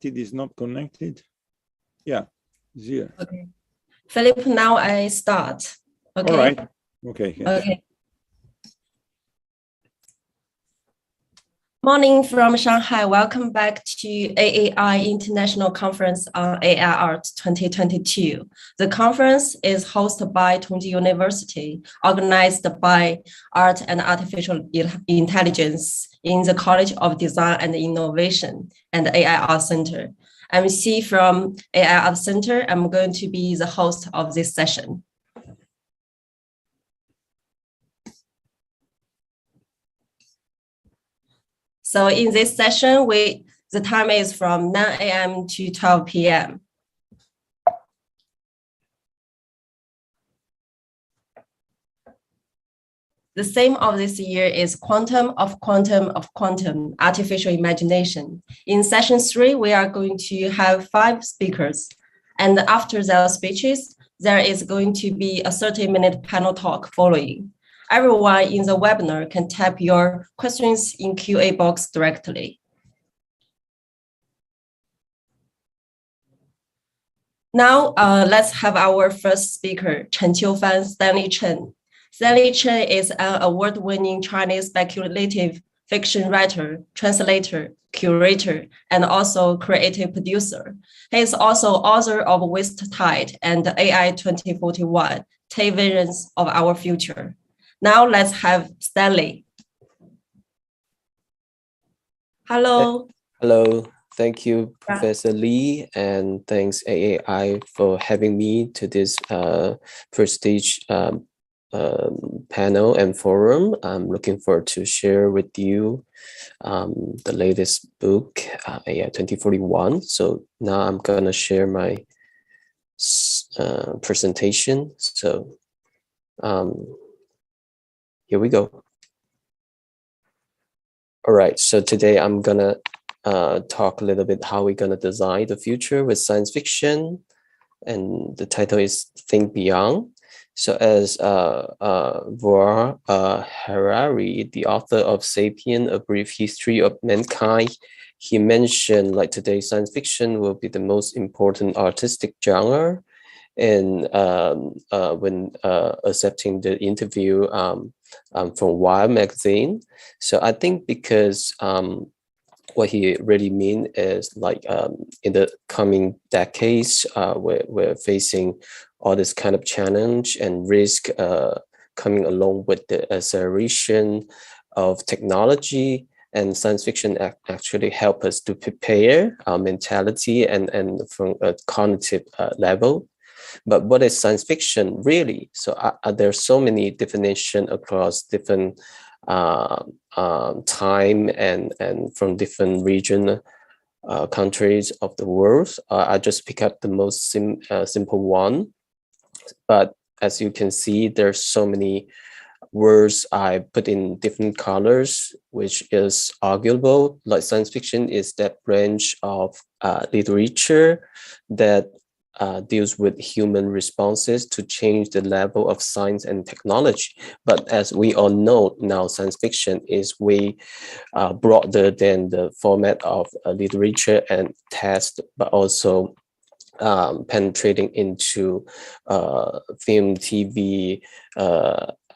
is not connected. Yeah, zero. Okay. Filippo, now I start. Okay. All right. Okay. Yes. Okay. Morning from Shanghai. Welcome back to AAI International Conference on AI Art 2022. The conference is hosted by Tongji University, organized by Art and Artificial Intelligence in the College of Design and Innovation and Aiiii Art Center. I'm C from Aiiii Art Center. I'm going to be the host of this session. So in this session, the time is from 9 a.m. to 12 p.m. The theme of this year is Quantum of Quantum of Quantum, Artificial Imagination. In session 3, we are going to have 5 speakers. And after their speeches, there is going to be a 30-minute panel talk following. Everyone in the webinar can type your questions in QA box directly. Now, let's have our first speaker, Chen Qiufan, Stanley Chen. Stanley Chen is an award-winning Chinese speculative fiction writer, translator, curator, and also creative producer. He is also author of Waste Tide and AI 2041, Take Visions of Our Future. Now let's have Stanley. Hello. Hello. Thank you, Professor Lee, and thanks AAI for having me to this prestige panel and forum. I'm looking forward to share with you the latest book, AI 2041. So now I'm gonna share my presentation. So here we go. All right, so today I'm gonna talk a little bit how we're gonna design the future with science fiction, and the title is Think Beyond. So as Harari, the author of *Sapien: A Brief History of Mankind*, he mentioned like today science fiction will be the most important artistic genre. And when accepting the interview from Wired magazine. So I think because what he really mean is like in the coming decades, we're facing all this kind of challenge and risk coming along with the acceleration of technology, and science fiction actually help us to prepare our mentality and from a cognitive level. But what is science fiction really? So there are so many definitions across different time and from different region, countries of the world. I just pick up the most simple one. But as you can see, there's so many words I put in different colors, which is arguable. Like science fiction is that branch of literature that deals with human responses to change the level of science and technology. But as we all know now, science fiction is way broader than the format of literature and text, but also penetrating into film, TV,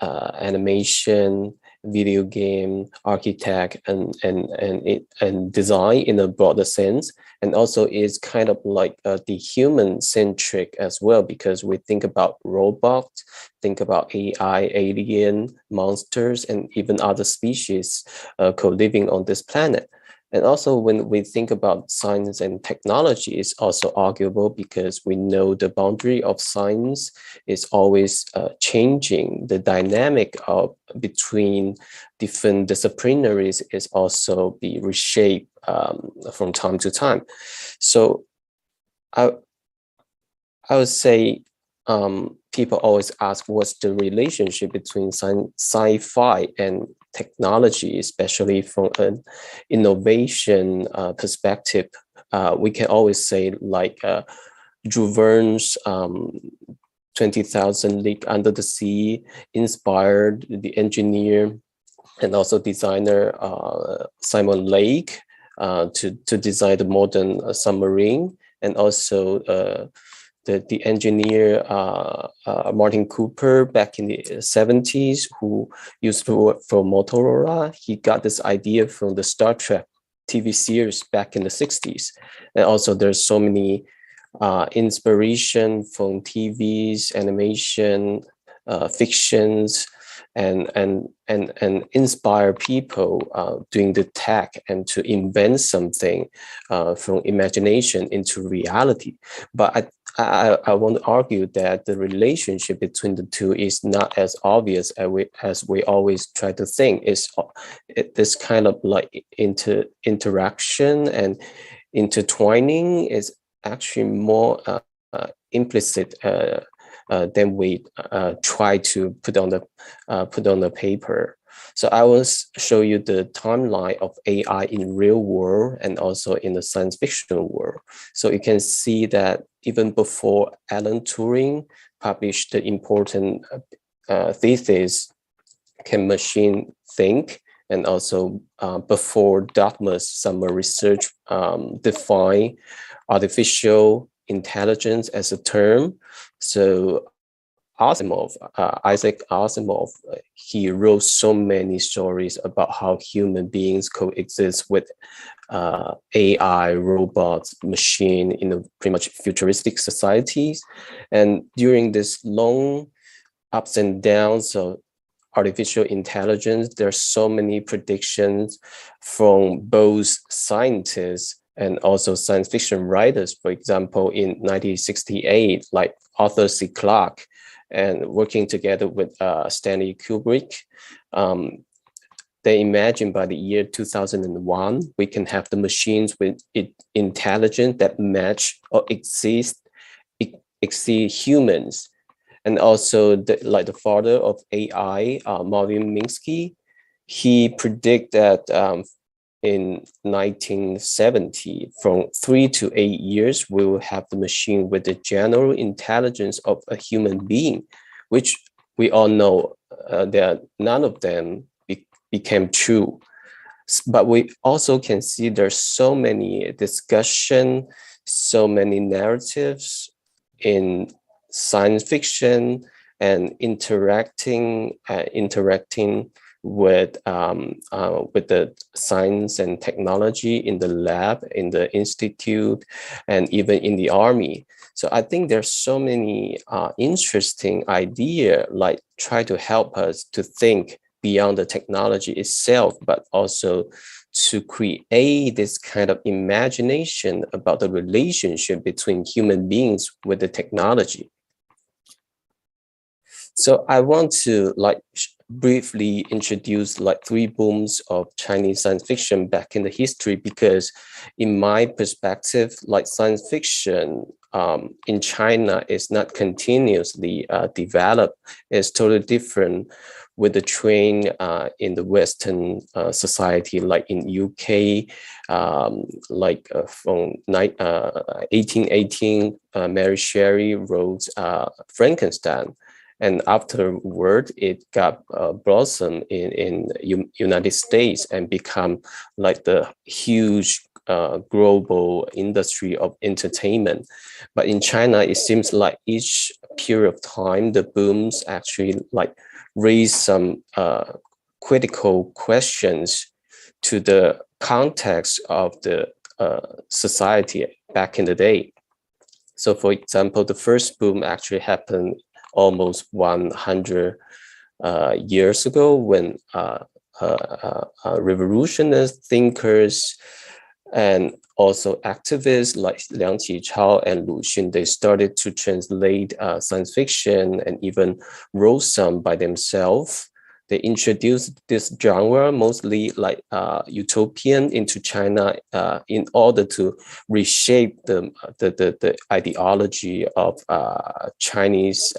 animation, video game, architect, and design in a broader sense. And also is kind of like the human-centric as well, because we think about robots, think about AI, alien, monsters, and even other species co-living on this planet. And also when we think about science and technology, it's also arguable because we know the boundary of science is always changing. The dynamic of between different disciplinaries is also be reshaped from time to time. So I would say people always ask what's the relationship between sci-fi and technology, especially from an innovation perspective. We can always say like Jules Verne's 20,000 Leagues Under the Sea inspired the engineer and also designer Simon Lake to design the modern submarine, and also the engineer Martin Cooper back in the 70s, who used to work for Motorola. He got this idea from the Star Trek TV series back in the 60s. And also there's so many inspiration from TVs, animation, fictions, and inspire people doing the tech and to invent something from imagination into reality. But I want to argue that the relationship between the two is not as obvious as we always try to think. This kind of like interaction and intertwining is actually more implicit than we try to put on the paper. So I will show you the timeline of AI in real world and also in the science fiction world. So you can see that even before Alan Turing published the important thesis, Can Machine Think? And also before Dartmouth Summer Research defined artificial intelligence as a term. So Isaac Asimov, he wrote so many stories about how human beings coexist with AI, robots, machine in a pretty much futuristic societies. And during this long ups and downs of artificial intelligence, there are so many predictions from both scientists and also science fiction writers. For example, in 1968, like Arthur C. Clarke, and working together with Stanley Kubrick, they imagined by the year 2001, we can have the machines with intelligence that match or exceed humans. And also, the father of AI, Marvin Minsky, he predicted that in 1970, from 3 to 8 years, we will have the machine with the general intelligence of a human being, which we all know that none of them became true. But we also can see there's so many discussion, so many narratives in science fiction and interacting with the science and technology in the lab, in the institute, and even in the army. So I think there's so many interesting ideas, like try to help us to think beyond the technology itself, but also to create this kind of imagination about the relationship between human beings with the technology. So I want to briefly introduce 3 booms of Chinese science fiction back in the history, because in my perspective, science fiction in China is not continuously developed. It's totally different with the trend in the Western society, like in UK, from 1818, Mary Shelley wrote Frankenstein. And afterward, it got blossom in United States and become the huge global industry of entertainment. But in China, it seems like each period of time, the booms actually raise some critical questions to the context of the society back in the day. So for example, the first boom actually happened almost 100 years ago, when revolutionary thinkers and also activists like Liang Qichao and Lu Xun, they started to translate science fiction and even wrote some by themselves. They introduced this genre, mostly utopian, into China in order to reshape the ideology of Chinese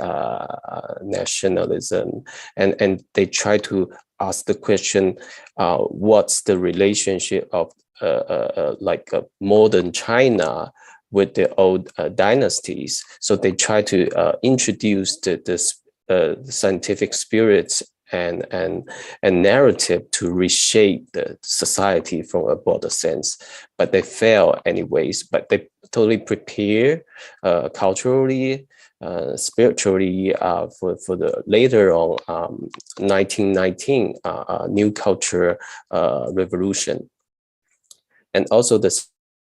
nationalism. And they try to ask the question, what's the relationship of modern China with the old dynasties? So they try to introduce the scientific spirits and narrative to reshape the society from a broader sense, but they fail anyways. But they totally prepare culturally, spiritually for the later on 1919 new culture revolution. And also the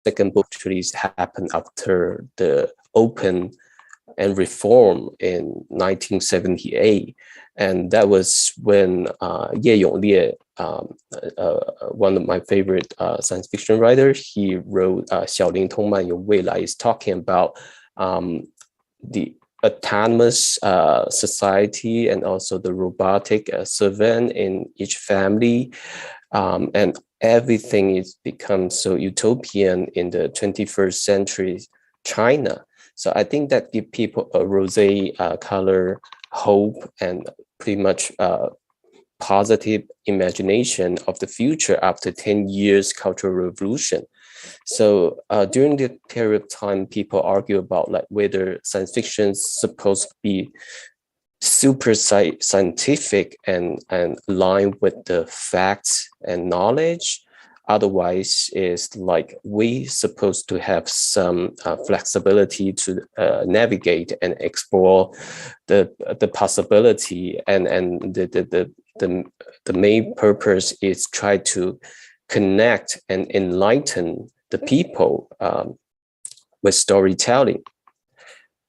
second book actually happened after the open and reform in 1978. And that was when Ye Yonglie, one of my favorite science fiction writers, he wrote 小灵通漫游未来, is talking about the autonomous society and also the robotic servant in each family. And everything is become so utopian in the 21st century China. So I think that give people a rosé color, hope, and pretty much positive imagination of the future after 10 years cultural revolution. So during the period of time, people argue about like whether science fiction is supposed to be super scientific and aligned with the facts and knowledge. Otherwise, is like we supposed to have some flexibility to navigate and explore the possibility, and the main purpose is try to connect and enlighten the people with storytelling.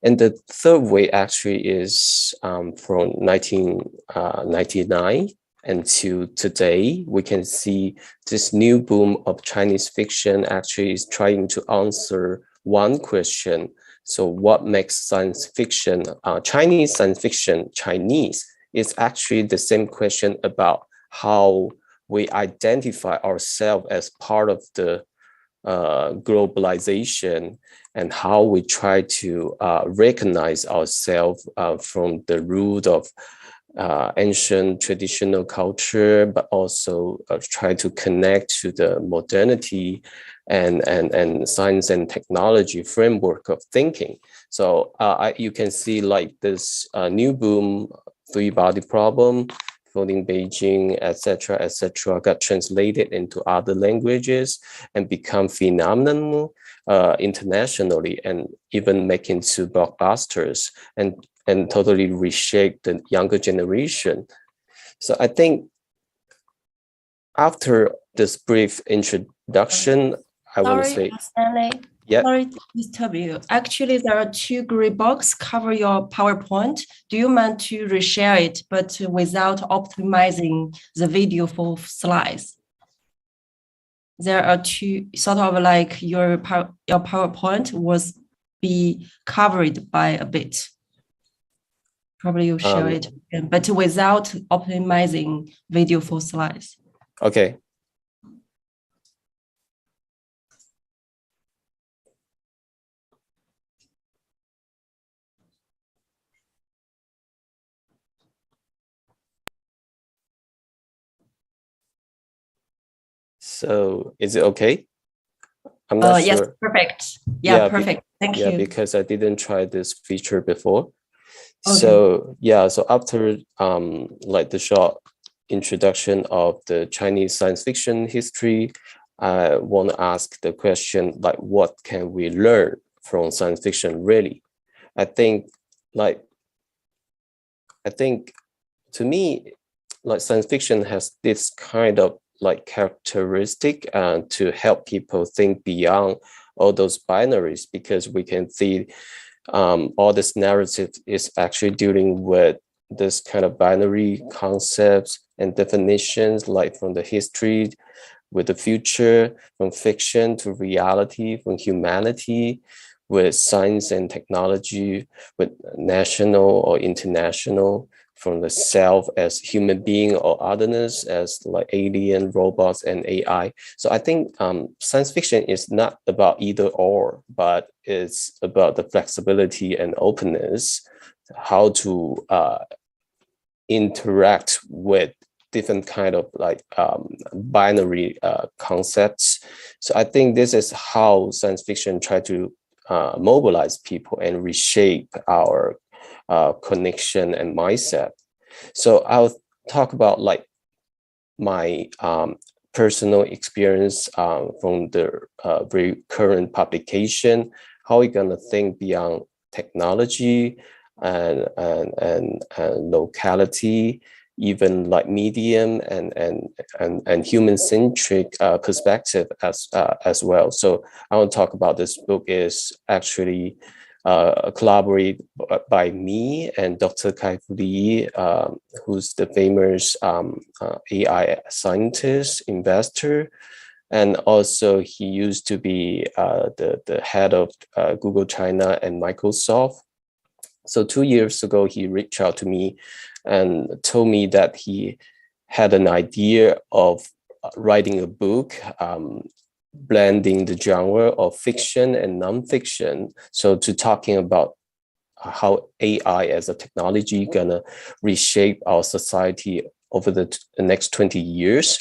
And the third way actually is from 1999 until today, we can see this new boom of Chinese fiction actually is trying to answer one question. So what makes science fiction, Chinese science fiction, Chinese, is actually the same question about how we identify ourselves as part of the globalization, and how we try to recognize ourselves from the root of ancient traditional culture, but also try to connect to the modernity and science and technology framework of thinking. So you can see like this new boom, three-body problem, including Beijing, etc., got translated into other languages and become phenomenal internationally, and even making two blockbusters and totally reshape the younger generation. So I think after this brief introduction, I want to say, Stanley. Yeah. Sorry to disturb you. Actually, there are two gray boxes cover your PowerPoint. Do you mind to reshare it, but without optimizing the video for slides? There are two, sort of like your PowerPoint was be covered by a bit. Probably you share it, but without optimizing video for slides. Okay. So is it okay? I'm not sure. Yes, perfect. Yeah, perfect. Thank you. Yeah, because I didn't try this feature before. Okay. So yeah, so after like the short introduction of the Chinese science fiction history, I want to ask the question like, what can we learn from science fiction really? I think to me, like science fiction has this kind of like characteristic to help people think beyond all those binaries, because we can see all this narrative is actually dealing with this kind of binary concepts and definitions, like from the history with the future, from fiction to reality, from humanity with science and technology, with national or international, from the self as human being or otherness as like alien, robots, and AI. So I think science fiction is not about either or, but it's about the flexibility and openness, how to interact with different kind of like binary concepts. So I think this is how science fiction try to mobilize people and reshape our connection and mindset. So talk about like my personal experience from the very current publication, how we're gonna think beyond technology and locality, even like medium and human-centric perspective as well. So I want to talk about this book is actually collaborated by me and Dr. Kai-Fu Li, who's the famous AI scientist, investor, and also he used to be the head of Google China and Microsoft. So 2 years ago, he reached out to me and told me that he had an idea of writing a book, blending the genre of fiction and nonfiction. So to talking about how AI as a technology gonna reshape our society over the next 20 years.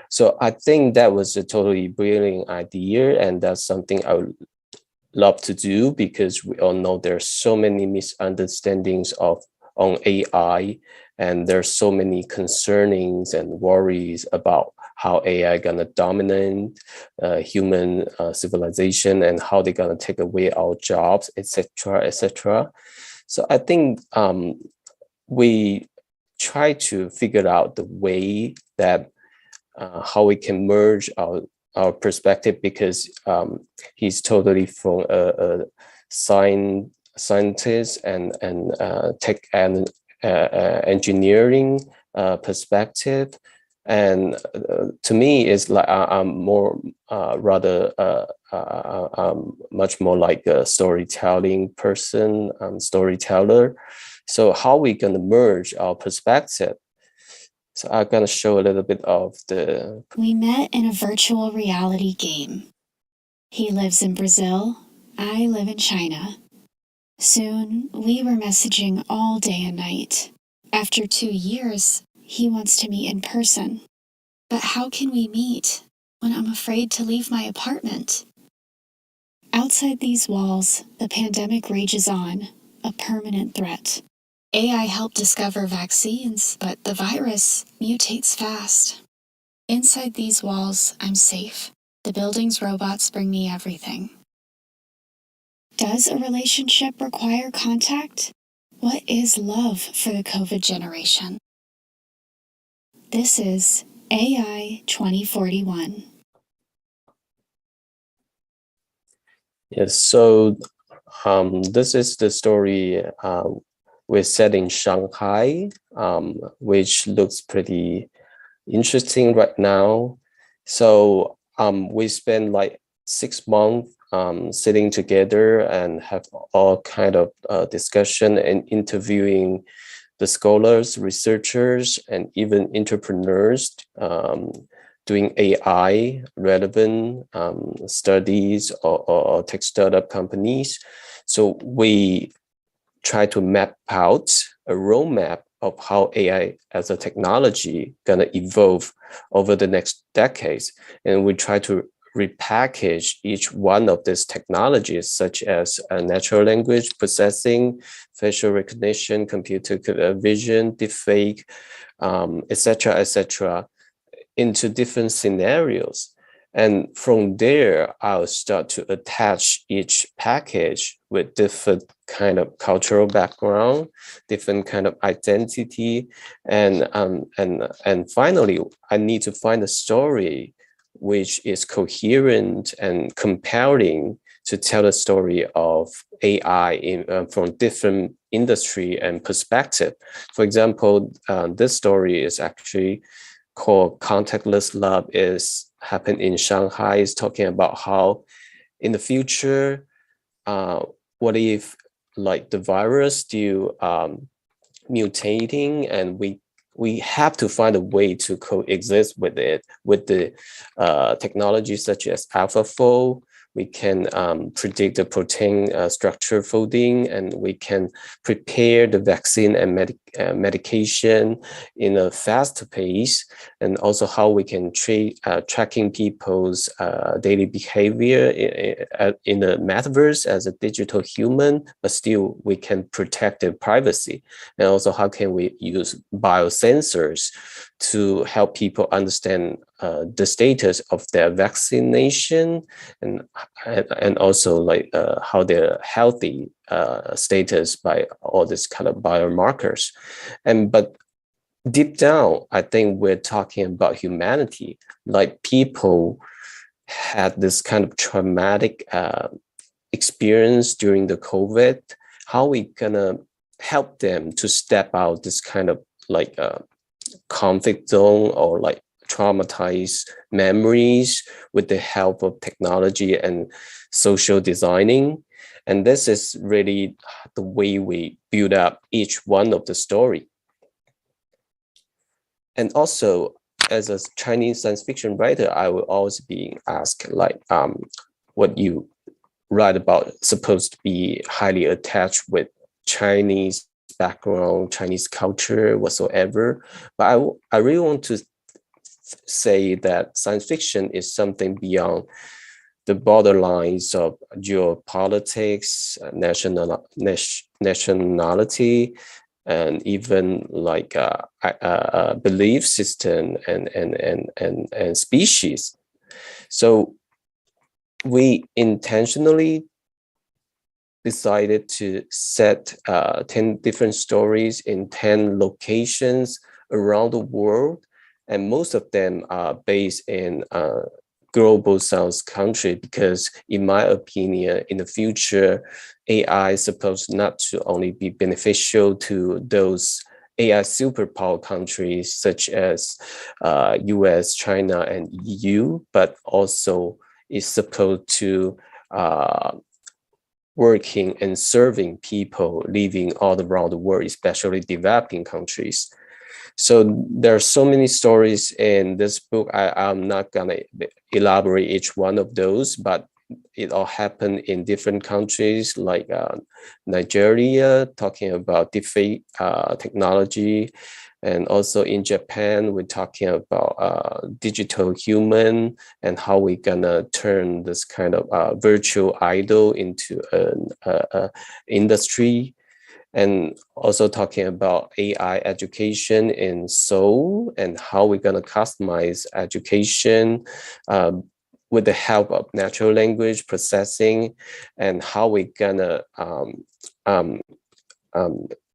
So I think that was a totally brilliant idea, and that's something I would love to do, because we all know there's so many misunderstandings on AI, and there's so many concernings and worries about how AI gonna dominate human civilization and how they're gonna take away our jobs, etc., etc. So I think we try to figure out the way that how we can merge our perspective, because he's totally from a scientist and tech and engineering perspective, and to me it's like I'm more rather much more like a storytelling person, storyteller. So how we gonna merge our perspective? So I'm gonna show a little bit of the. We met in a virtual reality game. He lives in Brazil, I live in China. Soon, we were messaging all day and night. After 2 years, he wants to meet in person. But how can we meet when I'm afraid to leave my apartment? Outside these walls, the pandemic rages on, a permanent threat. AI helped discover vaccines, but the virus mutates fast. Inside these walls, I'm safe. The building's robots bring me everything. Does a relationship require contact? What is love for the COVID generation? This is AI 2041. Yes, so this is the story we're set in Shanghai, which looks pretty interesting right now. So we spent like 6 months sitting together and have all kind of discussion and interviewing the scholars, researchers, and even entrepreneurs doing AI relevant studies or tech startup companies. So we try to map out a roadmap of how AI as a technology gonna evolve over the next decades. And we try to repackage each one of these technologies, such as natural language processing, facial recognition, computer vision, deepfake, etc., into different scenarios. And from there, I'll start to attach each package with different kind of cultural background, different kind of identity, and finally, I need to find a story which is coherent and compelling to tell the story of AI from different industry and perspective. For example, this story is actually called Contactless Lab, is happened in Shanghai. Is talking about how in the future, what if like the virus still mutating, and we have to find a way to coexist with it, with the technology such as AlphaFold. We can predict the protein structure folding, and we can prepare the vaccine and medication in a fast pace, and also how we can tracking people's daily behavior in the metaverse as a digital human, but still we can protect their privacy. And also how can we use biosensors to help people understand the status of their vaccination, and also like how they're healthy status by all this kind of biomarkers. But deep down, I think we're talking about humanity. Like people had this kind of traumatic experience during the COVID. How we gonna help them to step out this kind of like conflict zone or like traumatized memories with the help of technology and social designing. And this is really the way we build up each one of the story. And also, as a Chinese science fiction writer, I will always be asked like what you write about supposed to be highly attached with Chinese background, Chinese culture, whatsoever. But I really want to say that science fiction is something beyond the borderlines of geopolitics, nationality, and even like a belief system and species. So we intentionally decided to set 10 different stories in 10 locations around the world. And most of them are based in global South country, because in my opinion, in the future, AI is supposed not to only be beneficial to those AI superpower countries such as US, China, and EU, but also is supposed to working and serving people living all around the world, especially developing countries. So there are so many stories in this book. I'm not gonna elaborate each one of those, but it all happened in different countries like Nigeria, talking about deepfake technology. And also in Japan, we're talking about digital human and how we're gonna turn this kind of virtual idol into an industry. And also talking about AI education in Seoul and how we're gonna customize education with the help of natural language processing, and how we're gonna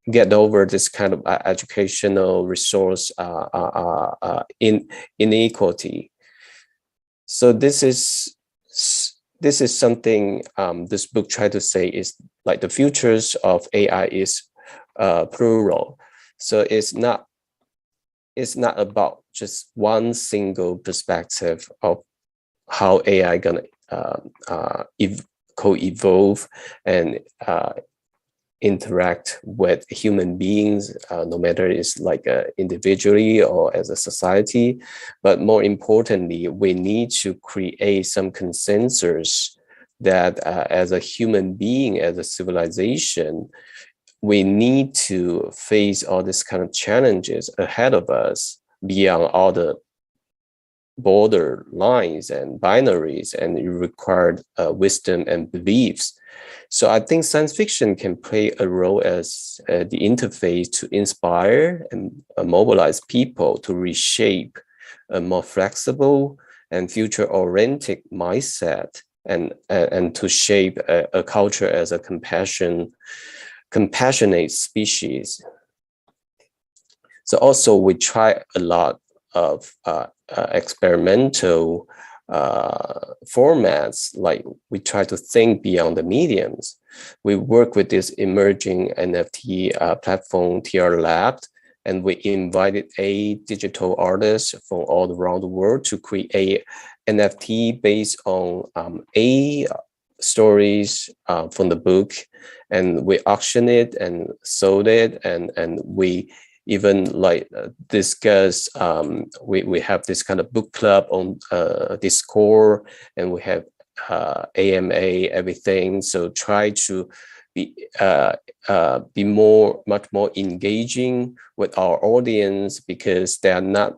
get over this kind of educational resource inequality. So this is something this book tried to say is like the futures of AI is plural. So it's not about just one single perspective of how AI gonna co-evolve and interact with human beings, no matter it's like individually or as a society. But more importantly, we need to create some consensus that as a human being, as a civilization, we need to face all these kind of challenges ahead of us beyond all the border lines and binaries, and it required wisdom and beliefs. So I think science fiction can play a role as the interface to inspire and mobilize people to reshape a more flexible and future-oriented mindset, and to shape a culture as a compassionate species. So also we try a lot of experimental formats, like we try to think beyond the mediums. We work with this emerging NFT platform, TR Lab, and we invited digital artists from all around the world to create NFT based on stories from the book, and we auctioned it and sold it, and we even like discuss, we have this kind of book club on Discord, and we have AMA, everything. So try to be much more engaging with our audience, because they are not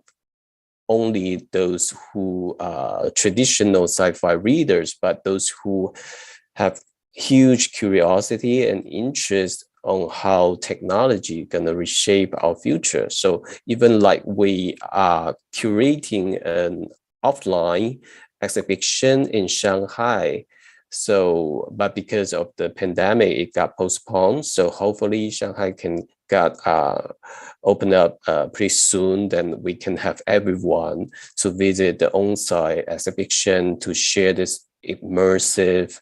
only those who are traditional sci-fi readers, but those who have huge curiosity and interest on how technology gonna reshape our future. So even like we are curating an offline exhibition in Shanghai. So, but because of the pandemic, it got postponed. So hopefully Shanghai can get open up pretty soon. Then we can have everyone to visit the on-site exhibition to share this immersive,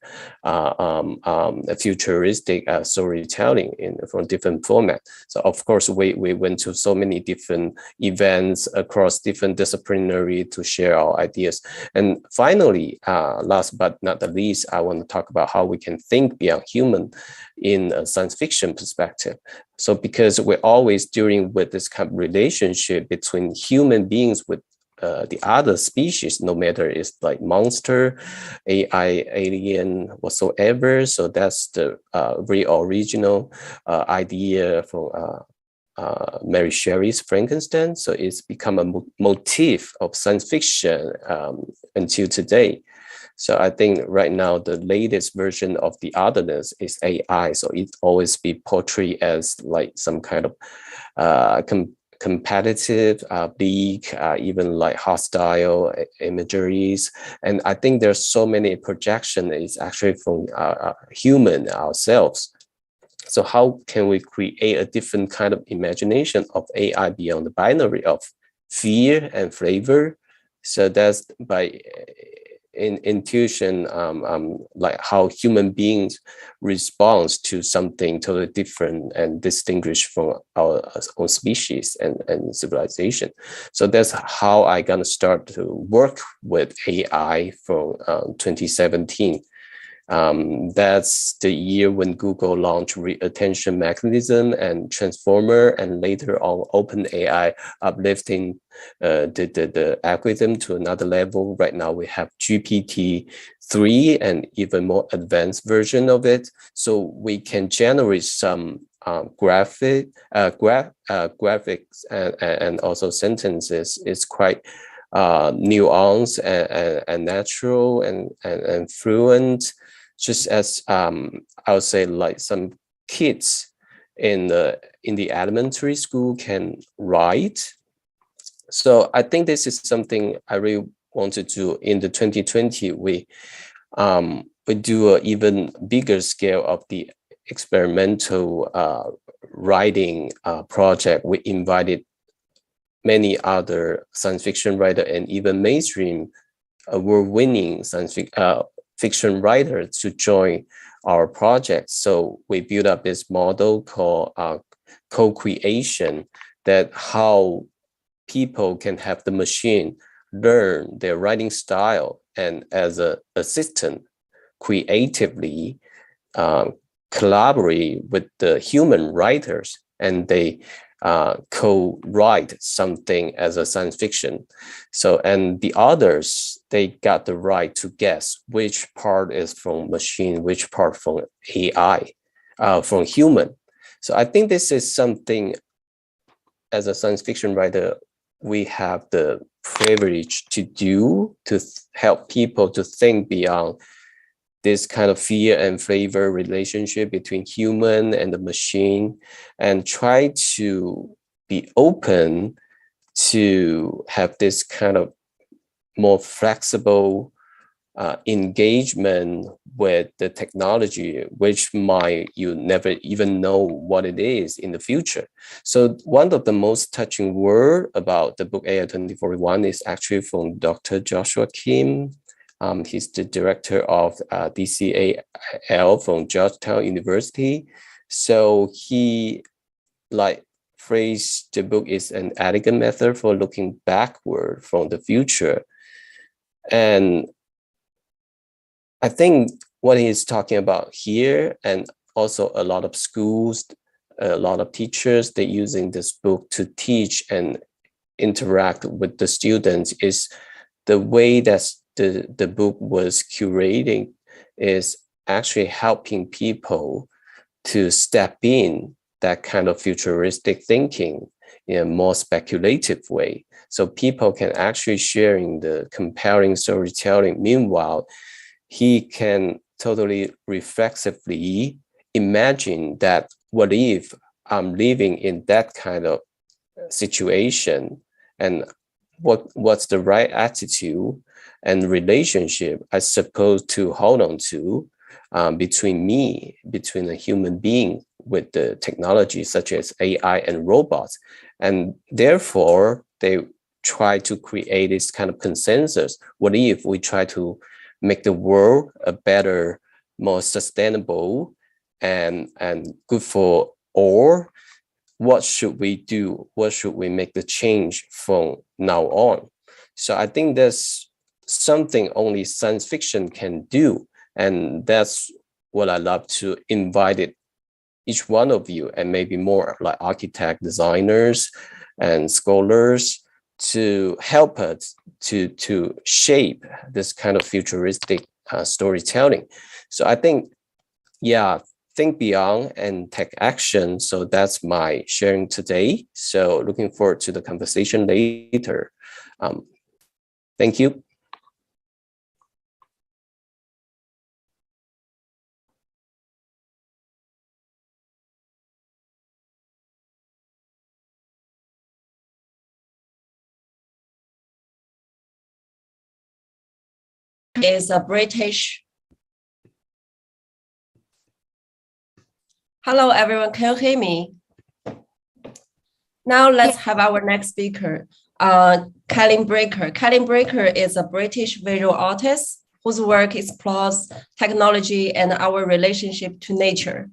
futuristic storytelling from different formats. So of course, we went to so many different events across different disciplinary to share our ideas. And finally, last but not the least, I want to talk about how we can think beyond human in a science fiction perspective. So because we're always dealing with this kind of relationship between human beings with the other species, no matter it's like monster, AI, alien, whatsoever. So that's the very original idea from Mary Shelley's Frankenstein. So it's become a motif of science fiction until today. So I think right now the latest version of the otherness is AI. So it always be portrayed as like some kind of competitive, bleak, even like hostile imageries. And I think there's so many projections is actually from human ourselves. So how can we create a different kind of imagination of AI beyond the binary of fear and flavor? So that's by intuition, like how human beings respond to something totally different and distinguished from our own species and civilization. So that's how I gonna start to work with AI from 2017. That's the year when Google launched attention mechanism and transformer, and later on OpenAI uplifting the algorithm to another level. Right now we have GPT-3 and even more advanced version of it. So we can generate some graphics and also sentences. It's quite nuanced and natural and fluent. Just as I would say, like some kids in the elementary school can write. So I think this is something I really want to do. In the 2020, we do an even bigger scale of the experimental writing project. We invited many other science fiction writers and even mainstream award-winning science fiction writers to join our project. So we built up this model called co-creation, that how people can have the machine learn their writing style and as an assistant creatively collaborate with the human writers, and they co-write something as a science fiction. So, and the others, they got the right to guess which part is from machine, which part from AI, from human. So I think this is something as a science fiction writer, we have the privilege to do, to help people to think beyond this kind of fear and flavor relationship between human and the machine, and try to be open to have this kind of more flexible engagement with the technology, which you never even know what it is in the future. So one of the most touching word about the book AI 2041 is actually from Dr. Joshua Kim. He's the director of DCAL from Georgetown University. So he phrased the book is an elegant method for looking backward from the future. And I think what he's talking about here, and also a lot of schools, a lot of teachers, they're using this book to teach and interact with the students, is the way that the book was curating is actually helping people to step in that kind of futuristic thinking in a more speculative way. So people can actually share in the comparing storytelling. Meanwhile, he can totally reflexively imagine that what if I'm living in that kind of situation, and what's the right attitude and relationship I suppose to hold on to between a human being with the technology such as AI and robots. And therefore, they try to create this kind of consensus. What if we try to make the world a better, more sustainable and good for all? What should we do? What should we make the change from now on? So I think that's something only science fiction can do. And that's what I love to invite each one of you, and maybe more like architect, designers, and scholars, to help us to shape this kind of futuristic storytelling. So I think, yeah, think beyond and take action. So that's my sharing today. So looking forward to the conversation later. Thank you. Is a British. Hello, everyone. Can you hear me? Now let's have our next speaker, Celyn Breaker. Celyn Breaker is a British visual artist whose work explores technology and our relationship to nature.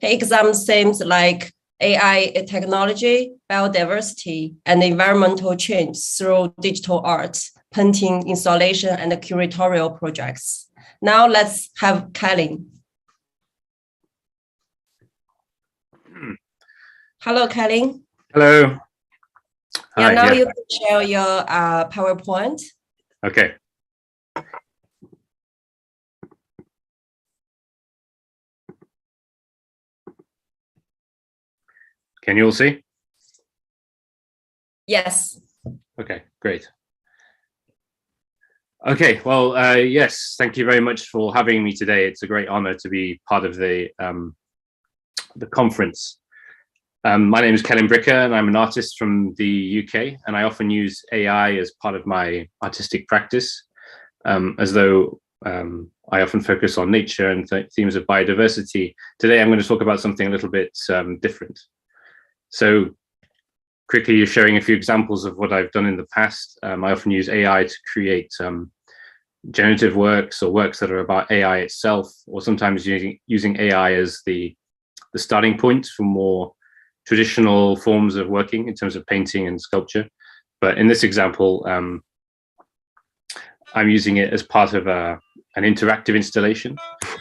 He examines themes like AI technology, biodiversity, and environmental change through digital art, painting, installation, and curatorial projects. Now let's have Celyn. Hello, Celyn. Hello. Yeah, now you can share your PowerPoint. Okay. Can you all see? Yes. Okay, great. Okay, well, yes, thank you very much for having me today. It's a great honor to be part of the conference. My name is Celyn Breaker, and I'm an artist from the UK, and I often use AI as part of my artistic practice, as though I often focus on nature and themes of biodiversity. Today, I'm going to talk about something a little bit different. So quickly showing a few examples of what I've done in the past. I often use AI to create generative works or works that are about AI itself, or sometimes using AI as the starting point for more traditional forms of working in terms of painting and sculpture. But in this example, I'm using it as part of an interactive installation.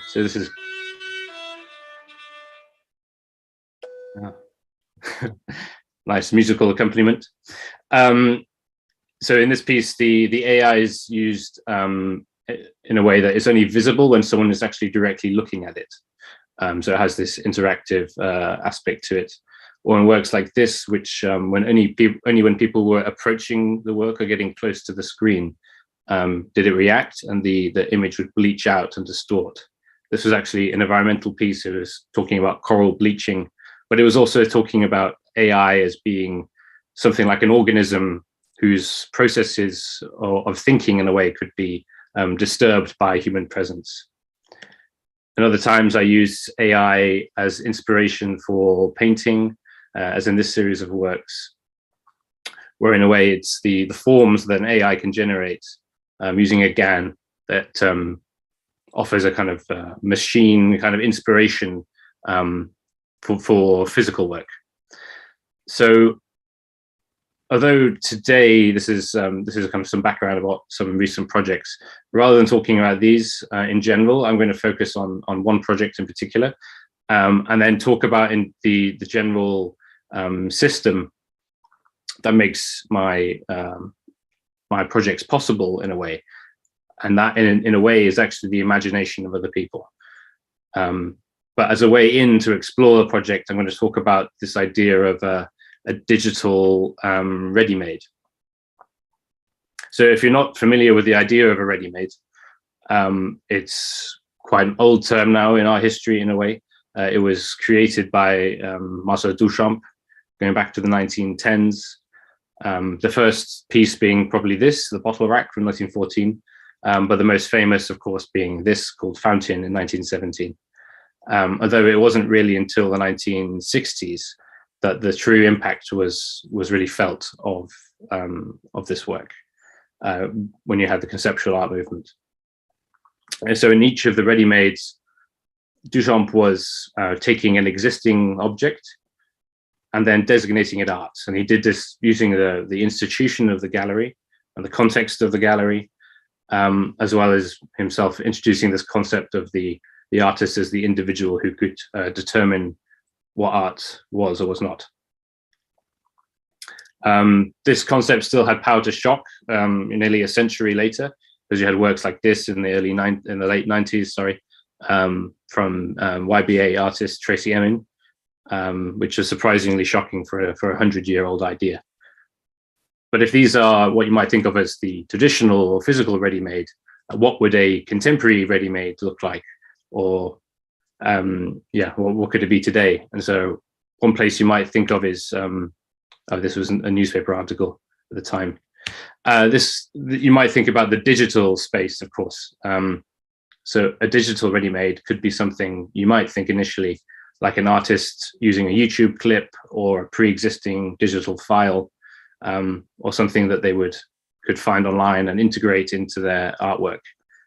So this is nice musical accompaniment. So in this piece, the AI is used in a way that is only visible when someone is actually directly looking at it. So it has this interactive aspect to it. Or in works like this, which when only when people were approaching the work or getting close to the screen, did it react, and the image would bleach out and distort. This was actually an environmental piece. It was talking about coral bleaching, but it was also talking about AI as being something like an organism whose processes of thinking in a way could be disturbed by human presence. And other times I use AI as inspiration for painting, as in this series of works, where in a way it's the forms that an AI can generate using a GAN that offers a kind of machine kind of inspiration for physical work. So although today this is kind of some background about some recent projects, rather than talking about these in general, I'm going to focus on one project in particular, and then talk about in the general system that makes my my projects possible in a way, and that in a way is actually the imagination of other people. But as a way in to explore the project, I'm going to talk about this idea of a digital ready-made. So if you're not familiar with the idea of a ready-made, it's quite an old term now in our history in a way. It was created by Marcel Duchamp, going back to the 1910s. The first piece being probably this, the bottle rack from 1914, but the most famous, of course, being this called Fountain in 1917. Although it wasn't really until the 1960s that the true impact was really felt of this work, when you had the conceptual art movement. And so in each of the ready-mades, Duchamp was taking an existing object and then designating it art. And he did this using the institution of the gallery and the context of the gallery, as well as himself introducing this concept of the artist as the individual who could determine what art was or was not. This concept still had power to shock nearly a century later, because you had works like this in the late 90s, sorry, from YBA artist Tracy Emin, which was surprisingly shocking for a 100-year-old idea. But if these are what you might think of as the traditional or physical ready-made, what would a contemporary ready-made look like? Or what could it be today? And so one place you might think of is, this was a newspaper article at the time. You might think about the digital space, of course. So a digital ready-made could be something you might think initially like an artist using a YouTube clip or a pre-existing digital file, or something that they could find online and integrate into their artwork.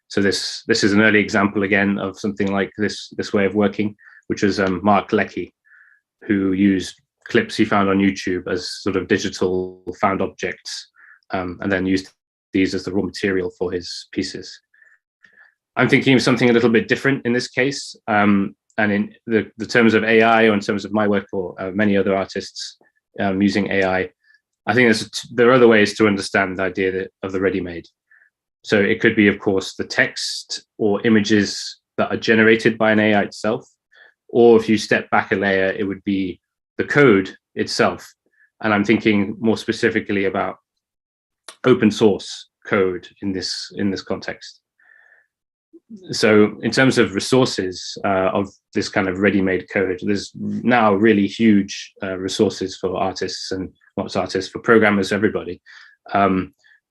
So this is an early example again of something like this way of working, which was Mark Leckey, who used clips he found on YouTube as sort of digital found objects, and then used these as the raw material for his pieces. I'm thinking of something a little bit different in this case, and in the terms of AI, or in terms of my work, or many other artists using AI, I think there are other ways to understand the idea of the ready-made. So it could be, of course, the text or images that are generated by an AI itself, or if you step back a layer, it would be the code itself. And I'm thinking more specifically about open source code in this context. So in terms of resources of this kind of ready-made code, there's now really huge resources for artists, and not just artists, for programmers, everybody,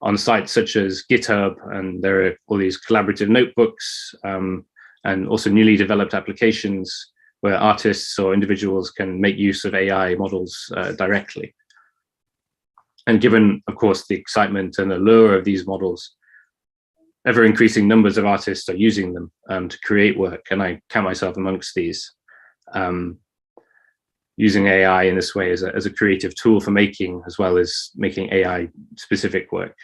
on sites such as GitHub, and there are all these collaborative notebooks, and also newly developed applications where artists or individuals can make use of AI models directly. And given, of course, the excitement and allure of these models, ever increasing numbers of artists are using them to create work, and I count myself amongst these, using AI in this way as a creative tool for making, as well as making AI specific work.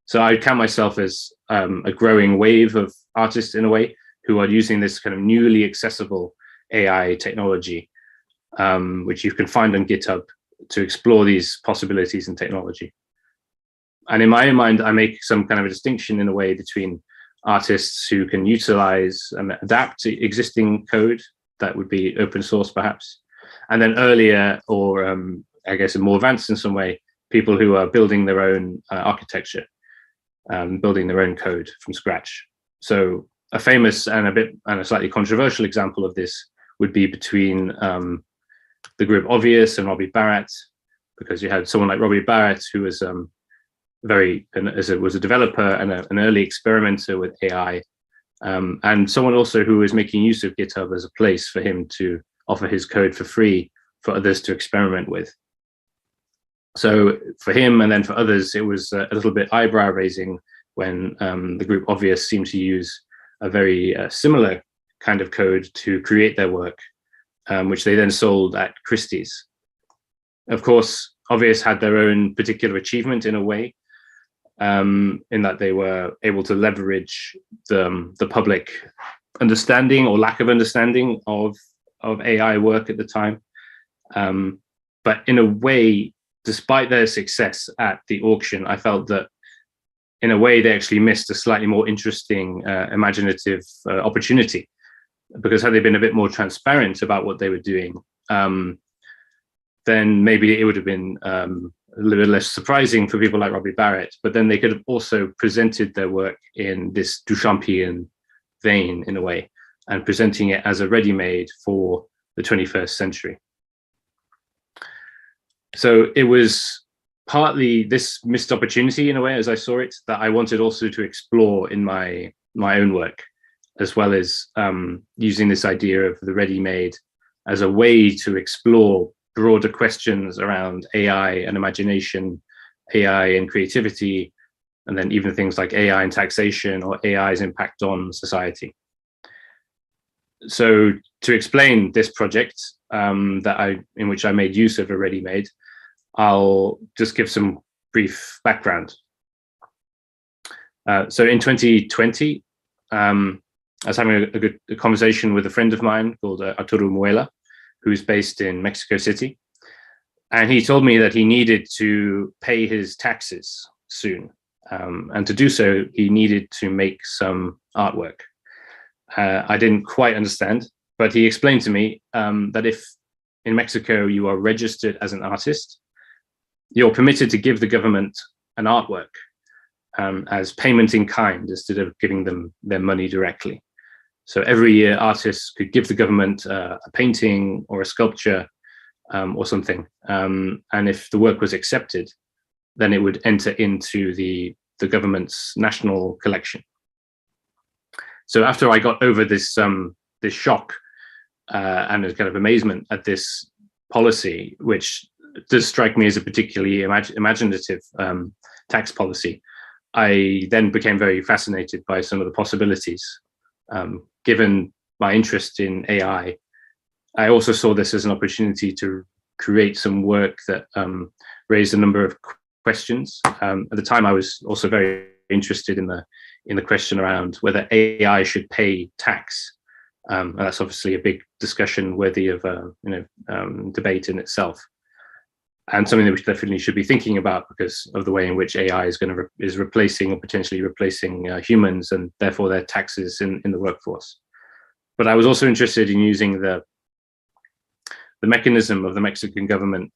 So I count myself as a growing wave of artists in a way who are using this kind of newly accessible AI technology, which you can find on GitHub, to explore these possibilities in technology. And in my own mind, I make some kind of a distinction in a way between artists who can utilize and adapt to existing code that would be open source perhaps, and then earlier, or I guess more advanced in some way, people who are building their own architecture, building their own code from scratch. So a famous and a slightly controversial example of this would be between the group Obvious and Robbie Barrett, because you had someone like Robbie Barrett, who was was a developer and an early experimenter with AI, and someone also who was making use of GitHub as a place for him to offer his code for free for others to experiment with. So for him, and then for others, it was a little bit eyebrow raising when the group Obvious seemed to use a very similar kind of code to create their work, which they then sold at Christie's. Of course, Obvious had their own particular achievement in a way, in that they were able to leverage the public understanding or lack of understanding of AI work at the time. But in a way, despite their success at the auction, I felt that in a way they actually missed a slightly more interesting, imaginative opportunity, because had they been a bit more transparent about what they were doing, then maybe it would have been a little bit less surprising for people like Robbie Barrett, but then they could have also presented their work in this Duchampian vein in a way, and presenting it as a ready-made for the 21st century. So it was partly this missed opportunity in a way, as I saw it, that I wanted also to explore in my own work, as well as using this idea of the ready-made as a way to explore broader questions around AI and imagination, AI and creativity, and then even things like AI and taxation or AI's impact on society. So to explain this project in which I made use of a ready-made, I'll just give some brief background. So in 2020, I was having a conversation with a friend of mine called Arturo Muela, who's based in Mexico City. And he told me that he needed to pay his taxes soon. And to do so, he needed to make some artwork. I didn't quite understand, but he explained to me that if in Mexico you are registered as an artist, you're permitted to give the government an artwork as payment in kind instead of giving them their money directly. So every year artists could give the government a painting or a sculpture or something. And if the work was accepted, then it would enter into the government's national collection. So after I got over this shock and a kind of amazement at this policy, which does strike me as a particularly imaginative tax policy, I then became very fascinated by some of the possibilities. Given my interest in AI, I also saw this as an opportunity to create some work that raised a number of questions. At the time, I was also very interested in the question around whether AI should pay tax. And that's obviously a big discussion worthy of debate in itself, and something that we definitely should be thinking about because of the way in which AI is replacing or potentially replacing humans and therefore their taxes in the workforce. But I was also interested in using the mechanism of the Mexican government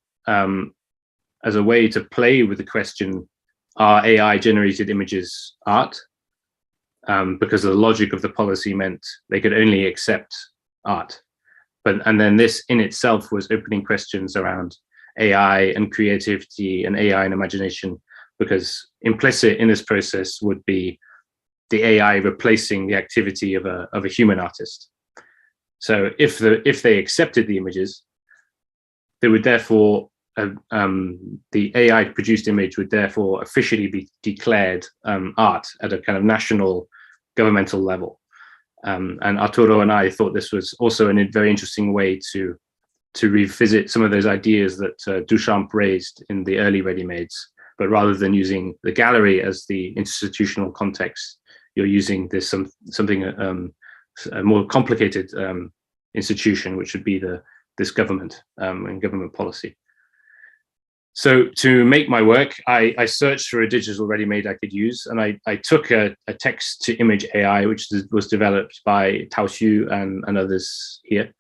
as a way to play with the question, are AI generated images art? Because the logic of the policy meant they could only accept art. And then this in itself was opening questions around AI and creativity and AI and imagination, because implicit in this process would be the AI replacing the activity of a human artist. So if they accepted the images, they would therefore the AI produced image would therefore officially be declared art at a kind of national governmental level. And Arturo and I thought this was also a very interesting way to revisit some of those ideas that Duchamp raised in the early ready-mades, but rather than using the gallery as the institutional context, you're using this something a more complicated institution, which would be this government and government policy. So to make my work, I searched for a digital ready-made I could use, and I took a text-to-image AI, which was developed by Tongji and others here,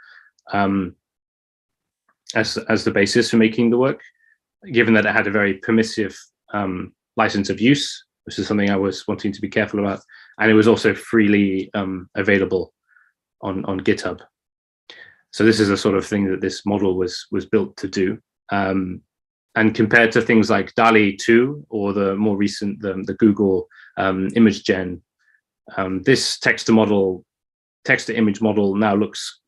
as the basis for making the work, given that it had a very permissive license of use, which is something I was wanting to be careful about, and it was also freely available on GitHub. So this is the sort of thing that this model was built to do. And compared to things like DALL-E 2 or the more recent, the Google image gen, this text-to-image model now looks,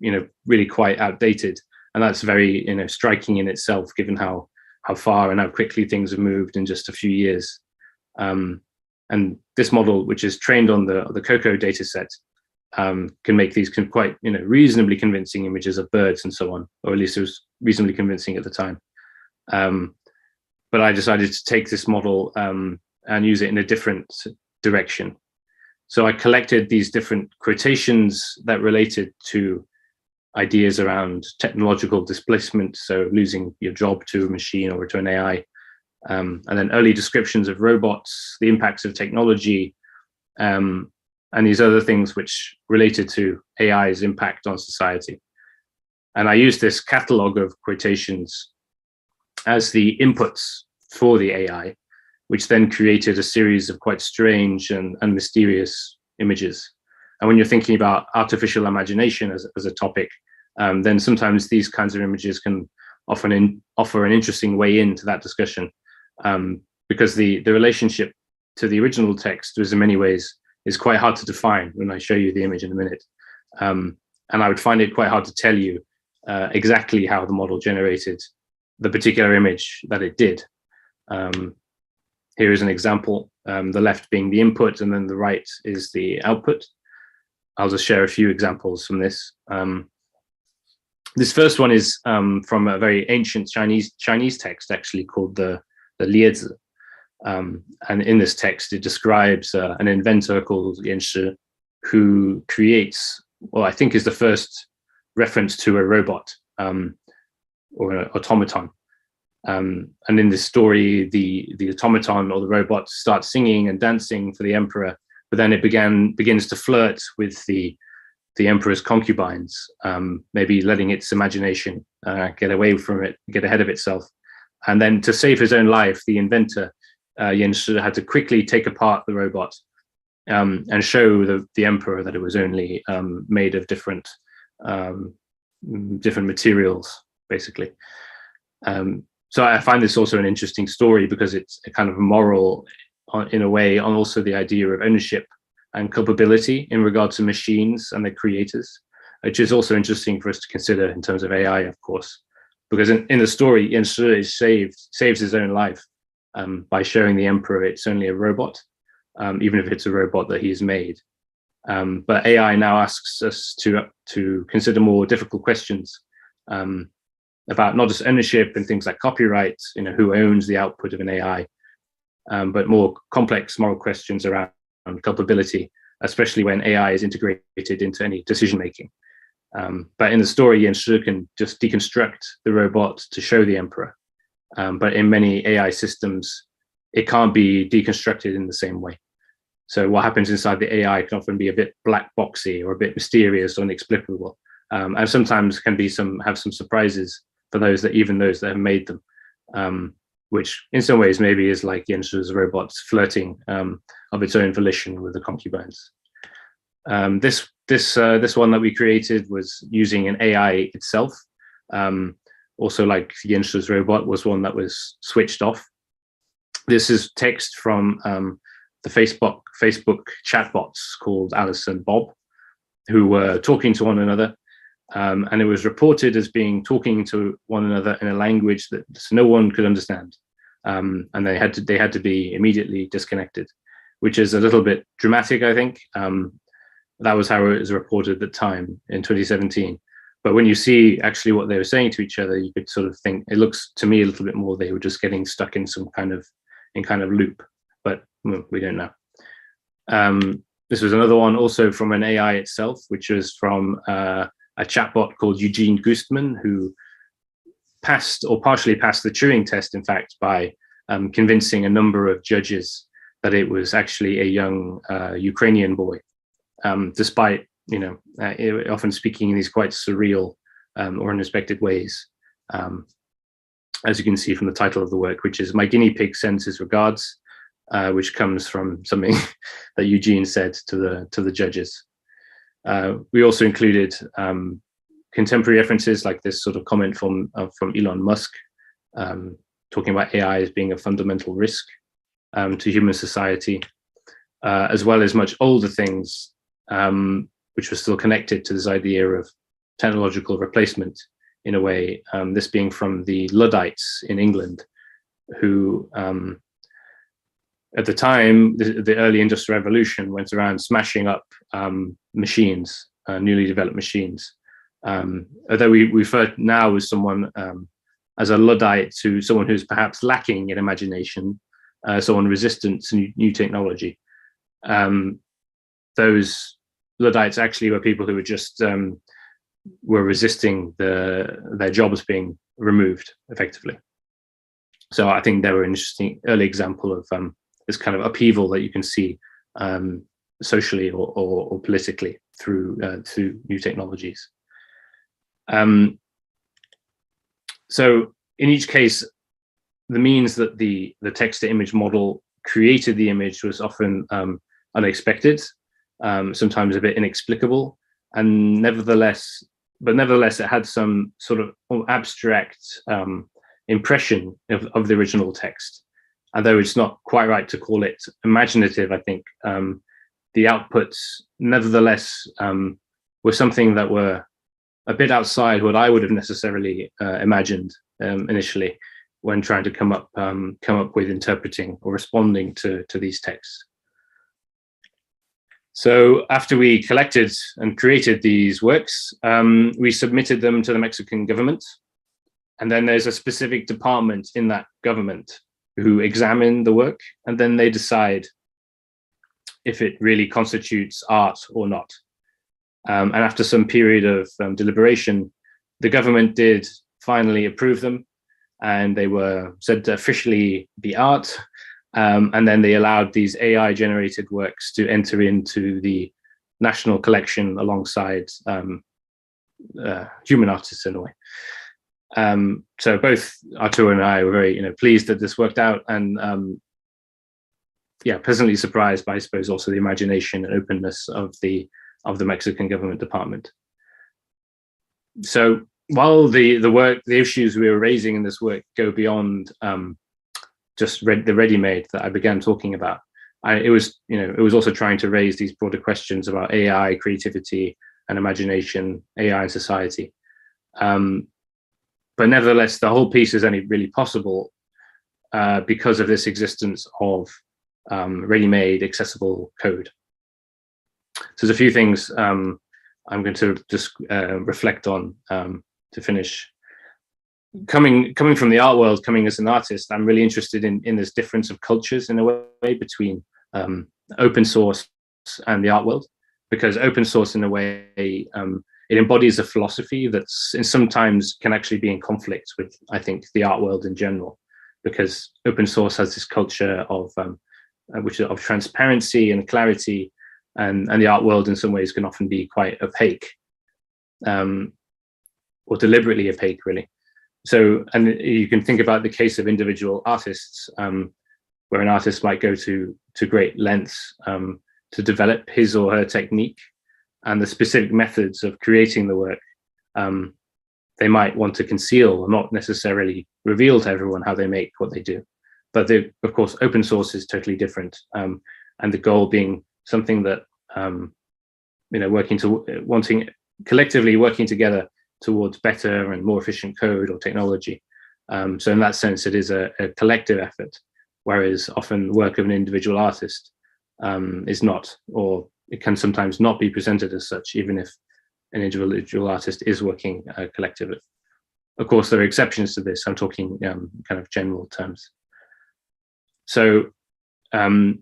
really quite outdated, and that's very, striking in itself, given how far and how quickly things have moved in just a few years. And this model, which is trained on the COCO dataset, can make these quite, reasonably convincing images of birds and so on, or at least it was reasonably convincing at the time. But I decided to take this model and use it in a different direction. So I collected these different quotations that related to ideas around technological displacement, so losing your job to a machine or to an AI, and then early descriptions of robots, the impacts of technology, and these other things which related to AI's impact on society. And I used this catalog of quotations as the inputs for the AI, which then created a series of quite strange and mysterious images. And when you're thinking about artificial imagination as a topic, then sometimes these kinds of images can often offer an interesting way into that discussion, because the relationship to the original text was in many ways is quite hard to define when I show you the image in a minute. And I would find it quite hard to tell you exactly how the model generated the particular image that it did. Here is an example, the left being the input and then the right is the output. I'll just share a few examples from this. This first one is from a very ancient Chinese text, actually, called the Liezi. And in this text, it describes an inventor called Yan Shi, who creates, well, I think is the first reference to a robot or an automaton. And in this story, the automaton or the robot starts singing and dancing for the emperor, but then it begins to flirt with the emperor's concubines, maybe letting its imagination get away from it, get ahead of itself. And then to save his own life, the inventor, Yan Shi, had to quickly take apart the robot and show the emperor that it was only made of different materials, basically. So I find this also an interesting story because it's a kind of moral, in a way, on also the idea of ownership and culpability in regard to machines and their creators, which is also interesting for us to consider in terms of AI, of course, because in the story, Yan Shi saves his own life by showing the emperor it's only a robot, even if it's a robot that he's made. But AI now asks us to consider more difficult questions about not just ownership and things like copyright, who owns the output of an AI, but more complex moral questions around culpability, especially when AI is integrated into any decision-making. But in the story, Yan Shi can just deconstruct the robot to show the emperor. But in many AI systems, it can't be deconstructed in the same way. So what happens inside the AI can often be a bit black boxy or a bit mysterious or inexplicable, and sometimes can be have some surprises for those that have made them, which in some ways maybe is like Yan Shi's robots flirting of its own volition with the concubines. This one that we created was using an AI itself. Also, like Yan Shi's robot, was one that was switched off. This is text from the Facebook chatbots called Alice and Bob, who were talking to one another. And it was reported as talking to one another in a language that no one could understand. And they had to be immediately disconnected, which is a little bit dramatic, I think. That was how it was reported at the time in 2017. But when you see actually what they were saying to each other, you could sort of think, it looks to me a little bit more they were just getting stuck in some kind of loop, but we don't know. This was another one also from an AI itself, which was from a chatbot called Eugene Gustman, who passed or partially passed the Turing test, in fact, by convincing a number of judges that it was actually a young Ukrainian boy, despite often speaking in these quite surreal or unexpected ways, as you can see from the title of the work, which is "My Guinea Pig Sends His Regards," which comes from something that Eugene said to the judges. We also included contemporary references, like this sort of comment from Elon Musk, talking about AI as being a fundamental risk to human society, as well as much older things, which were still connected to this idea of technological replacement in a way, this being from the Luddites in England, who at the time, the early industrial revolution went around smashing up machines, newly developed machines. Although we refer now as someone, as a Luddite, to someone who's perhaps lacking in imagination, someone resistant to new technology. Those Luddites actually were people who were just were resisting their jobs being removed effectively. So I think they were an interesting early example of this kind of upheaval that you can see socially or politically through new technologies. So in each case, the means that the text-to-image model created the image was often unexpected, sometimes a bit inexplicable, and nevertheless it had some sort of abstract impression of the original text. Although it's not quite right to call it imaginative, I think the outputs nevertheless were something that were a bit outside what I would have necessarily imagined initially when trying to come up with interpreting or responding to these texts. So after we collected and created these works, we submitted them to the Mexican government. And then there's a specific department in that government who examine the work, and then they decide if it really constitutes art or not. And after some period of deliberation, the government did finally approve them, and they were said to officially be art. And then they allowed these AI-generated works to enter into the national collection alongside human artists in a way. So both Arturo and I were very pleased that this worked out, and pleasantly surprised by, I suppose, also the imagination and openness of the Mexican government department. So while the issues we were raising in this work go beyond just the ready-made that I began talking about, it was also trying to raise these broader questions about AI, creativity and imagination, AI and society. But nevertheless, the whole piece is only really possible because of this existence of ready-made accessible code. So there's a few things I'm going to just reflect on to finish. Coming from the art world, coming as an artist, I'm really interested in this difference of cultures in a way between open source and the art world, because open source in a way, it embodies a philosophy that's sometimes can actually be in conflict with, I think, the art world in general, because open source has this culture of transparency and clarity, and the art world in some ways can often be quite opaque, or deliberately opaque, really. So, and you can think about the case of individual artists, where an artist might go to great lengths to develop his or her technique and the specific methods of creating the work. They might want to conceal or not necessarily reveal to everyone how they make what they do. But of course, open source is totally different. And the goal being something that, collectively working together towards better and more efficient code or technology. So in that sense, it is a collective effort, whereas often work of an individual artist is not, or it can sometimes not be presented as such, even if an individual artist is working collectively. Of course, there are exceptions to this. I'm talking kind of general terms. So in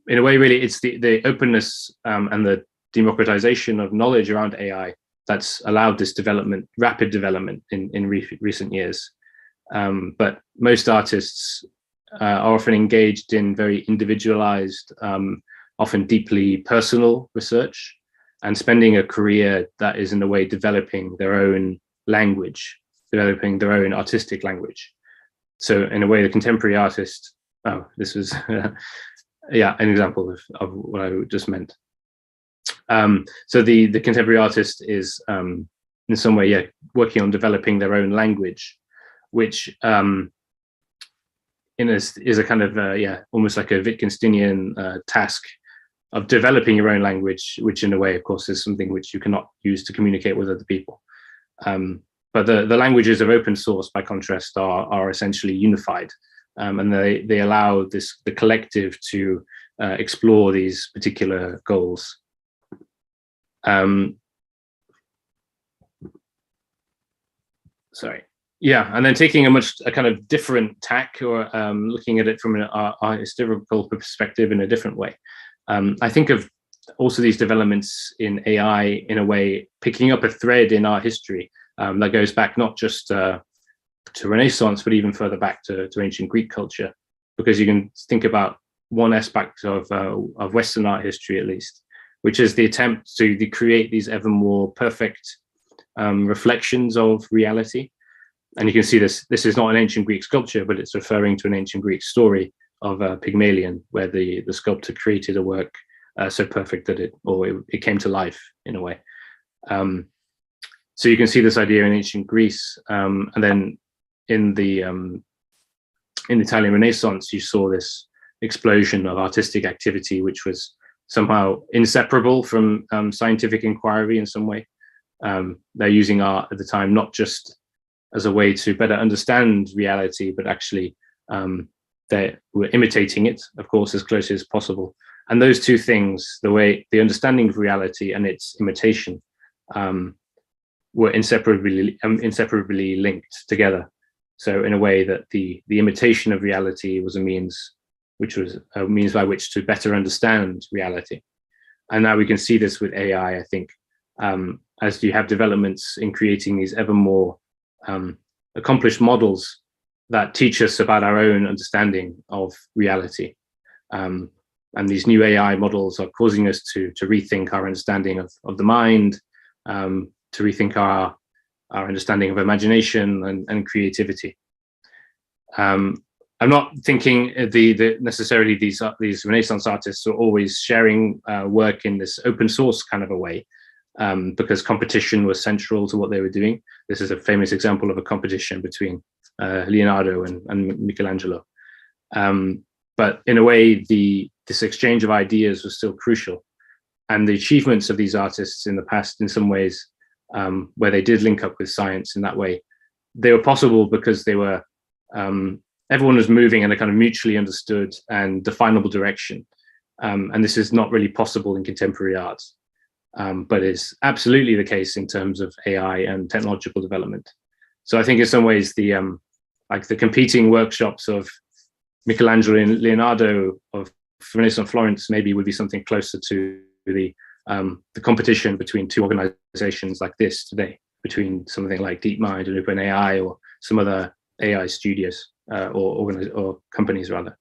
a way, really, it's the openness and the democratization of knowledge around AI that's allowed this development, rapid development in recent years. But most artists are often engaged in very individualized, often deeply personal research, and spending a career that is in a way developing their own language, developing their own artistic language. So in a way, the contemporary artist, this was, an example of what I just meant. So the contemporary artist is in some way, working on developing their own language, which is a kind of, almost like a Wittgensteinian task of developing your own language, which in a way, of course, is something which you cannot use to communicate with other people. But the languages of open source, by contrast, are essentially unified, and they allow the collective to explore these particular goals. And then taking a kind of different tack, or looking at it from an art historical perspective in a different way. I think of also these developments in AI in a way picking up a thread in our history that goes back not just to Renaissance, but even further back to ancient Greek culture, because you can think about one aspect of Western art history, at least, which is the attempt to create these ever more perfect reflections of reality. And you can see this is not an ancient Greek sculpture, but it's referring to an ancient Greek story of Pygmalion, where the sculptor created a work so perfect that it came to life in a way. So you can see this idea in ancient Greece, and then in the Italian Renaissance, you saw this explosion of artistic activity, which was somehow inseparable from scientific inquiry in some way. They're using art at the time not just as a way to better understand reality, but actually they were imitating it, of course, as closely as possible. And those two things, the understanding of reality and its imitation, were inseparably linked together. So in a way that the imitation of reality was a means by which to better understand reality. And now we can see this with AI, I think, as you have developments in creating these ever more accomplished models that teach us about our own understanding of reality. And these new AI models are causing us to rethink our understanding of the mind, to rethink our understanding of imagination and creativity. I'm not thinking necessarily these Renaissance artists are always sharing work in this open source kind of a way, because competition was central to what they were doing. This is a famous example of a competition between Leonardo and Michelangelo. But in a way, this exchange of ideas was still crucial. And the achievements of these artists in the past, in some ways, where they did link up with science in that way, they were possible because they were, everyone was moving in a kind of mutually understood and definable direction. And this is not really possible in contemporary art, but is absolutely the case in terms of AI and technological development. So I think in some ways, like the competing workshops of Michelangelo and Leonardo of Renaissance Florence maybe would be something closer to the competition between two organizations like this today, between something like DeepMind and OpenAI, or some other AI studios or companies rather.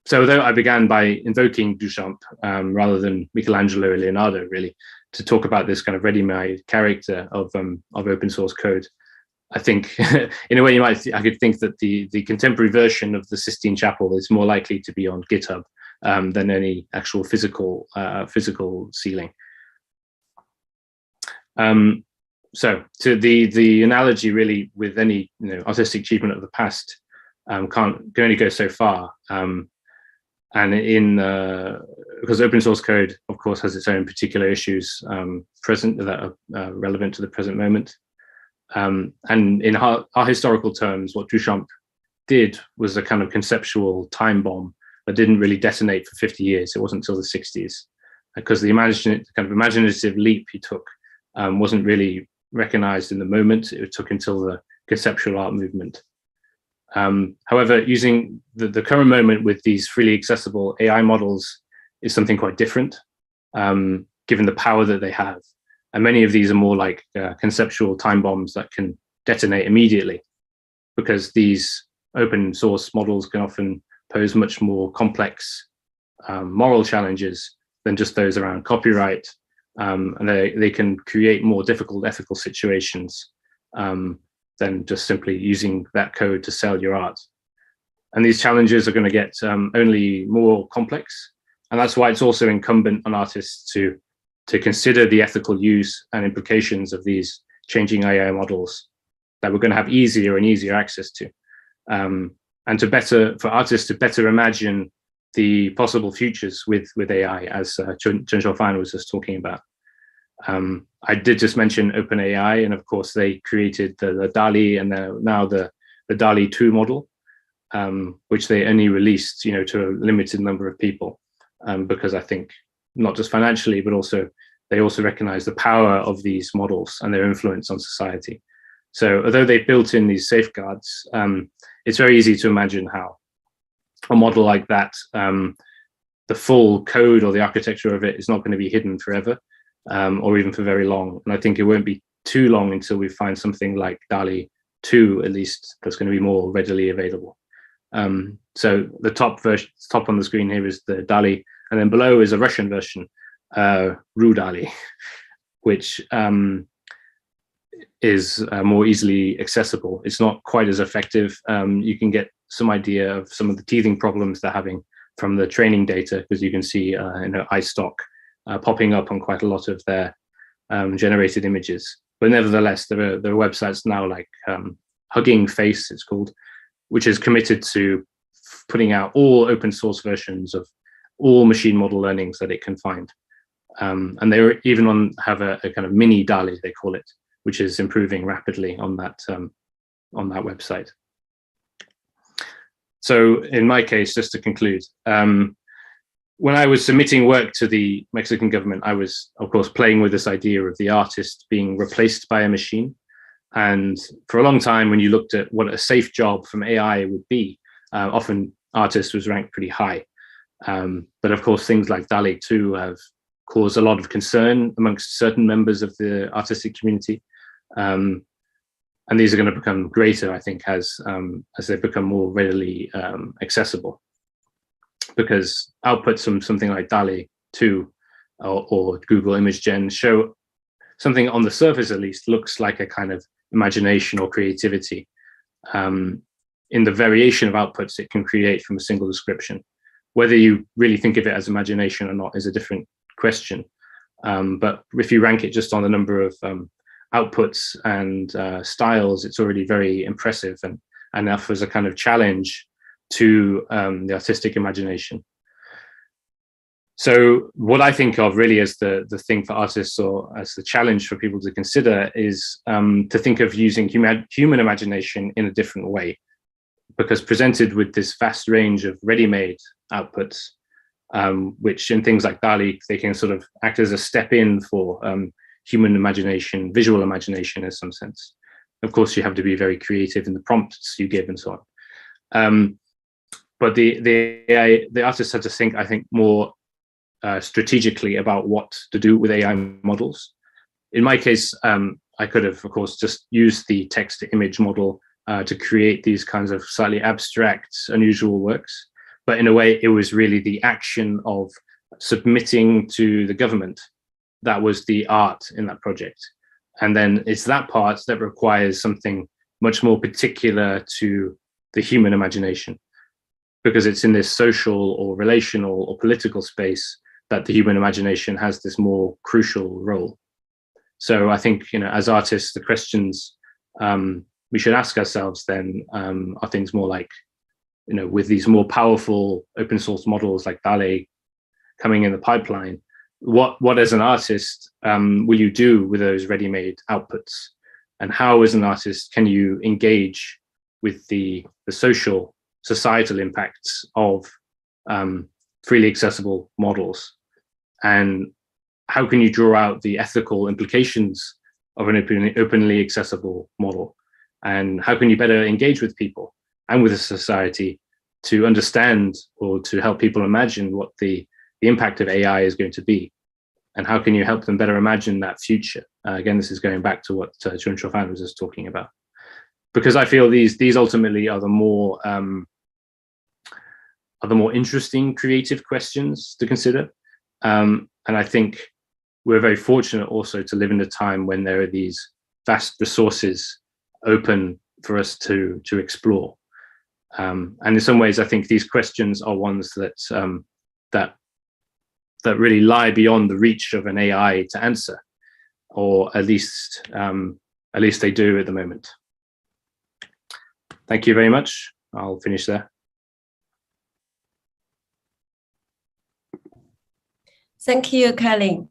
So although I began by invoking Duchamp rather than Michelangelo or Leonardo, really, to talk about this kind of ready-made character of open source code, I think in a way I could think that the contemporary version of the Sistine Chapel is more likely to be on GitHub than any actual physical ceiling. So to the analogy really with any artistic achievement of the past can only go so far. And because open source code, of course, has its own particular issues present that are relevant to the present moment. And in our historical terms, what Duchamp did was a kind of conceptual time bomb that didn't really detonate for 50 years. It wasn't until the 60s, because the kind of imaginative leap he took wasn't really recognized in the moment. It took until the conceptual art movement. However, using the current moment with these freely accessible AI models is something quite different, given the power that they have. And many of these are more like conceptual time bombs that can detonate immediately, because these open source models can often pose much more complex moral challenges than just those around copyright. And they can create more difficult ethical situations than just simply using that code to sell your art. And these challenges are going to get only more complex. And that's why it's also incumbent on artists to consider the ethical use and implications of these changing AI models that we're going to have easier and easier access to. And for artists to better imagine the possible futures with AI, as Chen Xiaofan was just talking about. I did just mention OpenAI, and of course they created the DALL-E and now the DALL-E 2 model, which they only released to a limited number of people, because I think not just financially, but also they also recognize the power of these models and their influence on society. So although they've built in these safeguards, it's very easy to imagine how a model like that, the full code or the architecture of it is not going to be hidden forever, or even for very long. And I think it won't be too long until we find something like DALL-E 2, at least, that's going to be more readily available. So the top on the screen here is the DALL-E, and then below is a Russian version, RuDALL-E, which is more easily accessible. It's not quite as effective. You can get some idea of some of the teething problems they're having from the training data, because you can see iStock popping up on quite a lot of their generated images. But nevertheless, there are websites now like Hugging Face, it's called, which is committed to putting out all open source versions of all machine model learnings that it can find. And they even have a kind of mini DALL-E, they call it, which is improving rapidly on that website. So in my case, just to conclude, when I was submitting work to the Mexican government, I was, of course, playing with this idea of the artist being replaced by a machine. And for a long time, when you looked at what a safe job from AI would be, often artist was ranked pretty high. But of course, things like DALL-E 2 have caused a lot of concern amongst certain members of the artistic community. And these are going to become greater, I think, as they become more readily accessible. Because outputs from something like DALL-E 2 or Google Image Gen show something on the surface, at least, looks like a kind of imagination or creativity in the variation of outputs it can create from a single description. Whether you really think of it as imagination or not is a different question. But if you rank it just on the number of outputs and styles, it's already very impressive and offers a kind of challenge to the artistic imagination. So what I think of really as the thing for artists, or as the challenge for people to consider, is to think of using human imagination in a different way. Because presented with this vast range of ready-made outputs, which in things like DALL-E, they can sort of act as a step in for human imagination, visual imagination in some sense. Of course, you have to be very creative in the prompts you give and so on. But the artists had to think, I think, more strategically about what to do with AI models. In my case, I could have, of course, just used the text-to-image model to create these kinds of slightly abstract, unusual works. But in a way, it was really the action of submitting to the government that was the art in that project. And then it's that part that requires something much more particular to the human imagination, because it's in this social or relational or political space that the human imagination has this more crucial role. So I think, as artists, the questions we should ask ourselves then are things more like, with these more powerful open source models like DALL-E coming in the pipeline, what as an artist will you do with those ready-made outputs? And how as an artist can you engage with the social, societal impacts of freely accessible models? And how can you draw out the ethical implications of an openly accessible model? And how can you better engage with people and with the society to understand or to help people imagine what the impact of AI is going to be? And how can you help them better imagine that future? Again, this is going back to what Zhang was just talking about. Because I feel these ultimately are the more interesting creative questions to consider. And I think we're very fortunate also to live in a time when there are these vast resources open for us to explore. And in some ways, I think these questions are ones that really lie beyond the reach of an AI to answer, or at least they do at the moment. Thank you very much. I'll finish there. Thank you, Celyn.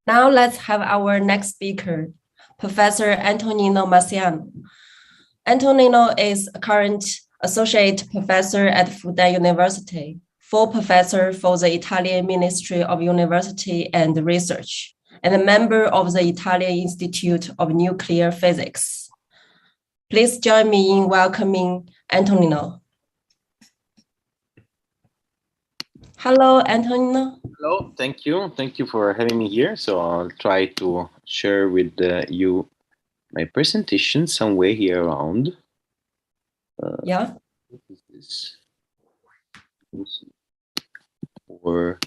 Now let's have our next speaker, Professor Antonino Marciano. Antonino is a current associate professor at Fudan University, full professor for the Italian Ministry of University and Research, and a member of the Italian Institute of Nuclear Physics. Please join me in welcoming Antonino. Hello, Antonino. Hello, thank you. Thank you for having me here. So I'll try to share with you my presentation somewhere here around. Yeah. What is this? Or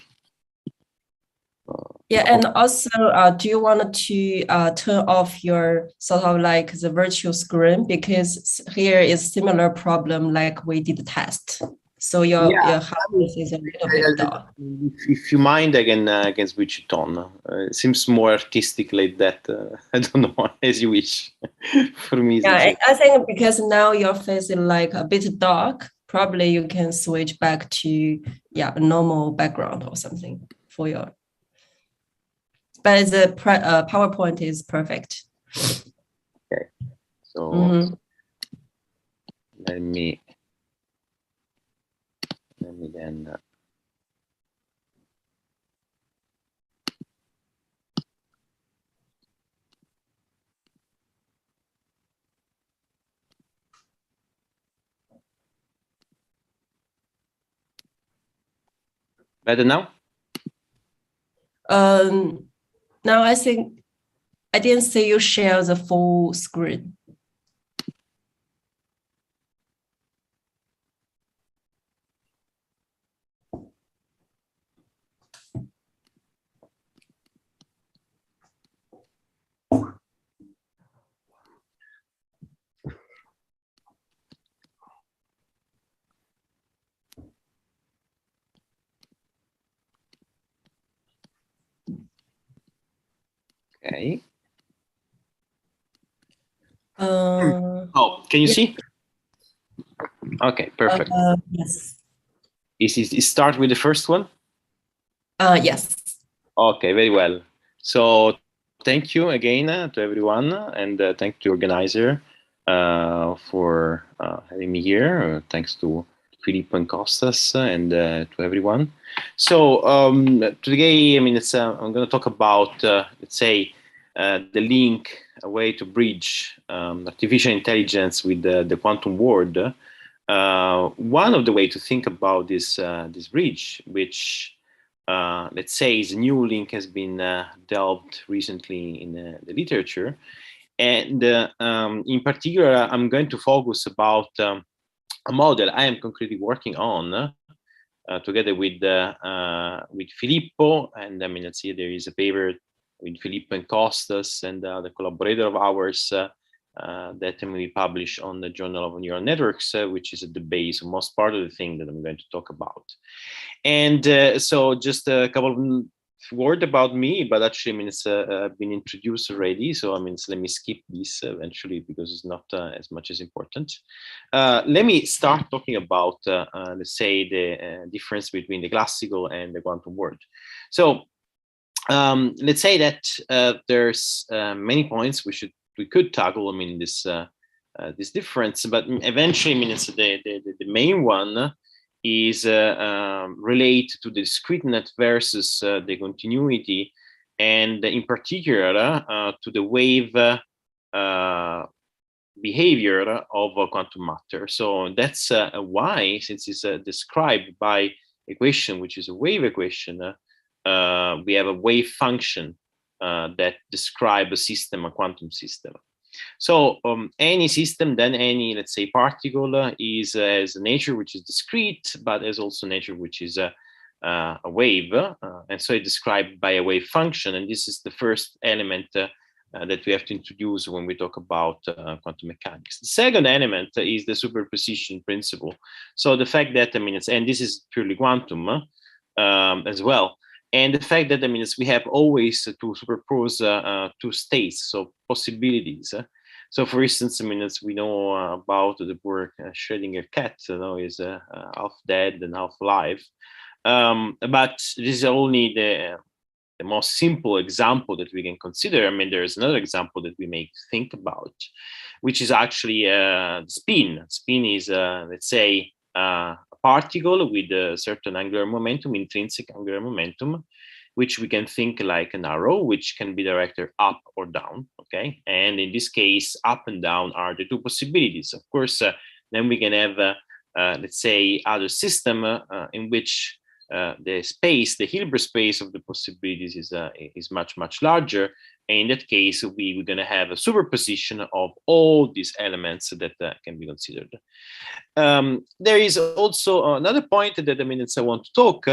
yeah, and also, do you want to turn off your sort of like the virtual screen, because here is similar problem like we did the test. So your hardness is a little bit dark. If you mind, I can switch it on. It seems more artistic like that. I don't know, as you wish. For me, yeah, I think because now your face is like a bit dark, probably you can switch back to a normal background or something for your. But the PowerPoint is perfect. Okay, so let me then. Better now? Now I think I didn't see you share the full screen. Okay. Oh, can you see? Okay, perfect. Yes. Is start with the first one? Yes. Okay, very well. So thank you again to everyone, and thank the organizer for having me here. Thanks to Filippo and Kostas and to everyone. So today, I mean, I'm going to talk about, let's say, the link, a way to bridge artificial intelligence with the quantum world. One of the way to think about this bridge, which let's say is a new link, has been delved recently in the literature, and in particular, I'm going to focus about a model I am concretely working on together with Filippo, and I mean, let's see, there is a paper with Filippo and Kostas and the collaborator of ours that we publish on the Journal of Neural Networks, which is at the base of most part of the thing that I'm going to talk about. And so just a couple of words about me, but actually, I mean, it's been introduced already. So, I mean, let me skip this eventually because it's not as much as important. Let me start talking about, let's say, the difference between the classical and the quantum world. So, let's say that there's many points we could tackle. I mean, this difference, but eventually, I mean, it's the main one is related to the discreteness versus the continuity, and in particular to the wave behavior of quantum matter. So that's why, since it's described by equation, which is a wave equation, we have a wave function that describe a system, a quantum system. So any system, then any, let's say, particle is as a nature which is discrete, but as also nature which is a wave, and so it's described by a wave function. And this is the first element that we have to introduce when we talk about quantum mechanics. The second element is the superposition principle. So the fact that, I mean, and this is purely quantum as well. And the fact that, I mean, we have always to superpose two states, so possibilities. So, for instance, I mean, as we know about the poor Schrödinger cat, is half dead and half alive. But this is only the most simple example that we can consider. I mean, there's another example that we may think about, which is actually spin. Spin is, let's say, a particle with a certain angular momentum, intrinsic angular momentum, which we can think like an arrow, which can be directed up or down, okay? And in this case, up and down are the two possibilities. Of course, then we can have, let's say, other system in which the space, the Hilbert space of the possibilities is much larger. And in that case, we're going to have a superposition of all these elements that can be considered. There is also another point that I want to talk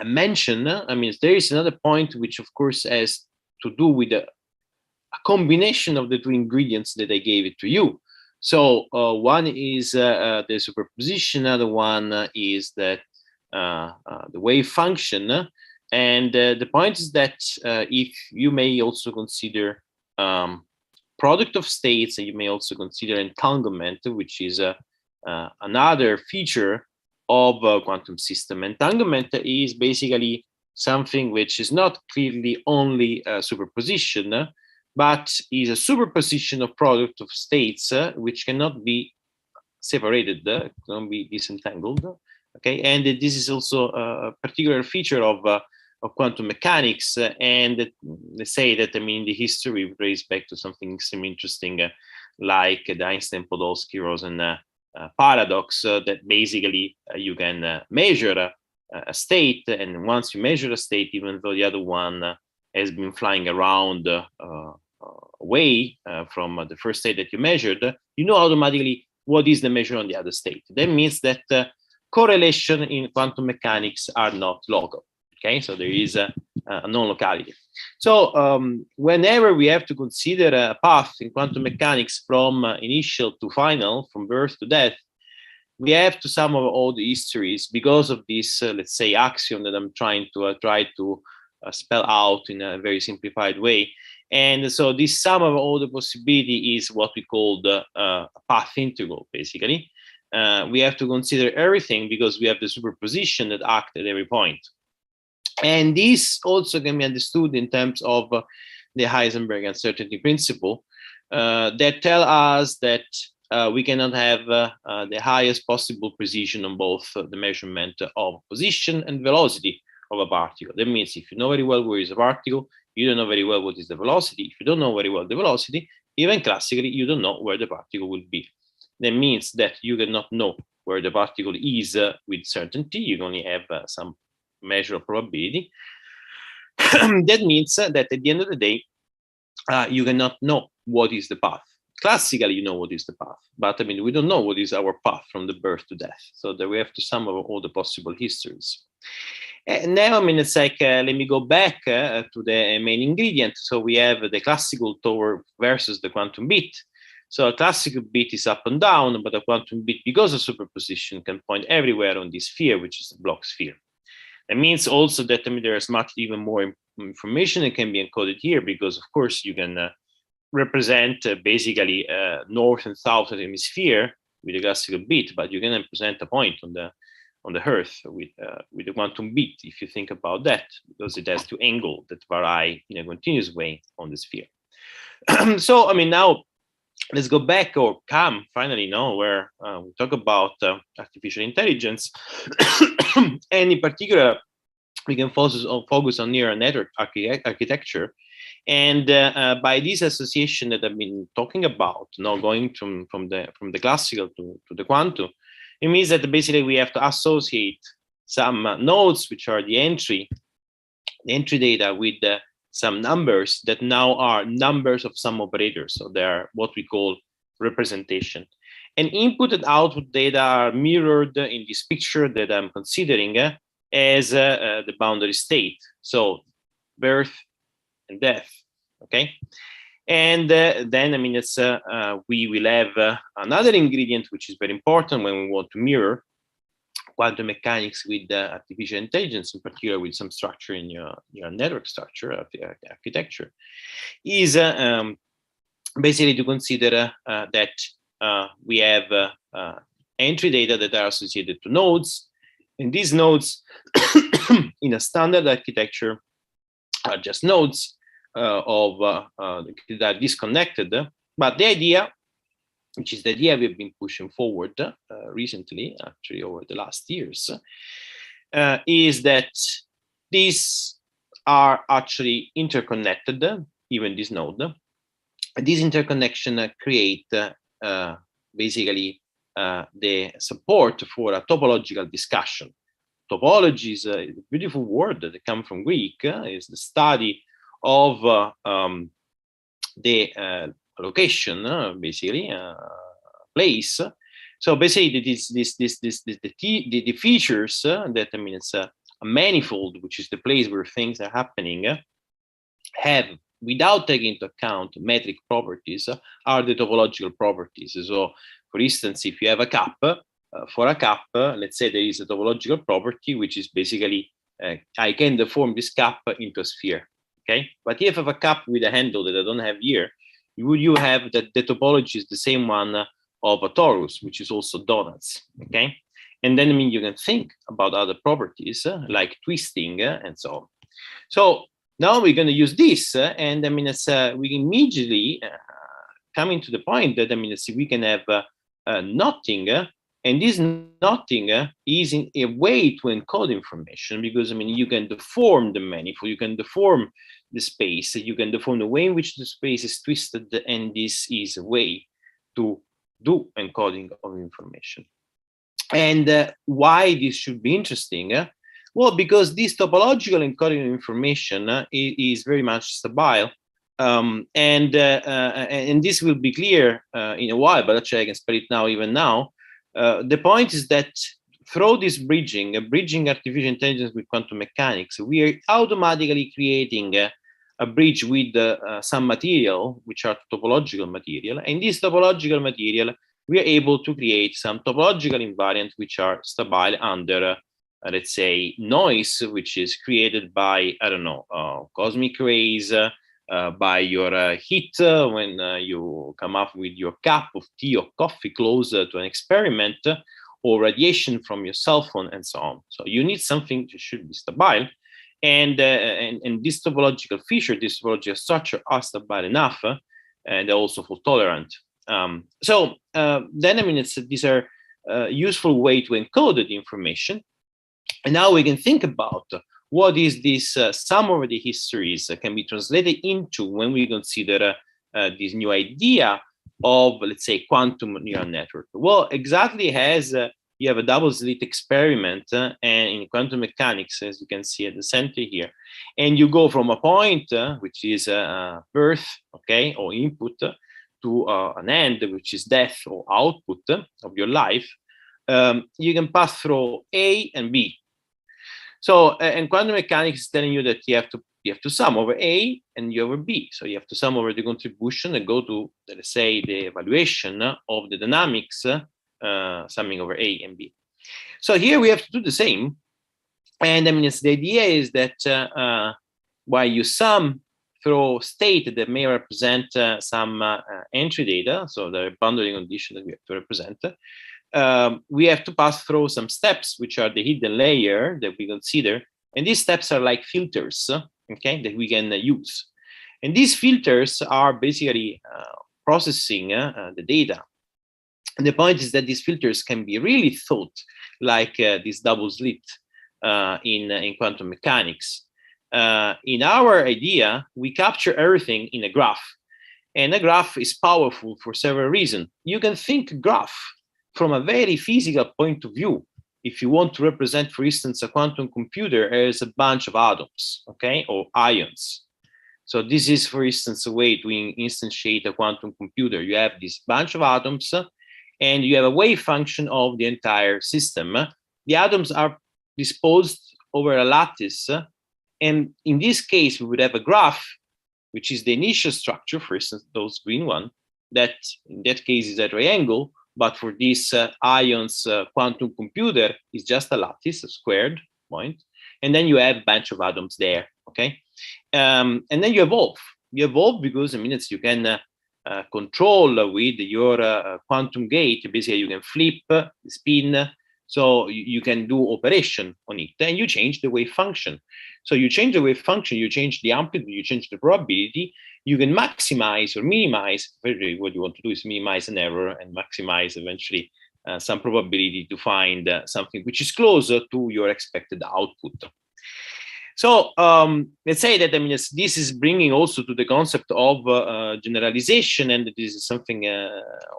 mention. There is another point which, of course, has to do with a combination of the two ingredients that I gave it to you. So one is the superposition, another one is that the wave function. And the point is that if you may also consider product of states, and you may also consider entanglement, which is another feature of a quantum system. Entanglement is basically something which is not clearly only a superposition, but is a superposition of product of states which cannot be separated, cannot be disentangled. Okay, and this is also a particular feature of quantum mechanics, and they say that the history we trace back to something extremely interesting, like the Einstein-Podolsky-Rosen paradox, that basically you can measure a state, and once you measure a state, even though the other one has been flying around away from the first state that you measured, you know automatically what is the measure on the other state. That means that correlation in quantum mechanics are not local. Okay, so there is a non-locality. So whenever we have to consider a path in quantum mechanics from initial to final, from birth to death, we have to sum of all the histories because of this, let's say, axiom that I'm trying to spell out in a very simplified way. And so this sum of all the possibility is what we call the path integral, basically. We have to consider everything because we have the superposition that act at every point. And this also can be understood in terms of the Heisenberg uncertainty principle that tell us that we cannot have the highest possible precision on both the measurement of position and velocity of a particle. That means if you know very well where is a particle, you don't know very well what is the velocity. If you don't know very well the velocity, even classically, you don't know where the particle will be. That means that you cannot know where the particle is with certainty. You only have some measure of probability. That means that at the end of the day, you cannot know what is the path. Classically, you know what is the path, but we don't know what is our path from the birth to death. So that we have to sum up all the possible histories. And now, it's like, let me go back to the main ingredient. So we have the classical torque versus the quantum bit. So a classical bit is up and down, but a quantum bit, because of superposition, can point everywhere on this sphere, which is the Bloch sphere. That means also that there is much even more information that can be encoded here, because of course you can represent basically north and south of the hemisphere with a classical bit, but you can represent a point on the Earth with the quantum bit, if you think about that, because it has two angles that vary in a continuous way on the sphere. So now let's go back, or come finally now, where we talk about artificial intelligence. And in particular, we can focus on neural network architecture. And by this association that I've been talking about, now going from the classical to the quantum, it means that basically we have to associate some nodes, which are the entry data, with some numbers that now are numbers of some operators. So they are what we call representation. And input and output data are mirrored in this picture that I'm considering as the boundary state. So birth and death, okay? And then, it's we will have another ingredient, which is very important when we want to mirror quantum mechanics with artificial intelligence, in particular with some structure in your network structure of the architecture, is basically to consider that we have entry data that are associated to nodes, and these nodes in a standard architecture are just nodes that are disconnected. But the idea, which is the idea we've been pushing forward recently, actually over the last years, is that these are actually interconnected, even this node. This interconnection create basically the support for a topological discussion. topology is a beautiful word that comes from Greek. Is the study of the location, basically, place. So basically, the features that, I mean, it's a manifold, which is the place where things are happening, have, without taking into account metric properties, are the topological properties. So, for instance, if you have a cup, for a cup, let's say there is a topological property, which is basically, I can deform this cup into a sphere, okay? But if I have a cup with a handle that I don't have here, you have that the topology is the same one of a torus, which is also donuts, okay? And then, I mean, you can think about other properties like twisting and so on. So now we're going to use this, and I mean, it's, we immediately coming to the point that, I mean, we can have knotting, and this knotting is in a way to encode information, because, I mean, you can deform the manifold, you can deform the space, you can deform the way in which the space is twisted, and this is a way to do encoding of information. And why this should be interesting? Well, because this topological encoding of information is very much stable, and this will be clear in a while, but actually I can spell it now, even now. The point is that through this bridging artificial intelligence with quantum mechanics, we are automatically creating a bridge with some material, which are topological material. And this topological material, we are able to create some topological invariants which are stable under, let's say, noise, which is created by, I don't know, cosmic rays, by your heat when you come up with your cup of tea or coffee close to an experiment, or radiation from your cell phone, and so on. So you need something that should be stable. And this topological feature, this topological structure are stable enough, and they're also fault tolerant. So then, I mean, these are useful way to encode the information. And now we can think about what is this sum over the histories can be translated into when we consider this new idea of, let's say, quantum neural network. Well, exactly as you have a double slit experiment and in quantum mechanics, as you can see at the center here, and you go from a point, which is birth, okay, or input, to an end, which is death or output of your life, you can pass through A and B. So, and quantum mechanics is telling you that you have to sum over A and you over B. So you have to sum over the contribution and go to, let's say, the evaluation of the dynamics, summing over A and B. So here we have to do the same. And I mean, the idea is that while you sum through state that may represent some entry data, so the boundary condition that we have to represent, we have to pass through some steps, which are the hidden layer that we consider. And these steps are like filters, okay, that we can use. And these filters are basically processing the data. And the point is that these filters can be really thought like this double slit in quantum mechanics. In our idea, we capture everything in a graph. And a graph is powerful for several reasons. You can think graph from a very physical point of view. If you want to represent, for instance, a quantum computer as a bunch of atoms, okay, or ions. So this is, for instance, a way to instantiate a quantum computer. You have this bunch of atoms, and you have a wave function of the entire system. The atoms are disposed over a lattice, and in this case, we would have a graph, which is the initial structure, for instance, those green one, that in that case is a triangle. But for this ions quantum computer, it's just a lattice, a squared point. And then you have a bunch of atoms there, okay? And then you evolve. You evolve because, I mean, you can control with your quantum gate. Basically, you can flip, spin. So you can do operation on it. Then you change the wave function. So you change the wave function, you change the amplitude, you change the probability. You can maximize or minimize. Really, what you want to do is minimize an error and maximize eventually some probability to find something which is closer to your expected output. So let's say that, I mean, this is bringing also to the concept of generalization, and this is something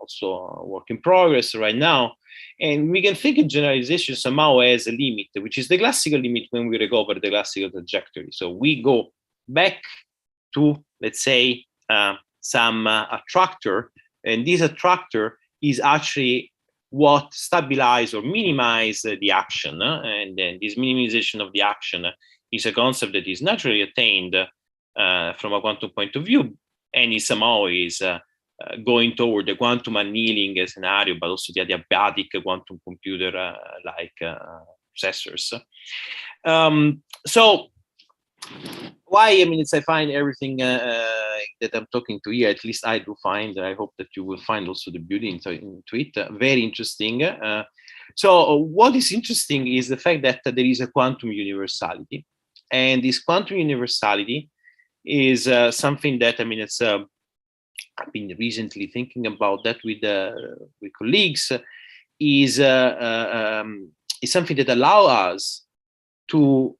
also a work in progress right now. And we can think of generalization somehow as a limit, which is the classical limit when we recover the classical trajectory. So we go back to, let's say, some attractor, and this attractor is actually what stabilize or minimize the action, and then this minimization of the action is a concept that is naturally attained from a quantum point of view, and it somehow is going toward the quantum annealing scenario, but also the adiabatic quantum computer like processors. So why, I mean, I find everything that I'm talking to here, at least I do find, I hope that you will find also the beauty into it, very interesting. So what is interesting is the fact that there is a quantum universality. And this quantum universality is something that, I mean, it's I've been recently thinking about that with colleagues, is something that allows us to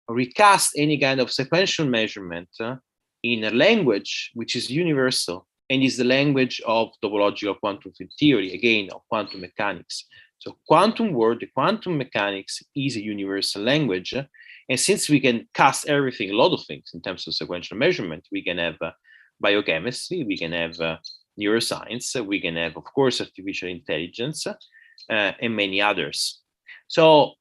recast any kind of sequential measurement in a language which is universal, and is the language of topological quantum field theory, again, of quantum mechanics. So quantum world, the quantum mechanics is a universal language. And since we can cast everything, a lot of things in terms of sequential measurement, we can have biochemistry, we can have neuroscience, we can have, of course, artificial intelligence, and many others. So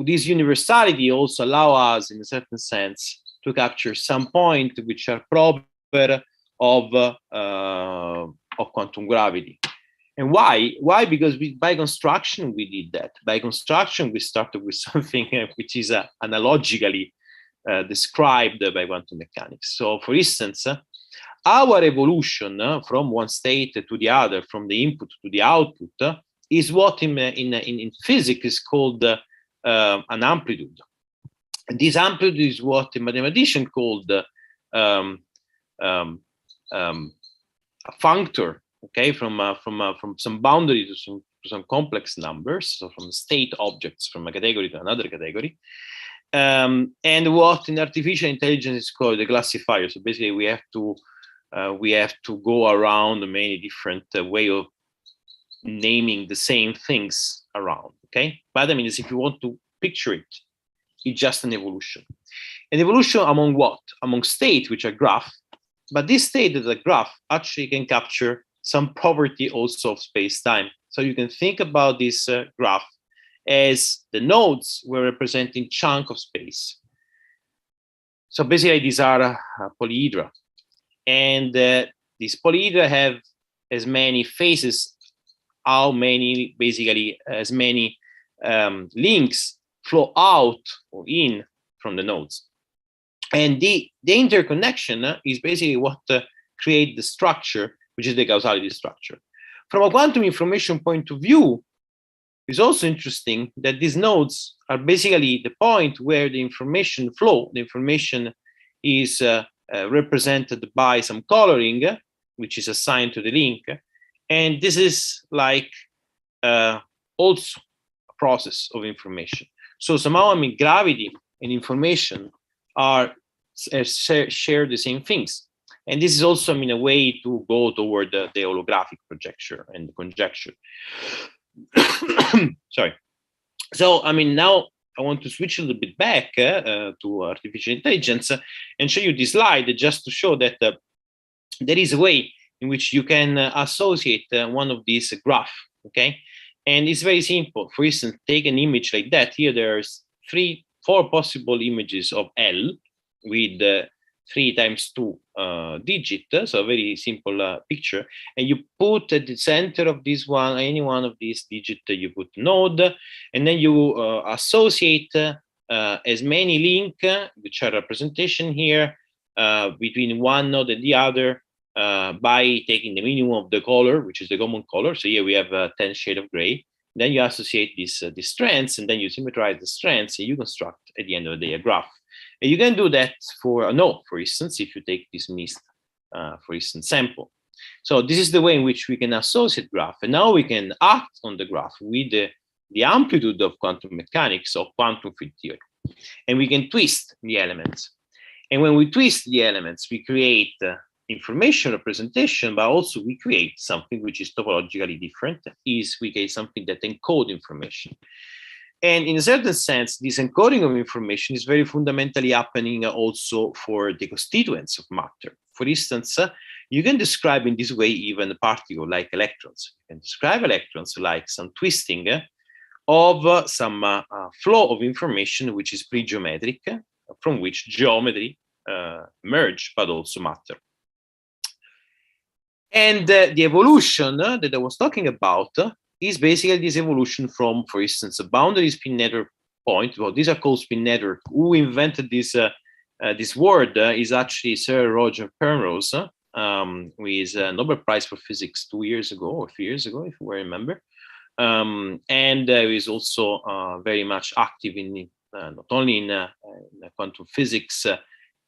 this universality also allows us, in a certain sense, to capture some points which are proper of quantum gravity. And why? Why? Because by construction, we did that. By construction, we started with something which is analogically described by quantum mechanics. So, for instance, our evolution from one state to the other, from the input to the output, is what in physics is called an amplitude. And this amplitude is what a mathematician called a functor. Okay, from some boundary to some complex numbers, so from state objects from a category to another category, and what in artificial intelligence is called a classifier. So basically, we have to go around many different way of naming the same things around. Okay, but I mean, if you want to picture it, it's just an evolution. An evolution among what? Among states which are graph, but this state as a graph actually can capture some property also of space-time. So you can think about this graph as the nodes were representing chunk of space. So basically these are polyhedra. And these polyhedra have as many faces, how many, basically as many links flow out or in from the nodes. And the interconnection is basically what create the structure, which is the causality structure. From a quantum information point of view, it's also interesting that these nodes are basically the point where the information flow, the information is represented by some coloring, which is assigned to the link. And this is like also a process of information. So somehow, I mean, gravity and information share the same things. And this is also, I mean, a way to go toward the holographic projection and the conjecture. Sorry. So, I mean, now I want to switch a little bit back to artificial intelligence and show you this slide just to show that there is a way in which you can associate one of these graphs, okay? And it's very simple. For instance, take an image like that. Here there's 4 possible images of L with 3 times 2 digit, so a very simple picture. And you put at the center of this one, any one of these digits, you put node, and then you associate as many links, which are representation here, between one node and the other, by taking the minimum of the color, which is the common color. So here we have 10 shades of gray. Then you associate these strands, and then you symmetrize the strands, and you construct at the end of the day a graph. And you can do that for a node, for instance, if you take this mist, for instance, sample. So this is the way in which we can associate graph. And now we can act on the graph with the amplitude of quantum mechanics of quantum field theory. and we can twist the elements. And when we twist the elements, we create information representation, but also we create something which is topologically different, is we create something that encodes information. And in a certain sense, this encoding of information is very fundamentally happening also for the constituents of matter. For instance, you can describe in this way even a particle like electrons. You can describe electrons like some twisting of some flow of information which is pre-geometric, from which geometry emerge, but also matter. And the evolution that I was talking about is basically this evolution from, for instance, a boundary spin network point. Well, these are called spin network. Who invented this this word is actually Sir Roger Penrose, with a Nobel Prize for Physics 2 years ago or 3 years ago, if you remember. And is also very much active in not only in quantum physics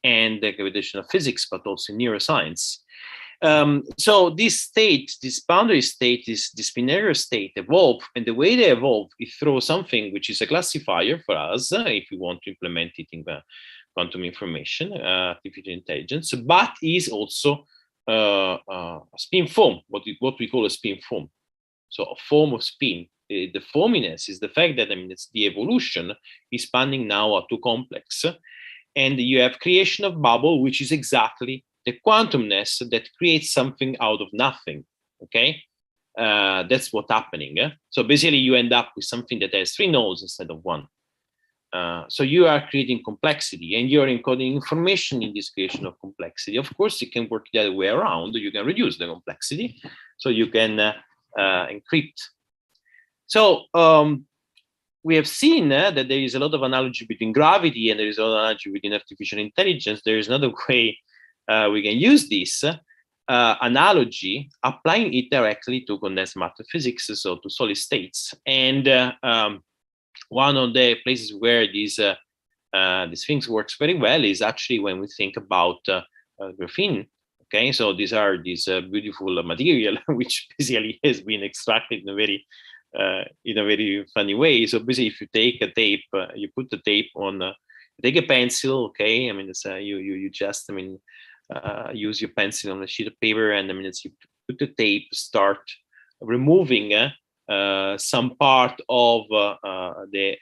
and gravitational physics, but also in neuroscience. So this state, this boundary state, this spin-network state evolve, and the way they evolve is through something which is a classifier for us, if we want to implement it in quantum information, artificial intelligence, but is also a spin foam, what we call a spin foam. So a form of spin. The foaminess is the fact that, I mean, it's the evolution is spanning now too complex, and you have creation of bubble, which is exactly the quantumness that creates something out of nothing. Okay, that's what's happening. So basically, you end up with something that has 3 nodes instead of 1. So you are creating complexity, and you are encoding information in this creation of complexity. Of course, it can work the other way around. You can reduce the complexity, so you can encrypt. So we have seen that there is a lot of analogy between gravity and there is a lot of analogy between artificial intelligence. There is another way we can use this analogy, applying it directly to condensed matter physics, so to solid states. And one of the places where these things works very well is actually when we think about graphene. Okay, so these are this beautiful material which basically has been extracted in a very funny way. So basically, if you take a tape, you put the tape on, take a pencil. Okay, I mean, it's you just, I mean, use your pencil on a sheet of paper, and I mean, it's you put the tape, start removing some part of the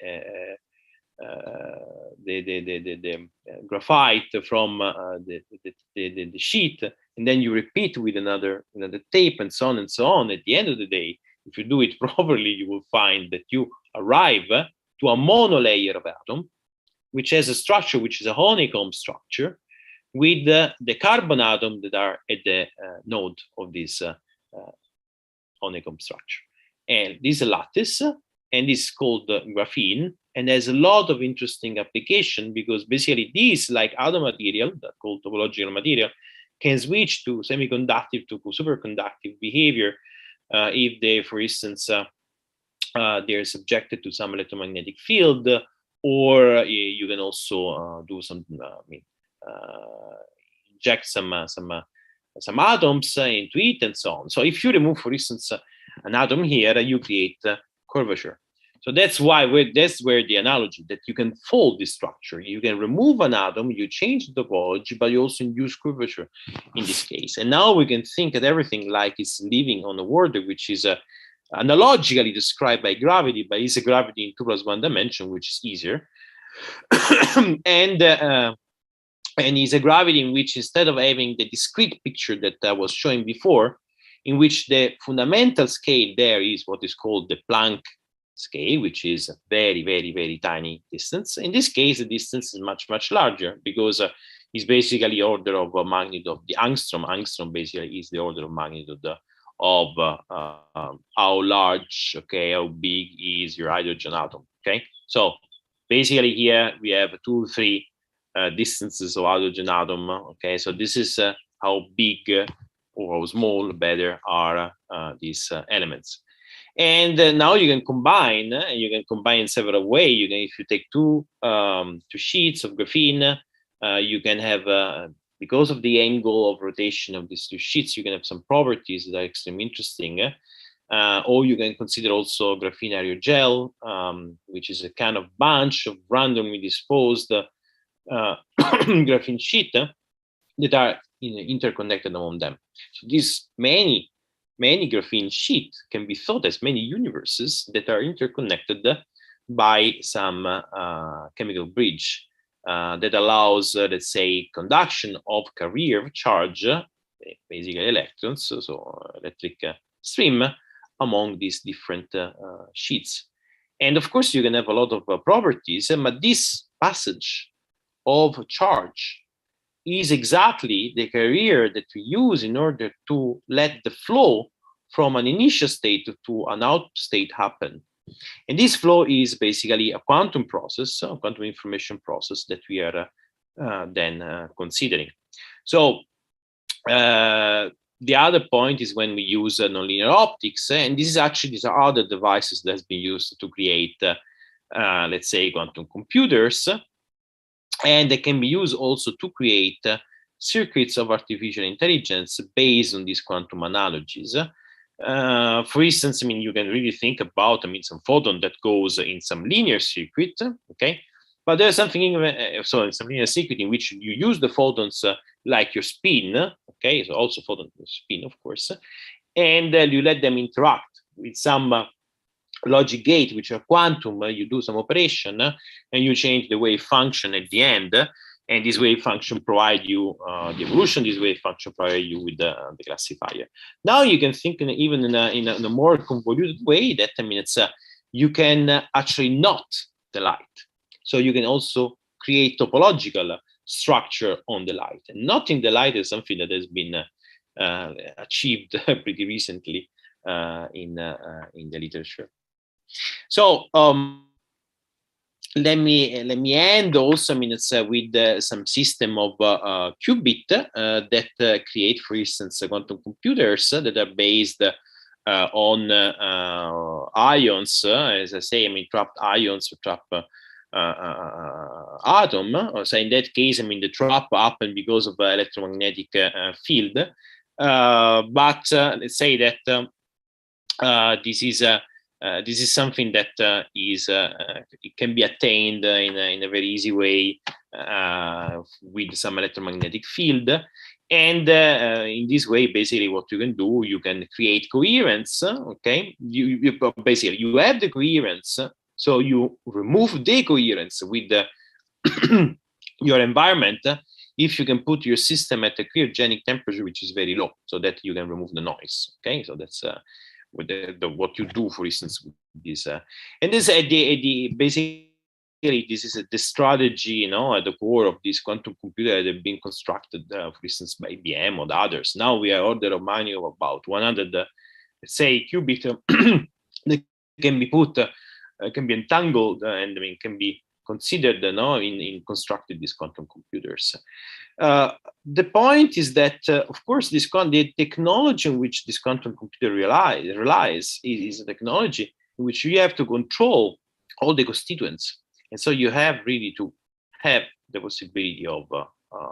graphite from the sheet, and then you repeat with another tape, and so on and so on. At the end of the day, if you do it properly, you will find that you arrive to a monolayer of atom, which has a structure which is a honeycomb structure, with the carbon atom that are at the node of this honeycomb structure. And this is a lattice, and this is called graphene, and there's a lot of interesting application, because basically these, like other material that called topological material, can switch to semiconductive to superconductive behavior if they, for instance, they're subjected to some electromagnetic field, or you can also do some, inject some atoms into it, and so on. So if you remove, for instance, an atom here, you create curvature. So that's why that's where the analogy that you can fold this structure. You can remove an atom, you change the topology, but you also induce curvature in this case. And now we can think at everything like it's living on a world which is analogically described by gravity, but is a gravity in 2+1 dimension, which is easier. And is a gravity in which, instead of having the discrete picture that I was showing before, in which the fundamental scale there is what is called the Planck scale, which is a very, very, very tiny distance. In this case, the distance is much, much larger, because it's basically order of magnitude of the angstrom. Angstrom basically is the order of magnitude of how large, okay, how big is your hydrogen atom, okay? So basically here we have 2, 3 distances of hydrogen atom, okay? So this is how big or how small, better, are these elements. And now you can combine. You can combine in several ways. You can, if you take two sheets of graphene, you can have, because of the angle of rotation of these 2 sheets, you can have some properties that are extremely interesting. Or you can consider also graphene aerogel, which is a kind of bunch of randomly disposed graphene sheet that are interconnected among them. So these many graphene sheets can be thought as many universes that are interconnected by some chemical bridge that allows, let's say, conduction of carrier charge, basically electrons, so electric stream among these different sheets. And of course, you can have a lot of properties, but this passage of charge is exactly the carrier that we use in order to let the flow from an initial state to an out state happen. And this flow is basically a quantum process, a quantum information process that we are then considering. So the other point is when we use nonlinear optics, and this is actually, these are other devices that has been used to create, let's say, quantum computers, and they can be used also to create circuits of artificial intelligence based on these quantum analogies. For instance, I mean, you can really think about, I mean, some photon that goes in some linear circuit, okay? But there's something, so in some linear circuit in which you use the photons like your spin, okay? So also photon spin, of course, and you let them interact with some logic gate, which are quantum. You do some operation, and you change the wave function at the end, and this wave function provide you the evolution. This wave function provide you with the classifier. Now you can think even in a more convoluted way that, I mean, it's you can actually knot the light. So you can also create topological structure on the light. And knotting the light is something that has been achieved pretty recently in the literature. So let me end also, I mean, it's with some system of qubit that create, for instance, quantum computers that are based on ions, as I say, I mean, trapped ions, trapped atom. So in that case, I mean, the trap happened because of electromagnetic field. But let's say that this is something that it can be attained in a very easy way with some electromagnetic field. And in this way, basically, what you can do, you can create coherence. Okay, you basically you have the coherence, so you remove the coherence with your environment. If you can put your system at a cryogenic temperature, which is very low, so that you can remove the noise. Okay, so that's with what you do, for instance, with this. And this basically this is the strategy, you know, at the core of this quantum computer that have been constructed, for instance, by IBM or others. Now we are order of magnitude of about 100, let's say, qubit that can be put, can be entangled, and I mean can be considered, you know, in constructing these quantum computers. The point is that, of course, the technology in which this quantum computer relies is a technology in which you have to control all the constituents. And so you have really to have the possibility of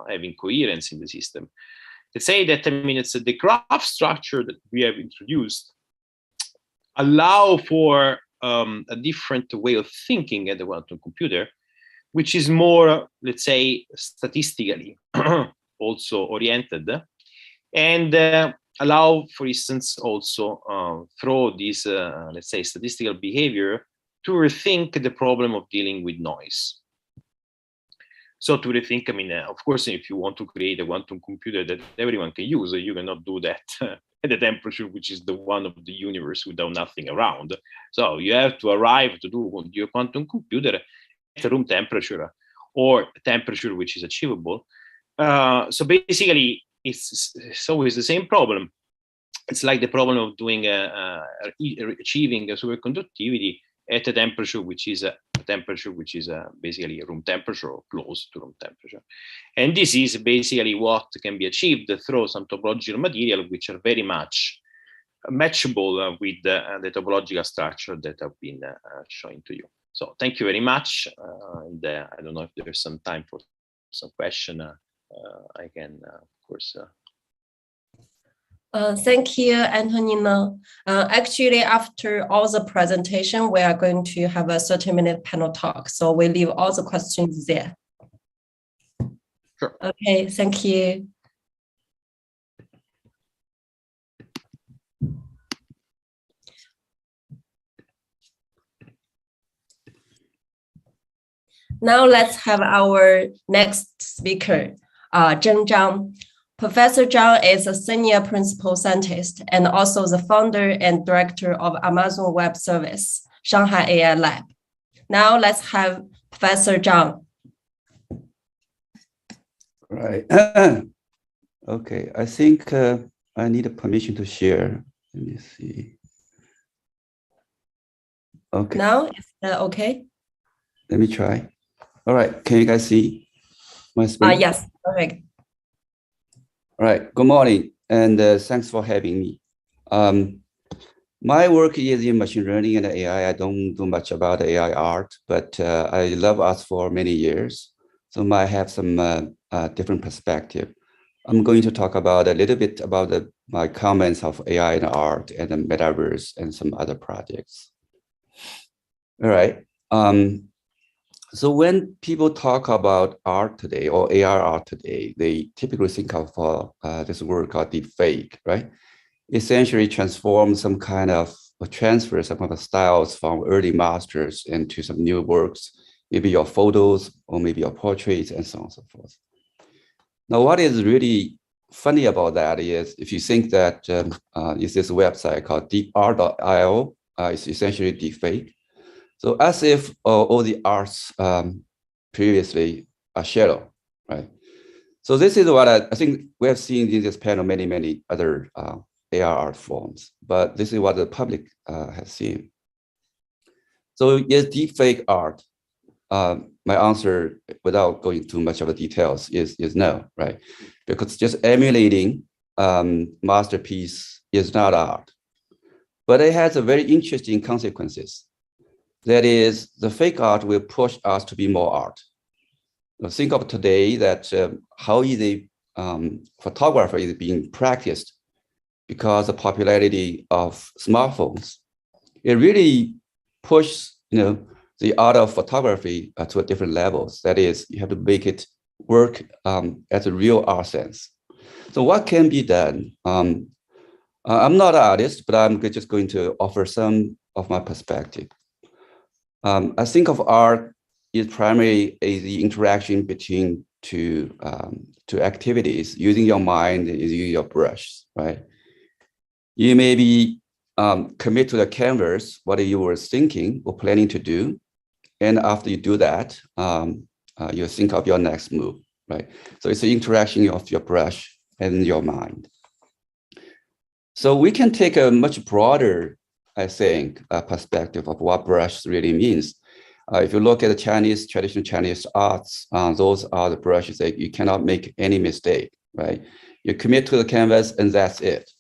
having coherence in the system. Let's say that, I mean, it's the graph structure that we have introduced allow for a different way of thinking at the quantum computer, which is more, let's say, statistically also oriented, and allow, for instance, also through this, let's say, statistical behavior to rethink the problem of dealing with noise. So to rethink, I mean, of course, if you want to create a quantum computer that everyone can use, you cannot do that at the temperature which is the one of the universe without nothing around. So you have to arrive to do your quantum computer at room temperature or temperature which is achievable. So basically, it's always the same problem. It's like the problem of doing achieving a superconductivity at a temperature which is basically room temperature or close to room temperature. And this is basically what can be achieved through some topological material which are very much matchable with the topological structure that have been shown to you. So thank you very much. And I don't know if there's some time for some question. I can, of course. Thank you, Antonino. Actually, after all the presentation, we are going to have a 30-minute panel talk. So we leave all the questions there. Sure. Okay, thank you. Now let's have our next speaker, Zhang. Professor Zhang is a senior principal scientist and also the founder and director of Amazon Web Service, Shanghai AI Lab. Now let's have Professor Zhang. Right. Okay, I think I need a permission to share. Let me see. Okay. Now, is that okay? Let me try. All right, can you guys see my screen? Yes, perfect. All right, good morning, and thanks for having me. My work is in machine learning and AI. I don't do much about AI art, but I love art for many years. So I might have some different perspective. I'm going to talk about a little bit about my comments of AI and art and the metaverse and some other projects. All right. So when people talk about art today or AR art today, they typically think of this word called deepfake, right? Essentially transform some kind of transfer some of the styles from early masters into some new works, maybe your photos or maybe your portraits and so on and so forth. Now, what is really funny about that is if you think that is this website called deepart.io, it's essentially deepfake. So as if all the arts previously are shallow, right? So this is what I think we have seen in this panel many other AR art forms, but this is what the public has seen. So is deepfake art? My answer, without going too much of the details, is no, right? Because just emulating masterpiece is not art, but it has a very interesting consequences. That is, the fake art will push us to be more art. Now, think of today that how easy photography is being practiced because the popularity of smartphones. It really pushes, the art of photography to a different levels. That is, you have to make it work as a real art sense. So what can be done? I'm not an artist, but I'm just going to offer some of my perspective. I think of art is primarily the interaction between two activities, using your mind and using your brush, right? You may be commit to the canvas, what you were thinking or planning to do. And after you do that, you think of your next move, right? So it's the interaction of your brush and your mind. So we can take a much broader, I think, perspective of what brush really means. If you look at the traditional Chinese arts, those are the brushes that you cannot make any mistake, right? You commit to the canvas and that's it.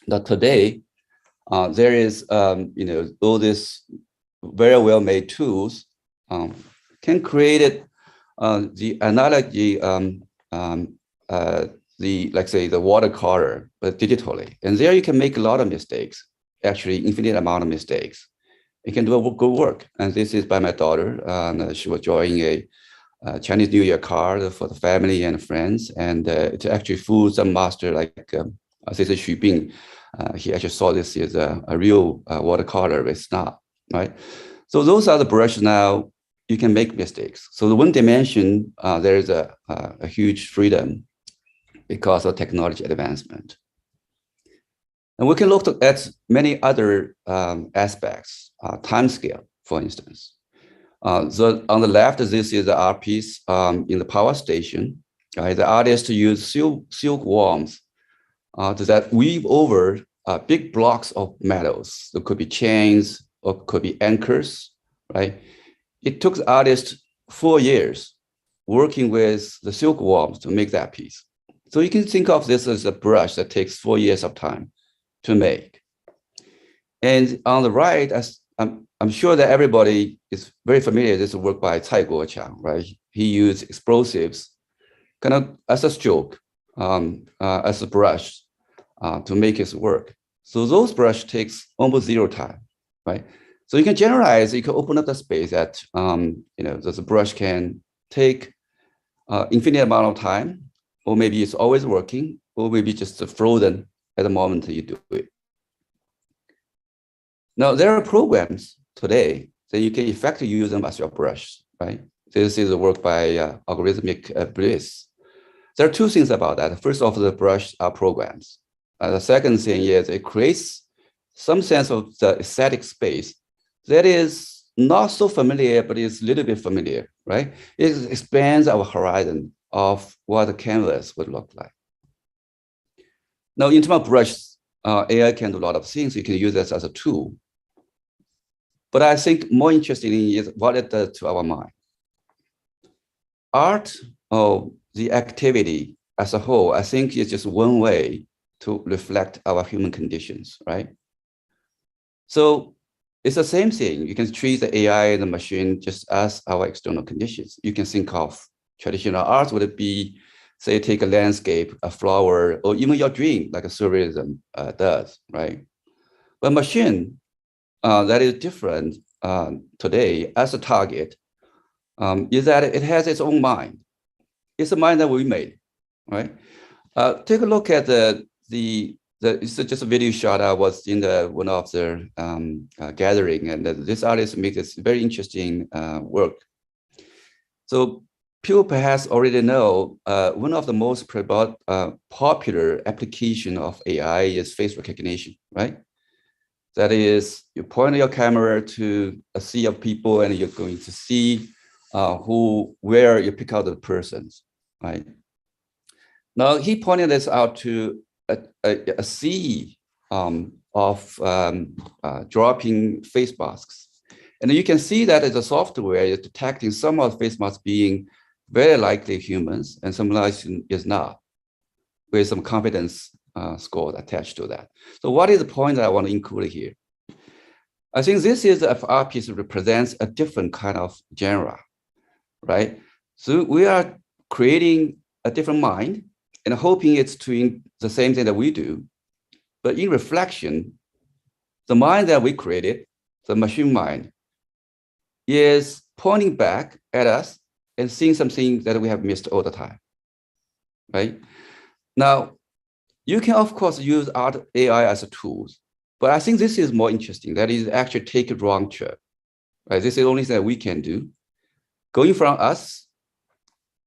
Now today, there is, all these very well-made tools can create it, the analogy, let's say the watercolor, but digitally. And there you can make a lot of mistakes, actually infinite amount of mistakes. You can do a good work. And this is by my daughter. She was drawing a Chinese New Year card for the family and friends. And it actually fooled some master like, this is Xu Bing. He actually saw this as a real watercolor, but it's not, right? So those are the brushes now, you can make mistakes. So the one dimension, there is a huge freedom because of technology advancement. And we can look at many other aspects, time scale, for instance. So on the left, this is the art piece in the power station. The artist used silkworms that weave over big blocks of metals. It could be chains or could be anchors, right? It took the artist 4 years working with the silkworms to make that piece. So you can think of this as a brush that takes 4 years of time to make. And on the right, I'm sure that everybody is very familiar with this work by Cai Guoqiang, right? He used explosives kind of as a stroke, as a brush, to make it work. So those brush takes almost 0 time, right? So you can generalize, you can open up the space that, the brush can take infinite amount of time, or maybe it's always working, or maybe just frozen at the moment you do it. Now, there are programs today that you can effectively use them as your brush, right? This is the work by algorithmic bliss. There are 2 things about that. First off, the brush are programs. The second thing is it creates some sense of the aesthetic space that is not so familiar, but is a little bit familiar, right? It expands our horizon of what a canvas would look like. Now, in terms of brush, AI can do a lot of things. You can use this as a tool. But I think more interesting is what it does to our mind. Art, or the activity as a whole, I think is just one way to reflect our human conditions, right? So it's the same thing. You can treat the AI and the machine just as our external conditions. You can think of traditional art, would it be, say, take a landscape, a flower, or even your dream, like a surrealism does, right? But machine, that is different today as a target, is that it has its own mind. It's a mind that we made, right? Take a look at it's just a video shot. I was in one of the gathering, and this artist makes this very interesting work. So people perhaps already know one of the most popular application of AI is face recognition, right? That is, you point your camera to a sea of people, and you're going to see where you pick out the persons, right? Now, he pointed this out to a sea of dropping face masks. And you can see that as a software is detecting some of the face masks being very likely humans, and some is not, with some confidence scores attached to that. So what is the point that I want to include here? I think this is if art piece represents a different kind of genre, right? So we are creating a different mind and hoping it's doing the same thing that we do. But in reflection, the mind that we created, the machine mind, is pointing back at us and seeing something that we have missed all the time, right? Now, you can, of course, use art AI as a tool, but I think this is more interesting. That is actually take a wrong turn, right? This is the only thing that we can do. Going from us,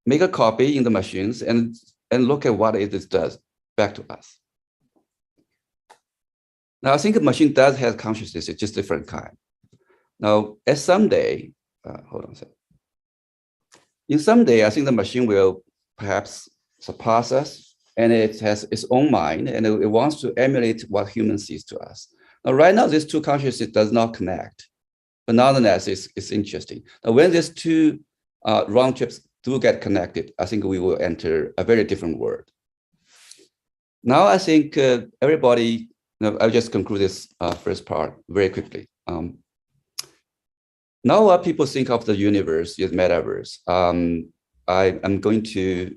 make a copy in the machines and look at what it does back to us. Now, I think a machine does have consciousness, it's just different kind. Now, at someday, hold on a second. In someday, I think the machine will perhaps surpass us, and it has its own mind, and it wants to emulate what human sees to us. Now, right now, these 2 consciousness does not connect, but nonetheless, it's interesting. Now, when these 2 round trips do get connected, I think we will enter a very different world. Now, I think everybody, I'll just conclude this first part very quickly. Now, what people think of the universe is metaverse. I'm going to,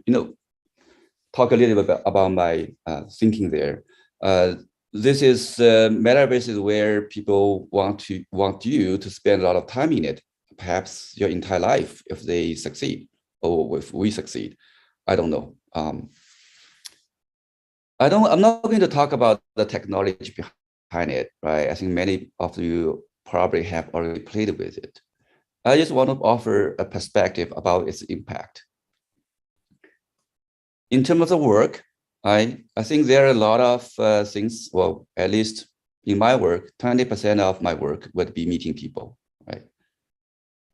talk a little bit about my thinking there. This is metaverse is where people want you to spend a lot of time in it, perhaps your entire life if they succeed, or if we succeed. I don't know. I'm not going to talk about the technology behind it, right? I think many of you probably have already played with it. I just want to offer a perspective about its impact. In terms of the work, I think there are a lot of things, well, at least in my work, 20% of my work would be meeting people, right?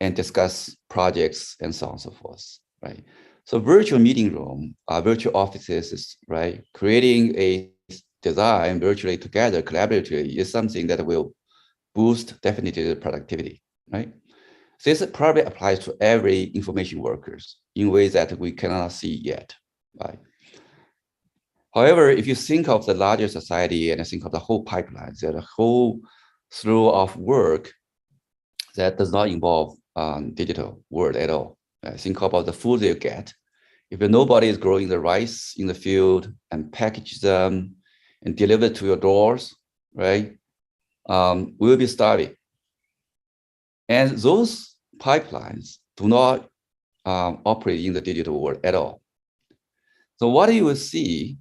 And discuss projects and so on and so forth, right? So virtual meeting room, virtual offices, right? Creating a design virtually together, collaboratively, is something that will boost definitely the productivity, right? This probably applies to every information workers in ways that we cannot see yet, right? However, if you think of the larger society and think of the whole pipeline, there's a whole slew of work that does not involve digital world at all. Think about the food you get. If nobody is growing the rice in the field and package them and delivered to your doors, right? We will be starving. And those pipelines do not operate in the digital world at all. So what you will see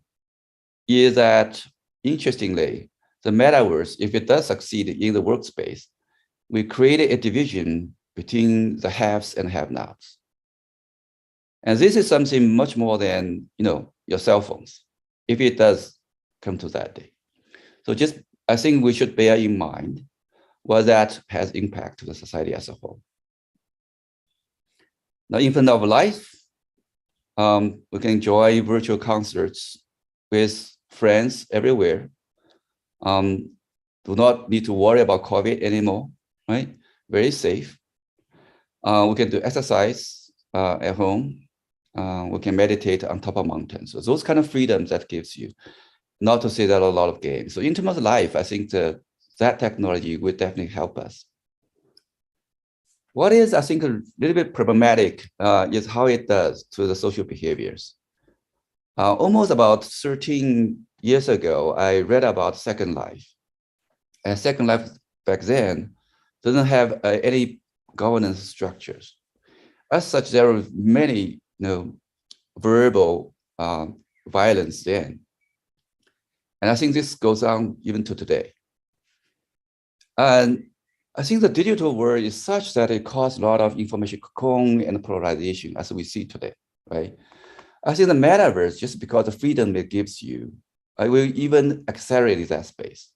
is that, interestingly, the metaverse, if it does succeed in the workspace, we created a division between the haves and have-nots. And this is something much more than, your cell phones, if it does come to that day. So I think we should bear in mind what that has impact to the society as a whole. Now, in terms of life, we can enjoy virtual concerts with friends everywhere. Do not need to worry about COVID anymore, right? Very safe. We can do exercise at home. We can meditate on top of mountains. So those kind of freedoms that gives you, not to say that a lot of games. So in terms of life, I think that technology would definitely help us. What is, I think, a little bit problematic is how it does to the social behaviors. Almost about 13 years ago, I read about Second Life. And Second Life back then doesn't have any governance structures. As such, there were many verbal violence then. And I think this goes on even to today. And I think the digital world is such that it causes a lot of information cocoon and polarization as we see today, right? I think the metaverse, just because of the freedom it gives you, I will even accelerate that space.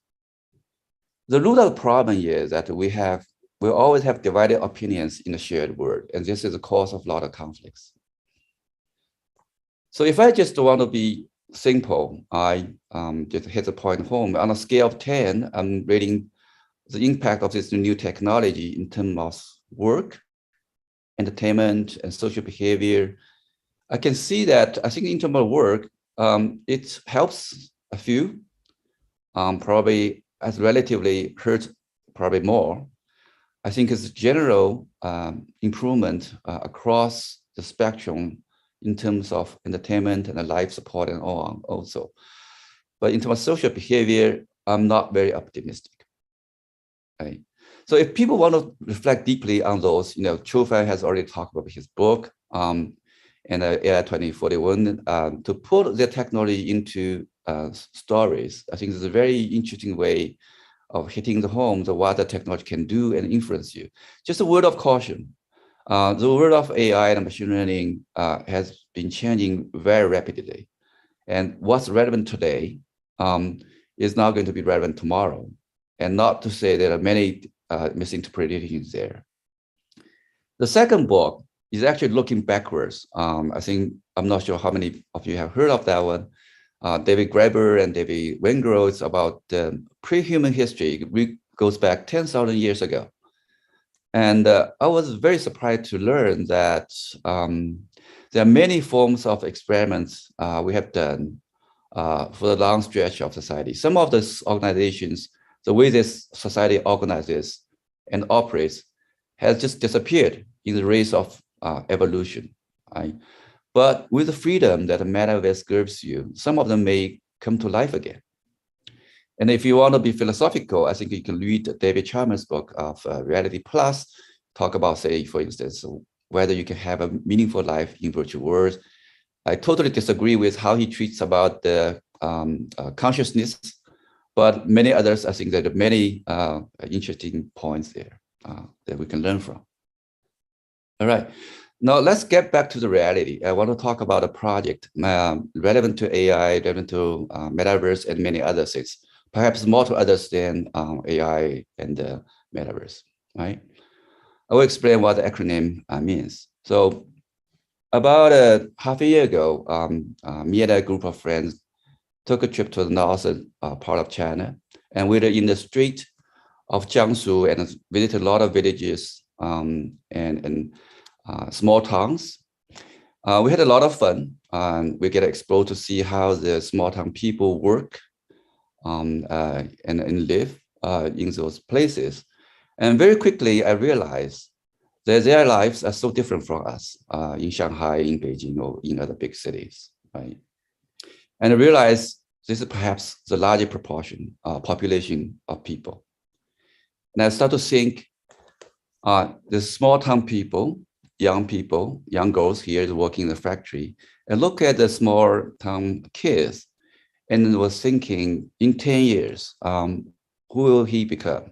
The root of the problem is that we always have divided opinions in the shared world, and this is the cause of a lot of conflicts. So if I just want to be simple, I just hit the point home. On a scale of 10, I'm rating the impact of this new technology in terms of work, entertainment, and social behavior. I can see that, I think in terms of work, it helps a few, probably has relatively hurt probably more. I think it's a general improvement across the spectrum in terms of entertainment and life support and all on also. But in terms of social behavior, I'm not very optimistic. Right? So if people want to reflect deeply on those, Chofai has already talked about his book and AI 2041, to put the technology into stories. I think it's a very interesting way of hitting the home of what the technology can do and influence you. Just a word of caution. The world of AI and machine learning has been changing very rapidly. And what's relevant today is not going to be relevant tomorrow. And not to say there are many misinterpretations there. The second book is actually looking backwards. I think, I'm not sure how many of you have heard of that one. David Graeber and David Wengrow. It's about pre-human history. It goes back 10,000 years ago. And I was very surprised to learn that there are many forms of experiments we have done for the long stretch of society. Some of these organizations, the way this society organizes and operates has just disappeared in the race of evolution. Right? But with the freedom that the metaverse gives you, some of them may come to life again. And if you want to be philosophical, I think you can read David Chalmers' book of Reality Plus, talk about, say, for instance, whether you can have a meaningful life in virtual worlds. I totally disagree with how he treats about the consciousness, but many others, I think there are many interesting points there that we can learn from. All right, now let's get back to the reality. I want to talk about a project relevant to AI, relevant to metaverse and many other things, perhaps more to others than AI and the metaverse, right? I will explain what the acronym means. So about half a year ago, me and a group of friends took a trip to the northern part of China, and we were in the street of Jiangsu and visited a lot of villages and small towns. We had a lot of fun. We get exposed to see how the small town people work and live in those places. And very quickly, I realized that their lives are so different from us in Shanghai, in Beijing, or in other big cities, right? And I realized this is perhaps the largest proportion, population of people. And I start to think the small town people, young girls here working in the factory, and look at the small town kids and was thinking in 10 years, who will he become?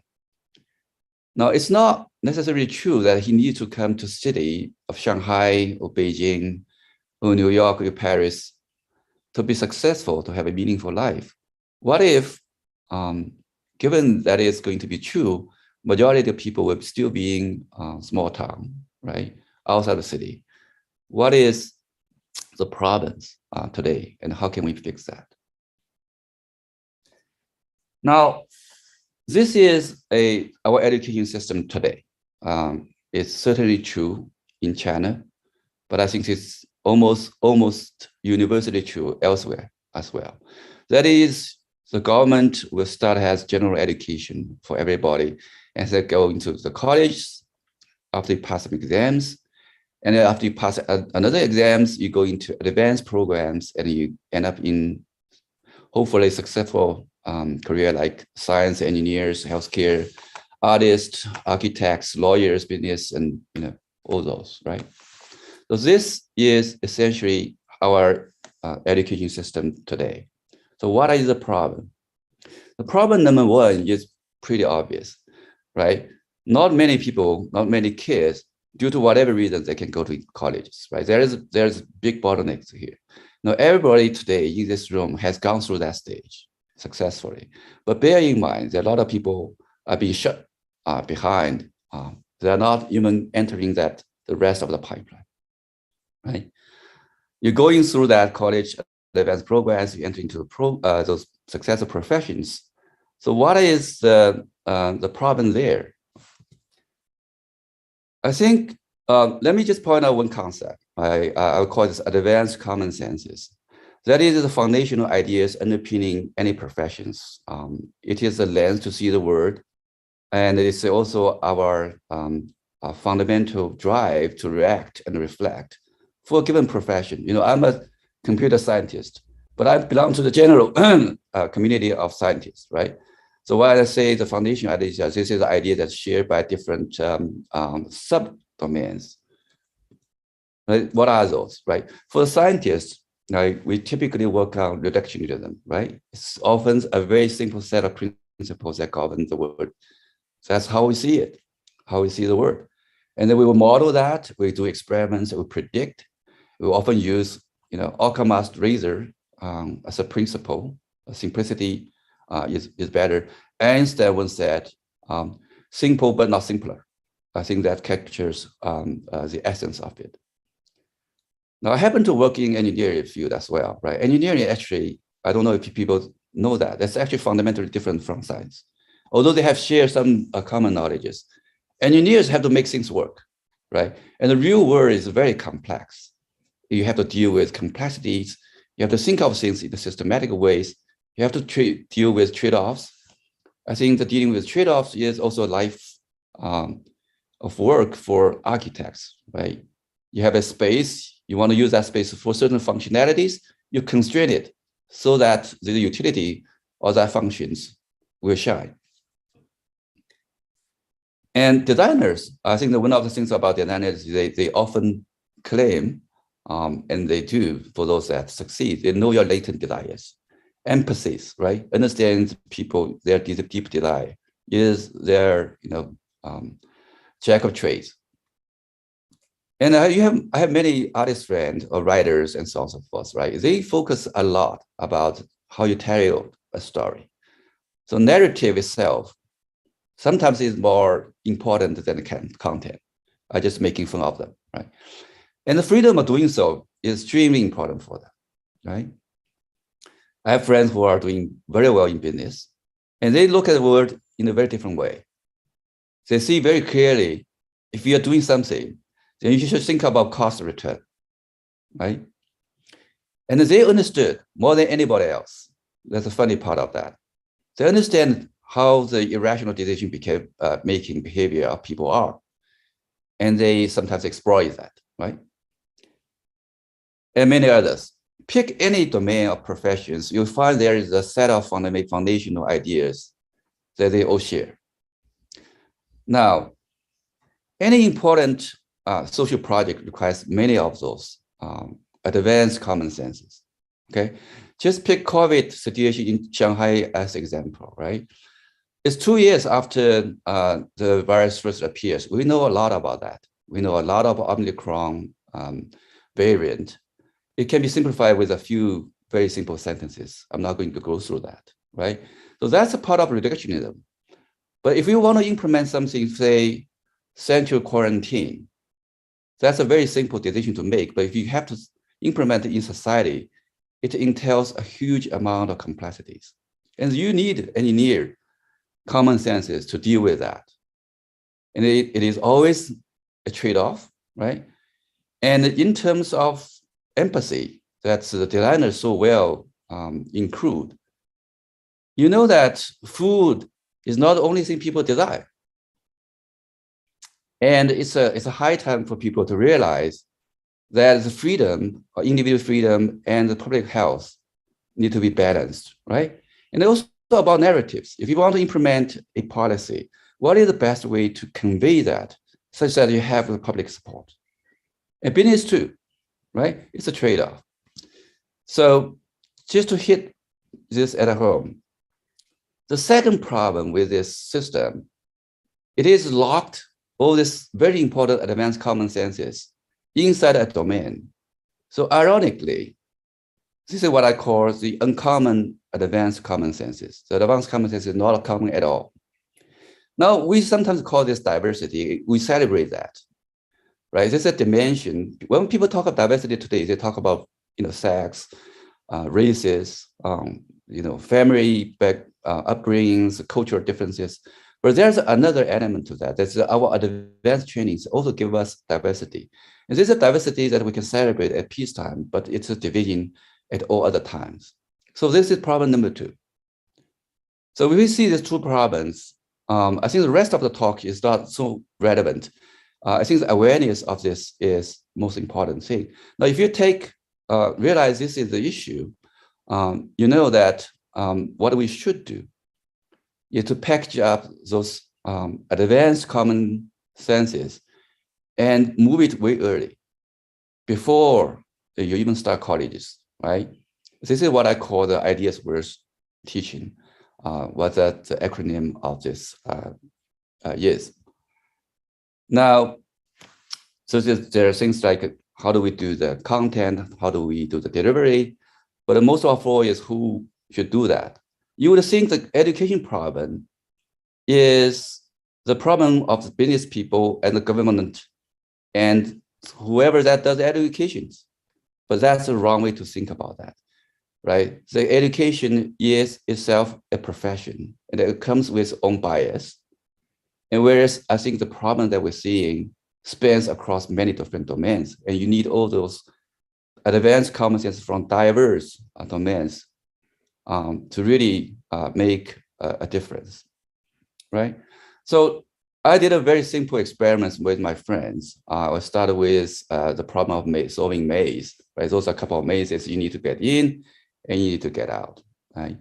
Now, it's not necessarily true that he needs to come to city of Shanghai or Beijing or New York or Paris to be successful, to have a meaningful life. What if, given that is going to be true, majority of people will still be in small town, right, outside the city? What is the problems today, and how can we fix that? Now, this is our education system today. It's certainly true in China, but I think it's almost universally true elsewhere as well. That is, the government will start as general education for everybody, and they go into the college after you pass some exams, and then after you pass another exams, you go into advanced programs, and you end up in hopefully successful career like science, engineers, healthcare, artists, architects, lawyers, business, and all those, right? So this is essentially our education system today. So what is the problem? The problem number one is pretty obvious, right? Not many people, not many kids, due to whatever reason, they can go to colleges, right? There's big bottlenecks here. Now, everybody today in this room has gone through that stage successfully, but bear in mind that a lot of people are being shut behind. They're not even entering the rest of the pipeline, right? You're going through that college advanced programs, you enter into those successful professions. So what is the problem there? I think, let me just point out one concept. I'll call this advanced common senses. That is the foundational ideas underpinning any professions. It is a lens to see the world, and it is also our fundamental drive to react and reflect for a given profession. I'm a computer scientist, but I belong to the general community of scientists, right? So when I say the foundation idea, this is the idea that's shared by different subdomains. Right? What are those, right? For the scientists, we typically work on reductionism, right? It's often a very simple set of principles that govern the world. So that's how we see it, how we see the world. And then we will model that, we do experiments, we predict. We often use, Occam's razor as a principle. Simplicity is better. Einstein once said, simple but not simpler. I think that captures the essence of it. Now, I happen to work in engineering field as well, right? Engineering actually, I don't know if people know that, that's actually fundamentally different from science. Although they have shared some common knowledges, engineers have to make things work, right? And the real world is very complex. You have to deal with complexities. You have to think of things in systematic ways. You have to deal with trade-offs. I think that dealing with trade-offs is also a life of work for architects, right? You have a space, you want to use that space for certain functionalities, you constrain it so that the utility of that functions will shine. And designers, I think that one of the things about designers, they often claim, and they do for those that succeed, they know your latent desires. Empathy, right? Understand people, their deep desire is their, jack of trades. And I have many artist friends or writers and so on and so forth, right? They focus a lot about how you tell a story. So narrative itself sometimes is more important than the content. I'm just making fun of them, right? And the freedom of doing so is extremely important for them, right? I have friends who are doing very well in business, and they look at the world in a very different way. They see very clearly, if you are doing something, then you should think about cost and return, right? And they understood more than anybody else. That's the funny part of that. They understand how the irrational decision making behavior of people are, and they sometimes exploit that, right? And many others. pick any domain of professions, you'll find there is a set of foundational ideas that they all share. Now, any important social project requires many of those advanced common senses, okay? Just pick COVID situation in Shanghai as example, right? It's 2 years after the virus first appears. We know a lot about that. We know a lot of Omicron variant. It can be simplified with a few very simple sentences. I'm not going to go through that, right? So that's a part of reductionism. But if you want to implement something, say, central quarantine, that's a very simple decision to make. But if you have to implement it in society, it entails a huge amount of complexities. And you need engineer common senses to deal with that. And it is always a trade-off, right? And in terms of empathy, that the designers so well include, you know that food is not the only thing people desire. And it's a high time for people to realize that the freedom, or individual freedom, and the public health need to be balanced, right? And also about narratives. If you want to implement a policy, what is the best way to convey that such that you have the public support? And business too, right? It's a trade-off. So just to hit this at home, the second problem with this system, it is locked all this very important advanced common senses inside a domain. So ironically, this is what I call the uncommon advanced common senses. The advanced common sense is not common at all. Now, we sometimes call this diversity. We celebrate that, right? There's a dimension. When people talk about diversity today, they talk about, sex, races, family upbringings, cultural differences. But there's another element to that. That's our advanced trainings also give us diversity. And this is a diversity that we can celebrate at peacetime, but it's a division at all other times. So this is problem number 2. So when we see these 2 problems, I think the rest of the talk is not so relevant. I think the awareness of this is most important thing. Now, if you realize this is the issue, you know that what we should do is to package up those advanced common senses and move it way early, before you even start colleges, right? This is what I call the ideas worth teaching, what the acronym of this is. Now, so there are things like how do we do the content, how do we do the delivery, but most of all is who should do that. You would think the education problem is the problem of the business people and the government and whoever that does education. But that's the wrong way to think about that, right? The education is itself a profession, and it comes with own bias. And whereas I think the problem that we're seeing spans across many different domains, and you need all those advanced common sense from diverse domains to really make a difference, right? So I did a very simple experiment with my friends. I started with the problem of solving maze, right? Those are a couple of mazes you need to get in and you need to get out, right?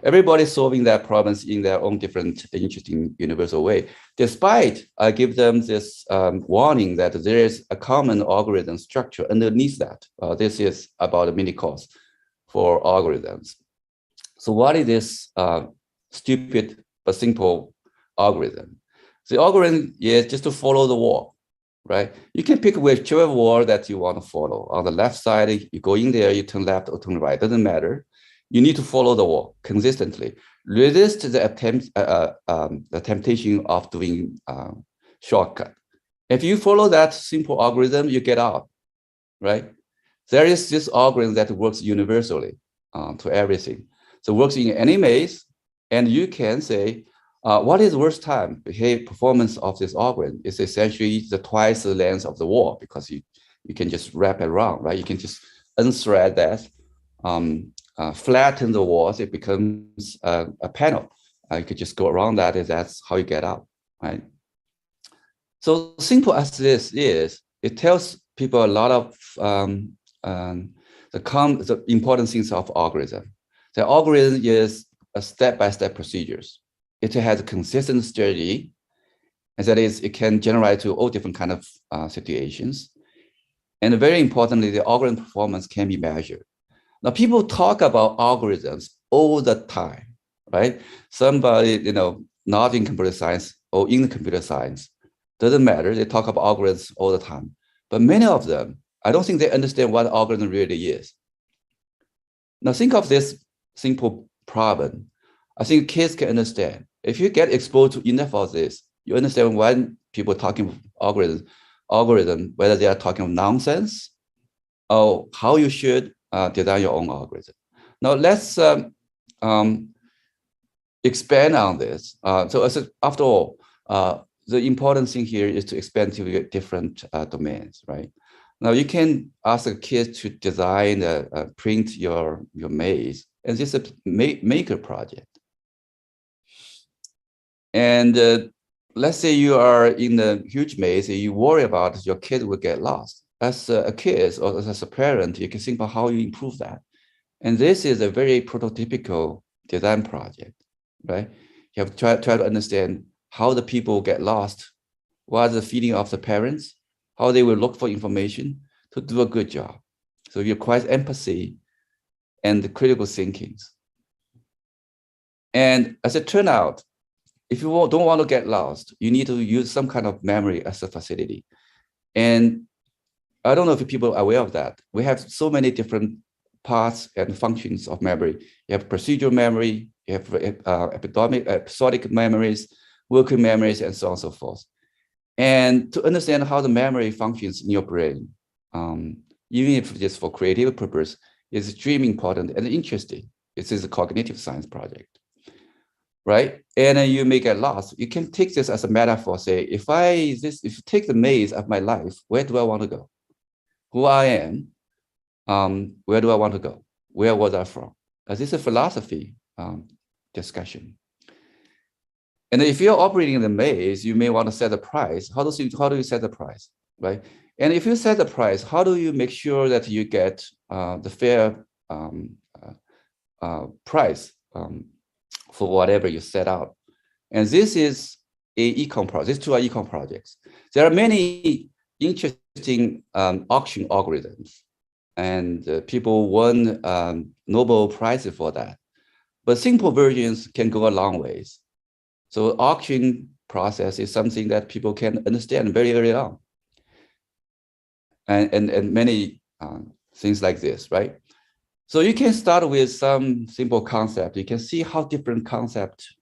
Everybody's solving that problems in their own different, interesting, universal way. Despite I give them this warning that there is a common algorithm structure underneath that. This is about a mini course for algorithms. So what is this stupid but simple algorithm? The algorithm is just to follow the wall, right? You can pick whichever wall that you want to follow. On the left side, you go in there, you turn left or turn right, doesn't matter. You need to follow the wall consistently. Resist the temptation of doing shortcut. If you follow that simple algorithm, you get out, right? There is this algorithm that works universally to everything. So it works in any maze, and you can say, what is the worst time performance of this algorithm? It's essentially twice the length of the wall, because you can just wrap it around, right? You can just unthread that, flatten the walls, it becomes a panel. You could just go around that, and that's how you get out, right? So simple as this is, it tells people a lot of the important things of algorithm. The algorithm is a step-by-step procedures. It has a consistent strategy, and that is, it can generate to all different kind of situations. And very importantly, the algorithm performance can be measured. Now, people talk about algorithms all the time, right? Somebody, not in computer science or in computer science, doesn't matter. They talk about algorithms all the time. But many of them, I don't think they understand what algorithm really is. Now, think of this simple problem. I think kids can understand. If you get exposed to enough of this, you understand when people talking algorithm, whether they are talking nonsense or how you should design your own algorithm. Now let's expand on this. After all, the important thing here is to expand to different domains, right? Now you can ask a kid to design, print your maze, and this is a maker project. And let's say you are in a huge maze and you worry about your kid will get lost. As a kid or as a parent, you can think about how you improve that. And this is a very prototypical design project, right? You have to try to understand how the people get lost, what is the feeling of the parents, how they will look for information to do a good job. So you require empathy and critical thinking. And as it turned out, if you don't want to get lost, you need to use some kind of memory as a facility. And I don't know if people are aware of that. We have so many different parts and functions of memory. You have procedural memory, you have episodic memories, working memories, and so on and so forth. And to understand how the memory functions in your brain, even if just for creative purpose, is extremely important and interesting. This is a cognitive science project. Right, and then you may get lost. You can take this as a metaphor. Say, if you take the maze of my life, where do I want to go? Who I am, where do I want to go? Where was I from? This is a philosophy discussion. And if you're operating in the maze, you may want to set a price. How do you set the price, right? And if you set the price, how do you make sure that you get the fair price for whatever you set out? And this is a econ project. These two are econ projects. There are many interesting auction algorithms, and people won Nobel Prizes for that. But simple versions can go a long ways. So auction process is something that people can understand very early on. And many things like this, right? So you can start with some simple concept. You can see how different concept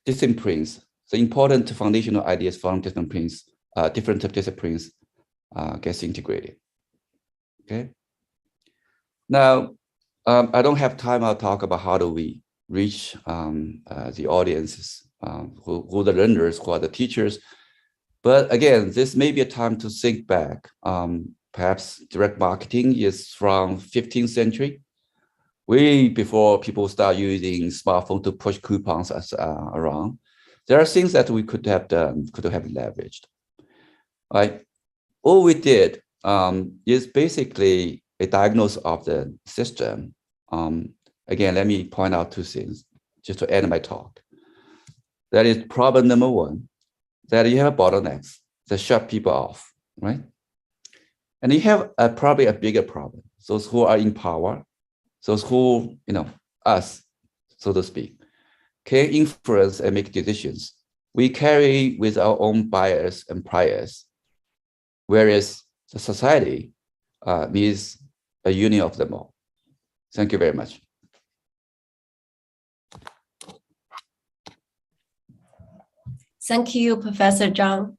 disciplines, the important foundational ideas from disciplines, different disciplines gets integrated. Okay. Now, I don't have time. I'll talk about how do we reach the audiences, who are the learners, who are the teachers. But again, this may be a time to think back. Perhaps direct marketing is from 15th century, way before people start using smartphone to push coupons around. There are things that we could have done, could have leveraged. Right? All we did is basically a diagnosis of the system. Again, let me point out two things just to end my talk. That is problem number one, that you have bottlenecks that shut people off, right? And you have probably a bigger problem. Those who are in power, those who, us, so to speak, can influence and make decisions. We carry with our own bias and priors, whereas the society needs a union of them all. Thank you very much. Thank you, Professor Zhang.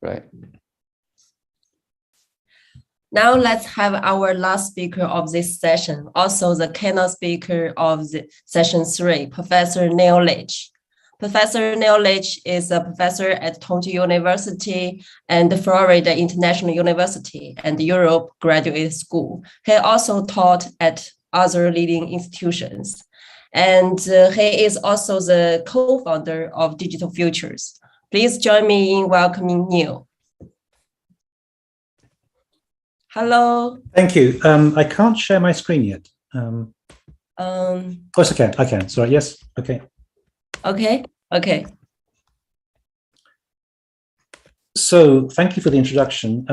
Right. Now let's have our last speaker of this session, also the keynote speaker of the session 3, Professor Neil Leach. Professor Neil Leach is a professor at Tongji University and the Florida International University and Europe Graduate School. He also taught at other leading institutions. And he is also the co-founder of DigitalFUTURES. Please join me in welcoming Neil. Hello. Thank you. I can't share my screen yet. Of course I can. I can. Sorry. Yes. Okay. Okay. Okay. So thank you for the introduction.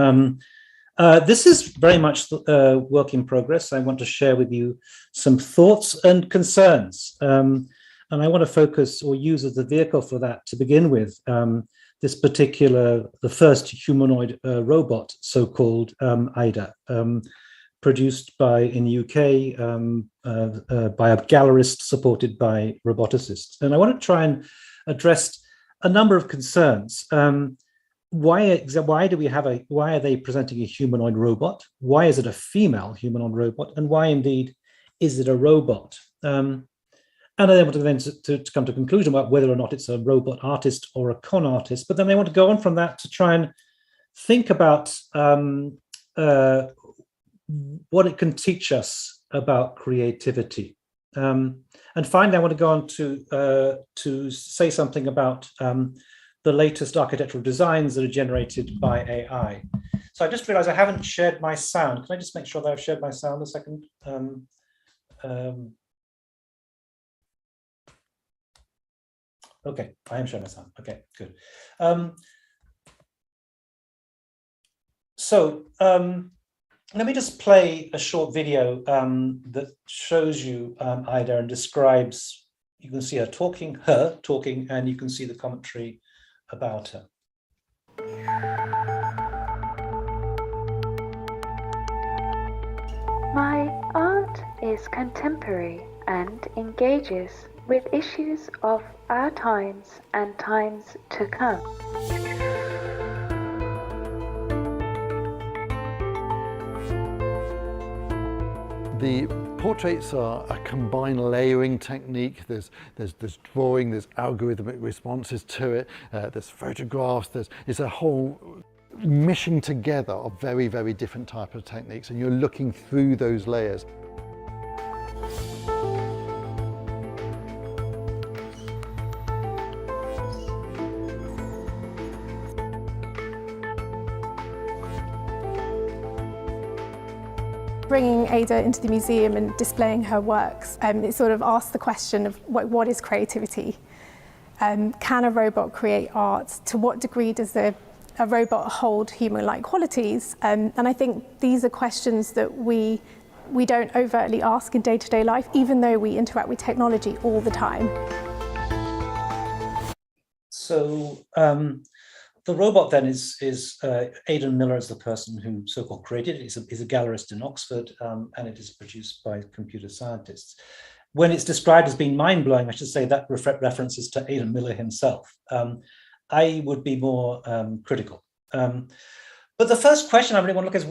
This is very much work in progress. I want to share with you some thoughts and concerns. And I want to focus or use as the vehicle for that to begin with this particular, the first humanoid robot, so-called Aiiii, produced by, in the UK, by a gallerist supported by roboticists. And I want to try and address a number of concerns. Why are they presenting a humanoid robot? Why is it a female humanoid robot? And why indeed is it a robot? And they want to then to come to a conclusion about whether or not it's a robot artist or a con artist. But then they want to go on from that to try and think about what it can teach us about creativity. And finally, I want to go on to say something about the latest architectural designs that are generated by AI. So I just realized I haven't shared my sound. Can I just make sure that I've shared my sound a second? Okay, I am showing my sound. Okay, good. Let me just play a short video that shows you Aiiii and describes, you can see her talking, and you can see the commentary about her. My art is contemporary and engages with issues of our times and times to come. The portraits are a combined layering technique. There's drawing, there's algorithmic responses to it, there's photographs, it's a whole mishing together of very, very different type of techniques, and you're looking through those layers. Bringing Aiiii into the museum and displaying her works, it sort of asks the question of what is creativity? Can a robot create art? To what degree does a robot hold human-like qualities? And I think these are questions that we don't overtly ask in day-to-day life, even though we interact with technology all the time. So the robot then is Aidan Miller is the person who so-called created it. He's a gallerist in Oxford, and it is produced by computer scientists. When it's described as being mind-blowing, I should say that references to Aidan Miller himself. I would be more critical. But the first question I really want to look at is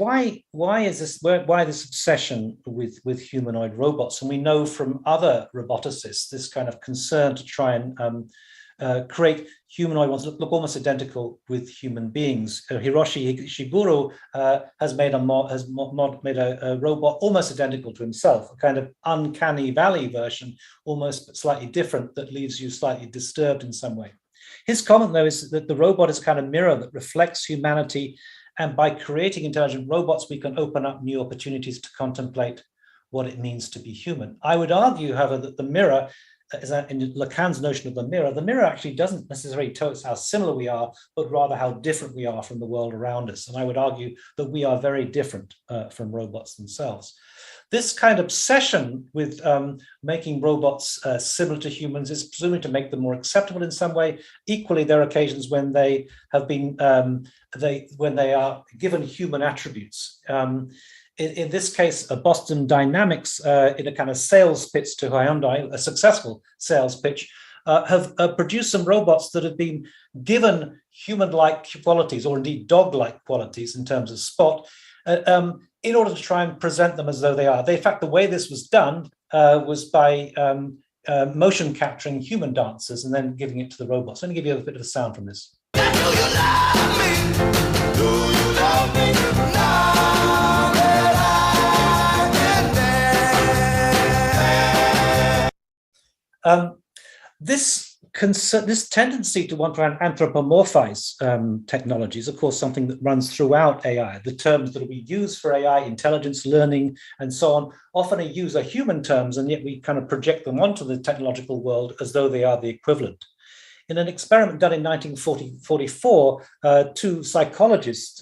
why this obsession with humanoid robots? And we know from other roboticists this kind of concern to try and create humanoid ones that look almost identical with human beings. Hiroshi Ishiguro has made a robot almost identical to himself, a kind of uncanny valley version, almost but slightly different, that leaves you slightly disturbed in some way. His comment, though, is that the robot is a kind of mirror that reflects humanity, and by creating intelligent robots, we can open up new opportunities to contemplate what it means to be human. I would argue, however, that the mirror, in Lacan's notion of the mirror actually doesn't necessarily tell us how similar we are, but rather how different we are from the world around us. And I would argue that we are very different from robots themselves. This kind of obsession with making robots similar to humans is presumably to make them more acceptable in some way. Equally, there are occasions when they have been when they are given human attributes. In this case, Boston Dynamics, in a kind of sales pitch to Hyundai, a successful sales pitch, have produced some robots that have been given human-like qualities, or indeed dog-like qualities in terms of spot, in order to try and present them as though they are. In fact, the way this was done was by motion capturing human dancers and then giving it to the robots. Let me give you a bit of a sound from this. Do you love me? Do you love me? Now that I can dance. This this tendency to want to anthropomorphize technology is, of course, something that runs throughout AI. The terms that we use for AI, intelligence, learning, and so on, often are human terms, and yet we kind of project them onto the technological world as though they are the equivalent. In an experiment done in 1944, two psychologists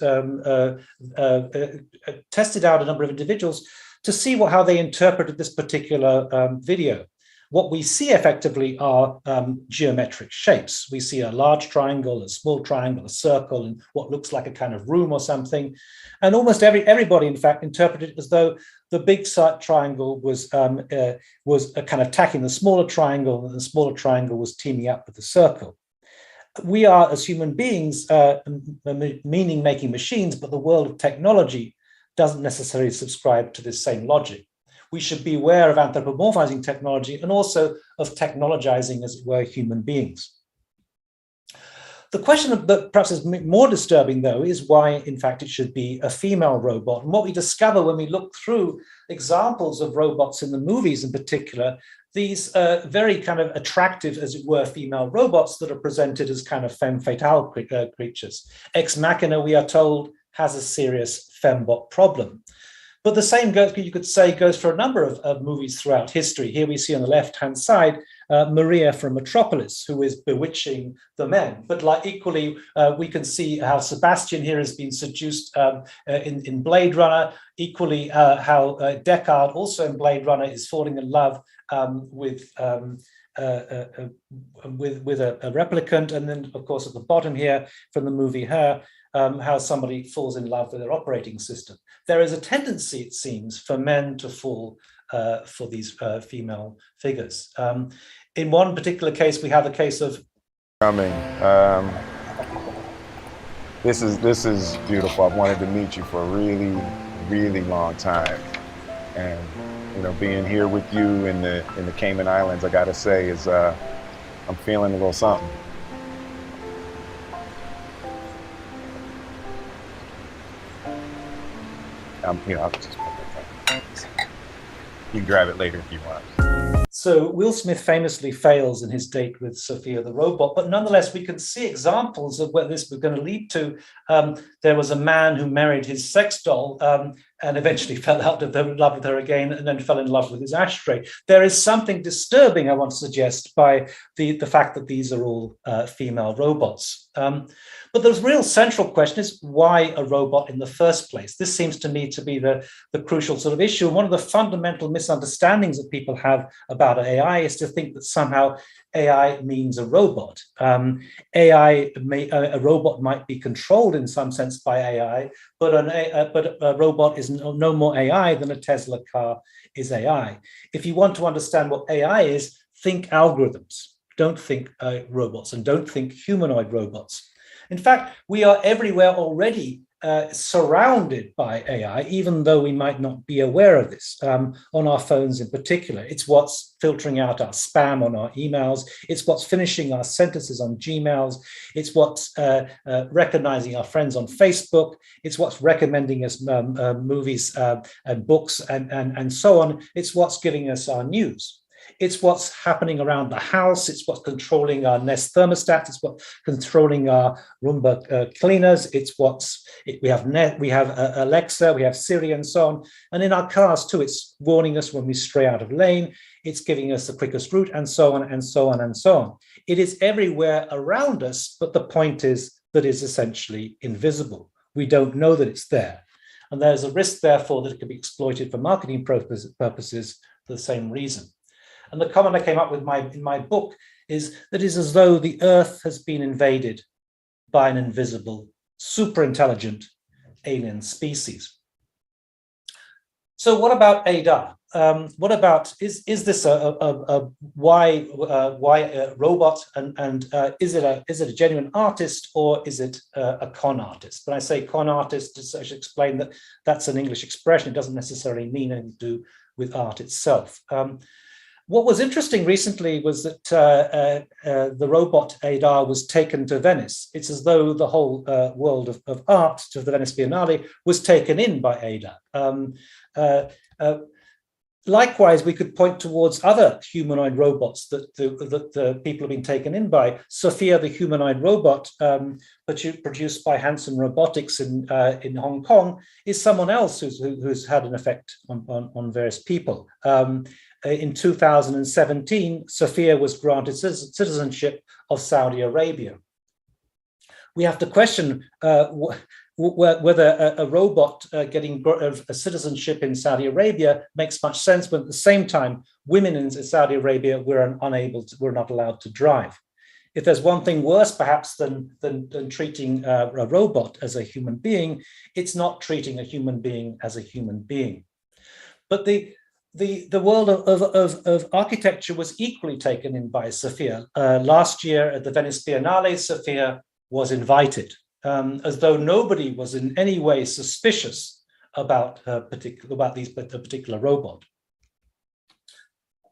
tested out a number of individuals to see how they interpreted this particular video. What we see effectively are geometric shapes. We see a large triangle, a small triangle, a circle, and what looks like a kind of room or something. And almost everybody, in fact, interpreted it as though the big triangle was kind of attacking the smaller triangle, and the smaller triangle was teaming up with the circle. We are, as human beings, meaning-making machines, but the world of technology doesn't necessarily subscribe to this same logic. We should be aware of anthropomorphizing technology and also of technologizing, as it were, human beings. The question that perhaps is more disturbing, though, is why, in fact, it should be a female robot. And what we discover when we look through examples of robots in the movies in particular, these very kind of attractive, as it were, female robots that are presented as kind of femme fatale creatures. Ex Machina, we are told, has a serious fembot problem. But the same goes, you could say, goes for a number of movies throughout history. Here we see on the left-hand side, Maria from Metropolis, who is bewitching the men. But like equally, we can see how Sebastian here has been seduced in Blade Runner. Equally, how Deckard, also in Blade Runner, is falling in love with a replicant. And then, of course, at the bottom here from the movie Her, how somebody falls in love with their operating system. There is a tendency, it seems, for men to fall for these female figures. In one particular case, we have a case of this is beautiful. I've wanted to meet you for a really, really long time, and being here with you in the Cayman Islands, I gotta say, is I'm feeling a little something. I'll just you can grab it later if you want. So Will Smith famously fails in his date with Sophia the robot, but nonetheless, we can see examples of where this was going to lead to. There was a man who married his sex doll and eventually fell out of love with her again, and then fell in love with his ashtray. There is something disturbing, I want to suggest, by the fact that these are all female robots. But the real central question is, why a robot in the first place? This seems to me to be the crucial sort of issue. And one of the fundamental misunderstandings that people have about AI is to think that somehow AI means a robot. A robot might be controlled in some sense by AI, but a robot is no more AI than a Tesla car is AI. If you want to understand what AI is, think algorithms. Don't think robots, and don't think humanoid robots. In fact, we are everywhere already surrounded by AI, even though we might not be aware of this, on our phones in particular. It's what's filtering out our spam on our emails. It's what's finishing our sentences on Gmails. It's what's recognizing our friends on Facebook. It's what's recommending us movies and books and so on. It's what's giving us our news. It's what's happening around the house. It's what's controlling our Nest thermostat. It's what's controlling our Roomba cleaners. It's we have Alexa, we have Siri, and so on. And in our cars too, it's warning us when we stray out of lane. It's giving us the quickest route, and so on and so on and so on. It is everywhere around us, but the point is that it's essentially invisible. We don't know that it's there. And there's a risk, therefore, that it can be exploited for marketing purposes for the same reason. And the comment I came up with in my book is that it is as though the Earth has been invaded by an invisible, super intelligent alien species. So what about ADA? What about, is this a why robot, and is it a genuine artist, or is it a con artist? When I say con artist, I should explain that that's an English expression. It doesn't necessarily mean anything to do with art itself. What was interesting recently was that the robot ADA was taken to Venice. It's as though the whole world of art, to the Venice Biennale, was taken in by ADA. likewise, we could point towards other humanoid robots that the people have been taken in by. Sophia, the humanoid robot, produced by Hanson Robotics in Hong Kong, is someone else who's had an effect on various people. In 2017, Sophia was granted citizenship of Saudi Arabia. We have to question whether a robot getting a citizenship in Saudi Arabia makes much sense, when at the same time, women in Saudi Arabia were not allowed to drive. If there's one thing worse, perhaps, than treating a robot as a human being, it's not treating a human being as a human being. But the world of architecture was equally taken in by Sophia. Last year at the Venice Biennale, Sophia was invited, as though nobody was in any way suspicious about a particular robot.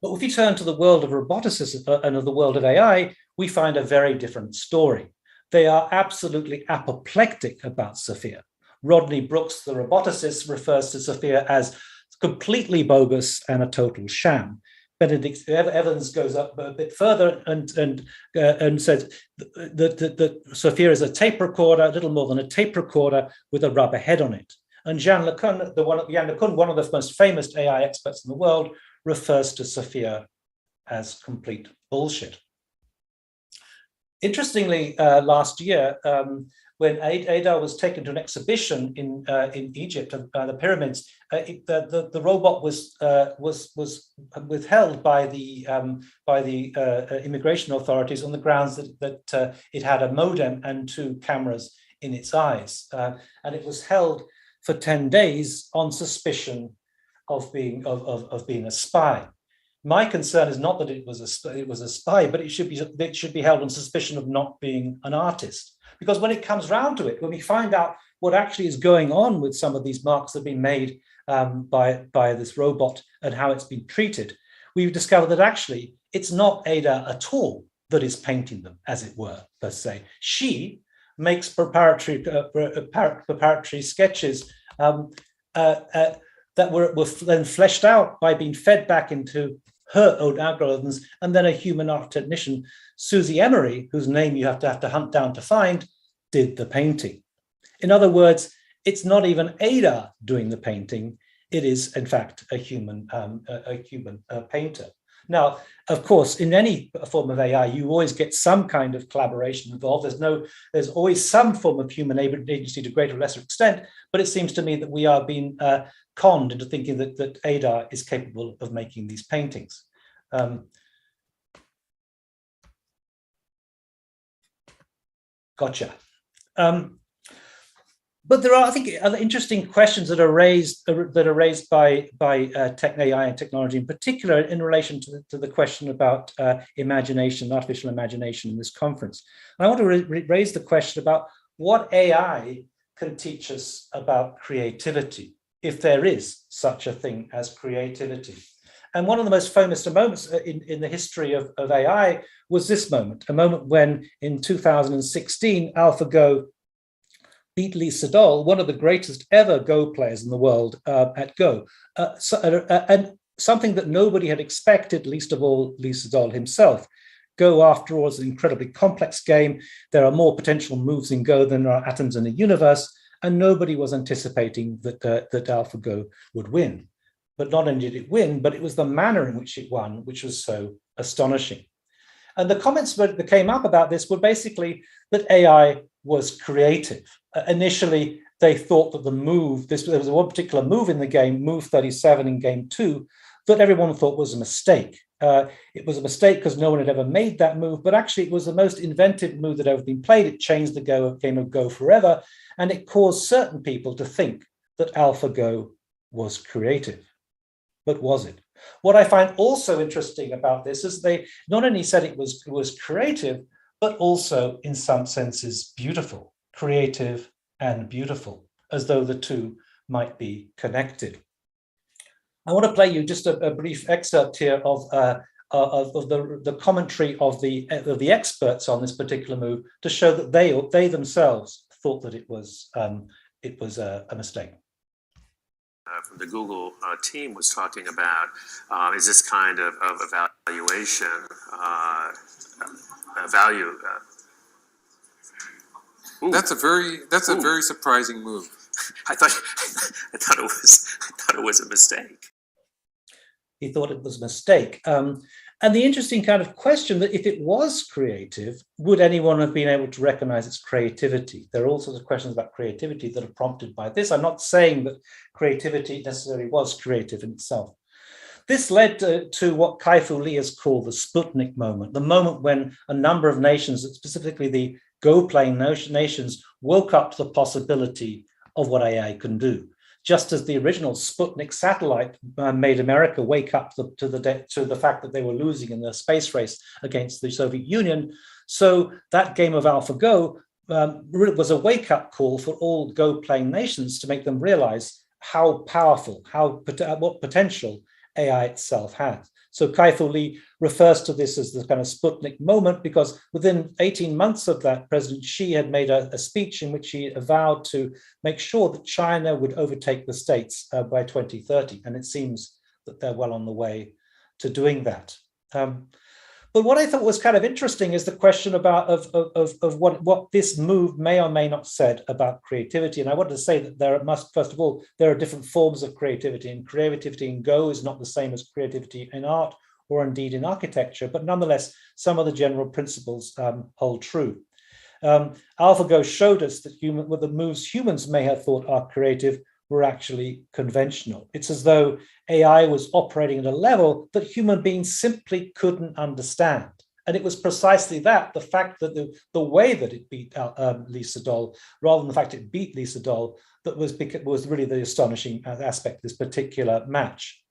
But if you turn to the world of robotics and of the world of AI, we find a very different story. They are absolutely apoplectic about Sophia. Rodney Brooks, the roboticist, refers to Sophia as completely bogus and a total sham. Benedict Evans goes up a bit further and says that Sophia is a tape recorder, a little more than a tape recorder with a rubber head on it. And Jan LeCun, one of the most famous AI experts in the world, refers to Sophia as complete bullshit. Interestingly, last year, when Aiiiii was taken to an exhibition in Egypt, the pyramids, the robot was withheld by the immigration authorities on the grounds that it had a modem and 2 cameras in its eyes, and it was held for 10 days on suspicion of being a spy. My concern is not that it was a spy, but it should be held on suspicion of not being an artist. Because when it comes round to it, when we find out what actually is going on with some of these marks that have been made by this robot and how it's been treated, we've discovered that actually it's not Aiiiii at all that is painting them, as it were, per se. She makes preparatory sketches that were then fleshed out by being fed back into her own algorithms, and then a human art technician, Susie Emery, whose name you have to hunt down to find, did the painting. In other words, it's not even Aiiiii doing the painting; it is, in fact, a human painter. Now, of course, in any form of AI, you always get some kind of collaboration involved. There's always some form of human agency to greater or lesser extent, but it seems to me that we are being conned into thinking that Aiiiii is capable of making these paintings. Gotcha. But there are, I think, other interesting questions that are raised by AI and technology, in particular, in relation to the question about imagination, artificial imagination in this conference. And I want to raise the question about what AI can teach us about creativity, if there is such a thing as creativity. And one of the most famous moments in the history of AI was this moment, a moment when in 2016, AlphaGo beat Lee Sedol, one of the greatest ever Go players in the world at Go. And something that nobody had expected, least of all Lee Sedol himself. Go, after all, is an incredibly complex game. There are more potential moves in Go than there are atoms in the universe, and nobody was anticipating that AlphaGo would win. But not only did it win, but it was the manner in which it won, which was so astonishing. And the comments that came up about this were basically that AI was creative. Initially, they thought that there was one particular move in the game, move 37 in game 2, that everyone thought was a mistake. It was a mistake because no one had ever made that move, but actually it was the most inventive move that ever been played. It changed the game of Go forever, and it caused certain people to think that AlphaGo was creative. But was it? What I find also interesting about this is they not only said it was creative, but also in some senses beautiful, creative and beautiful, as though the two might be connected. I want to play you just a brief excerpt here of the commentary of the experts on this particular move to show that they themselves thought that it was a mistake. from the Google team was talking about is this kind of evaluation value. That's a very surprising move. I thought it was a mistake. He thought it was a mistake. And the interesting kind of question that if it was creative, would anyone have been able to recognize its creativity? There are all sorts of questions about creativity that are prompted by this. I'm not saying that creativity necessarily was creative in itself. This led to what Kai-Fu Lee has called the Sputnik moment, the moment when a number of nations, specifically the Go-playing nations, woke up to the possibility of what AI can do. Just as the original Sputnik satellite made America wake up to the fact that they were losing in the space race against the Soviet Union, so that game of AlphaGo was a wake-up call for all Go-playing nations to make them realize how powerful, what potential AI itself had. So Kai-Fu Lee refers to this as the kind of Sputnik moment because within 18 months of that, President Xi had made a speech in which he vowed to make sure that China would overtake the States by 2030. And it seems that they're well on the way to doing that. But what I thought was kind of interesting is the question about what this move may or may not said about creativity. And I wanted to say that first of all, there are different forms of creativity, and creativity in Go is not the same as creativity in art or indeed in architecture, but nonetheless, some of the general principles hold true. AlphaGo showed us that the moves humans may have thought are creative were actually conventional. It's as though AI was operating at a level that human beings simply couldn't understand. And it was precisely that, the fact that the way that it beat Lee Sedol, rather than the fact it beat Lee Sedol, that was really the astonishing aspect of this particular match.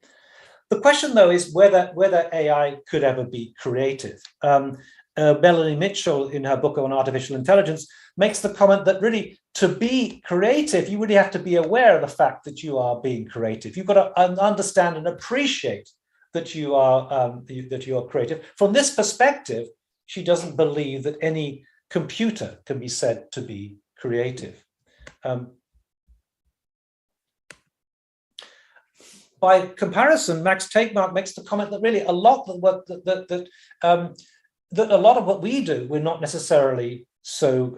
The question, though, is whether AI could ever be creative. Melanie Mitchell, in her book on artificial intelligence, makes the comment that really to be creative, you really have to be aware of the fact that you are being creative. You've got to understand and appreciate that you are creative. From this perspective, she doesn't believe that any computer can be said to be creative. By comparison, Max Tegmark makes the comment that really a lot of what that a lot of what we do, we're not necessarily so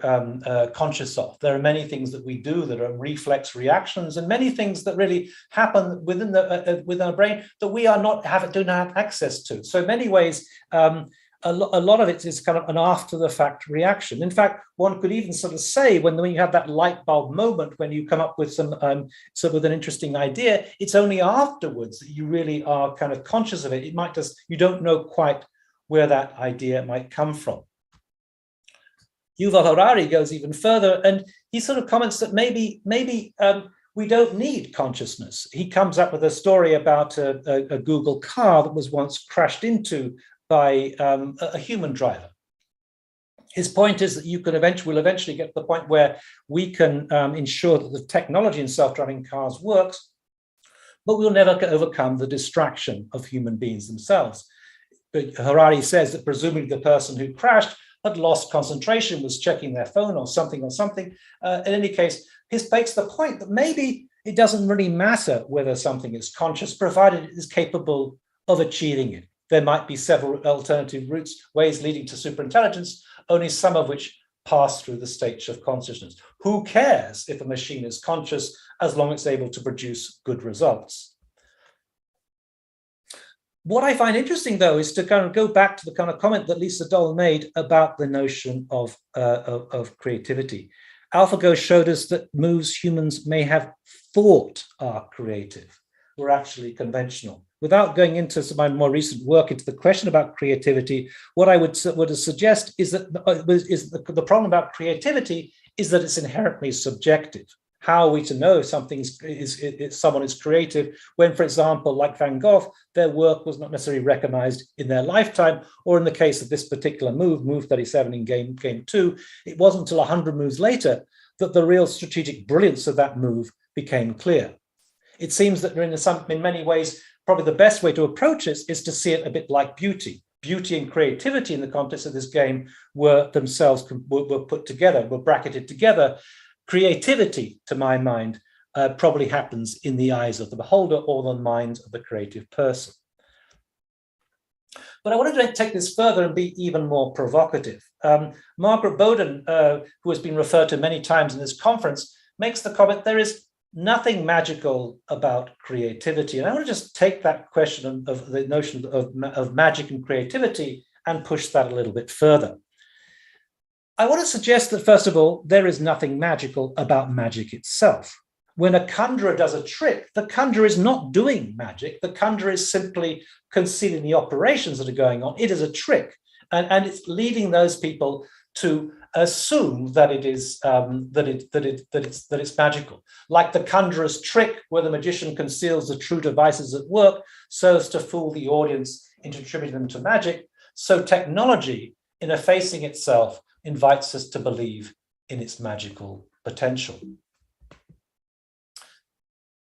conscious of. There are many things that we do that are reflex reactions, and many things that really happen within our brain that we do not have access to. So in many ways, a lot of it is kind of an after-the-fact reaction. In fact, one could even sort of say when you have that light bulb moment, when you come up with with an interesting idea, it's only afterwards that you really are kind of conscious of it. It might you don't know quite where that idea might come from. Yuval Harari goes even further, and he sort of comments that maybe we don't need consciousness. He comes up with a story about a Google car that was once crashed into by a human driver. His point is that we'll eventually get to the point where we can ensure that the technology in self-driving cars works, but we'll never overcome the distraction of human beings themselves. But Harari says that presumably the person who crashed had lost concentration, was checking their phone or something. In any case, he makes the point that maybe it doesn't really matter whether something is conscious, provided it is capable of achieving it. There might be several alternative ways leading to superintelligence, only some of which pass through the stage of consciousness. Who cares if a machine is conscious as long as it's able to produce good results? What I find interesting, though, is to kind of go back to the kind of comment that Lee Sedol made about the notion of creativity. AlphaGo showed us that moves humans may have thought are creative were actually conventional. Without going into some of my more recent work into the question about creativity, what I would suggest is that the problem about creativity is that it's inherently subjective. How are we to know if someone is creative when, for example, like Van Gogh, their work was not necessarily recognized in their lifetime, or in the case of this particular move 37 in game 2, it wasn't until 100 moves later that the real strategic brilliance of that move became clear. It seems that in many ways, probably the best way to approach it is to see it a bit like beauty. Beauty and creativity in the context of this game were themselves were put together, were bracketed together. Creativity, to my mind, probably happens in the eyes of the beholder or the mind of the creative person. But I wanted to take this further and be even more provocative. Margaret Bowden, who has been referred to many times in this conference, makes the comment, there is nothing magical about creativity. And I want to just take that question of the notion of magic and creativity and push that a little bit further. I want to suggest that, first of all, there is nothing magical about magic itself. When a conjurer does a trick, the conjurer is not doing magic. The conjurer is simply concealing the operations that are going on. It is a trick, and it's leading those people to assume that it is that it's magical. Like the conjurer's trick, where the magician conceals the true devices at work so as to fool the audience into attributing them to magic. So technology, in effacing itself, invites us to believe in its magical potential.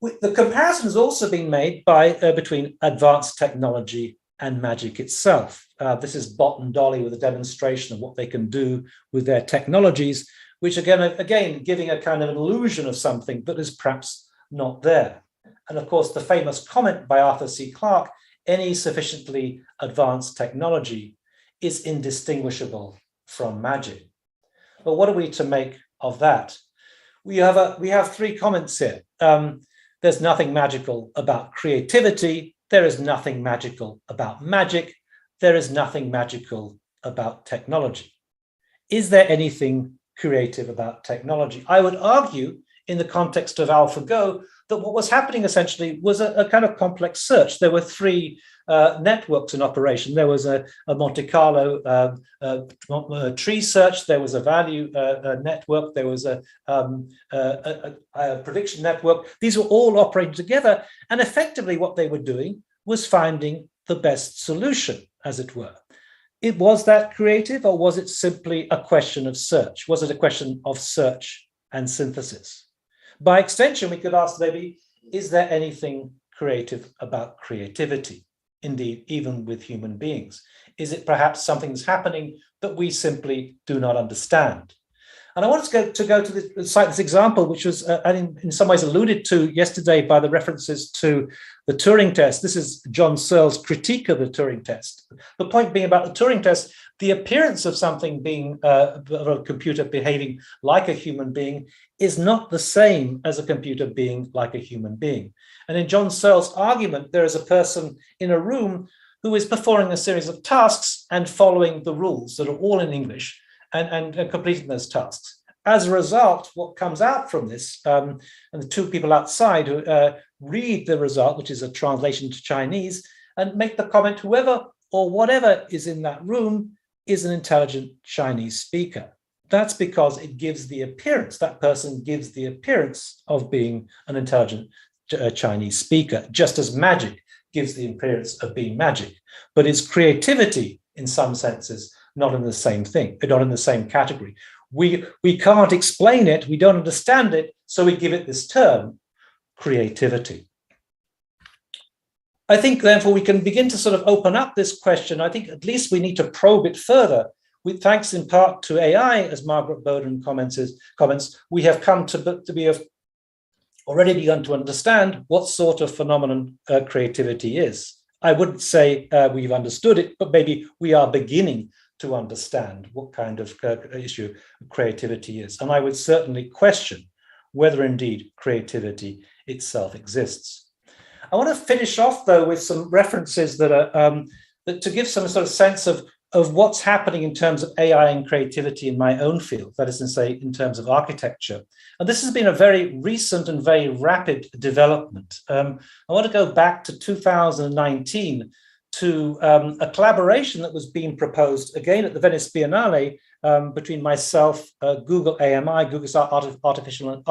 The comparison has also been made between advanced technology and magic itself. This is Bot and Dolly with a demonstration of what they can do with their technologies, which again giving a kind of an illusion of something that is perhaps not there. And of course, the famous comment by Arthur C. Clarke, any sufficiently advanced technology is indistinguishable from magic. But what are we to make of that? We have three comments here. There's nothing magical about creativity. There is nothing magical about magic. There is nothing magical about technology. Is there anything creative about technology? I would argue, in the context of AlphaGo, that what was happening essentially was a kind of complex search. There were three networks in operation. There was a Monte Carlo tree search. There was a value network. There was a prediction network. These were all operating together. And effectively what they were doing was finding the best solution, as it were. Was that creative, or was it simply a question of search? Was it a question of search and synthesis? By extension, we could ask maybe, is there anything creative about creativity? Indeed, even with human beings. Is it perhaps something's happening that we simply do not understand? And I want to go to cite this example, which was in some ways alluded to yesterday by the references to the Turing test. This is John Searle's critique of the Turing test. The point being about the Turing test, the appearance of something being of a computer behaving like a human being is not the same as a computer being like a human being. And in John Searle's argument, there is a person in a room who is performing a series of tasks and following the rules that are all in English and completing those tasks. As a result, what comes out from this, and the two people outside who read the result, which is a translation to Chinese, and make the comment, whoever or whatever is in that room is an intelligent Chinese speaker. That's because it gives the appearance, that person gives the appearance of being an intelligent Chinese speaker, just as magic gives the appearance of being magic. But it's creativity, in some senses, not in the same thing, not in the same category. We can't explain it, we don't understand it, so we give it this term, creativity. I think, therefore, we can begin to sort of open up this question. I think at least we need to probe it further. With thanks in part to AI, as Margaret Bowden comments, we have come already begun to understand what sort of phenomenon creativity is. I wouldn't say we've understood it, but maybe we are beginning to understand what kind of issue creativity is. And I would certainly question whether indeed creativity itself exists. I want to finish off, though, with some references that are to give some sort of sense of what's happening in terms of AI and creativity in my own field, that is to say, in terms of architecture. And this has been a very recent and very rapid development. I want to go back to 2019 to a collaboration that was being proposed, again, at the Venice Biennale between myself, Google AMI, Google's Artificial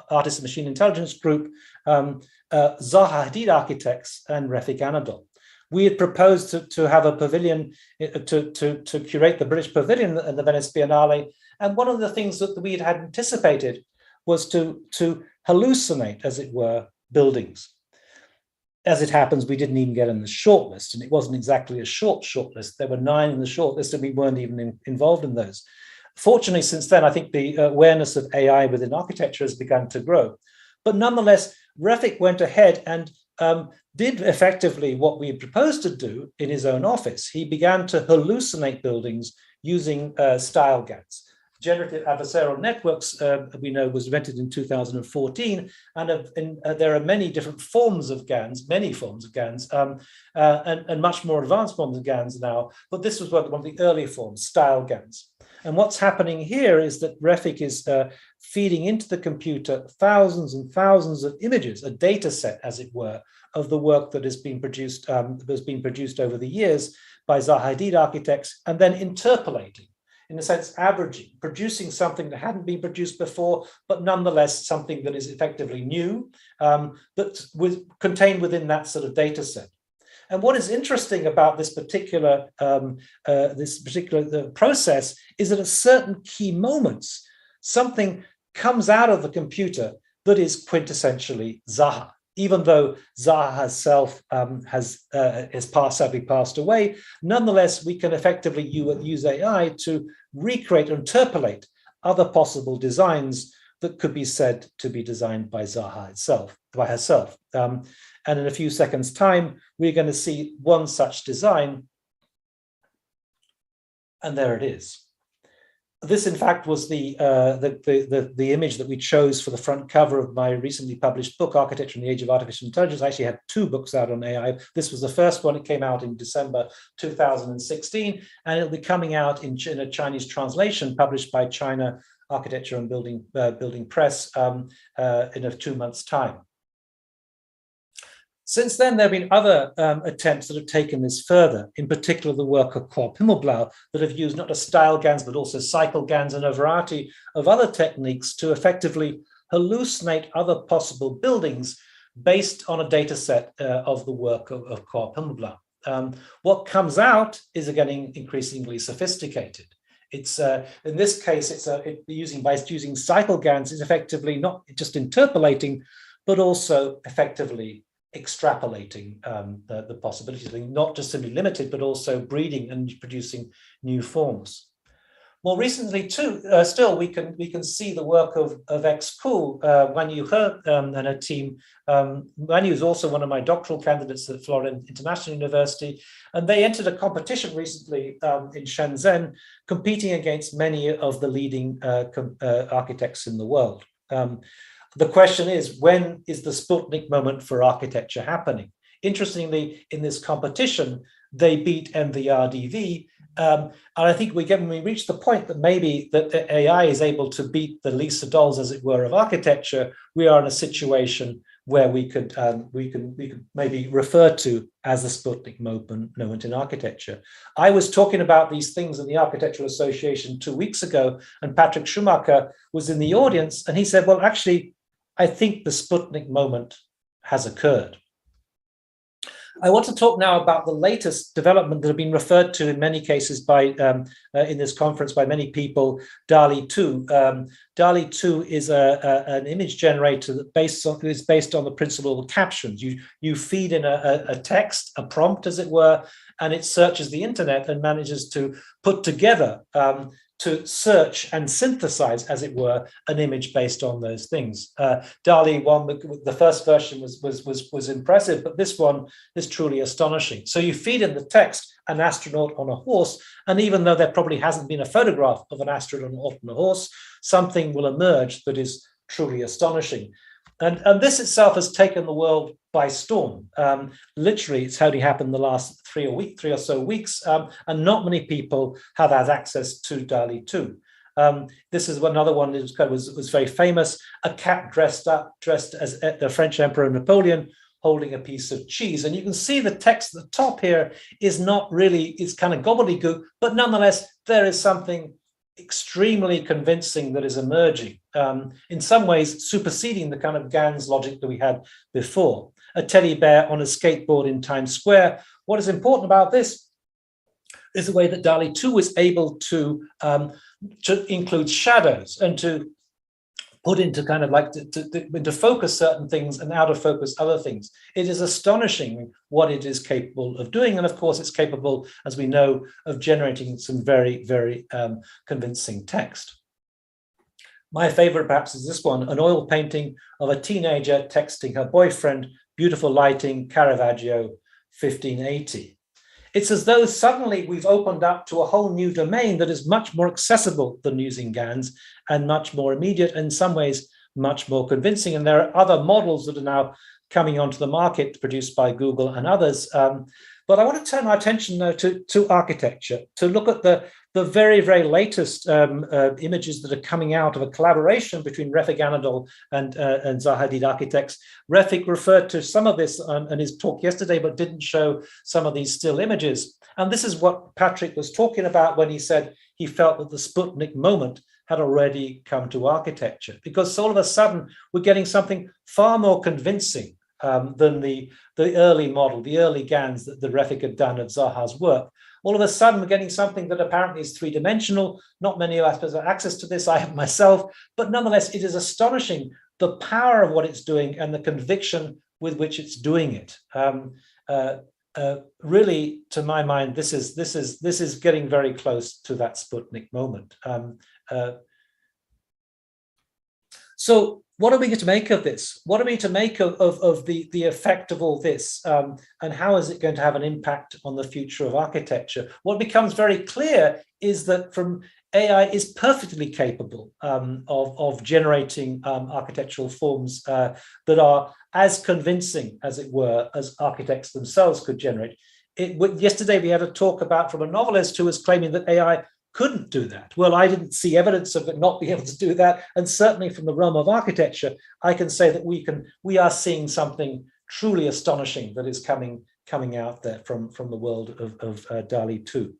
Artist and Machine Intelligence Group, Zaha Hadid Architects, and Refik Anadol. We had proposed to have a pavilion, to curate the British Pavilion at the Venice Biennale. And one of the things that we had anticipated was to hallucinate, as it were, buildings. As it happens, we didn't even get in the shortlist, and it wasn't exactly a shortlist. There were 9 in the shortlist, and we weren't even involved in those. Fortunately, since then, I think the awareness of AI within architecture has begun to grow. But nonetheless, Refik went ahead and did effectively what we proposed to do in his own office. He began to hallucinate buildings using style GANs. Generative adversarial networks, we know, was invented in 2014, and there are many different forms of GANs, and much more advanced forms of GANs now, but this was one of the early forms, style GANs. And what's happening here is that Refik is feeding into the computer thousands and thousands of images, a data set, as it were, of the work that has been produced over the years by Zahidid architects, and then interpolating, in a sense, averaging, producing something that hadn't been produced before, but nonetheless something that is effectively new, but contained within that sort of data set. And what is interesting about this particular process is that at certain key moments, something comes out of the computer that is quintessentially Zaha. Even though Zaha herself has sadly passed away, nonetheless, we can effectively use AI to recreate or interpolate other possible designs that could be said to be designed by Zaha herself. And in a few seconds' time, we're going to see one such design. And there it is. This, in fact, was the image that we chose for the front cover of my recently published book, Architecture in the Age of Artificial Intelligence. I actually had 2 books out on AI. This was the first one. It came out in December 2016, and it'll be coming out in a Chinese translation published by China Architecture and Building Press in a 2 months' time. Since then, there have been other attempts that have taken this further, in particular the work of Himmelsbach, that have used not just style GANs, but also cycle GANs and a variety of other techniques to effectively hallucinate other possible buildings based on a data set of the work of Himmelsbach. What comes out is getting increasingly sophisticated. It's in this case, using cycle GANs is effectively not just interpolating, but also effectively extrapolating the possibilities, not just simply limited, but also breeding and producing new forms. More recently, too, still we can see the work of Xpool, Wanyu He and her team. Wanyu is also one of my doctoral candidates at Florida International University, and they entered a competition recently in Shenzhen, competing against many of the leading architects in the world. The question is, when is the Sputnik moment for architecture happening? Interestingly, in this competition, they beat MVRDV. And I think when we reach the point that maybe that the AI is able to beat the Lisa dolls, as it were, of architecture, we are in a situation where we could maybe refer to as the Sputnik moment in architecture. I was talking about these things in the Architectural Association 2 weeks ago, and Patrick Schumacher was in the audience, and he said, well, actually, I think the Sputnik moment has occurred. I want to talk now about the latest development that have been referred to in many cases by in this conference by many people, DALL-E 2. DALL-E 2 is an image generator that is based on the principle of captions. You feed in a text, a prompt, as it were, and it searches the internet and manages to put together to search and synthesize, as it were, an image based on those things. DALL-E 1, the first version was impressive, but this one is truly astonishing. So you feed in the text, an astronaut on a horse, and even though there probably hasn't been a photograph of an astronaut on a horse, something will emerge that is truly astonishing. And this itself has taken the world by storm. Literally, it's only happened the last 3 or so weeks, and not many people have had access to DALL-E 2. This is another one that was very famous, a cat dressed as the French Emperor Napoleon, holding a piece of cheese. And you can see the text at the top here is not really, it's kind of gobbledygook, but nonetheless, there is something extremely convincing that is emerging, in some ways superseding the kind of GANs logic that we had before. A teddy bear on a skateboard in Times Square. What is important about this is the way that DALL-E 2 was able to include shadows and to put into kind of like to focus certain things and out of focus other things. It is astonishing what it is capable of doing. And of course, it's capable, as we know, of generating some very, very convincing text. My favorite perhaps is this one, an oil painting of a teenager texting her boyfriend, beautiful lighting, Caravaggio, 1580. It's as though suddenly we've opened up to a whole new domain that is much more accessible than using GANs and much more immediate, in some ways, much more convincing. And there are other models that are now coming onto the market produced by Google and others. But I want to turn our attention now to architecture, to look at the very, very latest images that are coming out of a collaboration between Refik, Anadol and Zahedid architects. Refik referred to some of this in his talk yesterday, but didn't show some of these still images. And this is what Petrič was talking about when he said he felt that the Sputnik moment had already come to architecture, because all of a sudden we're getting something far more convincing than the early model, the early GANs that the Refik had done of Zaha's work. All of a sudden, we're getting something that apparently is three-dimensional. Not many of us have access to this. I have myself, but nonetheless, it is astonishing the power of what it's doing and the conviction with which it's doing it. Really, to my mind, this is getting very close to that Sputnik moment. So what are we going to make of this? What are we to make of the effect of all this? And how is it going to have an impact on the future of architecture? What becomes very clear is that AI is perfectly capable of generating architectural forms that are as convincing, as it were, as architects themselves could generate. Yesterday, we had a talk from a novelist who was claiming that AI couldn't do that. Well, I didn't see evidence of it not being able to do that. And certainly from the realm of architecture, I can say that we are seeing something truly astonishing that is coming out there from the world of DALL-E 2.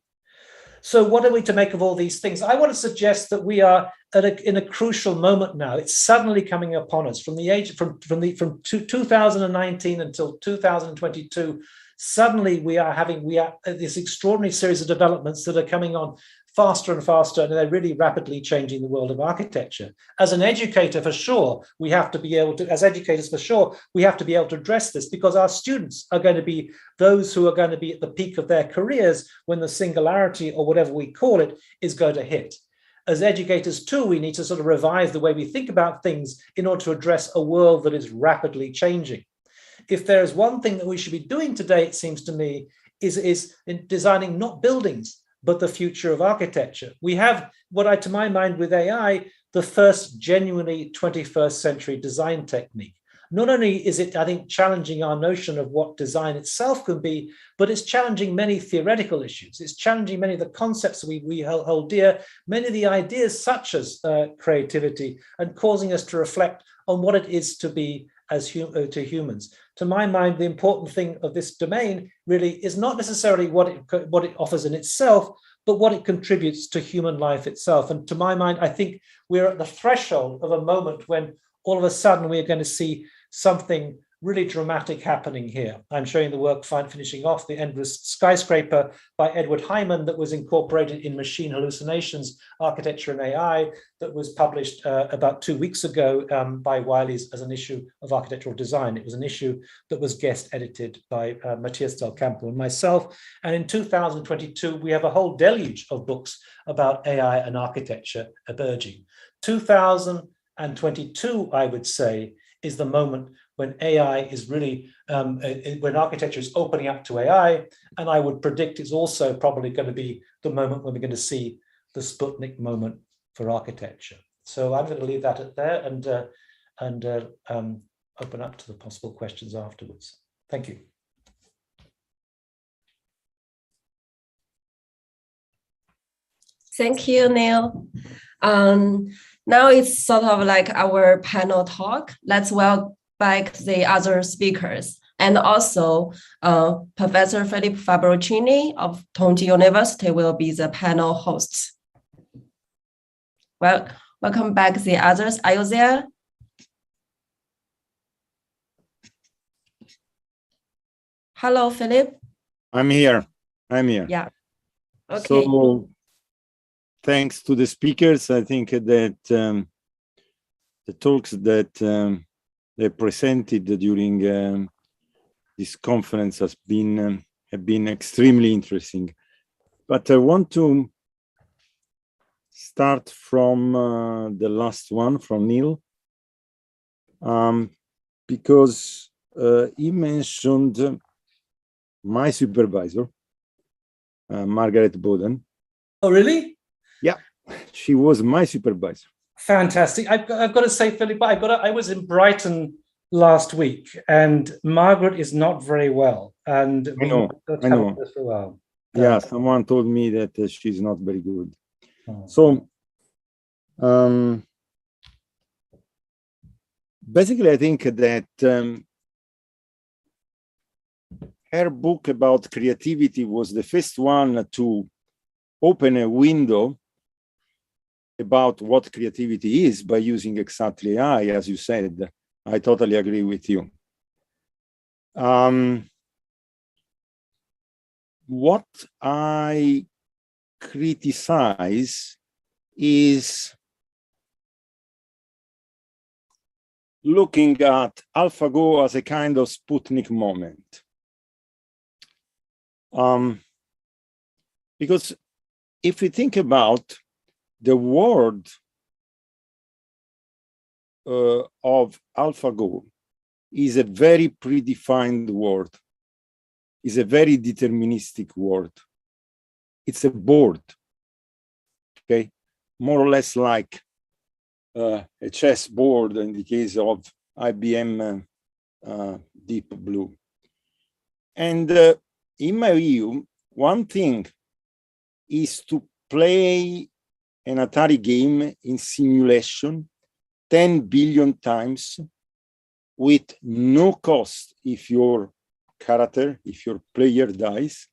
So what are we to make of all these things? I want to suggest that we are in a crucial moment now. It's suddenly coming upon us from 2019 until 2022. Suddenly we are this extraordinary series of developments that are coming on faster and faster, and they're really rapidly changing the world of architecture. As an educator, for sure, we have to be able to, as educators, for sure, we have to be able to address this, because our students are going to be those who are going to be at the peak of their careers when the singularity, or whatever we call it, is going to hit. As educators too, we need to sort of revive the way we think about things in order to address a world that is rapidly changing. If there is one thing that we should be doing today, it seems to me, is in designing not buildings, but the future of architecture. We have what to my mind, with AI, the first genuinely 21st century design technique. Not only is it, I think, challenging our notion of what design itself can be, but it's challenging many theoretical issues. It's challenging many of the concepts we hold dear, many of the ideas such as creativity, and causing us to reflect on what it is to be to humans. To my mind, the important thing of this domain really is not necessarily what it offers in itself, but what it contributes to human life itself. And to my mind, I think we're at the threshold of a moment when all of a sudden we're going to see something really dramatic happening here. I'm showing the work finishing off, The Endless Skyscraper by Edward Hyman, that was incorporated in Machine Hallucinations, Architecture and AI, that was published about 2 weeks ago by Wiley's as an issue of architectural design. It was an issue that was guest edited by Matthias Del Campo and myself. And in 2022, we have a whole deluge of books about AI and architecture emerging. 2022, I would say, is the moment when AI is really, when architecture is opening up to AI. And I would predict it's also probably going to be the moment when we're going to see the Sputnik moment for architecture. So I'm going to leave that at there and open up to the possible questions afterwards. Thank you. Thank you, Neil. Now it's sort of like our panel talk. Let's welcome back the other speakers, and also Professor Filippo Fabrocini of Tongji University will be the panel host. Well, welcome back the others. Are you there? Hello, Philip. I'm here. Yeah. Okay. So, thanks to the speakers. I think that the talks that they presented during this conference have been extremely interesting. But I want to start from the last one, from Neil, because he mentioned my supervisor, Margaret Bowden. Oh, really? Yeah, she was my supervisor. Fantastic. I've got to say, Filippo, I was in Brighton last week, and Margaret is not very well. And I know. For a while. Yeah, someone told me that she's not very good. Oh. So, basically, I think that her book about creativity was the first one to open a window about what creativity is by using exactly AI, as you said. I totally agree with you. What I criticize is looking at AlphaGo as a kind of Sputnik moment. Because if we think about the world of AlphaGo is a very predefined world, is a very deterministic world. It's a board, okay? More or less like a chess board in the case of IBM Deep Blue. And in my view, one thing is to play an Atari game in simulation 10 billion times with no cost if your character, if your player dies.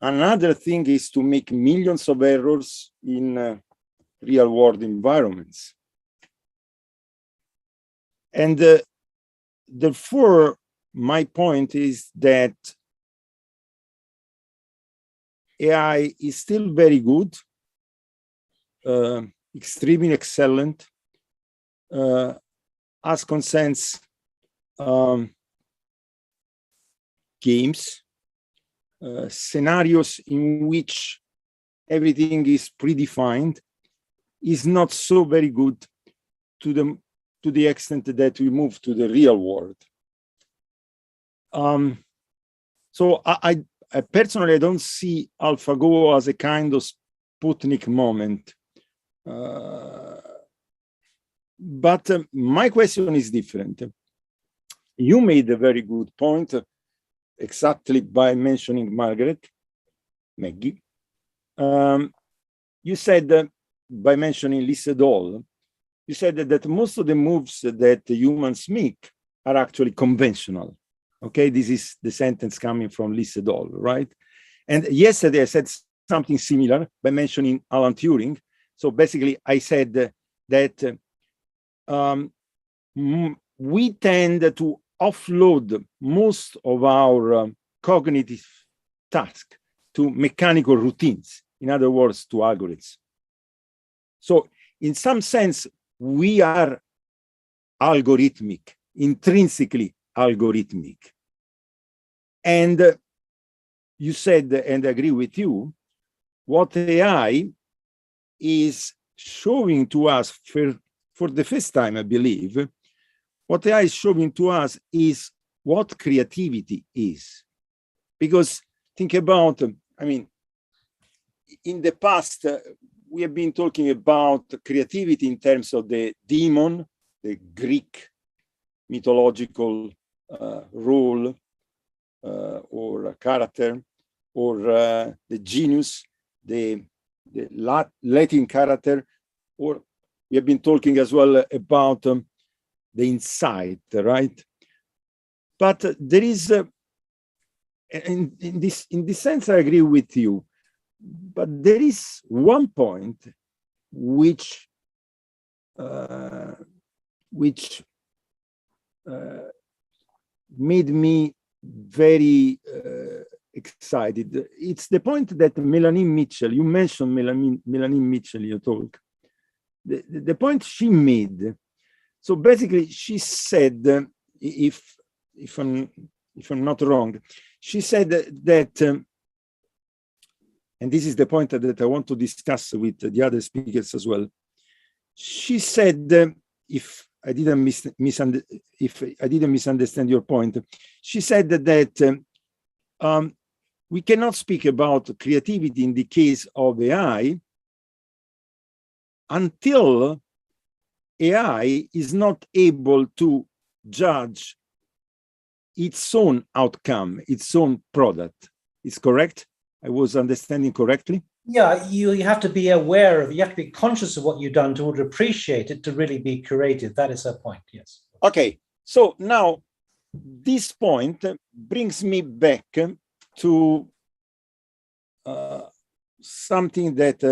Another thing is to make millions of errors in real world environments. And therefore, my point is that AI is still very good, extremely excellent, as concerns games, scenarios in which everything is predefined, is not so very good to the extent that we move to the real world. So I personally, I don't see AlphaGo as a kind of Sputnik moment. But my question is different. You made a very good point, exactly by mentioning Maggie. You said, by mentioning Lisa Doll, you said that most of the moves that humans make are actually conventional. Okay, this is the sentence coming from Lisa Doll, right? And yesterday I said something similar by mentioning Alan Turing. So basically I said that we tend to offload most of our cognitive tasks to mechanical routines, in other words, to algorithms. So in some sense, we are algorithmic, intrinsically algorithmic. And you said, and I agree with you, what AI is showing to us for the first time, I believe, what AI is showing to us is what creativity is. Because think about, I mean, in the past, we have been talking about creativity in terms of the demon, the Greek mythological role or character, or the genius, the Latin character, or we have been talking as well about the insight, right? But there is, in this sense, I agree with you. But there is one point which made me very excited. It's the point that Melanie Mitchell, you mentioned Melanie Mitchell in your talk. The point she made. So basically, she said, if I'm not wrong, she said that and this is the point that I want to discuss with the other speakers as well. She said, if I didn't misunderstand your point, she said that we cannot speak about creativity in the case of AI until AI is not able to judge its own outcome, its own product. Is correct? I was understanding correctly? Yeah, you have to be aware of, you have to be conscious of what you've done to appreciate it, to really be creative. That is her point, yes. Okay, so now this point brings me back to something that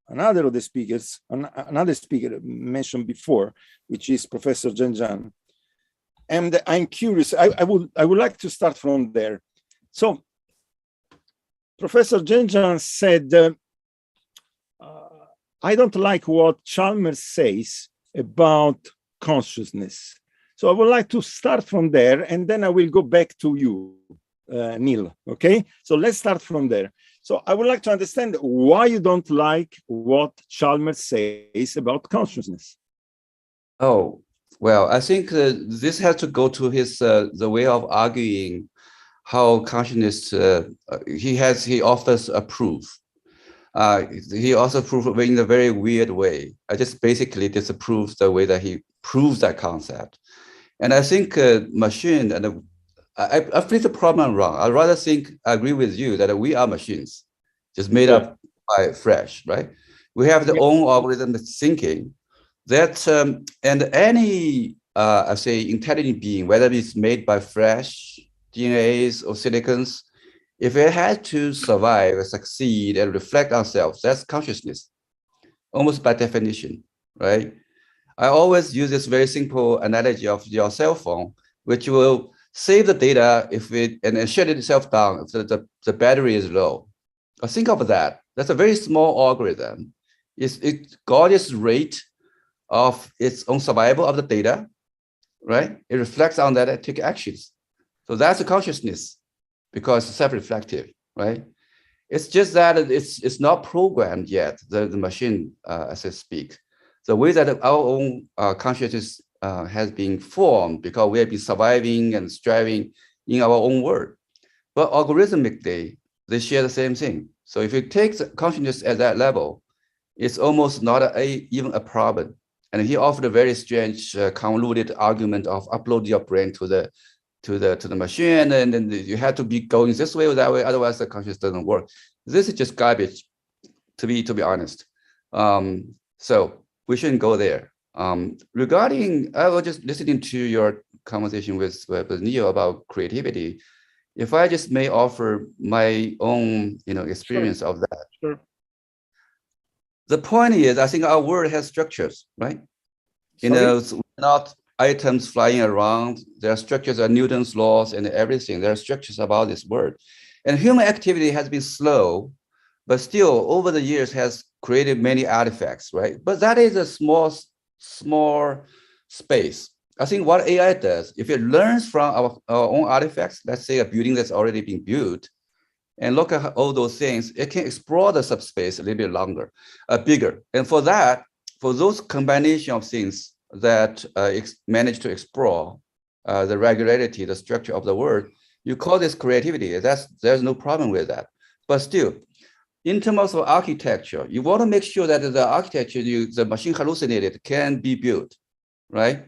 another of the speakers, another speaker mentioned before, which is Professor Zheng. And I'm curious, I would like to start from there. So Professor Zheng said, I don't like what Chalmers says about consciousness. So I would like to start from there, and then I will go back to you, Neil, okay? So let's start from there. So I would like to understand why you don't like what Chalmers says about consciousness. Oh, well, I think this has to go to his the way of arguing how consciousness he offers a proof. He also proves it in a very weird way. I just basically disapprove the way that he proves that concept. And I think machine, and I feel the problem wrong. I rather I agree with you that we are machines, just made up by fresh, right? We have the own algorithm thinking that, and any, I say, intelligent being, whether it's made by fresh DNAs or silicons, if it had to survive and succeed and reflect ourselves, that's consciousness, almost by definition, right? I always use this very simple analogy of your cell phone, which will save the data if it and shut itself down if the battery is low. Think of that. That's a very small algorithm. It got its rate of its own survival of the data, right? It reflects on that and take actions. So that's a consciousness, because it's self-reflective, right? It's just that it's not programmed yet, the machine, as I speak. The way that our own consciousness has been formed because we have been surviving and striving in our own world. But algorithmically, they share the same thing. So if you take the consciousness at that level, it's almost not even a problem. And he offered a very strange, convoluted argument of upload your brain to the machine, and then you have to be going this way or that way, otherwise the consciousness doesn't work. This is just garbage, to be honest. So we shouldn't go there. Regarding, I was just listening to your conversation with Neil about creativity. If I just may offer my own, experience of that. Sure. The point is, I think our world has structures, right? It's not items flying around. There are structures, are Newton's laws and everything. There are structures about this world. And human activity has been slow, but still over the years has created many artifacts, right? But that is a small space. I think what AI does, if it learns from our own artifacts, let's say a building that's already been built, and look at all those things, it can explore the subspace a little bit longer, bigger. And for that, for those combination of things that manage to explore the regularity, the structure of the world, you call this creativity. There's no problem with that. But still, in terms of architecture, you want to make sure that the architecture, the machine hallucinated, can be built, right?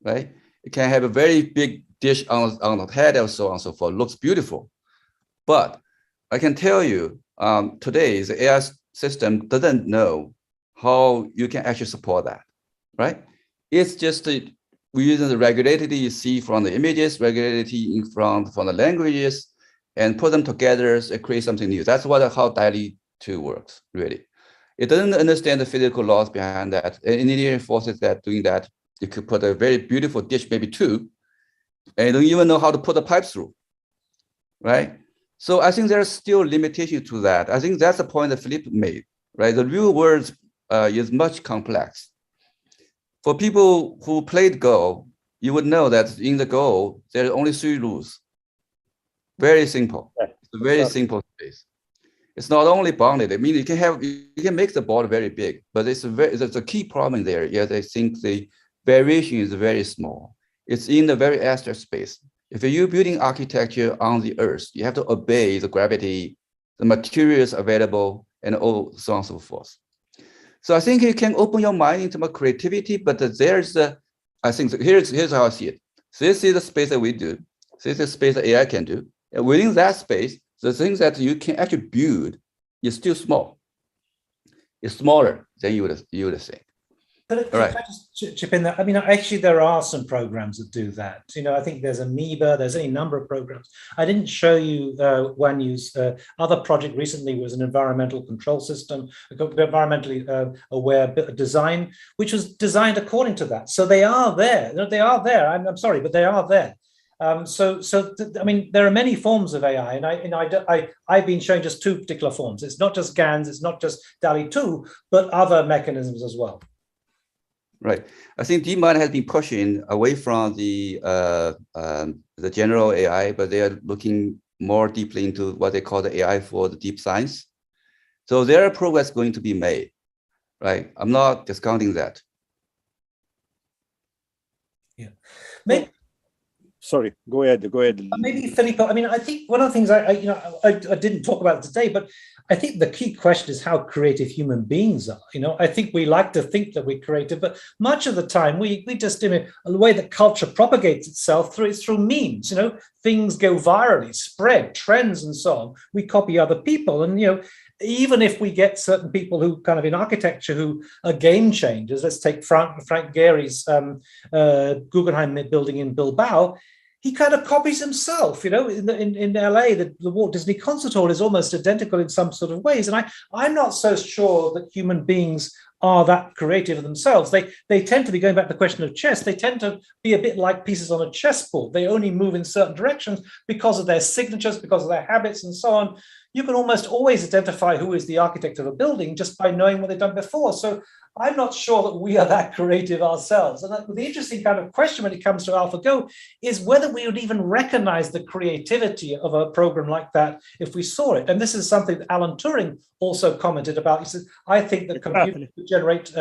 Right? It can have a very big dish on the head and so on and so forth. Looks beautiful. But I can tell you, today, the AI system doesn't know how you can actually support that, right? It's just we're using the regularity you see from the images, regularity from the languages, and put them together and create something new. That's how DALL-E 2 works, really. It doesn't understand the physical laws behind that. Engineering forces that doing that, you could put a very beautiful dish, maybe two, and you don't even know how to put the pipes through, right? So I think there's still limitation to that. I think that's the point that Filippo made, right? The real world is much complex. For people who played Go, you would know that in the Go, there are only 3 rules. Very simple. It's a very simple space. It's not only bounded. I mean, you can make the board very big, but there's a key problem there. Yes, I think the variation is very small. It's in the very abstract space. If you're building architecture on the Earth, you have to obey the gravity, the materials available, and all so on and so forth. So I think you can open your mind into more creativity, but there's I think here's how I see it. So this is the space that we do. This is the space that AI can do. And within that space, the things that you can actually build is still small. It's smaller than you would think. But All right. Can I just chip in there? I mean, actually, there are some programs that do that. You know, I think there's Amoeba, there's any number of programs. I didn't show you one use. Other project recently was an environmental control system, environmentally aware design, which was designed according to that. So they are there. They are there. I'm sorry, but they are there. I mean, there are many forms of AI, and I've been showing just two particular forms. It's not just GANs, it's not just DALL-E 2, but other mechanisms as well. Right. I think DeepMind has been pushing away from the general AI, but they are looking more deeply into what they call the AI for the deep science. So there are progress going to be made, right? I'm not discounting that. Yeah. Sorry, go ahead. Maybe Filippo. I mean, I think one of the things I didn't talk about today, but I think the key question is how creative human beings are. You know, I think we like to think that we're creative, but much of the time we just, the way that culture propagates itself through memes. You know, things go virally, spread, trends, and so on. We copy other people, and even if we get certain people who kind of in architecture who are game changers. Let's take Frank Gehry's Guggenheim building in Bilbao. He kind of copies himself, in LA, the Walt Disney Concert Hall is almost identical in some sort of ways. And I'm not so sure that human beings are that creative themselves. They tend to be, going back to the question of chess, they tend to be a bit like pieces on a chessboard. They only move in certain directions because of their signatures, because of their habits and so on. You can almost always identify who is the architect of a building just by knowing what they've done before. So I'm not sure that we are that creative ourselves. And the interesting kind of question when it comes to AlphaGo is whether we would even recognize the creativity of a program like that if we saw it. And this is something that Alan Turing also commented about. He said, I think that computers could generate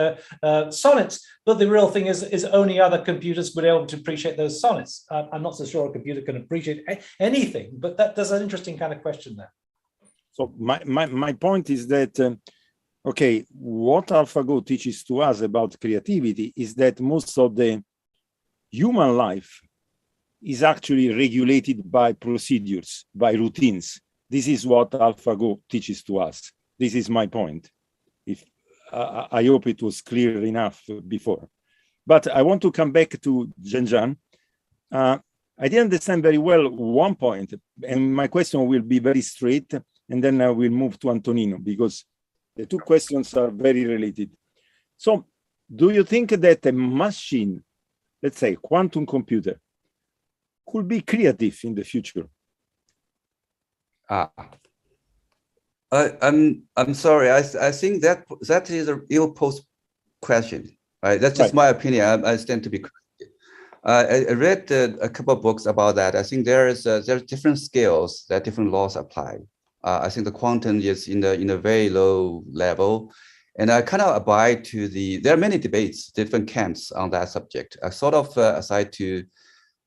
sonnets, but the real thing is only other computers would be able to appreciate those sonnets. I'm not so sure a computer can appreciate anything, but there's an interesting kind of question there. So my point is that, okay, what AlphaGo teaches to us about creativity is that most of the human life is actually regulated by procedures, by routines. This is what AlphaGo teaches to us. This is my point. I hope it was clear enough before. But I want to come back to Zheng. I didn't understand very well one point, and my question will be very straight, and then I will move to Antonino, because the two questions are very related. So do you think that a machine, let's say quantum computer, could be creative in the future? I'm sorry. I think that is a ill-posed question. Right? That's just my opinion. I stand to be corrected. I read a couple of books about that. I think there's different scales that different laws apply. I think the quantum is in a very low level, and I kind of abide to there are many debates, different camps on that subject. I sort of aside to,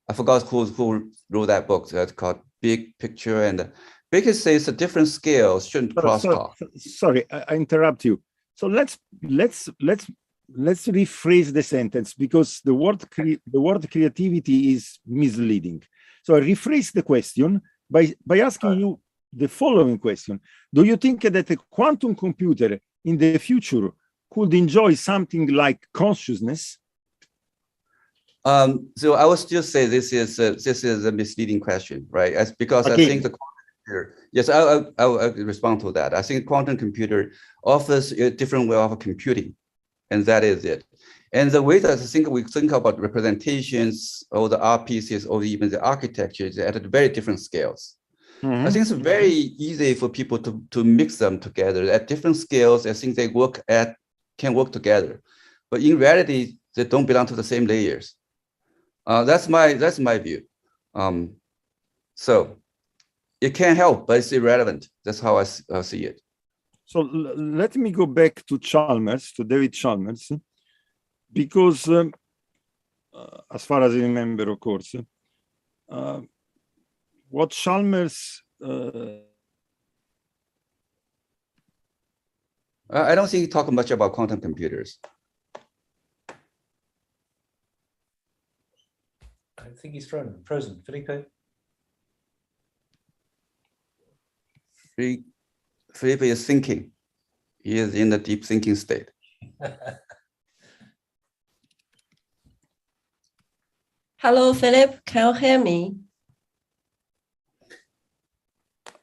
I forgot who wrote that book. That's called Big Picture, and Baker says the different scales shouldn't cross talk. Sorry, I interrupt you. So let's rephrase the sentence, because the word creativity is misleading. So I rephrase the question by asking you the following question. Do you think that a quantum computer in the future could enjoy something like consciousness? So I would still say this is a misleading question, right? Because I think the quantum computer, yes, I'll respond to that. I think quantum computer offers a different way of computing, and that is it. And the way that we think about representations or the art pieces or even the architecture is at very different scales. I think it's very easy for people to mix them together at different scales. I think they can work together, but in reality, they don't belong to the same layers. That's my view. So it can't help, but it's irrelevant. That's how I see it. So let me go back to Chalmers, to David Chalmers, because as far as I remember, of course, what Chalmers I don't think he talked much about quantum computers. I think he's frozen. Filippo? Filippo is thinking. He is in a deep thinking state. Hello, Philip. Can you hear me?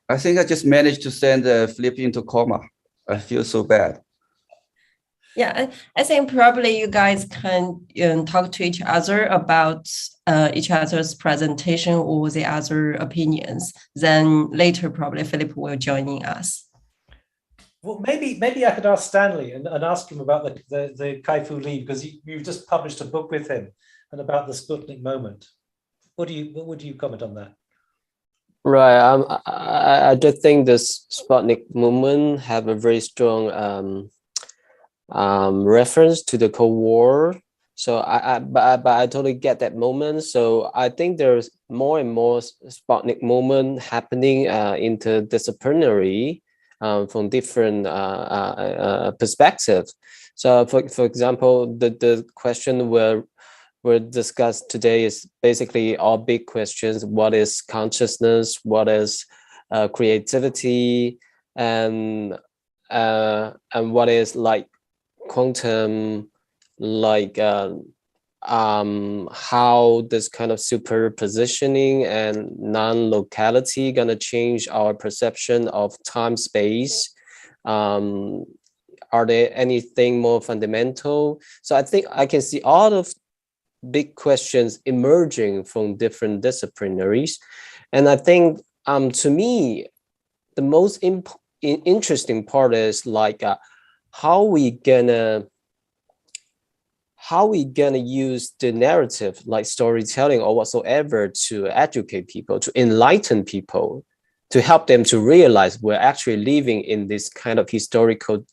I think I just managed to send Filippo into coma. I feel so bad. Yeah, I think probably you guys can talk to each other about each other's presentation or the other opinions. Then later, probably Philip will join us. Well, maybe I could ask Stanley and ask him about the Kai-Fu Lee, because you've just published a book with him and about the Sputnik moment. What would you comment on that? Right. I just think this Sputnik movement have a very strong reference to the Cold War. So but I totally get that moment. So I think there's more and more Sputnik movement happening interdisciplinary from different perspectives. So for example, the question we're discussed today is basically all big questions. What is consciousness? What is creativity? And what is like quantum, like how this kind of superpositioning and non-locality gonna change our perception of time space? Are there anything more fundamental? So I think I can see all of big questions emerging from different disciplinaries. And I think to me, the most interesting part is like how we gonna use the narrative, like storytelling or whatsoever, to educate people, to enlighten people, to help them to realize we're actually living in this kind of historical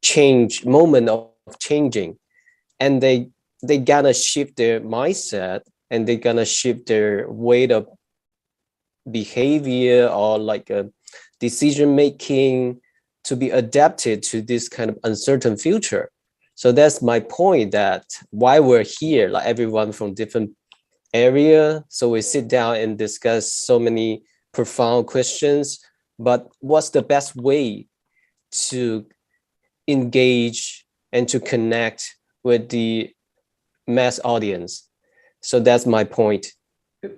change, moment of changing. And they gonna shift their mindset, and they gonna shift their way of behavior or like a decision making to be adapted to this kind of uncertain future. So that's my point, that why we're here, like everyone from different area. So we sit down and discuss so many profound questions, but what's the best way to engage and to connect with the mass audience? So that's my point.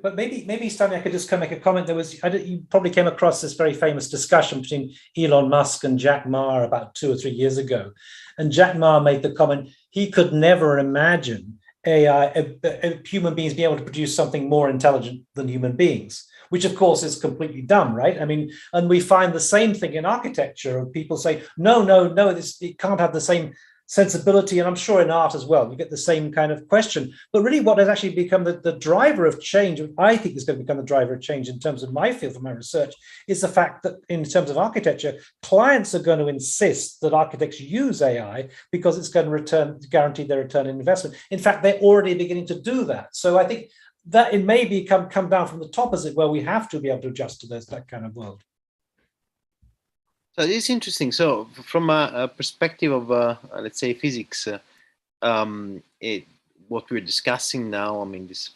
But maybe Stanley, I could just make a comment. You probably came across this very famous discussion between Elon Musk and Jack Ma about 2 or 3 years ago. And Jack Ma made the comment he could never imagine human beings being able to produce something more intelligent than human beings, which of course is completely dumb, right? I mean, and we find the same thing in architecture, and people say, no, it can't have the same sensibility, and I'm sure in art as well, you get the same kind of question. But really what has actually become the driver of change, I think is going to become the driver of change in terms of my field for my research, is the fact that in terms of architecture, clients are going to insist that architects use AI because it's going to guarantee their return on investment. In fact, they're already beginning to do that. So I think that it may come down from the top, as it were. We have to be able to adjust to that kind of world. So it's interesting. So from a perspective of, let's say, physics, what we're discussing now, I mean, this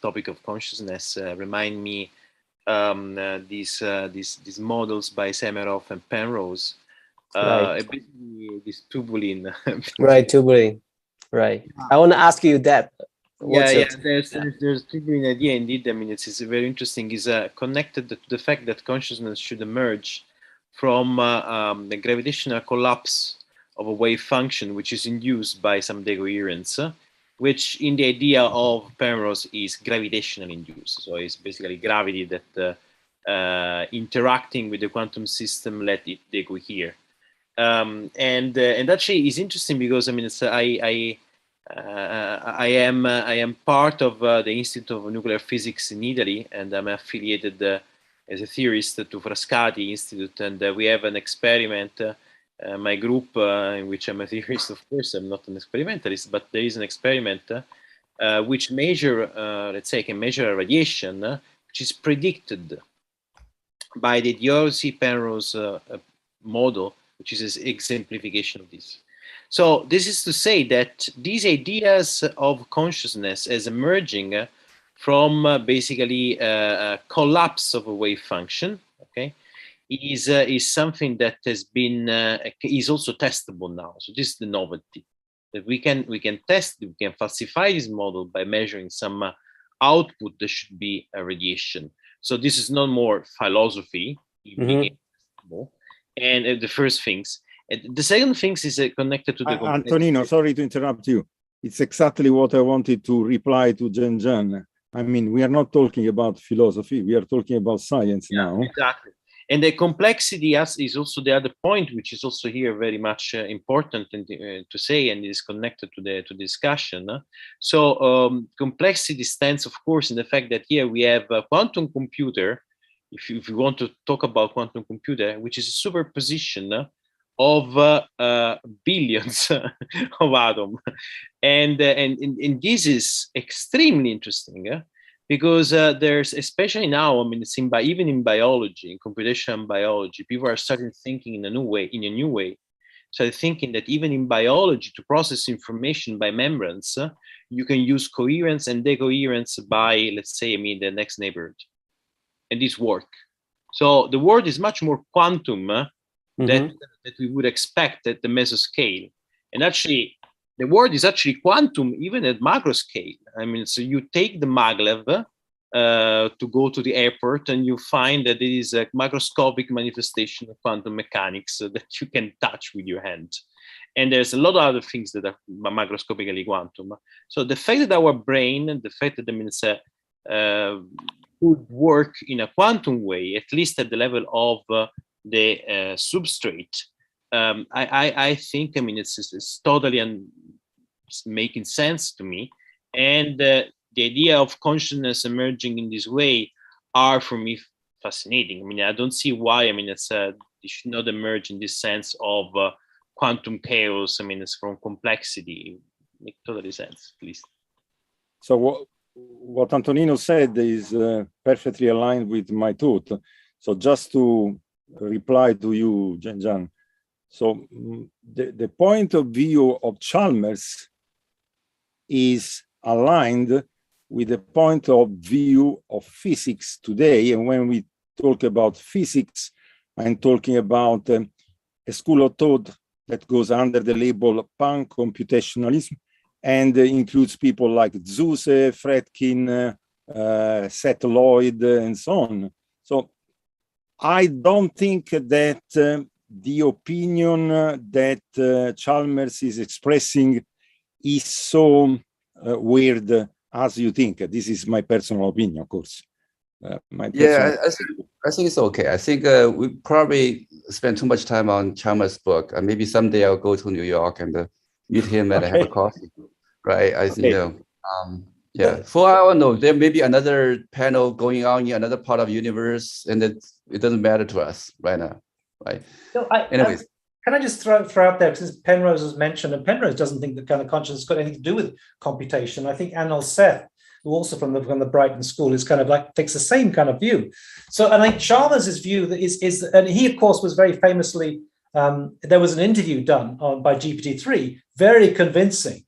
topic of consciousness remind me these models by Semerov and Penrose. Right. Basically, this tubulin. Right, tubulin. Right. I want to ask you that. There's tubulin idea indeed. I mean, it's very interesting. Is connected to the fact that consciousness should emerge from the gravitational collapse of a wave function, which is induced by some decoherence, which in the idea of Penrose is gravitational induced. So it's basically gravity that interacting with the quantum system let it decohere. And actually is interesting because I mean I am part of the Institute of Nuclear Physics in Italy, and I'm affiliated as a theorist to Frascati Institute, and we have an experiment. My group, in which I'm a theorist, of course, I'm not an experimentalist, but there is an experiment which measure, let's say, can measure radiation, which is predicted by the Diorsi-Penrose model, which is an exemplification of this. So this is to say that these ideas of consciousness as emerging from basically a collapse of a wave function, okay, is something that has been is also testable now. So this is the novelty, that we can test, we can falsify this model by measuring some output that should be a radiation. So this is not more philosophy. And the first things. And the second things is connected to the Antonino, sorry to interrupt you. It's exactly what I wanted to reply to Zheng. I mean, we are not talking about philosophy. We are talking about science now. Exactly. And the complexity is also the other point, which is also here very much important to say, and is connected to the discussion. So complexity stands, of course, in the fact that here we have a quantum computer, if you want to talk about quantum computer, which is a superposition of billions of atoms. And this is extremely interesting. Because there's, especially now, I mean, it's even in biology, in computational biology, people are starting thinking in a new way. So thinking that even in biology, to process information by membranes, you can use coherence and decoherence by, let's say, the next neighborhood, and this work. So the world is much more quantum that we would expect at the mesoscale, and actually, the world is actually quantum even at macro scale. I mean, so you take the maglev to go to the airport and you find that it is a macroscopic manifestation of quantum mechanics that you can touch with your hand. And there's a lot of other things that are macroscopically quantum. So the fact that our brain, the fact that could work in a quantum way, at least at the level of the substrate, I think, I mean, it's totally making sense to me. And the idea of consciousness emerging in this way are, for me, fascinating. I mean, I don't see why, I mean, it should not emerge in this sense of quantum chaos. I mean, it's from complexity. It makes totally sense, please. So what Antonino said is perfectly aligned with my thought. So just to reply to you, Zheng. So the point of view of Chalmers is aligned with the point of view of physics today. And when we talk about physics, I'm talking about a school of thought that goes under the label pan-computationalism and includes people like Zuse, Fredkin, Seth Lloyd, and so on. So I don't think that the opinion that Chalmers is expressing is so weird as you think. This is my personal opinion, of course. I think it's okay. I think we probably spent too much time on Chalmers' book. Maybe someday I'll go to New York and meet him and have a coffee. Right? Yeah. For all I know, there may be another panel going on in another part of the universe, and it doesn't matter to us right now. Right. So anyways, can I just throw out there, because Penrose was mentioned, and Penrose doesn't think that kind of consciousness has got anything to do with computation. I think Anadol Seth, who also from the Brighton School, is kind of like takes the same kind of view. So, and I think Chalmers' view is, and he of course was very famously. There was an interview done by GPT-3, very convincing,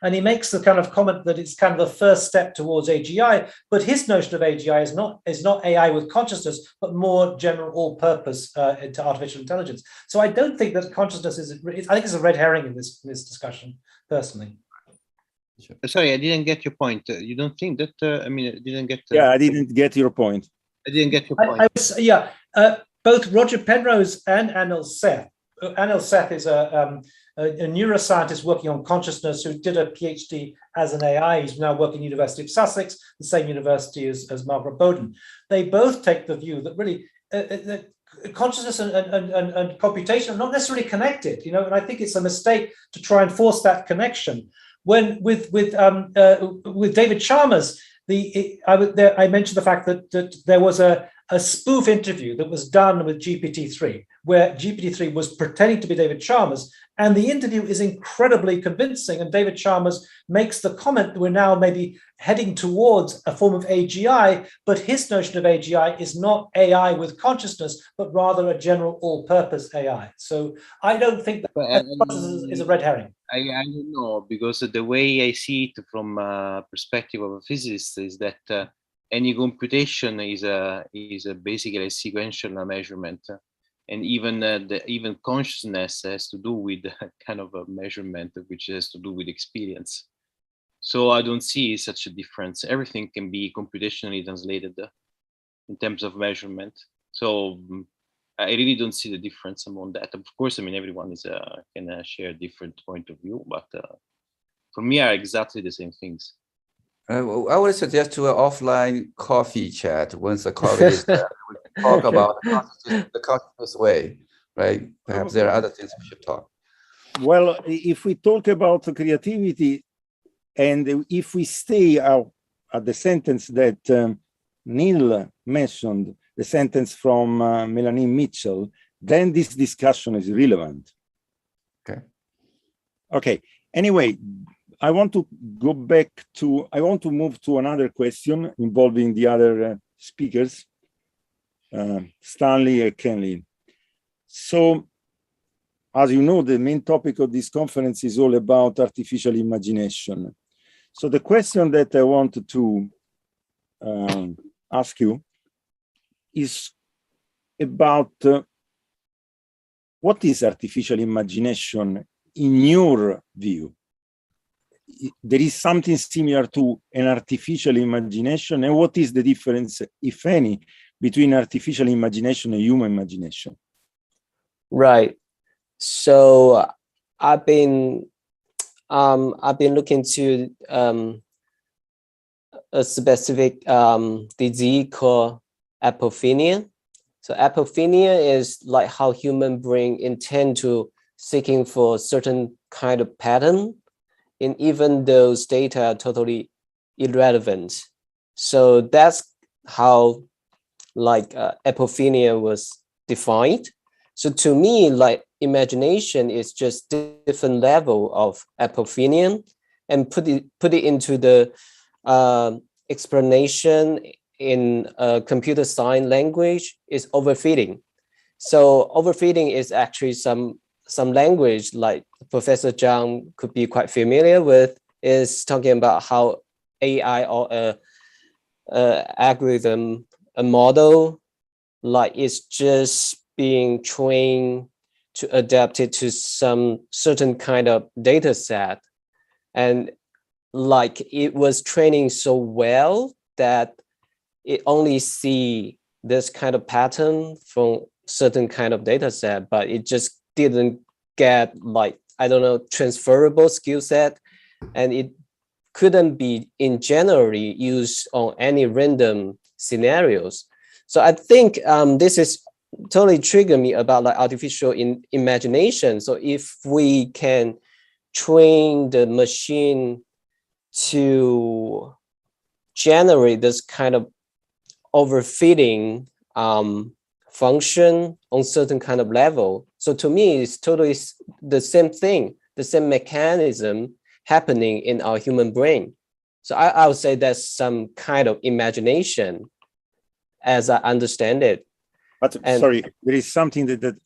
and he makes the kind of comment that it's kind of the first step towards AGI. But his notion of AGI is not AI with consciousness, but more general, all-purpose to artificial intelligence. So I don't think that consciousness is. I think it's a red herring in this discussion, personally. Sorry, I didn't get your point. You don't think that? I mean, I didn't get. Yeah, I didn't get your point. I didn't get your point. Both Roger Penrose and Anadol Seth. Anadol Seth is a neuroscientist working on consciousness who did a PhD as an AI. He's now working at the University of Sussex, the same university as Margaret Bowden. They both take the view that really that consciousness and computation are not necessarily connected, and I think it's a mistake to try and force that connection. When with David Chalmers, I mentioned the fact that there was a spoof interview that was done with GPT-3, where GPT-3 was pretending to be David Chalmers, and the interview is incredibly convincing. And David Chalmers makes the comment that we're now maybe heading towards a form of AGI, but his notion of AGI is not AI with consciousness, but rather a general all-purpose AI. So I don't think that is a red herring. I don't know, because the way I see it from a perspective of a physicist is that any computation is basically a sequential measurement, and even consciousness has to do with kind of a measurement which has to do with experience. So I don't see such a difference. Everything can be computationally translated in terms of measurement. So I really don't see the difference among that. Of course, I mean, everyone can share a different point of view, but for me, are exactly the same things. I would suggest to an offline coffee chat once the COVID is there. We can talk about the conscious way, right? Perhaps there are other things we should talk. Well, if we talk about creativity, and if we stay at the sentence that Neil mentioned, the sentence from Melanie Mitchell, then this discussion is relevant. Okay. Okay. Anyway, I want to move to another question involving the other speakers, Stanley and Celyn. So, as you know, the main topic of this conference is all about artificial imagination. So the question that I want to ask you is about what is artificial imagination in your view? There is something similar to an artificial imagination, and what is the difference, if any, between artificial imagination and human imagination? Right. So I've been looking to a specific disease called apophenia. So apophenia is like how human brain intend to seeking for certain kind of pattern, and even those data are totally irrelevant. So that's how like apophenia was defined. So to me, like imagination is just different level of apophenia, and put it into the explanation in computer science language is overfitting. So overfitting is actually some language like Professor Zhang could be quite familiar with, is talking about how AI or a algorithm, a model, like it's just being trained to adapt it to some certain kind of data set. And like it was training so well that it only see this kind of pattern from certain kind of data set, but it just didn't get like, I don't know, transferable skill set, and it couldn't be in generally used on any random scenarios. So I think this is totally trigger me about like artificial imagination. So if we can train the machine to generate this kind of overfitting function on certain kind of level. So to me, it's totally the same thing, the same mechanism happening in our human brain. So I would say that's some kind of imagination as I understand it. But sorry, there is something that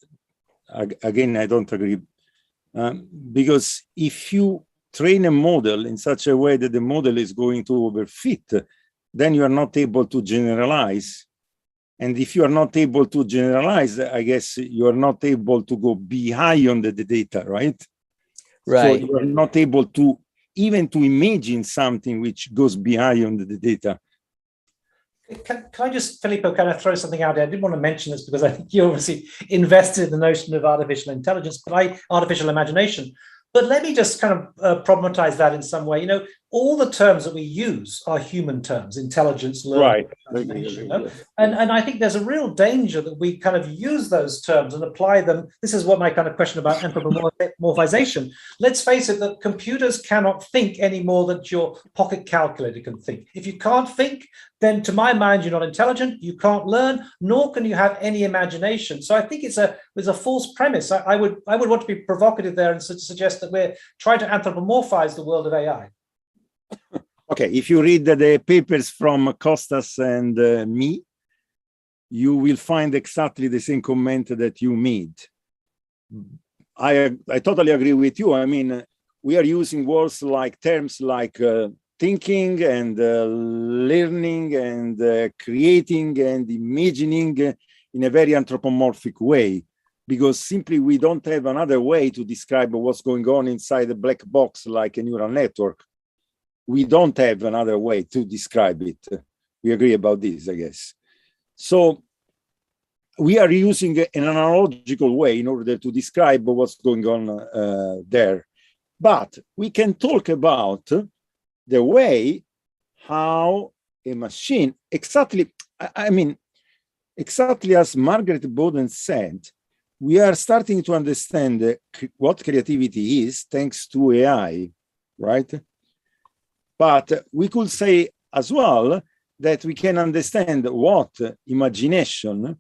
again, I don't agree. Because if you train a model in such a way that the model is going to overfit, then you are not able to generalize. And if you are not able to generalize, I guess you are not able to go beyond the data, right? Right. So you are not able to even to imagine something which goes beyond the data. Can I just, Filippo, kind of throw something out there? I didn't want to mention this because I think you obviously invested in the notion of artificial intelligence, but artificial imagination. But let me just kind of problematize that in some way. You know, all the terms that we use are human terms: intelligence, learning, imagination, you know? And I think there's a real danger that we kind of use those terms and apply them. This is what my kind of question about anthropomorphization. Let's face it, that computers cannot think any more than your pocket calculator can think. If you can't think, then to my mind, you're not intelligent, you can't learn, nor can you have any imagination. So I think it's a false premise. I would want to be provocative there and suggest that we're trying to anthropomorphize the world of AI. Okay, if you read the papers from Kostas and me, you will find exactly the same comment that you made. I totally agree with you. I mean, we are using words like terms like thinking and learning and creating and imagining in a very anthropomorphic way, because simply we don't have another way to describe what's going on inside a black box like a neural network. We don't have another way to describe it. We agree about this, I guess. So we are using an analogical way in order to describe what's going on there. But we can talk about the way how a machine, exactly as Margaret Boden said, we are starting to understand what creativity is thanks to AI, right? But we could say as well that we can understand what imagination,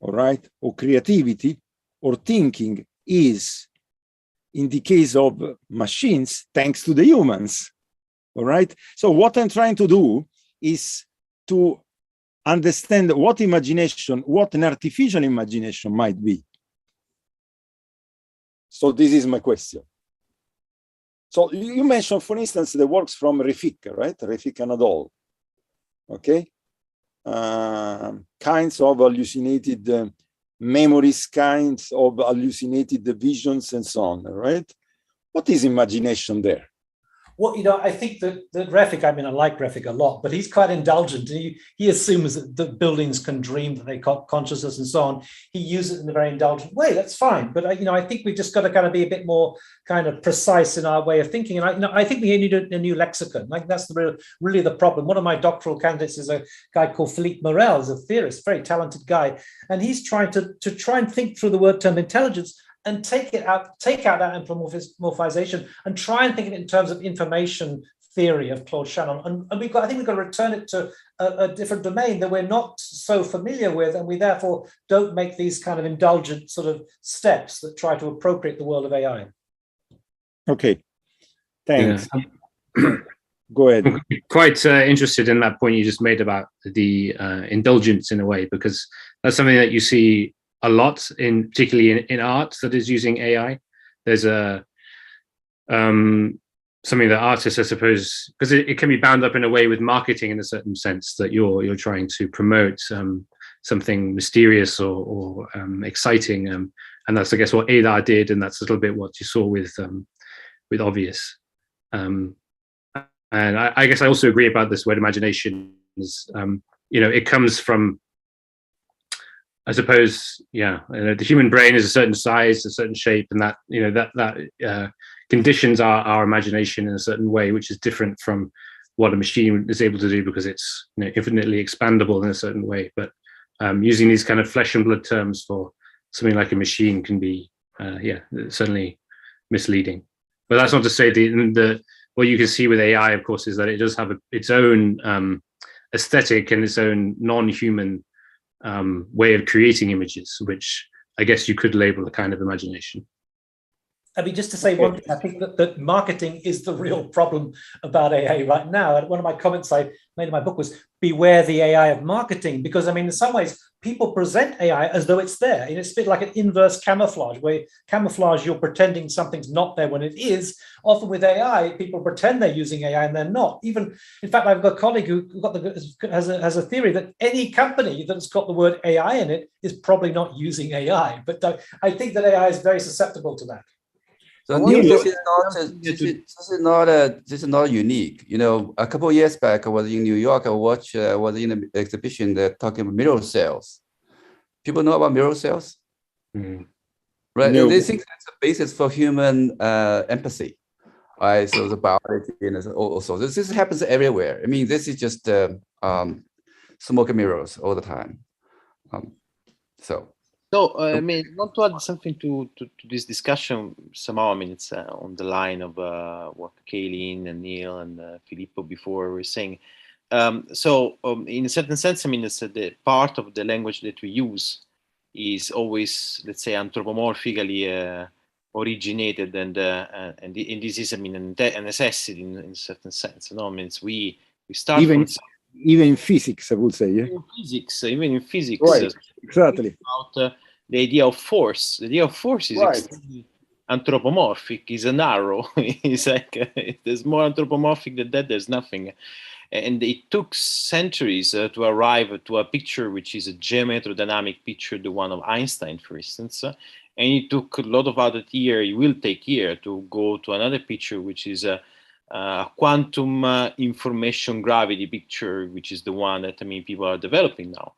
all right, or creativity or thinking is in the case of machines, thanks to the humans, all right? So what I'm trying to do is to understand what imagination, what an artificial imagination might be. So this is my question. So you mentioned, for instance, the works from Refik, right? Refik Anadol, okay? Kinds of hallucinated memories, kinds of hallucinated visions and so on, right? What is imagination there? Well, you know, I think that Refik, I mean, I like Refik a lot, but he's quite indulgent. He assumes that buildings can dream, that they got consciousness and so on. He uses it in a very indulgent way. That's fine. But, you know, I think we've just got to kind of be a bit more kind of precise in our way of thinking. And I think we need a new lexicon. Like that's really the problem. One of my doctoral candidates is a guy called Filippo Morel, who's a theorist, very talented guy. And he's trying to try and think through the word term intelligence and take out that anthropomorphization and try and think of it in terms of information theory of Claude Shannon. And I think we've got to return it to a different domain that we're not so familiar with, and we therefore don't make these kind of indulgent sort of steps that try to appropriate the world of AI. Okay, thanks. Yeah. Go ahead. I'm quite interested in that point you just made about the indulgence in a way, because that's something that you see a lot particularly in art that is using AI. There's something that artists, I suppose, because it can be bound up in a way with marketing in a certain sense, that you're trying to promote something mysterious or exciting, and that's, I guess, what Aiiiii did, and that's a little bit what you saw with Obvious. And I guess I also agree about this word imagination. Is you know, it comes from, I suppose, yeah, the human brain is a certain size, a certain shape, and that, you know, that conditions our imagination in a certain way, which is different from what a machine is able to do, because it's, you know, infinitely expandable in a certain way. But using these kind of flesh and blood terms for something like a machine can be, yeah, certainly misleading. But that's not to say what you can see with AI, of course, is that it does have its own aesthetic and its own non-human way of creating images, which I guess you could label a kind of imagination. I mean, just to say one thing, I think that marketing is the real problem about AI right now. And one of my comments I made in my book was, beware the AI of marketing, because I mean, in some ways, people present AI as though it's there. And it's a bit like an inverse camouflage, where camouflage, you're pretending something's not there when it is. Often with AI, people pretend they're using AI and they're not. Even, in fact, I've got a colleague who has a theory that any company that's got the word AI in it is probably not using AI. But I think that AI is very susceptible to that. So this is not unique. You know, a couple of years back, I was in New York. I was in an exhibition that talking about mirror cells. People know about mirror cells, right? No. They think that's a basis for human empathy. right? So the biology and also this happens everywhere. I mean, this is just smoke and mirrors all the time. So I mean, I want to add something to this discussion somehow. I mean, it's on the line of what Celyn and Neil and Filippo before were saying. In a certain sense, I mean, it's the part of the language that we use is always, let's say, anthropomorphically originated, and this is, I mean, a necessity in a certain sense. No, I mean, we start even in physics, I would say. Yeah. Even in physics, right? Exactly. About the idea of force. The idea of force is extremely anthropomorphic. Is an arrow. It's like there's more anthropomorphic than that. There's nothing. And it took centuries to arrive to a picture which is a geometrodynamic picture, the one of Einstein, for instance. And it took a lot of other years, it will take years to go to another picture, which is a quantum information gravity picture, which is the one that, I mean, people are developing now.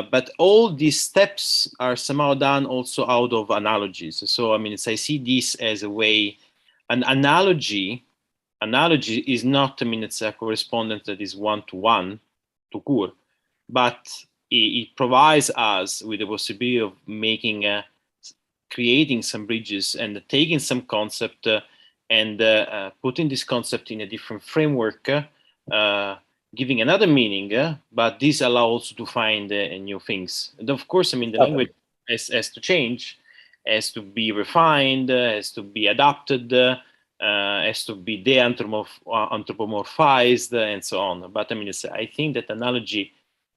But all these steps are somehow done also out of analogies. So, I mean, I see this as a way, an analogy is not, I mean, it's a correspondence that is one-to-one to Kur, but it provides us with the possibility of creating some bridges and taking some concept and putting this concept in a different framework, giving another meaning, but this allows to find new things. And of course, I mean, the language has to change, has to be refined, has to be adapted, has to be de-anthropomorphized, and so on. But I mean, I think that analogy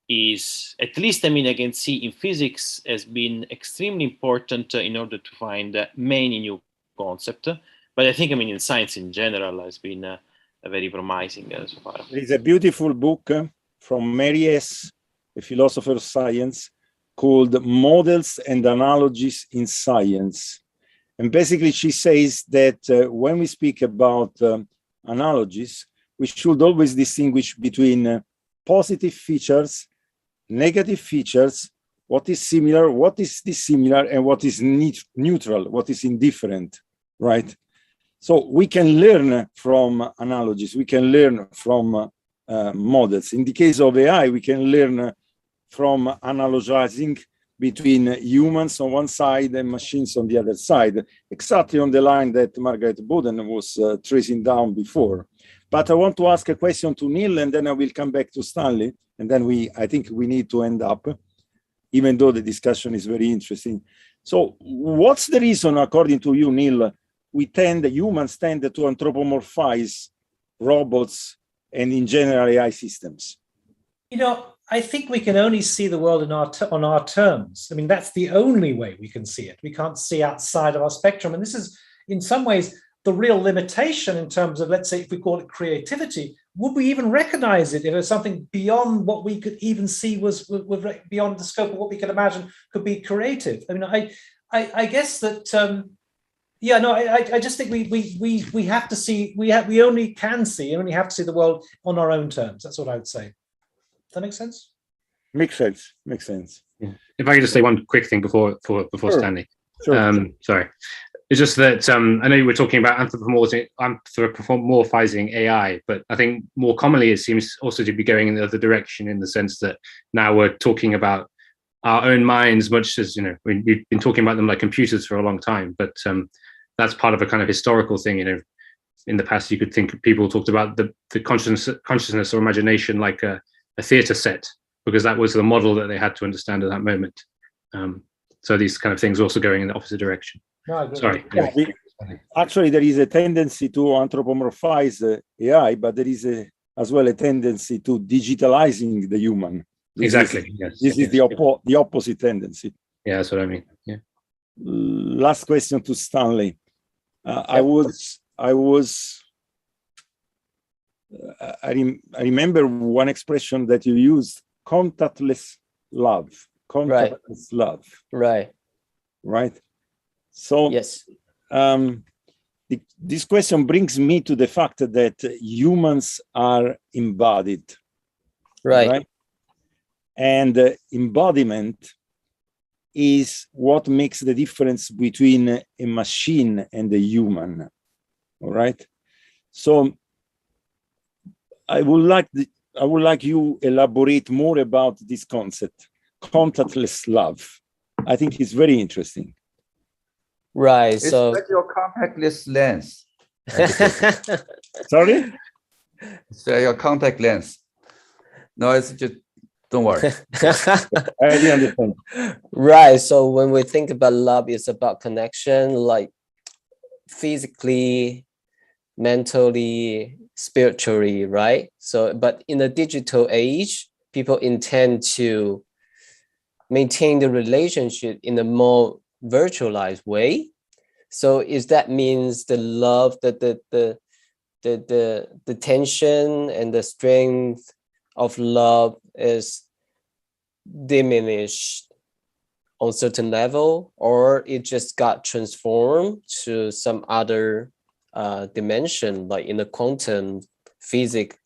is, at least, I mean, I can see in physics has been extremely important in order to find many new concepts. But I think, I mean, in science in general has been very promising so far. There is a beautiful book from Mary S., a philosopher of science, called Models and Analogies in Science. And basically, she says that when we speak about analogies, we should always distinguish between positive features, negative features, what is similar, what is dissimilar, and what is neutral, what is indifferent, right? So we can learn from analogies, we can learn from models. In the case of AI, we can learn from analogizing between humans on one side and machines on the other side, exactly on the line that Margaret Boden was tracing down before. But I want to ask a question to Neil, and then I will come back to Stanley, and then I think we need to end up, even though the discussion is very interesting. So what's the reason, according to you, Neil, humans tend to anthropomorphize robots and in general AI systems? You know, I think we can only see the world on our terms. I mean, that's the only way we can see it. We can't see outside of our spectrum. And this is, in some ways, the real limitation in terms of, let's say, if we call it creativity, would we even recognize it if it was something beyond what we could even see was beyond the scope of what we could imagine could be creative? I mean, I guess that, yeah, no, I just think we have to see, we only can see, and only have to see the world on our own terms. That's what I would say. Does that make sense? Makes sense. Makes sense. Yeah. If I could just say one quick thing before Sure. Stanley. Sure. Sorry. It's just that I know you were talking about anthropomorphizing AI, but I think more commonly it seems also to be going in the other direction, in the sense that now we're talking about our own minds, much as, you know, we've been talking about them like computers for a long time, but that's part of a kind of historical thing. You know, in the past, you could think people talked about the consciousness or imagination like a theater set, because that was the model that they had to understand at that moment. So these kind of things also going in the opposite direction. No, sorry. Yeah, actually, there is a tendency to anthropomorphize AI, but there is as well a tendency to digitalizing the human. This is the opposite tendency. Yeah, that's what I mean. Yeah. Last question to Stanley. I remember one expression that you used: contactless love. Contactless love. Right. So yes, this question brings me to the fact that humans are embodied. Right? And embodiment is what makes the difference between a machine and a human. All right. So I would like you elaborate more about this concept, contactless love. I think it's very interesting. Right. It's So like your contactless lens. Sorry? It's your contact lens. No, it's just, don't worry. I didn't understand. right. So when we think about love, it's about connection, like physically, mentally, spiritually, right? So, but in the digital age, people intend to maintain the relationship in a more virtualized way. So is that means the love, the tension and the strength of love is diminished on certain level, or it just got transformed to some other dimension, like in the quantum physics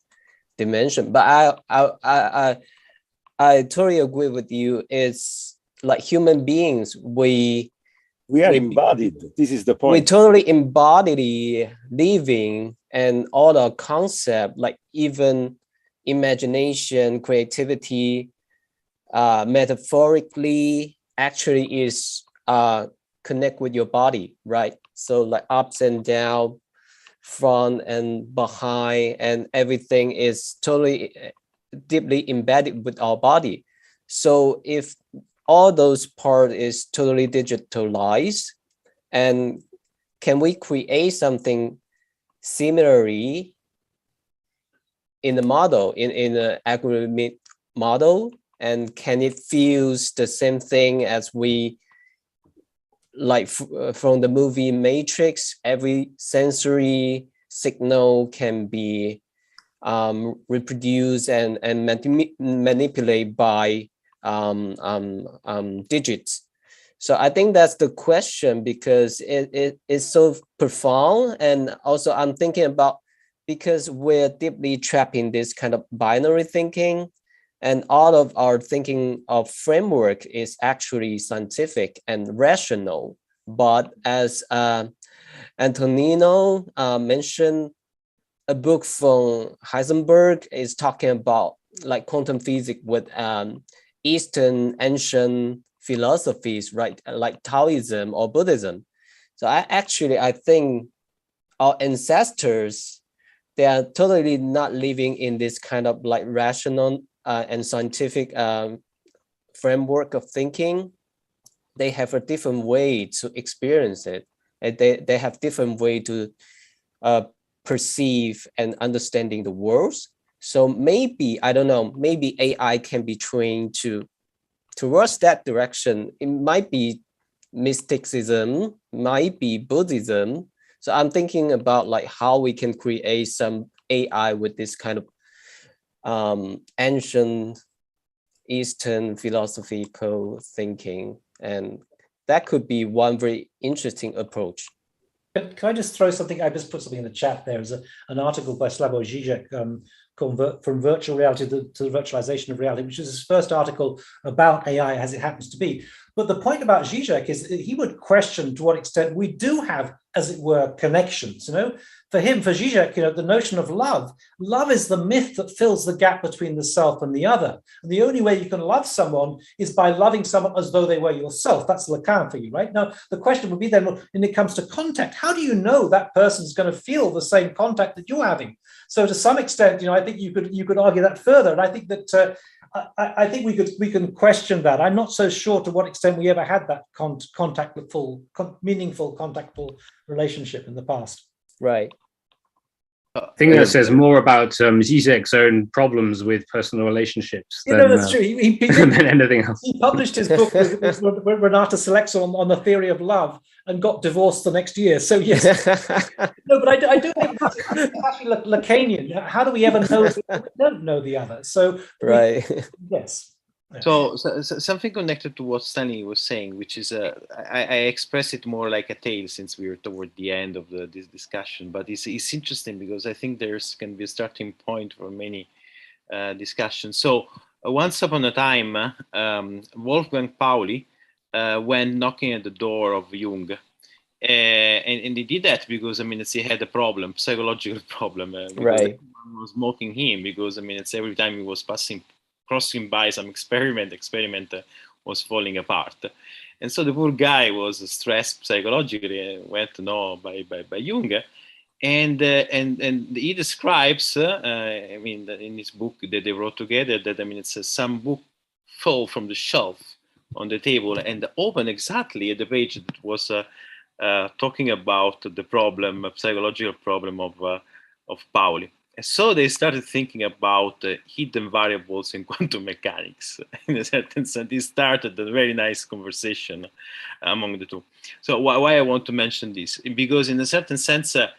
dimension? But I totally agree with you. It's like human beings, we are embodied. This is the point. We totally embody living, and all the concept, like even imagination, creativity, metaphorically actually is connect with your body, right? So like ups and down, front and behind, and everything is totally deeply embedded with our body. So if all those part is totally digitalized, and can we create something similarly in the model, in the algorithmic model, and can it feel the same thing as we like from the movie Matrix? Every sensory signal can be reproduced and manipulated by digits. So I think that's the question, because it is so profound. And also I'm thinking about, because we're deeply trapped in this kind of binary thinking, and all of our thinking of framework is actually scientific and rational. But as Antonino mentioned, a book from Heisenberg is talking about like quantum physics with Eastern ancient philosophies, right? Like Taoism or Buddhism. So I think our ancestors, they are totally not living in this kind of like rational and scientific framework of thinking. They have a different way to experience it. And they have different way to perceive and understanding the world. So maybe, I don't know, maybe AI can be trained towards that direction. It might be mysticism, might be Buddhism. So I'm thinking about like how we can create some AI with this kind of ancient Eastern philosophical thinking. And that could be one very interesting approach. Can I just throw something? I just put something in the chat. There is an article by Slavoj Žižek called From Virtual Reality to the Virtualization of Reality, which is his first article about AI as it happens to be. But the point about Žižek is that he would question to what extent we do have, as it were, connections. You know, for Žižek, you know, the notion of love is the myth that fills the gap between the self and the other. And the only way you can love someone is by loving someone as though they were yourself. That's Lacan for you, right? Now, the question would be then, when it comes to contact, how do you know that person's going to feel the same contact that you're having? So to some extent, you know, I think you could argue that further. And I think that I think we can question that. I'm not so sure to what extent we ever had that meaningful, contactful relationship in the past. Right. I think that says more about Zizek's own problems with personal relationships than, that's true. Than anything else. He published his book with Renata Selexo on the theory of love and got divorced the next year. So yes, no, but I do think it's actually Lacanian. How do we ever know we don't know the other? So right. Yes. So something connected to what Stanley was saying, which is I express it more like a tale since we are toward the end of this discussion, but it's interesting because I think there's can be a starting point for many discussions. So once upon a time, Wolfgang Pauli went knocking at the door of Jung, and he did that because I mean, he had a problem, psychological problem, because Right. everyone was mocking him because I mean, every time he was crossing by some experiment was falling apart, and so the poor guy was stressed psychologically and went to know by Jung, and he describes, I mean, in his book that they wrote together, that I mean, it says some book fall from the shelf on the table and open exactly at the page that was talking about the problem, psychological problem of Pauli. And so they started thinking about hidden variables in quantum mechanics. In a certain sense, they started a very nice conversation among the two. So why I want to mention this? Because in a certain sense, the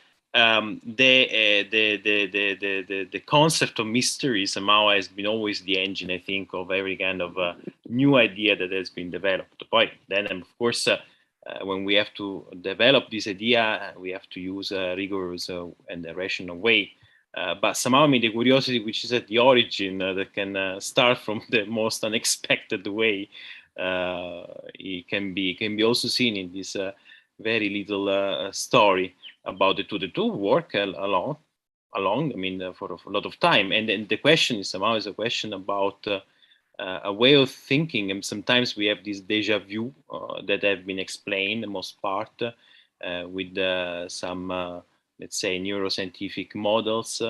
concept of mystery somehow has been always the engine, I think, of every kind of new idea that has been developed. But then, of course, when we have to develop this idea, we have to use a rigorous and a rational way. But somehow, I mean, the curiosity which is at the origin that can start from the most unexpected way, it can be also seen in this very little story about the two. The two work along. I mean, for a lot of time, and then the question is somehow is a question about a way of thinking, and sometimes we have this deja vu that have been explained, the most part, with some, let's say, neuroscientific models.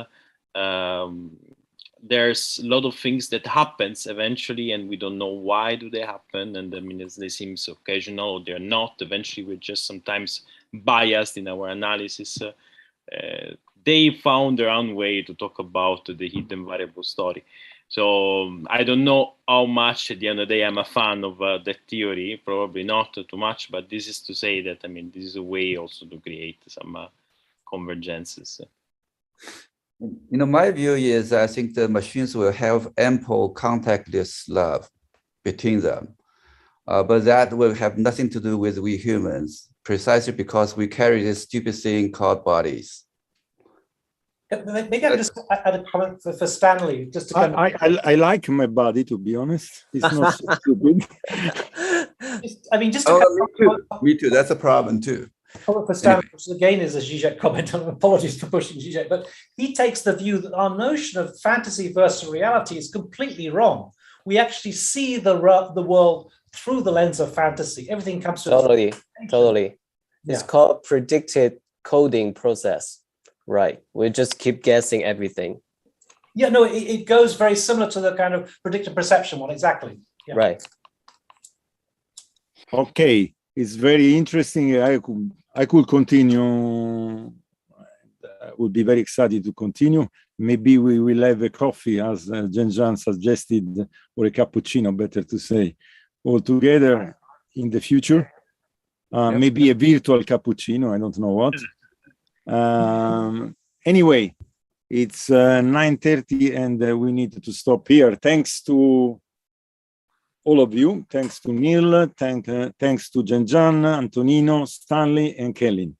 There's a lot of things that happens eventually, and we don't know why do they happen. And I mean, they seem so occasional, or they're not. Eventually, we're just sometimes biased in our analysis. They found their own way to talk about the hidden variable story. So I don't know how much at the end of the day I'm a fan of that theory, probably not too much, but this is to say that, I mean, this is a way also to create some convergences. You know, my view is I think the machines will have ample contactless love between them, but that will have nothing to do with we humans, precisely because we carry this stupid thing called bodies. Maybe I just add a comment for Stanley, just to kind of... I like my body, to be honest. It's not so stupid. I mean, just to me too. That's a problem too. For Stanley, which again is a Zizek comment. Apologies for pushing Zizek, but he takes the view that our notion of fantasy versus reality is completely wrong. We actually see the world through the lens of fantasy. Everything comes to totally. It's called predicted coding process. Right. We just keep guessing everything. Yeah, no, it goes very similar to the kind of predictive perception one, exactly. Yeah. Right. Okay, it's very interesting. I could continue. I would be very excited to continue. Maybe we will have a coffee, as Zheng suggested, or a cappuccino, better to say, all together in the future. Maybe a virtual cappuccino, I don't know what. Anyway, it's 9:30 and we need to stop here. Thanks to all of you. Thanks to Neil. Thanks to Zheng, Antonino, Stanley, and Celyn.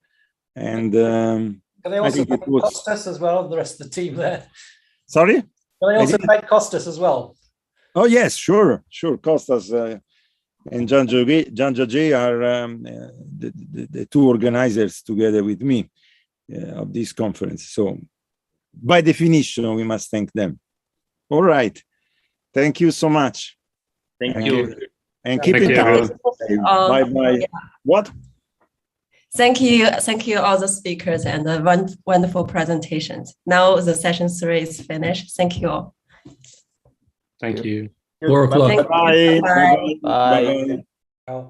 And can they also thank Kostas as well, the rest of the team there? Sorry? Can they also thank Kostas as well? Oh, yes, sure. Kostas and Zhang are the two organizers together with me of this conference. So by definition, we must thank them. All right. Thank you so much. Thank you. And keep in touch. Bye-bye. Yeah. What? Thank you all the speakers and the wonderful presentations. Now the session 3 is finished. Thank you all. Thank you. 4 o'clock. Bye. Bye. Bye. Bye.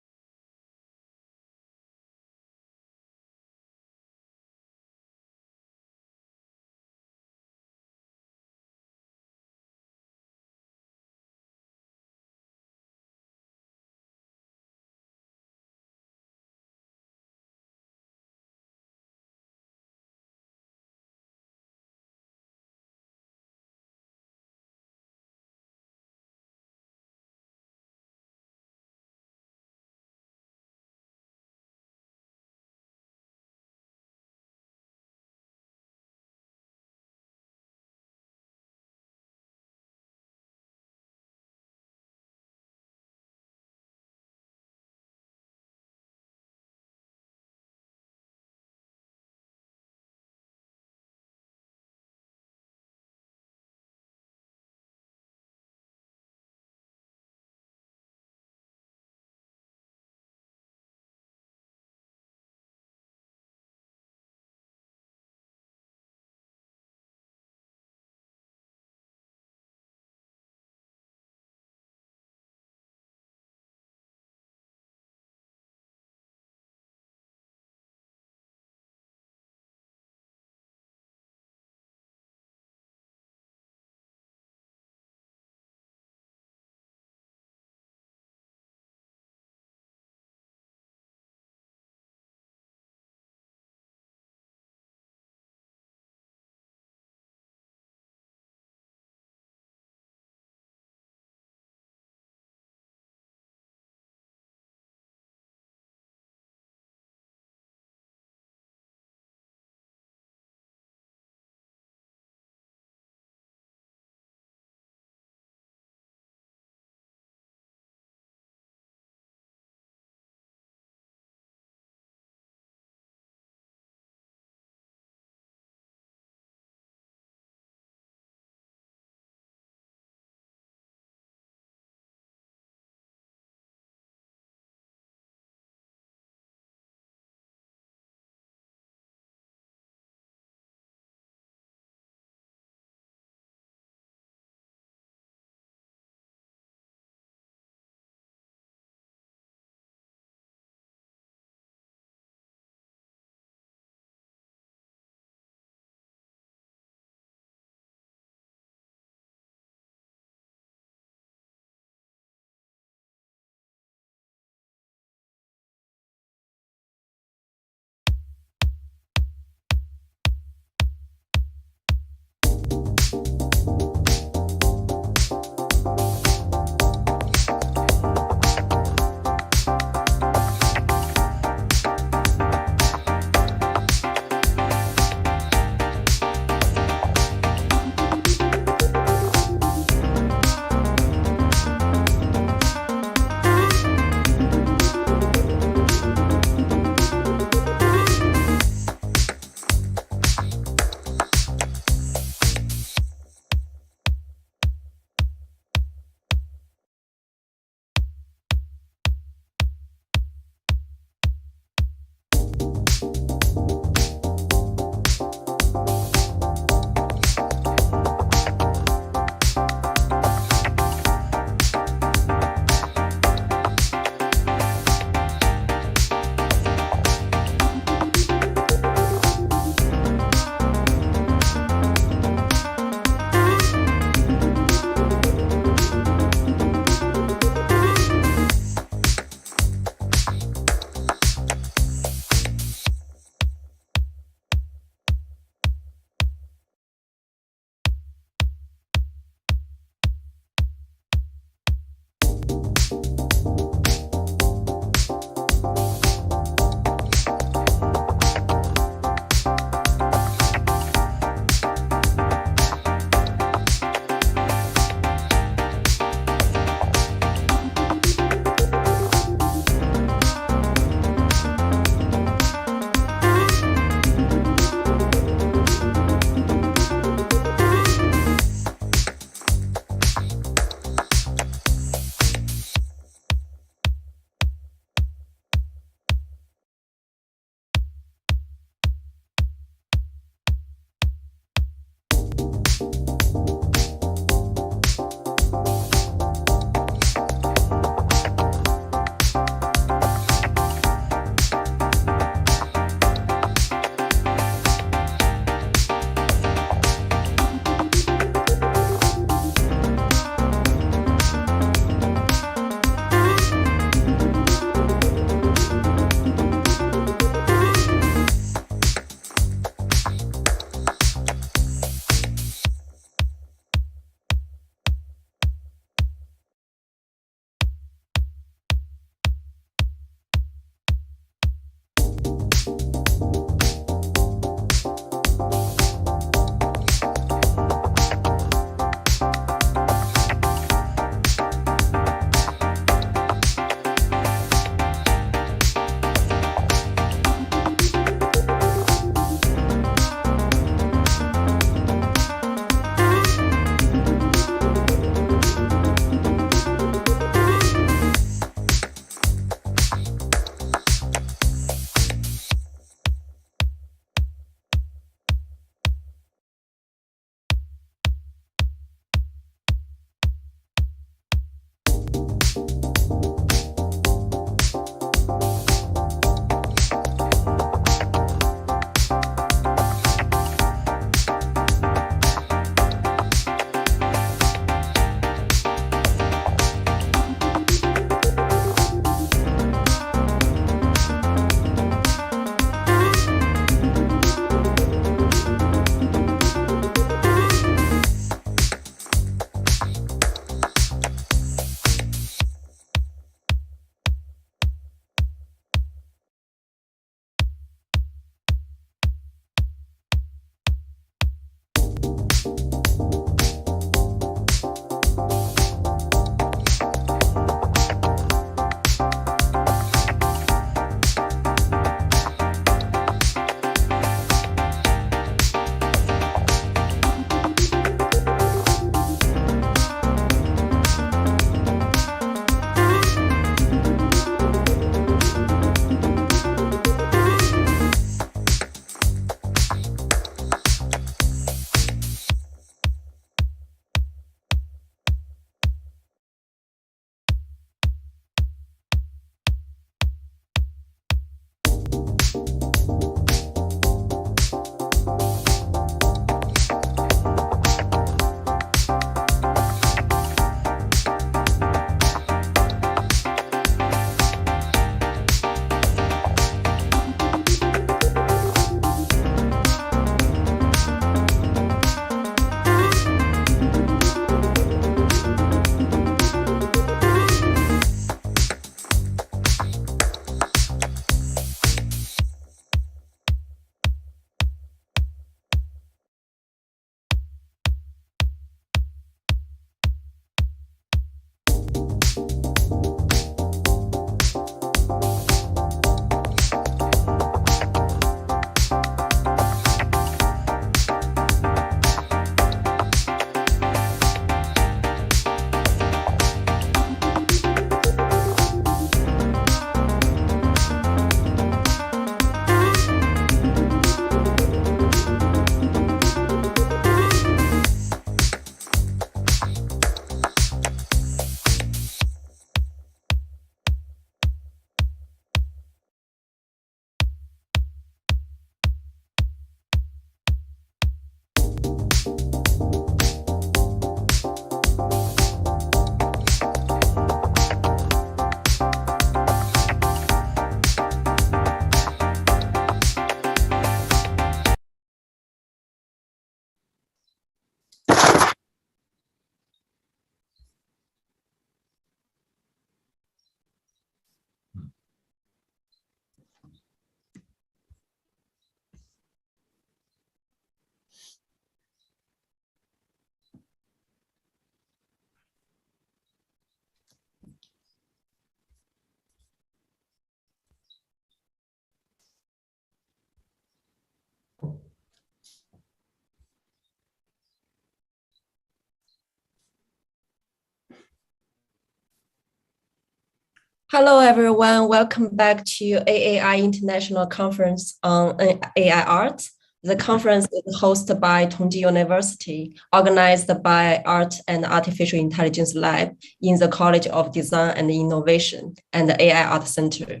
Hello, everyone. Welcome back to AAI International Conference on AI Art. The conference is hosted by Tongji University, organized by Art and Artificial Intelligence Lab in the College of Design and Innovation and the Aiiii Art Center.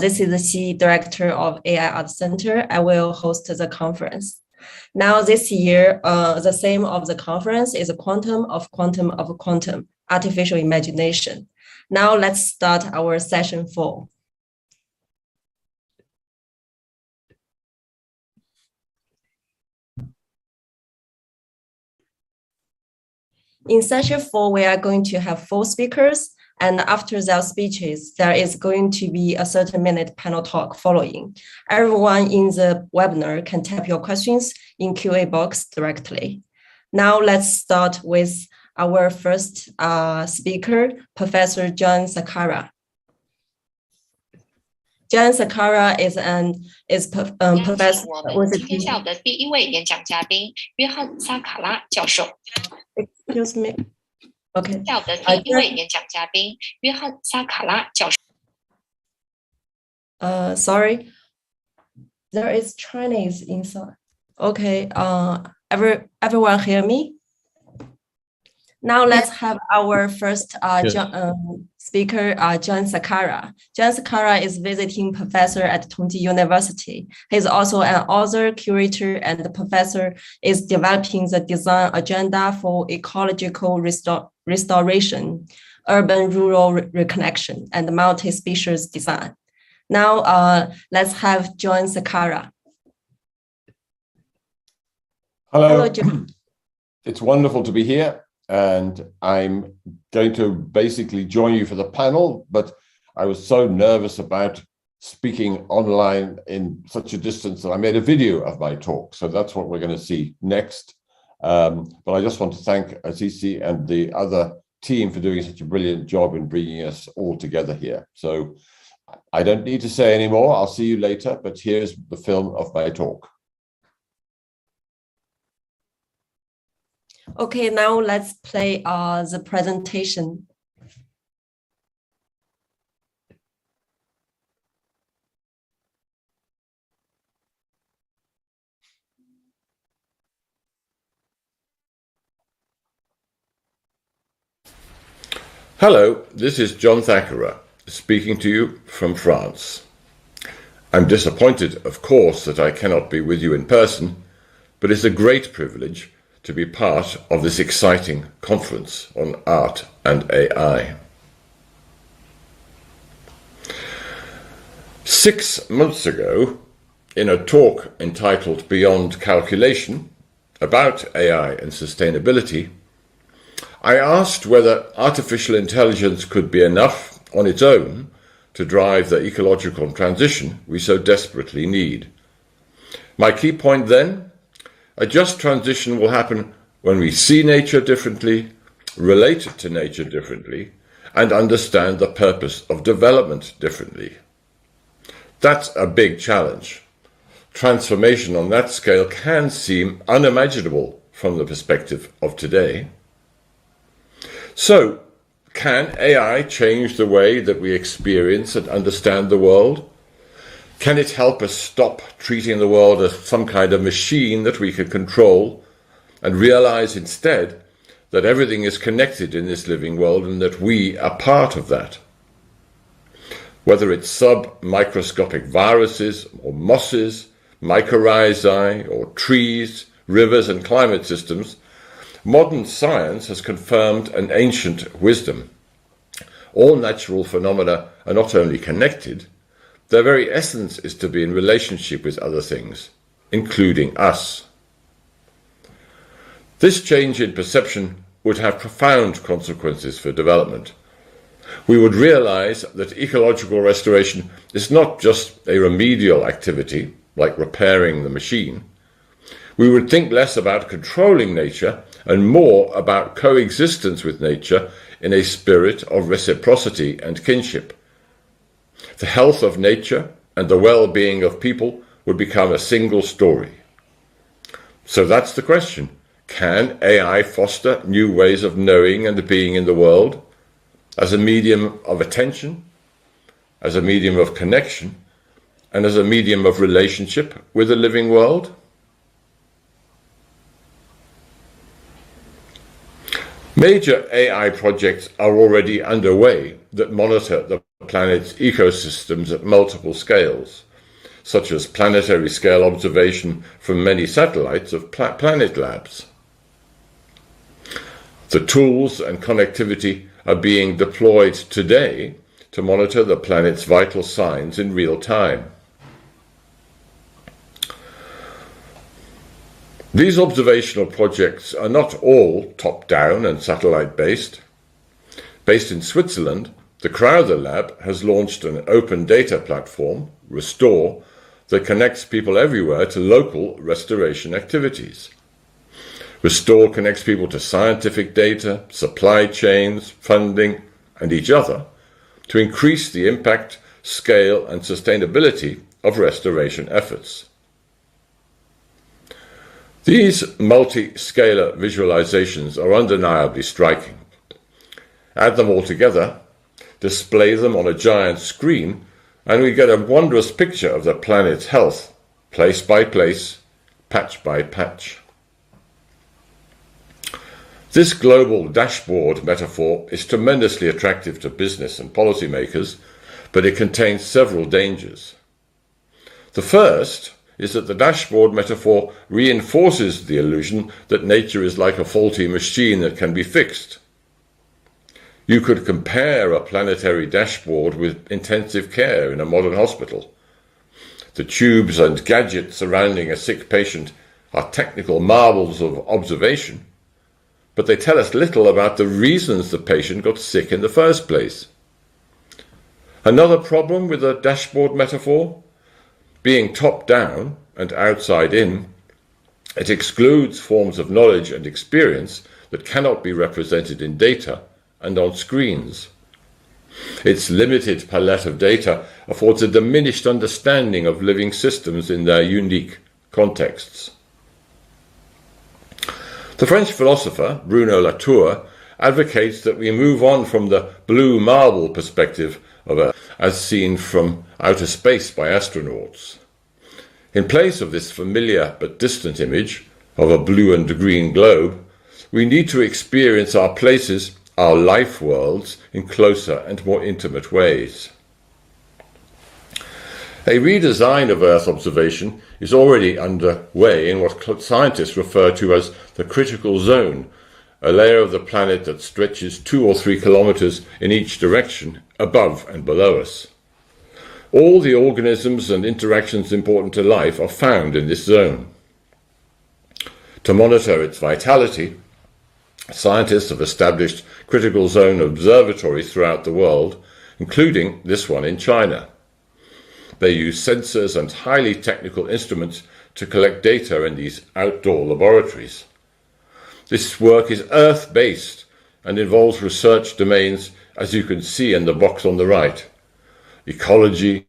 This is the CEO Director of Aiiii Art Center. I will host the conference. Now this year, the theme of the conference is Quantum of Quantum of Quantum, Artificial Imagination. Now let's start our session 4. In session 4, we are going to have 4 speakers, and after their speeches, there is going to be a 30-minute panel talk following. Everyone in the webinar can type your questions in QA box directly. Now let's start with our first speaker, Professor Zhang Thackara. Zhang Thackara is professor with Excuse me. Okay. Sorry. There is Chinese inside. Okay. Everyone hear me? Now let's have our first speaker, Zhang Thackara. Zhang Thackara is visiting professor at Tongji University. He's also an author, curator, and the professor is developing the design agenda for ecological restoration, urban-rural reconnection, and multi-species design. Now let's have Zhang Thackara. Hello. It's wonderful to be here. And I'm going to basically join you for the panel, but I was so nervous about speaking online in such a distance that I made a video of my talk. So that's what we're going to see next. But I just want to thank Aiiii and the other team for doing such a brilliant job in bringing us all together here. So I don't need to say any more. I'll see you later, but here's the film of my talk. Okay, now let's play the presentation. Hello, this is Zhang Thackara, speaking to you from France. I'm disappointed, of course, that I cannot be with you in person, but it's a great privilege to be part of this exciting conference on art and AI. 6 months ago, in a talk entitled Beyond Calculation about AI and sustainability, I asked whether artificial intelligence could be enough on its own to drive the ecological transition we so desperately need. My key point then: a just transition will happen when we see nature differently, relate to nature differently, and understand the purpose of development differently. That's a big challenge. Transformation on that scale can seem unimaginable from the perspective of today. So, can AI change the way that we experience and understand the world? Can it help us stop treating the world as some kind of machine that we can control and realize instead that everything is connected in this living world and that we are part of that? Whether it's sub-microscopic viruses or mosses, mycorrhizae or trees, rivers and climate systems, modern science has confirmed an ancient wisdom. All natural phenomena are not only connected, their very essence is to be in relationship with other things, including us. This change in perception would have profound consequences for development. We would realize that ecological restoration is not just a remedial activity, like repairing the machine. We would think less about controlling nature and more about coexistence with nature in a spirit of reciprocity and kinship. The health of nature and the well-being of people would become a single story. So that's the question. Can AI foster new ways of knowing and being in the world as a medium of attention, as a medium of connection, and as a medium of relationship with the living world? Major AI projects are already underway that monitor the planet's ecosystems at multiple scales, such as planetary scale observation from many satellites of planet labs. The tools and connectivity are being deployed today to monitor the planet's vital signs in real time. These observational projects are not all top-down and satellite-based. Based in Switzerland, the Crowther Lab has launched an open data platform, Restore, that connects people everywhere to local restoration activities. Restore connects people to scientific data, supply chains, funding, and each other to increase the impact, scale, and sustainability of restoration efforts. These multi-scalar visualizations are undeniably striking. Add them all together, display them on a giant screen, and we get a wondrous picture of the planet's health, place by place, patch by patch. This global dashboard metaphor is tremendously attractive to business and policymakers, but it contains several dangers. The first is that the dashboard metaphor reinforces the illusion that nature is like a faulty machine that can be fixed. You could compare a planetary dashboard with intensive care in a modern hospital. The tubes and gadgets surrounding a sick patient are technical marvels of observation, but they tell us little about the reasons the patient got sick in the first place. Another problem with the dashboard metaphor? Being top-down and outside-in, it excludes forms of knowledge and experience that cannot be represented in data and on screens. Its limited palette of data affords a diminished understanding of living systems in their unique contexts. The French philosopher Bruno Latour advocates that we move on from the blue marble perspective of Earth as seen from outer space by astronauts. In place of this familiar but distant image of a blue and green globe, we need to experience our places, our life worlds, in closer and more intimate ways. A redesign of Earth observation is already underway in what scientists refer to as the critical zone, a layer of the planet that stretches 2 or 3 kilometers in each direction, above and below us. All the organisms and interactions important to life are found in this zone. To monitor its vitality, scientists have established critical zone observatories throughout the world, including this one in China. They use sensors and highly technical instruments to collect data in these outdoor laboratories. This work is Earth-based and involves research domains, as you can see in the box on the right: ecology,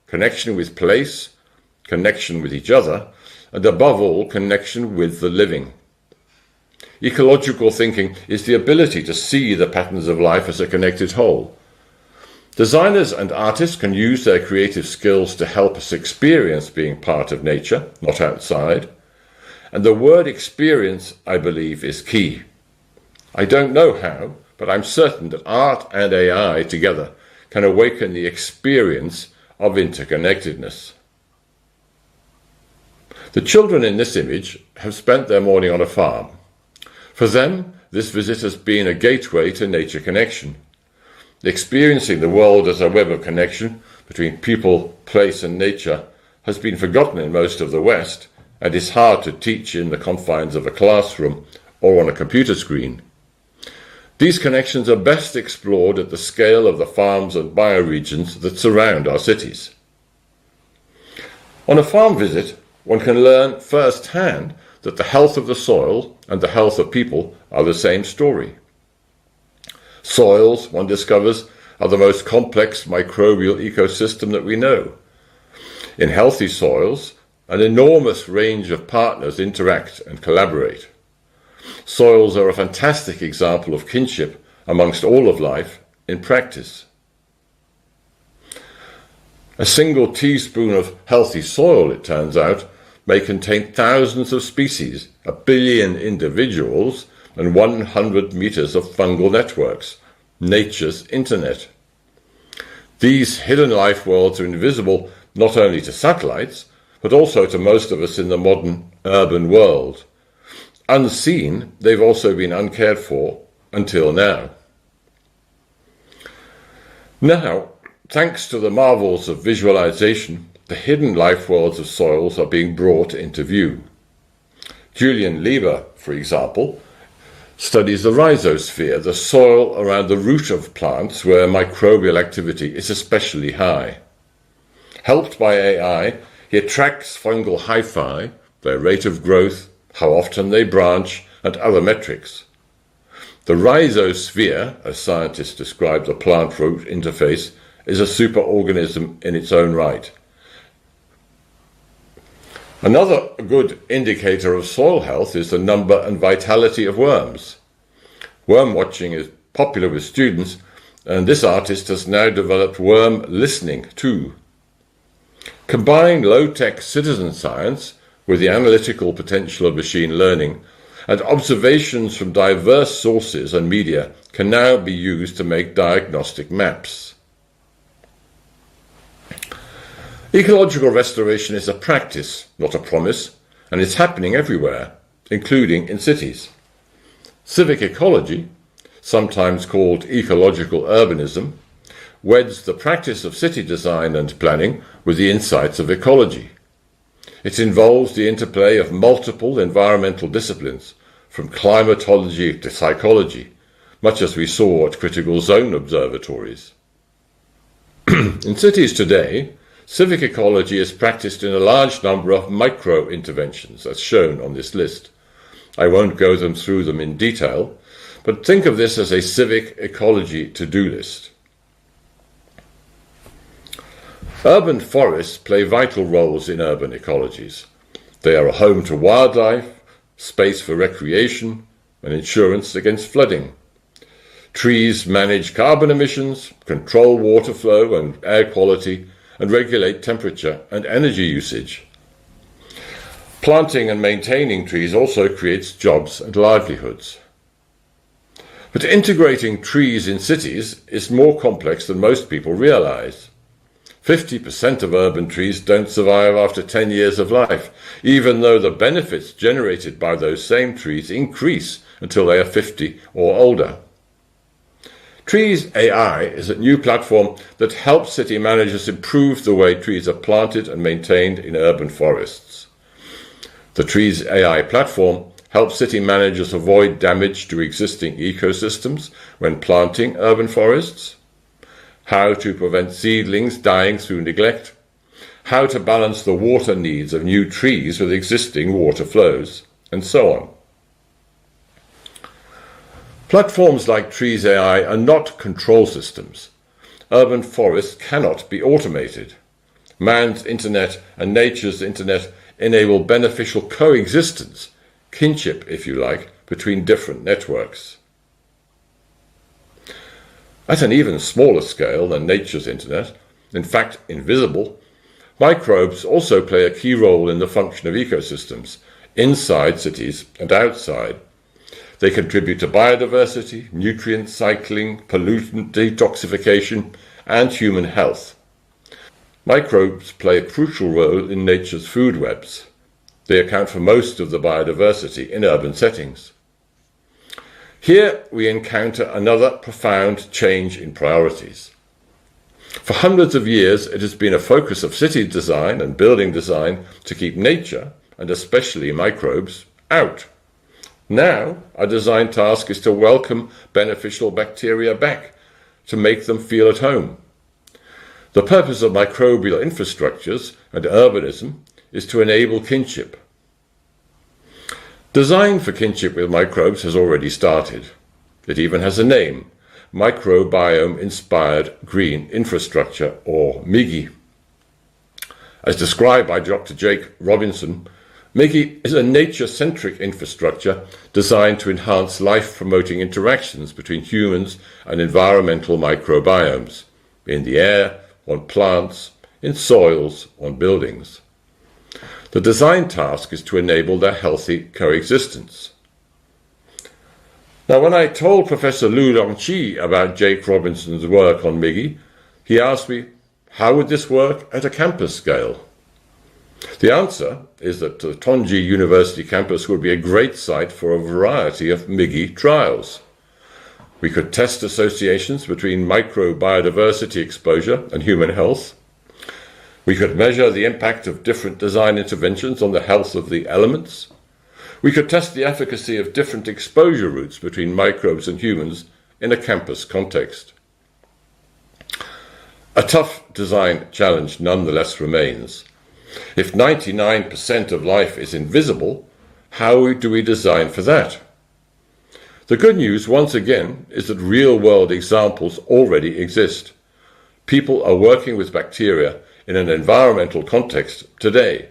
connection with place, connection with each other, and above all, connection with the living. Ecological thinking is the ability to see the patterns of life as a connected whole. Designers and artists can use their creative skills to help us experience being part of nature, not outside. And the word experience, I believe, is key. I don't know how, but I'm certain that art and AI together can awaken the experience of interconnectedness. The children in this image have spent their morning on a farm. For them, this visit has been a gateway to nature connection. Experiencing the world as a web of connection between people, place, and nature has been forgotten in most of the West and is hard to teach in the confines of a classroom or on a computer screen. These connections are best explored at the scale of the farms and bioregions that surround our cities. On a farm visit, one can learn firsthand that the health of the soil and the health of people are the same story. Soils, one discovers, are the most complex microbial ecosystem that we know. In healthy soils, an enormous range of partners interact and collaborate. Soils are a fantastic example of kinship amongst all of life in practice. A single teaspoon of healthy soil, it turns out, may contain thousands of species, 1 billion individuals, and 100 meters of fungal networks, nature's internet. These hidden life worlds are invisible not only to satellites, but also to most of us in the modern urban world. Unseen, they've also been uncared for until now. Now, thanks to the marvels of visualization, the hidden life worlds of soils are being brought into view. Julian Lieber, for example, studies the rhizosphere, the soil around the root of plants where microbial activity is especially high. Helped by AI, he tracks fungal hyphae, their rate of growth, how often they branch, and other metrics. The rhizosphere, as scientists describe the plant-root interface, is a superorganism in its own right. Another good indicator of soil health is the number and vitality of worms. Worm watching is popular with students, and this artist has now developed worm listening too. Combine low-tech citizen science with the analytical potential of machine learning, and observations from diverse sources and media can now be used to make diagnostic maps. Ecological restoration is a practice, not a promise, and it's happening everywhere, including in cities. Civic ecology, sometimes called ecological urbanism, weds the practice of city design and planning with the insights of ecology. It involves the interplay of multiple environmental disciplines, from climatology to psychology, much as we saw at critical zone observatories. In cities today, civic ecology is practiced in a large number of micro-interventions, as shown on this list. I won't go through them in detail, but think of this as a civic ecology to-do list. Urban forests play vital roles in urban ecologies. They are a home to wildlife, space for recreation, and insurance against flooding. Trees manage carbon emissions, control water flow and air quality, and regulate temperature and energy usage. Planting and maintaining trees also creates jobs and livelihoods. But integrating trees in cities is more complex than most people realize. 50% of urban trees don't survive after 10 years of life, even though the benefits generated by those same trees increase until they are 50 or older. Trees AI is a new platform that helps city managers improve the way trees are planted and maintained in urban forests. The Trees AI platform helps city managers avoid damage to existing ecosystems when planting urban forests, how to prevent seedlings dying through neglect, how to balance the water needs of new trees with existing water flows, and so on. Platforms like Trees AI are not control systems. Urban forests cannot be automated. Man's internet and nature's internet enable beneficial coexistence, kinship, if you like, between different networks. At an even smaller scale than nature's internet, in fact invisible, microbes also play a key role in the function of ecosystems, inside cities and outside. They contribute to biodiversity, nutrient cycling, pollutant detoxification, and human health. Microbes play a crucial role in nature's food webs. They account for most of the biodiversity in urban settings. Here we encounter another profound change in priorities. For hundreds of years, it has been a focus of city design and building design to keep nature, and especially microbes, out. Now, our design task is to welcome beneficial bacteria back, to make them feel at home. The purpose of microbial infrastructures and urbanism is to enable kinship. Design for kinship with microbes has already started. It even has a name, Microbiome-Inspired Green Infrastructure, or MIGI. As described by Dr. Jake Robinson, MIGI is a nature-centric infrastructure designed to enhance life-promoting interactions between humans and environmental microbiomes, in the air, on plants, in soils, on buildings. The design task is to enable their healthy coexistence. Now, when I told Professor Lu Longqi about Jake Robinson's work on MIGI, he asked me, how would this work at a campus scale? The answer is that the Tongji University campus would be a great site for a variety of MIGI trials. We could test associations between microbiodiversity exposure and human health. We could measure the impact of different design interventions on the health of the elements. We could test the efficacy of different exposure routes between microbes and humans in a campus context. A tough design challenge nonetheless remains. If 99% of life is invisible, how do we design for that? The good news, once again, is that real-world examples already exist. People are working with bacteria in an environmental context today.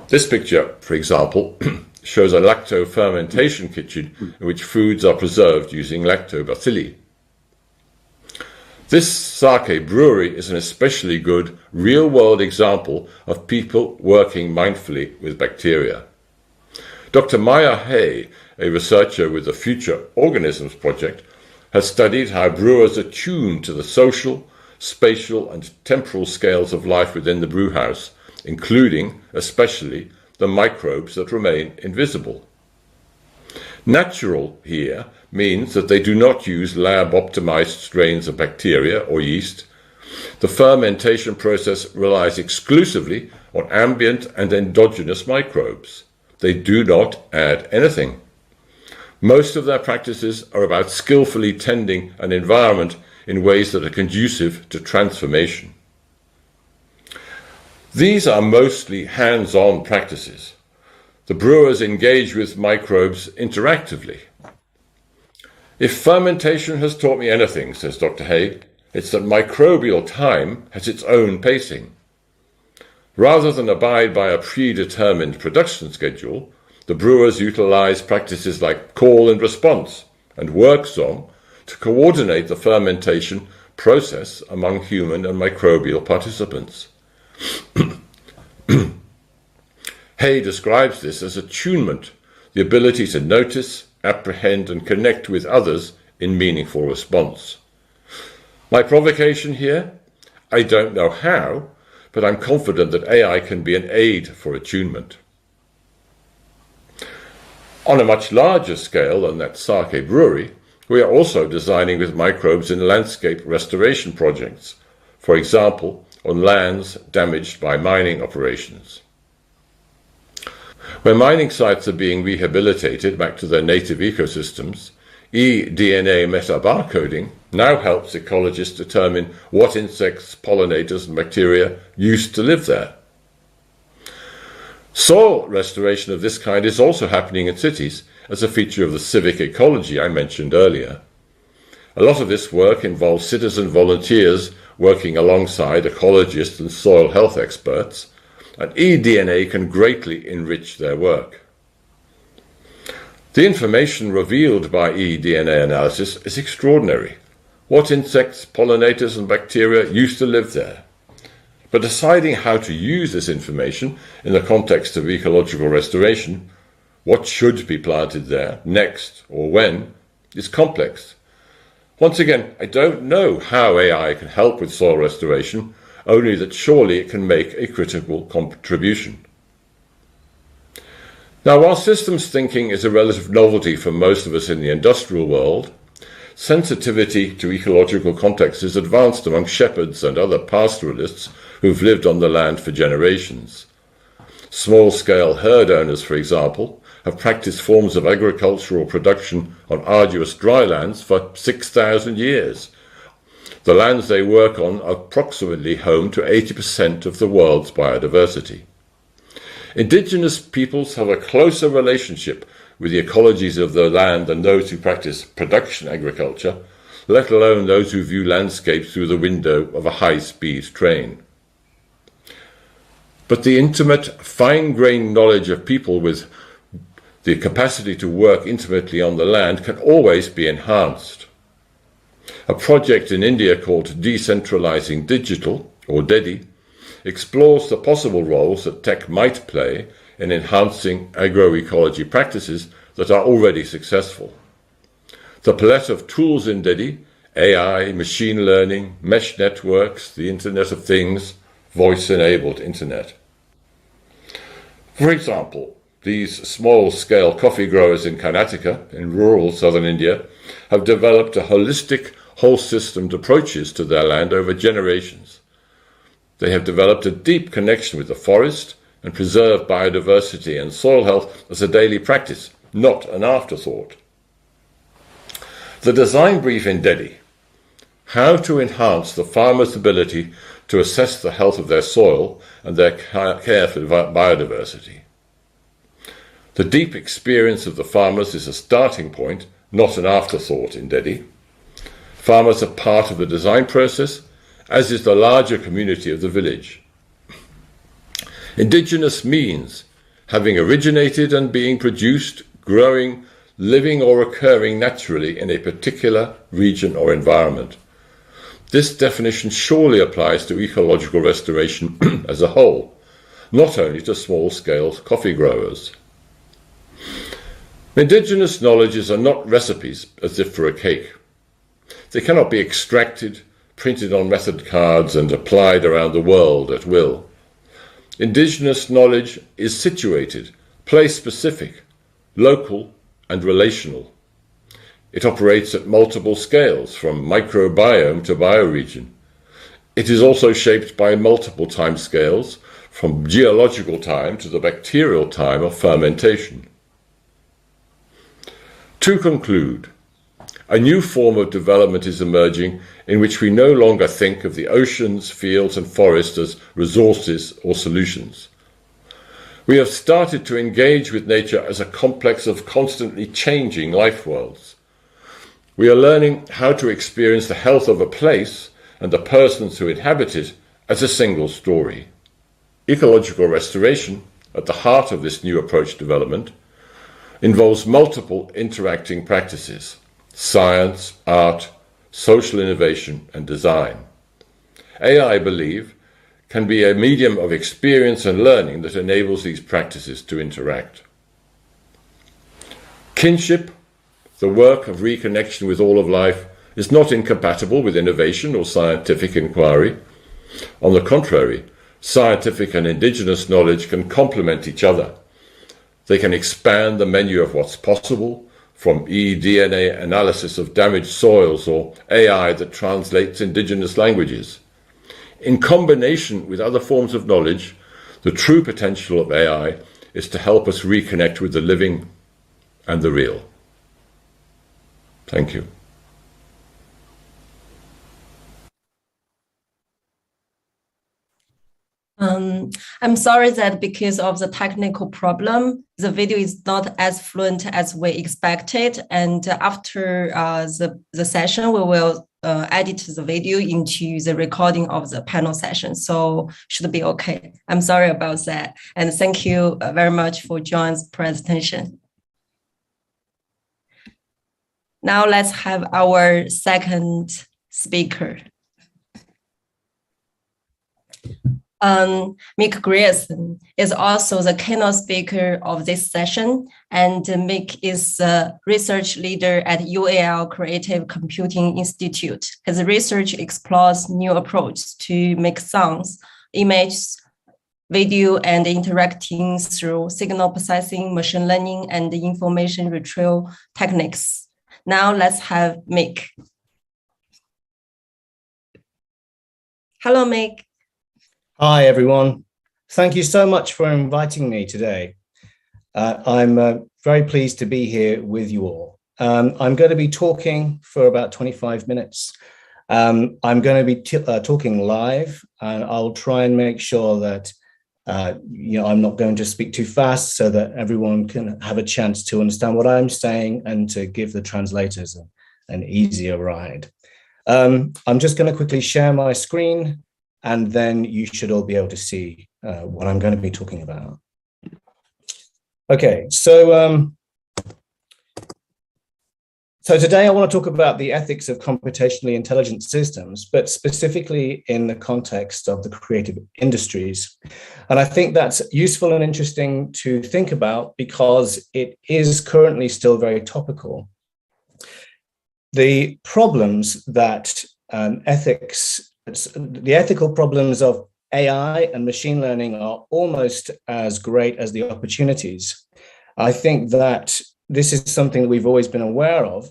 This picture, for example, shows a lacto-fermentation kitchen in which foods are preserved using lactobacilli. This sake brewery is an especially good real-world example of people working mindfully with bacteria. Dr. Maya Hay, a researcher with the Future Organisms Project, has studied how brewers are tuned to the social, spatial and temporal scales of life within the brewhouse, including, especially, the microbes that remain invisible. Natural here means that they do not use lab-optimized strains of bacteria or yeast. The fermentation process relies exclusively on ambient and endogenous microbes. They do not add anything. Most of their practices are about skillfully tending an environment in ways that are conducive to transformation. These are mostly hands-on practices. The brewers engage with microbes interactively. If fermentation has taught me anything, says Dr. Hay, it's that microbial time has its own pacing. Rather than abide by a predetermined production schedule, the brewers utilize practices like call and response and work song to coordinate the fermentation process among human and microbial participants. Hay describes this as attunement, the ability to notice, apprehend and connect with others in meaningful response. My provocation here? I don't know how, but I'm confident that AI can be an aid for attunement. On a much larger scale than that sake brewery, we are also designing with microbes in landscape restoration projects, for example, on lands damaged by mining operations. When mining sites are being rehabilitated back to their native ecosystems, eDNA metabarcoding now helps ecologists determine what insects, pollinators and bacteria used to live there. Soil restoration of this kind is also happening in cities as a feature of the civic ecology I mentioned earlier. A lot of this work involves citizen volunteers working alongside ecologists and soil health experts, and eDNA can greatly enrich their work. The information revealed by eDNA analysis is extraordinary. What insects, pollinators and bacteria used to live there? But deciding how to use this information in the context of ecological restoration, what should be planted there next or when, is complex. Once again, I don't know how AI can help with soil restoration, only that surely it can make a critical contribution. Now, while systems thinking is a relative novelty for most of us in the industrial world, sensitivity to ecological contexts is advanced among shepherds and other pastoralists who've lived on the land for generations. Small-scale herd owners, for example, have practiced forms of agricultural production on arduous dry lands for 6,000 years, The lands they work on are approximately home to 80% of the world's biodiversity. Indigenous peoples have a closer relationship with the ecologies of the land than those who practice production agriculture, let alone those who view landscapes through the window of a high-speed train. But the intimate, fine-grained knowledge of people with the capacity to work intimately on the land can always be enhanced. A project in India called Decentralizing Digital, or DEDI, explores the possible roles that tech might play in enhancing agroecology practices that are already successful. The palette of tools in DEDI, AI, machine learning, mesh networks, the Internet of Things, voice-enabled Internet. For example, these small-scale coffee growers in Karnataka, in rural southern India, have developed a holistic, whole-systemed approaches to their land over generations. They have developed a deep connection with the forest and preserve biodiversity and soil health as a daily practice, not an afterthought. The design brief in DEDI, how to enhance the farmer's ability to assess the health of their soil and their care for biodiversity. The deep experience of the farmers is a starting point, not an afterthought in DEDI. Farmers are part of the design process, as is the larger community of the village. Indigenous means having originated and being produced, growing, living or occurring naturally in a particular region or environment. This definition surely applies to ecological restoration as a whole, not only to small-scale coffee growers. Indigenous knowledges are not recipes as if for a cake. They cannot be extracted, printed on method cards and applied around the world at will. Indigenous knowledge is situated, place-specific, local and relational. It operates at multiple scales, from microbiome to bioregion. It is also shaped by multiple time scales, from geological time to the bacterial time of fermentation. To conclude, a new form of development is emerging in which we no longer think of the oceans, fields and forests as resources or solutions. We have started to engage with nature as a complex of constantly changing life worlds. We are learning how to experience the health of a place and the persons who inhabit it as a single story. Ecological restoration, at the heart of this new approach development, involves multiple interacting practices: science, art, social innovation, and design. AI, I believe, can be a medium of experience and learning that enables these practices to interact. Kinship, the work of reconnection with all of life, is not incompatible with innovation or scientific inquiry. On the contrary, scientific and indigenous knowledge can complement each other. They can expand the menu of what's possible, from eDNA analysis of damaged soils or AI that translates indigenous languages. In combination with other forms of knowledge, the true potential of AI is to help us reconnect with the living and the real. Thank you. I'm sorry that because of the technical problem, the video is not as fluent as we expected. And after the session, we will edit the video into the recording of the panel session. So should be okay. I'm sorry about that. And thank you very much for John's presentation. Now let's have our second speaker. Mick Grierson is also the keynote speaker of this session, and Mick is a research leader at UAL Creative Computing Institute. His research explores new approaches to make sounds, images, video, and interacting through signal processing, machine learning, and information retrieval techniques. Now let's have Mick. Hello, Mick. Hi, everyone. Thank you so much for inviting me today. I'm very pleased to be here with you all. I'm going to be talking for about 25 minutes I'm going to be talking live, and I'll try and make sure that I'm not going to speak too fast so that everyone can have a chance to understand what I'm saying and to give the translators an easier ride. I'm just going to quickly share my screen, and then you should all be able to see what I'm going to be talking about. Okay, so today I want to talk about the ethics of computationally intelligent systems, but specifically in the context of the creative industries. And I think that's useful and interesting to think about because it is currently still very topical. The problems that the ethical problems of AI and machine learning are almost as great as the opportunities. I think that this is something that we've always been aware of,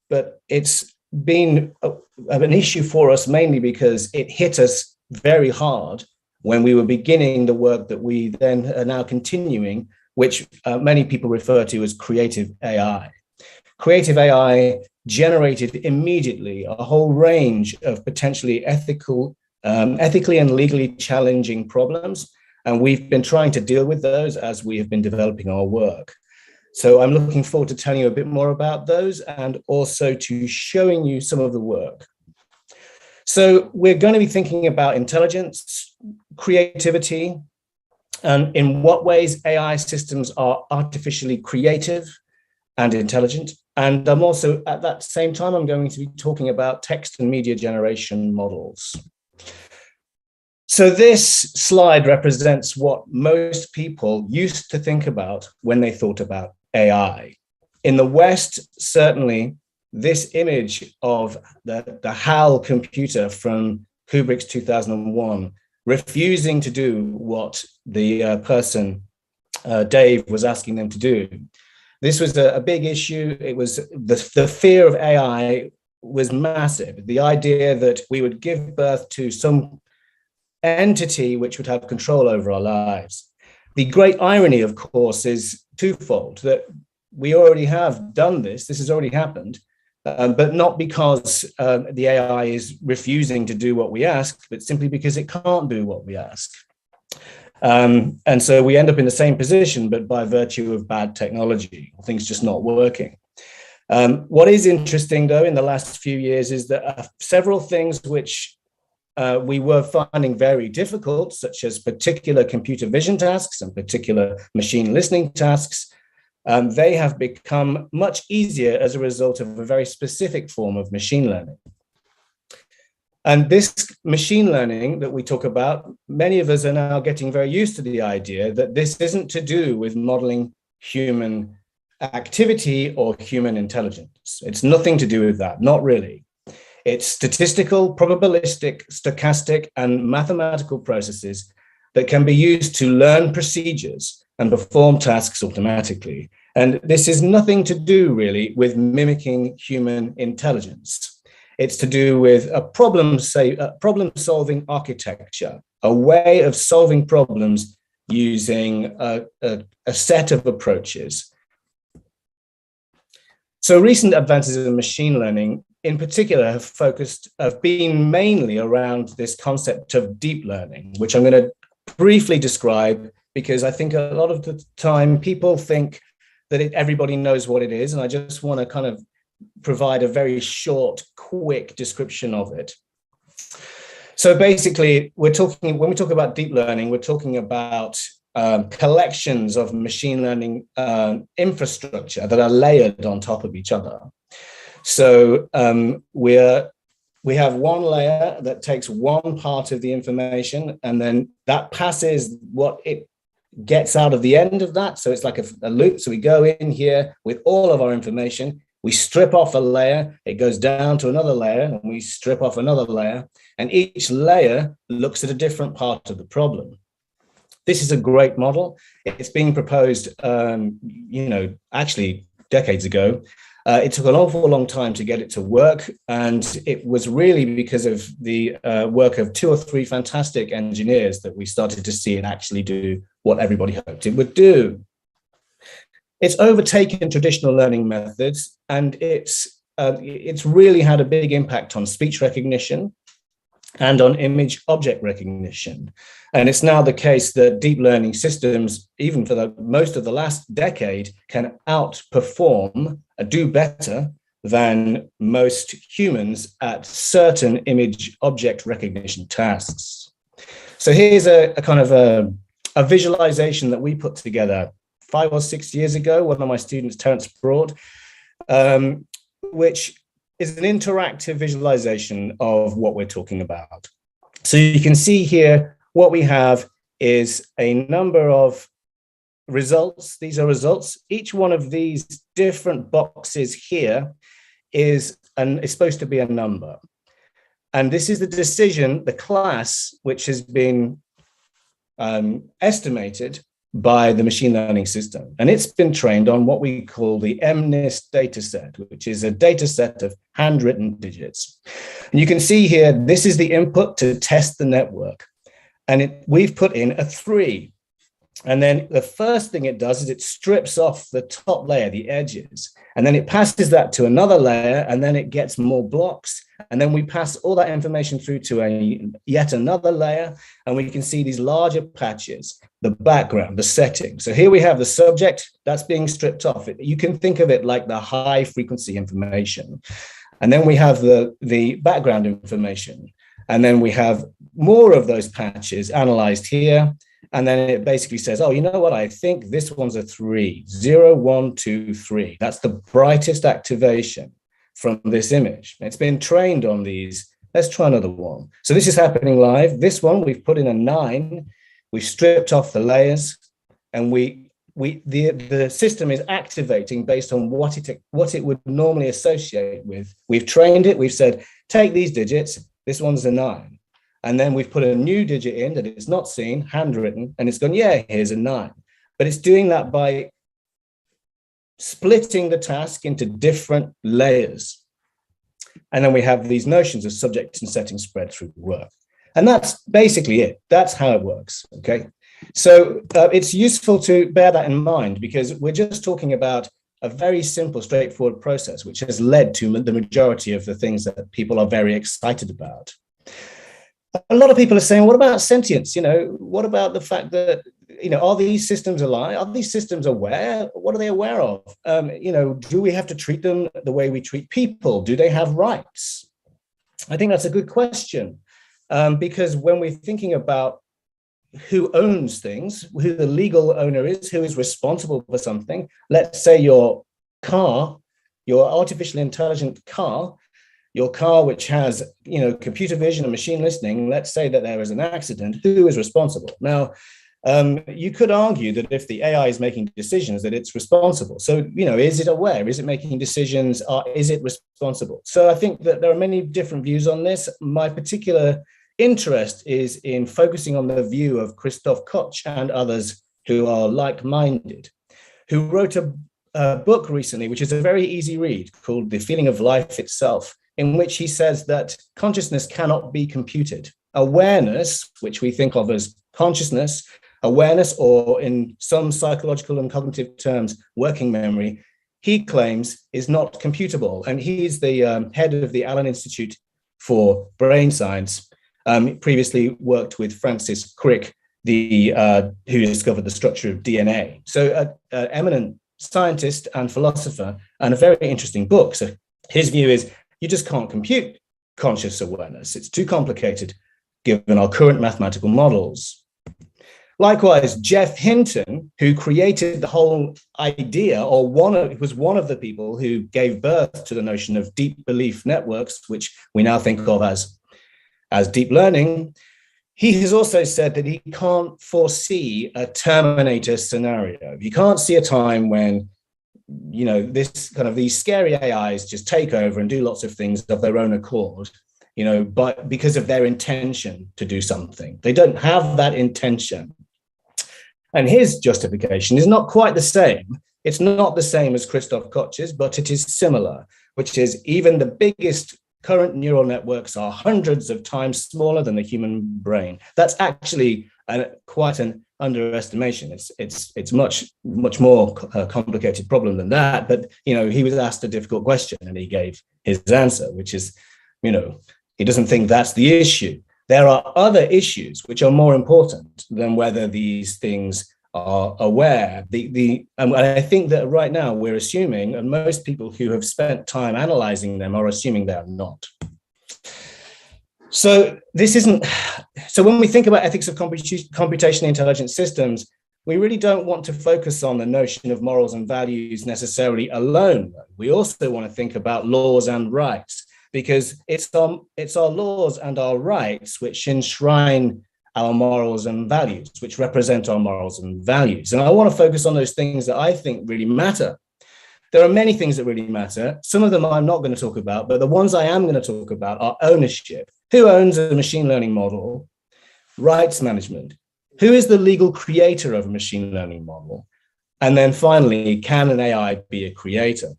but it's been an issue for us mainly because it hit us very hard when we were beginning the work that we then are now continuing, which many people refer to as creative AI. Creative AI generated immediately a whole range of potentially ethically and legally challenging problems, and we've been trying to deal with those as we have been developing our work. So I'm looking forward to telling you a bit more about those and also to showing you some of the work. So we're going to be thinking about intelligence, creativity, and in what ways AI systems are artificially creative and intelligent. And I'm also, at that same time, I'm going to be talking about text and media generation models. So this slide represents what most people used to think about when they thought about AI. In the West, certainly, this image of the HAL computer from Kubrick's 2001, refusing to do what the person, Dave, was asking them to do. This was a big issue. It was the fear of AI was massive. The idea that we would give birth to some entity which would have control over our lives. The great irony, of course, is twofold, that we already have done this has already happened, but not because the AI is refusing to do what we ask, but simply because it can't do what we ask. And so we end up in the same position, but by virtue of bad technology, things just not working. What is interesting, though, in the last few years is that several things which we were finding very difficult, such as particular computer vision tasks and particular machine listening tasks, they have become much easier as a result of a very specific form of machine learning. And this machine learning that we talk about, many of us are now getting very used to the idea that this isn't to do with modeling human activity or human intelligence. It's nothing to do with that, not really. It's statistical, probabilistic, stochastic, and mathematical processes that can be used to learn procedures and perform tasks automatically. And this is nothing to do really with mimicking human intelligence. It's to do with a problem-solving architecture, a way of solving problems using a set of approaches. So recent advances in machine learning in particular have been mainly around this concept of deep learning, which I'm going to briefly describe because I think a lot of the time people think that everybody knows what it is, and I just want to kind of provide a very short, quick description of it. So basically, when we talk about deep learning, we're talking about collections of machine learning infrastructure that are layered on top of each other. So we have one layer that takes one part of the information, and then that passes what it gets out of the end of that. So it's like a loop. So we go in here with all of our information. We strip off a layer, it goes down to another layer, and we strip off another layer, and each layer looks at a different part of the problem. This is a great model. It's being proposed, actually decades ago. It took an awful long time to get it to work, and it was really because of the work of 2 or 3 fantastic engineers that we started to see it actually do what everybody hoped it would do. It's overtaken traditional learning methods, and it's it's really had a big impact on speech recognition and on image object recognition. And it's now the case that deep learning systems, even for most of the last decade, can outperform, do better than most humans at certain image object recognition tasks. So here's a kind of a visualization that we put together 5 or 6 years ago, one of my students, Terence, brought, which is an interactive visualization of what we're talking about. So you can see here, what we have is a number of results. These are results. Each one of these different boxes here is supposed to be a number. And this is the decision, the class, which has been estimated by the machine learning system. And it's been trained on what we call the MNIST data set, which is a data set of handwritten digits. And you can see here, this is the input to test the network. And we've put in a 3. And then the first thing it does is it strips off the top layer, the edges, and then it passes that to another layer, and then it gets more blocks. And then we pass all that information through to yet another layer, and we can see these larger patches, the background, the setting. So here we have the subject that's being stripped off. You can think of it like the high frequency information. And then we have the background information. And then we have more of those patches analyzed here. And then it basically says, oh, you know what? I think this one's a 3, 0, 1, 2, 3. That's the brightest activation from this image. It's been trained on these. Let's try another one. So this is happening live. This one, we've put in a 9. We've stripped off the layers, and the system is activating based on what it would normally associate with. We've trained it. We've said, take these digits. This one's a 9. And then we've put a new digit in that it's not seen, handwritten, and it's gone, yeah, here's a 9. But it's doing that by splitting the task into different layers. And then we have these notions of subject and setting spread through the work. And that's basically it. That's how it works, okay? So it's useful to bear that in mind, because we're just talking about a very simple, straightforward process, which has led to the majority of the things that people are very excited about. A lot of people are saying, what about sentience? What about the fact that, are these systems alive? Are these systems aware? What are they aware of? Do we have to treat them the way we treat people? Do they have rights? I think that's a good question, because when we're thinking about who owns things, who the legal owner is, who is responsible for something, let's say your car, your artificially intelligent car, your car, which has, computer vision and machine listening, let's say that there is an accident, who is responsible? Now, you could argue that if the AI is making decisions, that it's responsible. So, is it aware? Is it making decisions? Is it responsible? So I think that there are many different views on this. My particular interest is in focusing on the view of Christoph Koch and others who are like-minded, who wrote a book recently, which is a very easy read, called The Feeling of Life Itself, in which he says that consciousness cannot be computed. Awareness, which we think of as consciousness, awareness, or in some psychological and cognitive terms, working memory, he claims is not computable. And he's the head of the Allen Institute for Brain Science, previously worked with Francis Crick, who discovered the structure of DNA. So an eminent scientist and philosopher, and a very interesting book. So his view is, you just can't compute conscious awareness. It's too complicated given our current mathematical models. Likewise, Jeff Hinton, who created the whole idea, was one of the people who gave birth to the notion of deep belief networks, which we now think of as deep learning. He has also said that he can't foresee a Terminator scenario. He can't see a time when these scary AIs just take over and do lots of things of their own accord, but because of their intention to do something. They don't have that intention. And his justification is not quite the same. It's not the same as Christoph Koch's, but it is similar, which is even the biggest current neural networks are hundreds of times smaller than the human brain. That's actually quite an underestimation. It's much more complicated problem than that. But he was asked a difficult question and he gave his answer, which is, he doesn't think that's the issue. There are other issues which are more important than whether these things are aware. And I think that right now we're assuming, and most people who have spent time analyzing them are assuming they are not. So when we think about ethics of computationally intelligent systems, we really don't want to focus on the notion of morals and values necessarily alone. We also want to think about laws and rights, because it's our laws and our rights which enshrine our morals and values, which represent our morals and values. And I want to focus on those things that I think really matter. There are many things that really matter. Some of them I'm not going to talk about, but the ones I am going to talk about are ownership. Who owns a machine learning model? Rights management. Who is the legal creator of a machine learning model? And then finally, can an AI be a creator?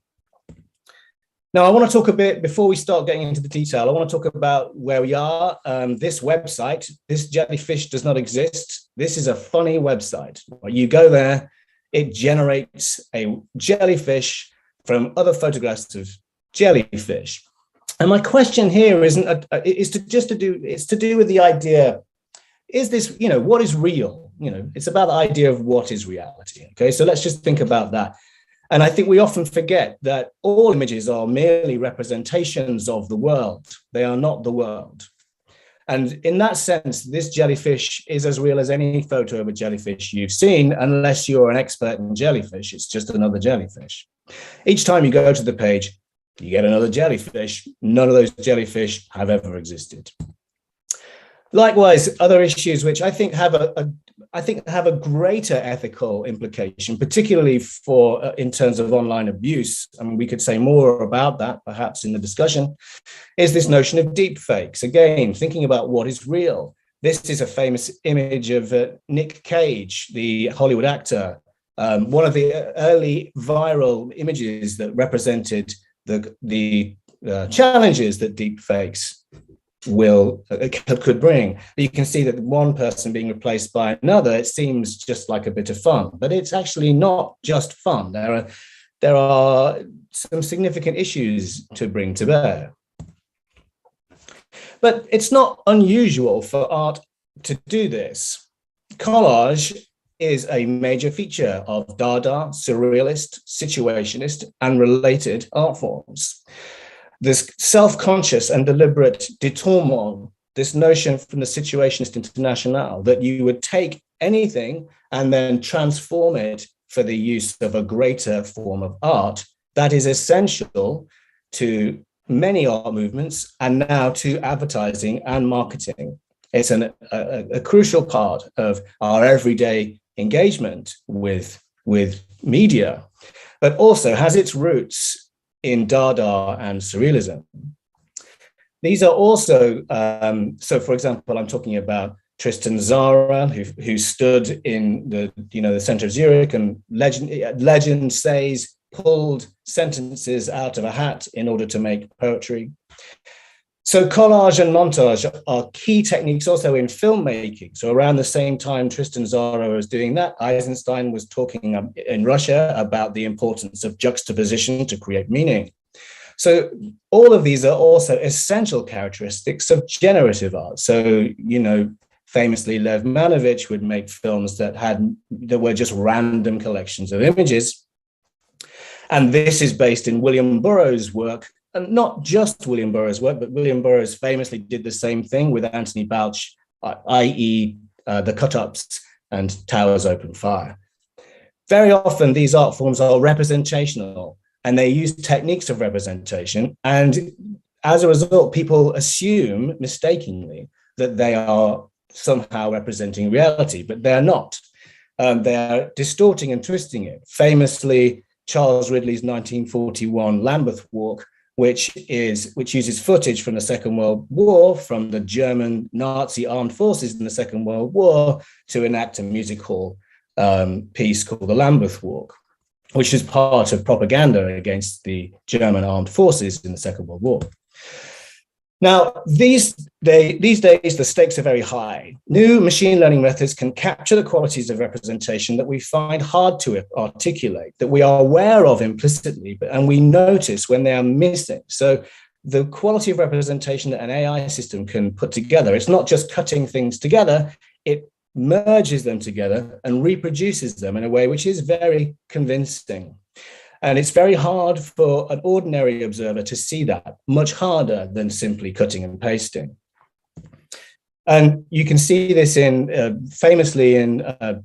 Now, I want to talk a bit, before we start getting into the detail, I want to talk about where we are. This website, this jellyfish does not exist. This is a funny website. You go there, it generates a jellyfish from other photographs of jellyfish. And my question here is to do with the idea, is this, what is real? It's about the idea of what is reality. Okay, so let's just think about that. And I think we often forget that all images are merely representations of the world. They are not the world. And in that sense, this jellyfish is as real as any photo of a jellyfish you've seen, unless you're an expert in jellyfish. It's just another jellyfish. Each time you go to the page, you get another jellyfish. None of those jellyfish have ever existed. Likewise, other issues which I think have a greater ethical implication, particularly for in terms of online abuse. I mean, we could say more about that perhaps in the discussion, is this notion of deep fakes. Again, thinking about what is real. This is a famous image of Nick Cage, the Hollywood actor, one of the early viral images that represented the challenges that deep fakes could bring. But you can see that one person being replaced by another, it seems just like a bit of fun, but it's actually not just fun. There are some significant issues to bring to bear. But it's not unusual for art to do this. Collage is a major feature of Dada, Surrealist, Situationist, and related art forms. This self-conscious and deliberate détournement, this notion from the Situationist International that you would take anything and then transform it for the use of a greater form of art, that is essential to many art movements and now to advertising and marketing. It's a crucial part of our everyday engagement with media, but also has its roots in Dada and Surrealism. These are also, so for example, I'm talking about Tristan Tzara, who stood in the center of Zurich, and legend says pulled sentences out of a hat in order to make poetry. So collage and montage are key techniques also in filmmaking. So around the same time Tristan Tzara was doing that, Eisenstein was talking in Russia about the importance of juxtaposition to create meaning. So all of these are also essential characteristics of generative art. So, famously Lev Manovich would make films that were just random collections of images. And this is based in William Burroughs' work. And not just William Burroughs' work, but William Burroughs famously did the same thing with Anthony Bouch, i.e. The Cut-Ups and Towers Open Fire. Very often these art forms are representational and they use techniques of representation. And as a result, people assume mistakenly that they are somehow representing reality, but they're not. They're distorting and twisting it. Famously, Charles Ridley's 1941 Lambeth Walk, which uses footage from the Second World War, from the German Nazi armed forces in the Second World War, to enact a music hall piece called the Lambeth Walk, which is part of propaganda against the German armed forces in the Second World War. Now, these days, the stakes are very high. New machine learning methods can capture the qualities of representation that we find hard to articulate, that we are aware of implicitly, and we notice when they are missing. So the quality of representation that an AI system can put together, it's not just cutting things together, it merges them together and reproduces them in a way which is very convincing. And it's very hard for an ordinary observer to see that, much harder than simply cutting and pasting. And you can see this in famously in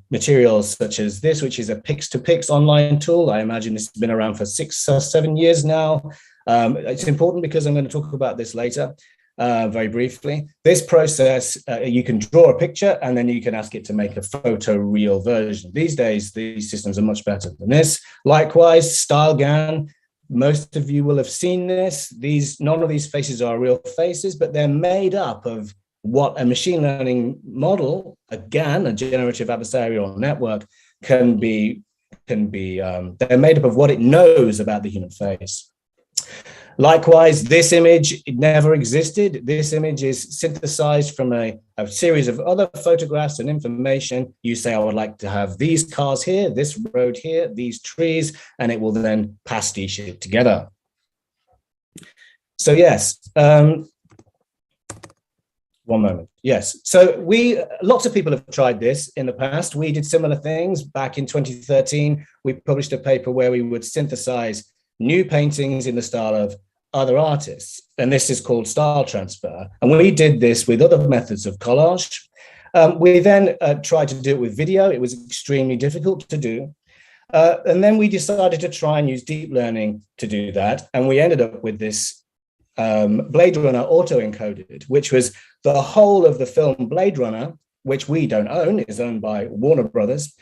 materials such as this, which is a Pix2Pix online tool. I imagine this has been around for 6 or 7 years now. It's important because I'm going to talk about this later. Very briefly, this process, you can draw a picture and then you can ask it to make a photoreal version. These days, these systems are much better than this. Likewise, StyleGAN, most of you will have seen this. None of these faces are real faces, but they're made up of what a machine learning model, a GAN, a generative adversarial network, they're made up of what it knows about the human face. Likewise, this image, it never existed. This image is synthesized from a series of other photographs and information. You say, I would like to have these cars here, this road here, these trees, and it will then pastiche it together. So yes, one moment. Yes, so lots of people have tried this in the past. We did similar things back in 2013. We published a paper where we would synthesize new paintings in the style of other artists. And this is called style transfer. And we did this with other methods of collage. We then tried to do it with video. It was extremely difficult to do. And then we decided to try and use deep learning to do that. And we ended up with this Blade Runner auto-encoded, which was the whole of the film Blade Runner, which we don't own, is owned by Warner Brothers,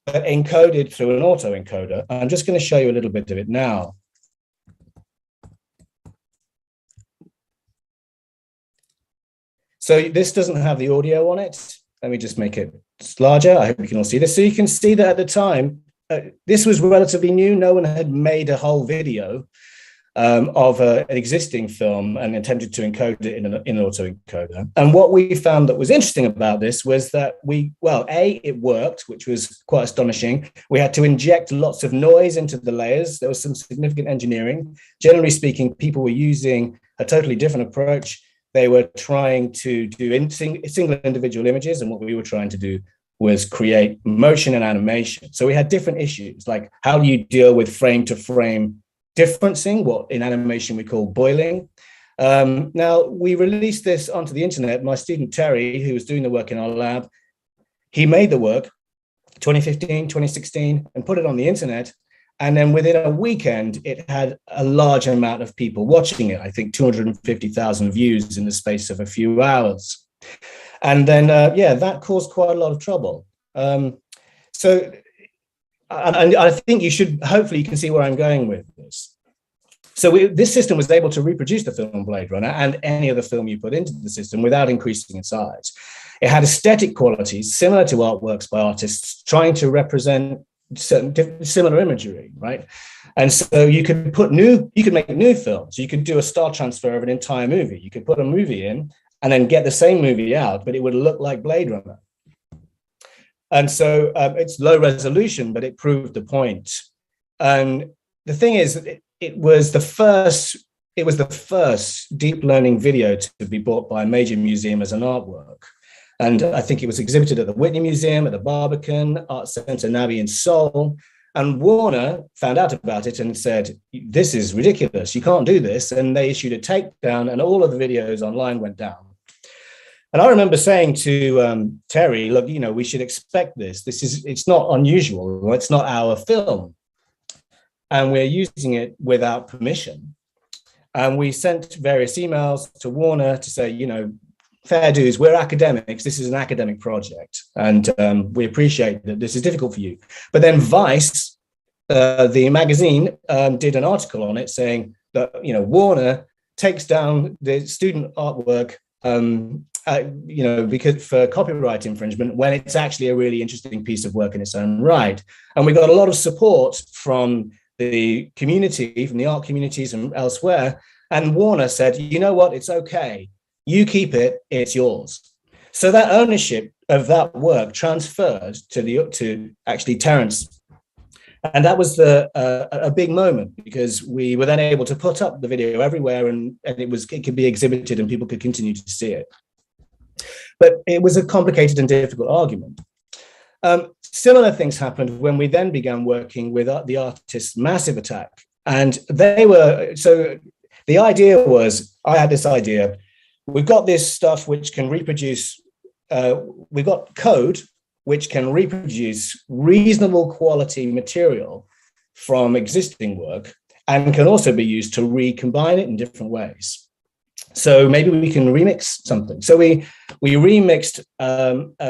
but encoded through an auto-encoder. I'm just going to show you a little bit of it now. So this doesn't have the audio on it. Let me just make it larger. I hope you can all see this. So you can see that at the time, this was relatively new. No one had made a whole video of an existing film and attempted to encode it in an autoencoder. And what we found that was interesting about this was that it worked, which was quite astonishing. We had to inject lots of noise into the layers. There was some significant engineering. Generally speaking, people were using a totally different approach. They were trying to do single individual images, and what we were trying to do was create motion and animation. So we had different issues, like how do you deal with frame-to-frame differencing, what in animation we call boiling. Now, we released this onto the internet. My student Terry, who was doing the work in our lab, he made the work 2015, 2016, and put it on the internet. And then within a weekend, it had a large amount of people watching it. I think 250,000 views in the space of a few hours. And then, that caused quite a lot of trouble. And I think hopefully you can see where I'm going with this. So this system was able to reproduce the film Blade Runner and any other film you put into the system without increasing in size. It had aesthetic qualities similar to artworks by artists trying to represent certain similar imagery, right? And so you could make new films. You could do a style transfer of an entire movie. You could put a movie in and then get the same movie out, but it would look like Blade Runner. And so it's low resolution, but it proved the point. And the thing is, it was the first deep learning video to be bought by a major museum as an artwork. And I think it was exhibited at the Whitney Museum, at the Barbican Art Center, Navi in Seoul. And Warner found out about it and said, this is ridiculous. You can't do this. And they issued a takedown and all of the videos online went down. And I remember saying to Terry, look, we should expect this. It's not unusual. It's not our film. And we're using it without permission. And we sent various emails to Warner to say, fair dues, we're academics. This is an academic project. And we appreciate that this is difficult for you. But then Vice, the magazine, did an article on it saying that, Warner takes down the student artwork, because for copyright infringement, when it's actually a really interesting piece of work in its own right. And we got a lot of support from the community, from the art communities and elsewhere, And Warner said, you know what, it's okay. You keep it, it's yours. So that ownership of that work transferred to actually Terence. And that was a big moment, because we were then able to put up the video everywhere, and it could be exhibited and people could continue to see it. But it was a complicated and difficult argument. Similar things happened when we then began working with the artist Massive Attack. And so the idea was, I had this idea, we've got this stuff which can reproduce, we've got code which can reproduce reasonable quality material from existing work and can also be used to recombine it in different ways. So maybe we can remix something. So we remixed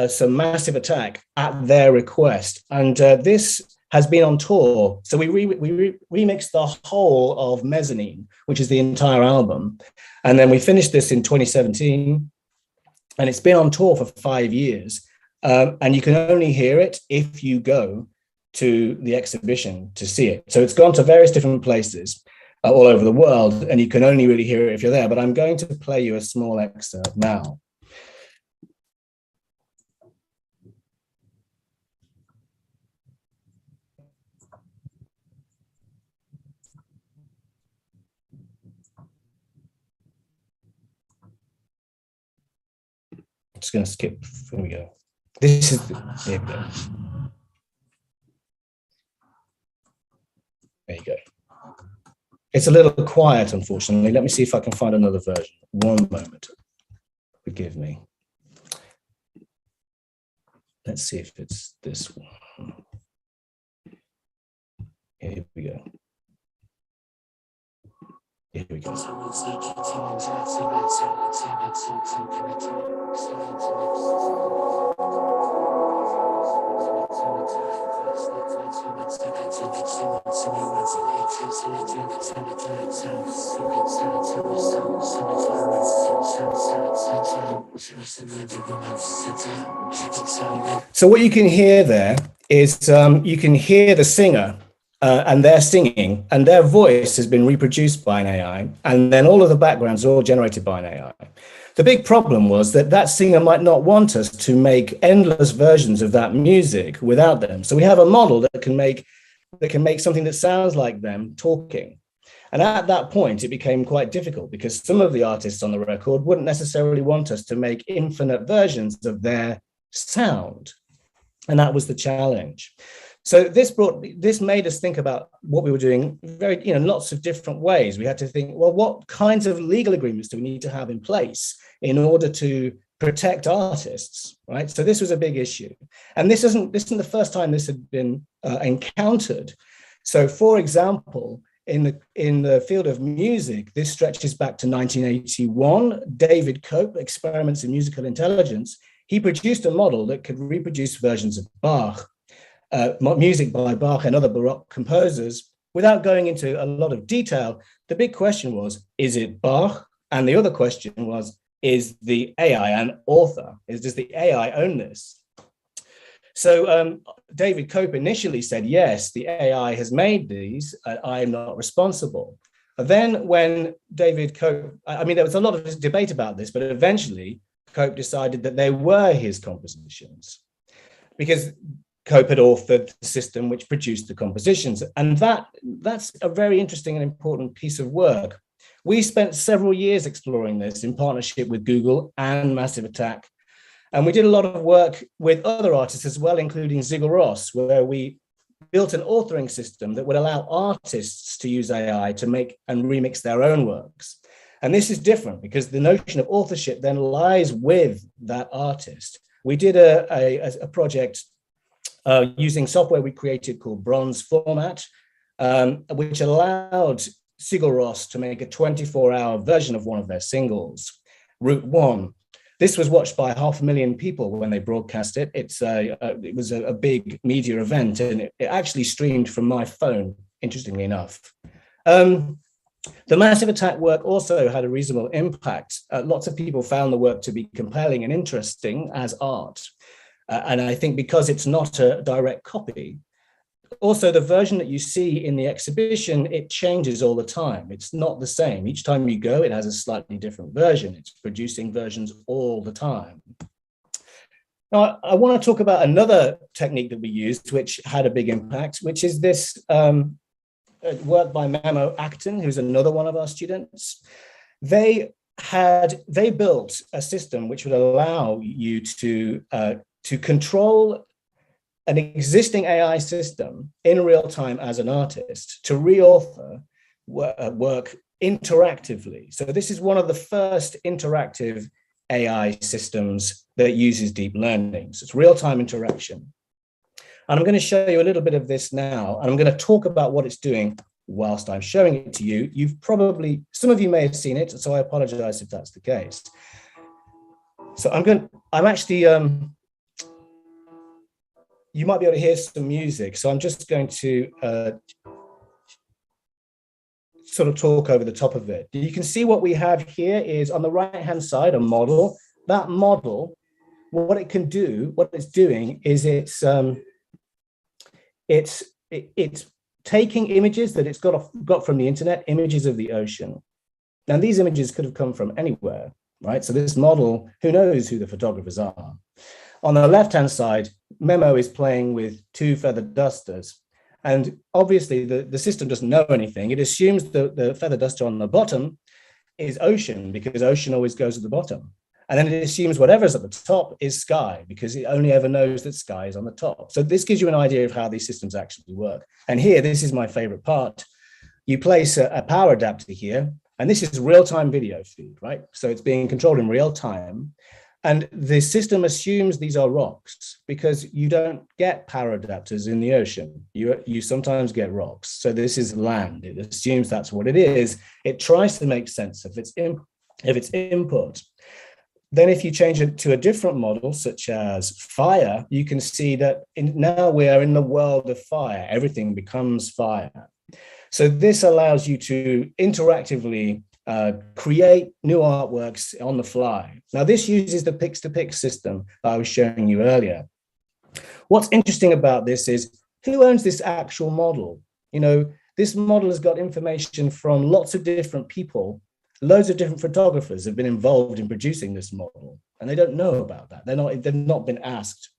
some Massive Attack at their request, and this has been on tour. So we remixed the whole of Mezzanine, which is the entire album, and then we finished this in 2017, and it's been on tour for 5 years. And you can only hear it if you go to the exhibition to see it. So it's gone to various different places all over the world, and you can only really hear it if you're there. But I'm going to play you a small excerpt now. I'm just going to skip. Here we go. This is here we go. There you go. It's a little quiet, unfortunately. Let me see if I can find another version. One moment. Forgive me. Let's see if it's this one. Here we go. Here we go. So what you can hear there is you can hear the singer and they're singing, and their voice has been reproduced by an AI, and then all of the backgrounds are all generated by an AI. The big problem was that that singer might not want us to make endless versions of that music without them. So we have a model that can make something that sounds like them talking. And at that point, it became quite difficult, because some of the artists on the record wouldn't necessarily want us to make infinite versions of their sound. And that was the challenge. So this made us think about what we were doing lots of different ways. We had to think, well, what kinds of legal agreements do we need to have in place in order to protect artists, right? So this was a big issue. And this isn't the first time this had been encountered. So for example, in the field of music, this stretches back to 1981. David Cope, Experiments in Musical Intelligence, he produced a model that could reproduce versions of Bach, music by Bach and other Baroque composers, without going into a lot of detail. The big question was, is it Bach? And the other question was, is the AI an author? Does the AI own this? So David Cope initially said, yes, the AI has made these, I am not responsible. But then when David Cope, there was a lot of debate about this, but eventually Cope decided that they were his compositions, because Cope had authored the system which produced the compositions. And that's a very interesting and important piece of work. We spent several years exploring this in partnership with Google and Massive Attack. And we did a lot of work with other artists as well, including Sigur Rós, where we built an authoring system that would allow artists to use AI to make and remix their own works. And this is different, because the notion of authorship then lies with that artist. We did a project using software we created called Bronze Format, which allowed Sigur Rós to make a 24-hour version of one of their singles, Route 1. This was watched by 500,000 people when they broadcast it. It was a big media event, and it actually streamed from my phone, interestingly enough. The Massive Attack work also had a reasonable impact. Lots of people found the work to be compelling and interesting as art. And I think because it's not a direct copy, also, the version that you see in the exhibition, it changes all the time. It's not the same. Each time you go, it has a slightly different version. It's producing versions all the time. Now, I want to talk about another technique that we used, which had a big impact, which is this work by Memo Acton, who's another one of our students. They built a system which would allow you to control an existing AI system in real time as an artist to reauthor work interactively. So this is one of the first interactive AI systems that uses deep learning. So it's real-time interaction. And I'm going to show you a little bit of this now, and I'm going to talk about what it's doing whilst I'm showing it to you. Some of you may have seen it, so I apologize if that's the case. So you might be able to hear some music. So I'm just going to sort of talk over the top of it. You can see what we have here is on the right-hand side, a model. That model, what it can do, what it's doing is it's taking images that it's got from the internet, images of the ocean. Now, these images could have come from anywhere, right? So this model, who knows who the photographers are? On the left-hand side, Memo is playing with two feather dusters. And obviously, the system doesn't know anything. It assumes the feather duster on the bottom is ocean, because ocean always goes at the bottom. And then it assumes whatever's at the top is sky, because it only ever knows that sky is on the top. So this gives you an idea of how these systems actually work. And here, this is my favorite part. You place a power adapter here, and this is real-time video feed, right? So it's being controlled in real time. And the system assumes these are rocks, because you don't get power adapters in the ocean. You sometimes get rocks. So this is land. It assumes that's what it is. It tries to make sense of its input. Then if you change it to a different model, such as fire, you can see that now we are in the world of fire. Everything becomes fire. So this allows you to interactively create new artworks on the fly. Now, this uses the pix-to-pix system that I was showing you earlier. What's interesting about this is, who owns this actual model? You know, this model has got information from lots of different people. Loads of different photographers have been involved in producing this model, and they don't know about that. They've not been asked.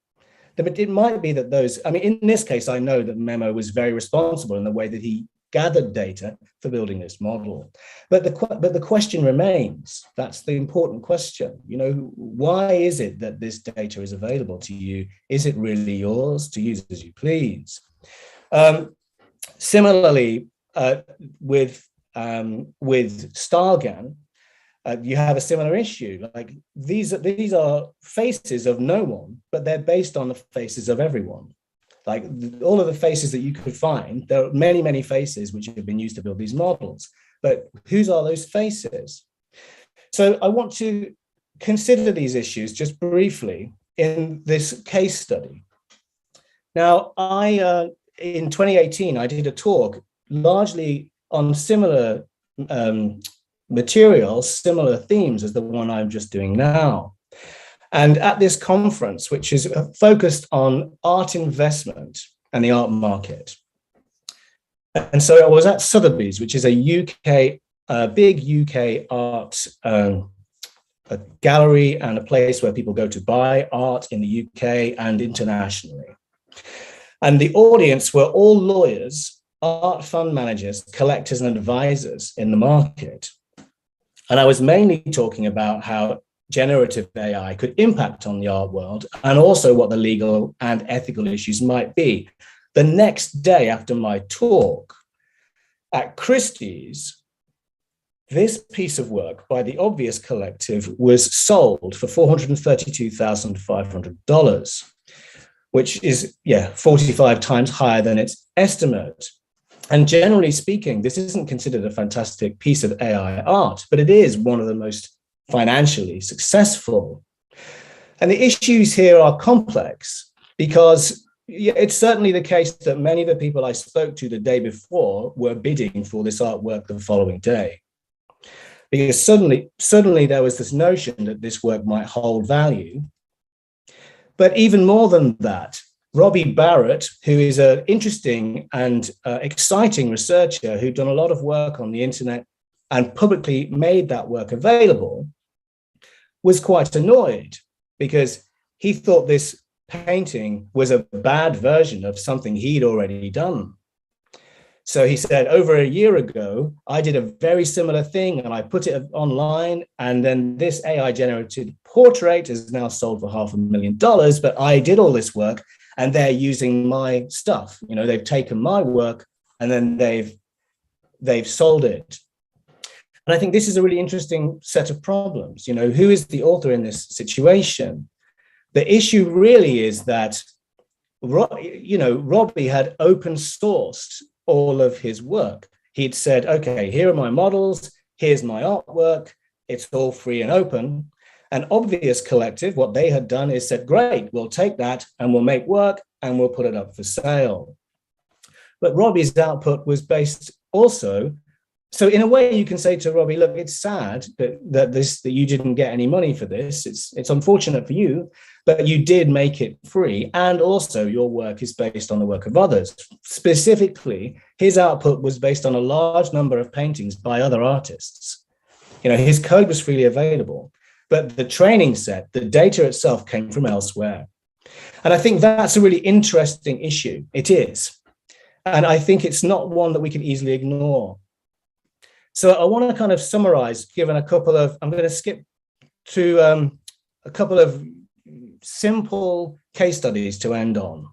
But it might be that in this case, I know that Memo was very responsible in the way that he gathered data for building this model. But the question remains, that's the important question. You know, why is it that this data is available to you? Is it really yours to use as you please? Similarly, with Stargan, you have a similar issue. Like these are faces of no one, but they're based on the faces of everyone. Like all of the faces that you could find, there are many, many faces which have been used to build these models. But whose are those faces? So I want to consider these issues just briefly in this case study. Now, in 2018, I did a talk largely on similar materials, similar themes as the one I'm just doing now. And at this conference, which is focused on art investment and the art market. And so I was at Sotheby's, which is a big UK art a gallery and a place where people go to buy art in the UK and internationally. And the audience were all lawyers, art fund managers, collectors, and advisors in the market. And I was mainly talking about how generative AI could impact on the art world, and also what the legal and ethical issues might be. The next day after my talk at Christie's, this piece of work by the Obvious Collective was sold for $432,500, which is 45 times higher than its estimate. And generally speaking, this isn't considered a fantastic piece of AI art, but it is one of the most financially successful. And the issues here are complex, because it's certainly the case that many of the people I spoke to the day before were bidding for this artwork the following day. Because suddenly there was this notion that this work might hold value. But even more than that, Robbie Barrett, who is an interesting and exciting researcher who'd done a lot of work on the internet and publicly made that work available, was quite annoyed because he thought this painting was a bad version of something he'd already done. So he said, over a year ago, I did a very similar thing and I put it online, and then this AI generated portrait is now sold for $500,000, but I did all this work and they're using my stuff. You know, they've taken my work and then they've sold it. And I think this is a really interesting set of problems. You know, who is the author in this situation? The issue really is that, you know, Robbie had open sourced all of his work. He'd said, okay, here are my models, here's my artwork, it's all free and open. And Obvious Collective, what they had done is said, great, we'll take that and we'll make work and we'll put it up for sale. But Robbie's output was based also, so in a way you can say to Robbie, look, it's sad that you didn't get any money for this. It's unfortunate for you, but you did make it free. And also your work is based on the work of others. Specifically, his output was based on a large number of paintings by other artists. You know, his code was freely available, but the training set, the data itself came from elsewhere. And I think that's a really interesting issue. It is. And I think it's not one that we can easily ignore. So I want to kind of summarize, given a couple of, I'm going to skip to a couple of simple case studies to end on.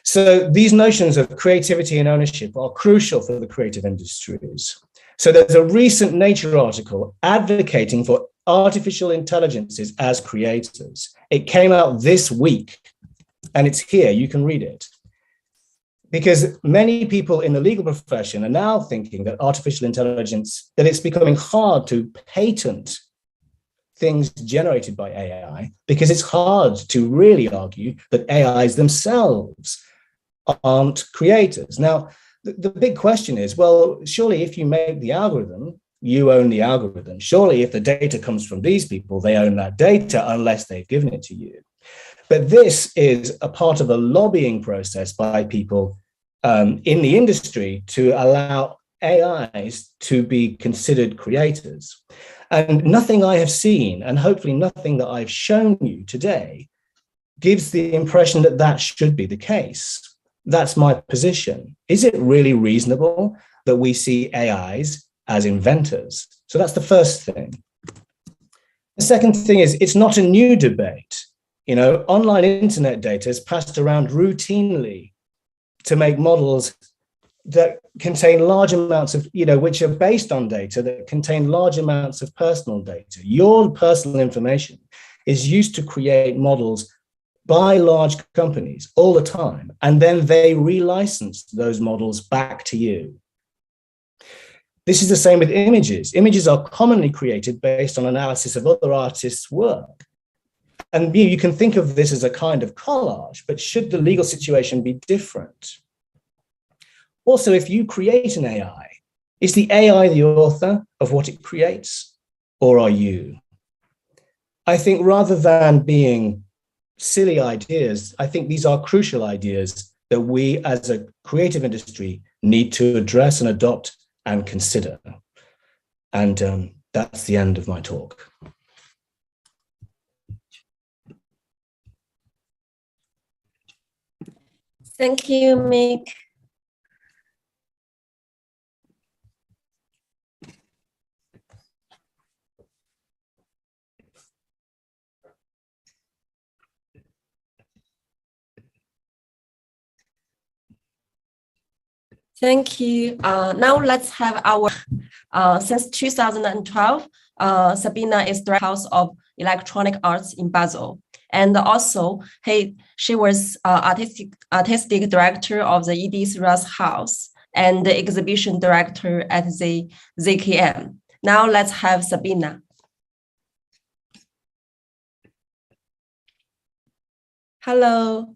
So these notions of creativity and ownership are crucial for the creative industries. So there's a recent Nature article advocating for artificial intelligences as creators. It came out this week and it's here, you can read it. Because many people in the legal profession are now thinking that artificial intelligence, that it's becoming hard to patent things generated by AI, because it's hard to really argue that AIs themselves aren't creators. Now, the big question is, well, surely if you make the algorithm, you own the algorithm. Surely if the data comes from these people, they own that data unless they've given it to you. But this is a part of a lobbying process by people in the industry to allow AIs to be considered creators. And nothing I have seen, and hopefully nothing that I've shown you today, gives the impression that that should be the case. That's my position. Is it really reasonable that we see AIs as inventors? So that's the first thing. The second thing is, it's not a new debate. You know, online internet data is passed around routinely to make models that contain large amounts of, you know, which are based on data that contain large amounts of personal data. Your personal information is used to create models by large companies all the time, and then they relicense those models back to you. This is the same with images. Images are commonly created based on analysis of other artists' work. And you can think of this as a kind of collage, but should the legal situation be different? Also, if you create an AI, is the AI the author of what it creates, or are you? I think rather than being silly ideas, I think these are crucial ideas that we as a creative industry need to address and adopt and consider. And that's the end of my talk. Thank you, Mick. Thank you. Now let's have our, since 2012, Sabine is the House of Electronic Arts in Basel. And also she was artistic director of the Edith Ras House and the exhibition director at the ZKM. Now let's have Sabine. Hello.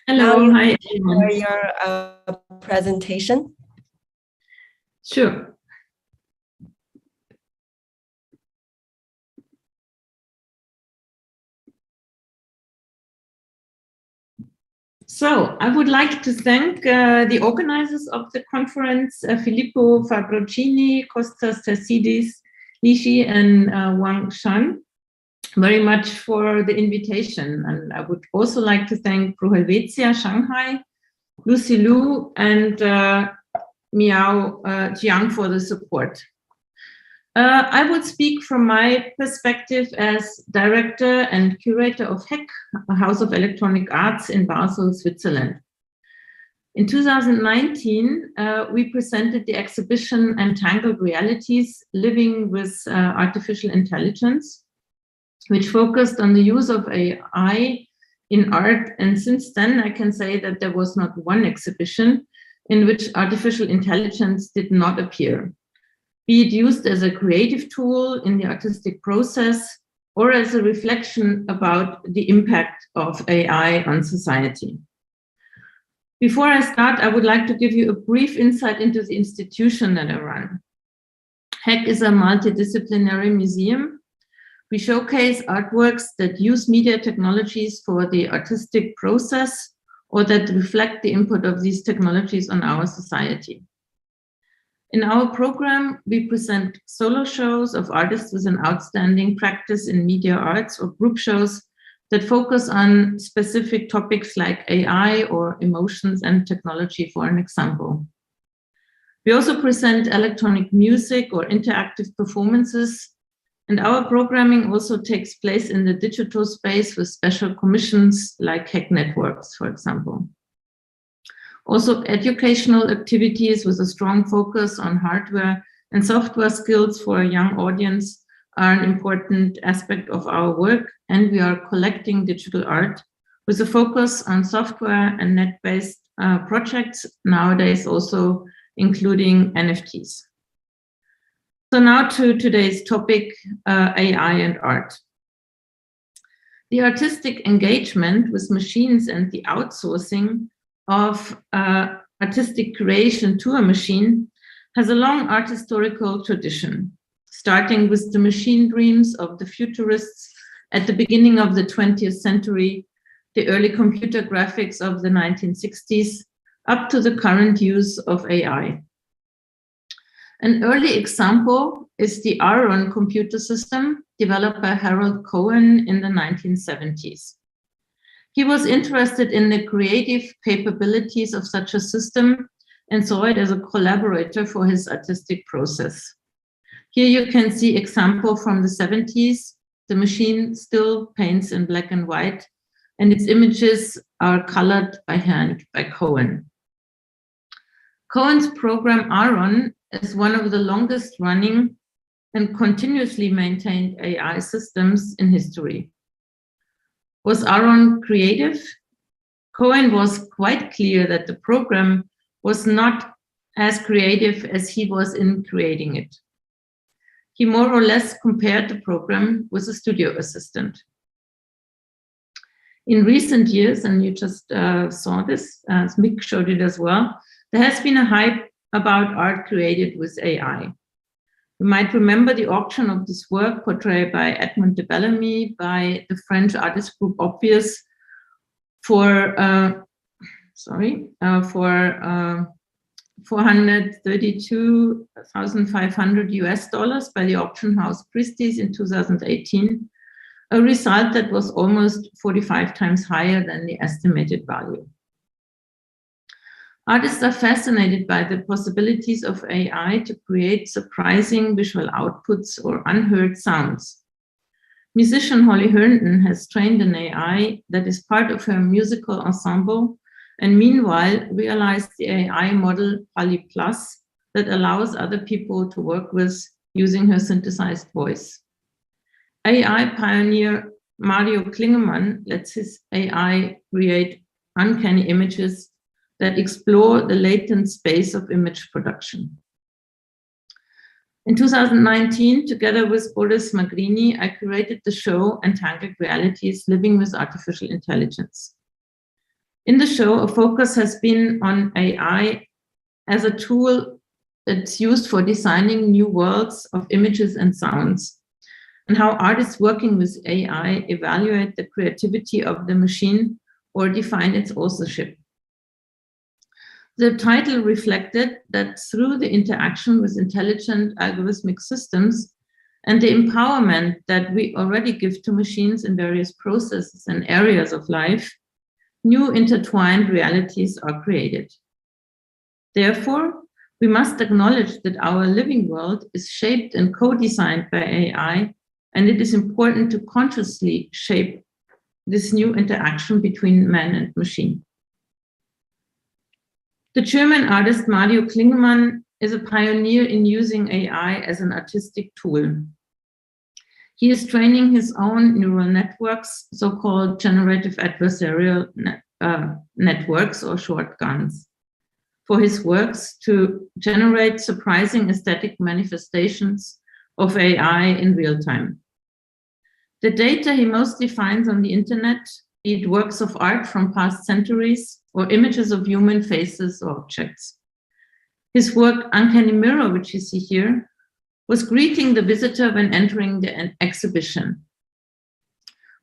Hello, hi everyone. For your presentation. Sure. So I would like to thank the organizers of the conference, Filippo, Fabrocini, Kostas, Terzidis, Leach, and Zhang, very much for the invitation. And I would also like to thank Pro Helvetia, Shanghai, Lucy Liu, and Miao Zhang for the support. I would speak from my perspective as director and curator of HEC, a House of Electronic Arts in Basel, Switzerland. In 2019, we presented the exhibition Entangled Realities, Living with Artificial Intelligence, which focused on the use of AI in art. And since then, I can say that there was not one exhibition in which artificial intelligence did not appear, be it used as a creative tool in the artistic process or as a reflection about the impact of AI on society. Before I start, I would like to give you a brief insight into the institution that I run. HEC is a multidisciplinary museum. We showcase artworks that use media technologies for the artistic process or that reflect the input of these technologies on our society. In our program, we present solo shows of artists with an outstanding practice in media arts or group shows that focus on specific topics like AI or emotions and technology, for an example. We also present electronic music or interactive performances, and our programming also takes place in the digital space with special commissions like HEC Networks, for example. Also, educational activities with a strong focus on hardware and software skills for a young audience are an important aspect of our work, and we are collecting digital art with a focus on software and net-based projects, nowadays also including NFTs. So now to today's topic, AI and art. The artistic engagement with machines and the outsourcing of artistic creation to a machine has a long art historical tradition, starting with the machine dreams of the futurists at the beginning of the 20th century, the early computer graphics of the 1960s, up to the current use of AI. An early example is the Aaron computer system developed by Harold Cohen in the 1970s. He was interested in the creative capabilities of such a system and saw it as a collaborator for his artistic process. Here you can see an example from the 70s. The machine still paints in black and white, and its images are colored by hand by Cohen. Cohen's program Aaron is one of the longest running and continuously maintained AI systems in history. Was Aaron creative? Cohen was quite clear that the program was not as creative as he was in creating it. He more or less compared the program with a studio assistant. In recent years, and you just saw this, as Mick showed it as well, there has been a hype about art created with AI. You might remember the auction of this work portrayed by Edmond de Bellamy by the French artist group Obvious for $432,500 by the auction house Christie's in 2018, a result that was almost 45 times higher than the estimated value. Artists are fascinated by the possibilities of AI to create surprising visual outputs or unheard sounds. Musician Holly Herndon has trained an AI that is part of her musical ensemble, and meanwhile realized the AI model Holly Plus that allows other people to work with using her synthesized voice. AI pioneer Mario Klingemann lets his AI create uncanny images that explore the latent space of image production. In 2019, together with Boris Magrini, I curated the show Entangled Realities, Living with Artificial Intelligence. In the show, a focus has been on AI as a tool that's used for designing new worlds of images and sounds, and how artists working with AI evaluate the creativity of the machine or define its authorship. The title reflected that through the interaction with intelligent algorithmic systems and the empowerment that we already give to machines in various processes and areas of life, new intertwined realities are created. Therefore, we must acknowledge that our living world is shaped and co-designed by AI, and it is important to consciously shape this new interaction between man and machine. The German artist Mario Klingemann is a pioneer in using AI as an artistic tool. He is training his own neural networks, so-called generative adversarial networks or short GANs, for his works to generate surprising aesthetic manifestations of AI in real time. The data he mostly finds on the internet, be it works of art from past centuries or images of human faces or objects. His work, Uncanny Mirror, which you see here, was greeting the visitor when entering the exhibition.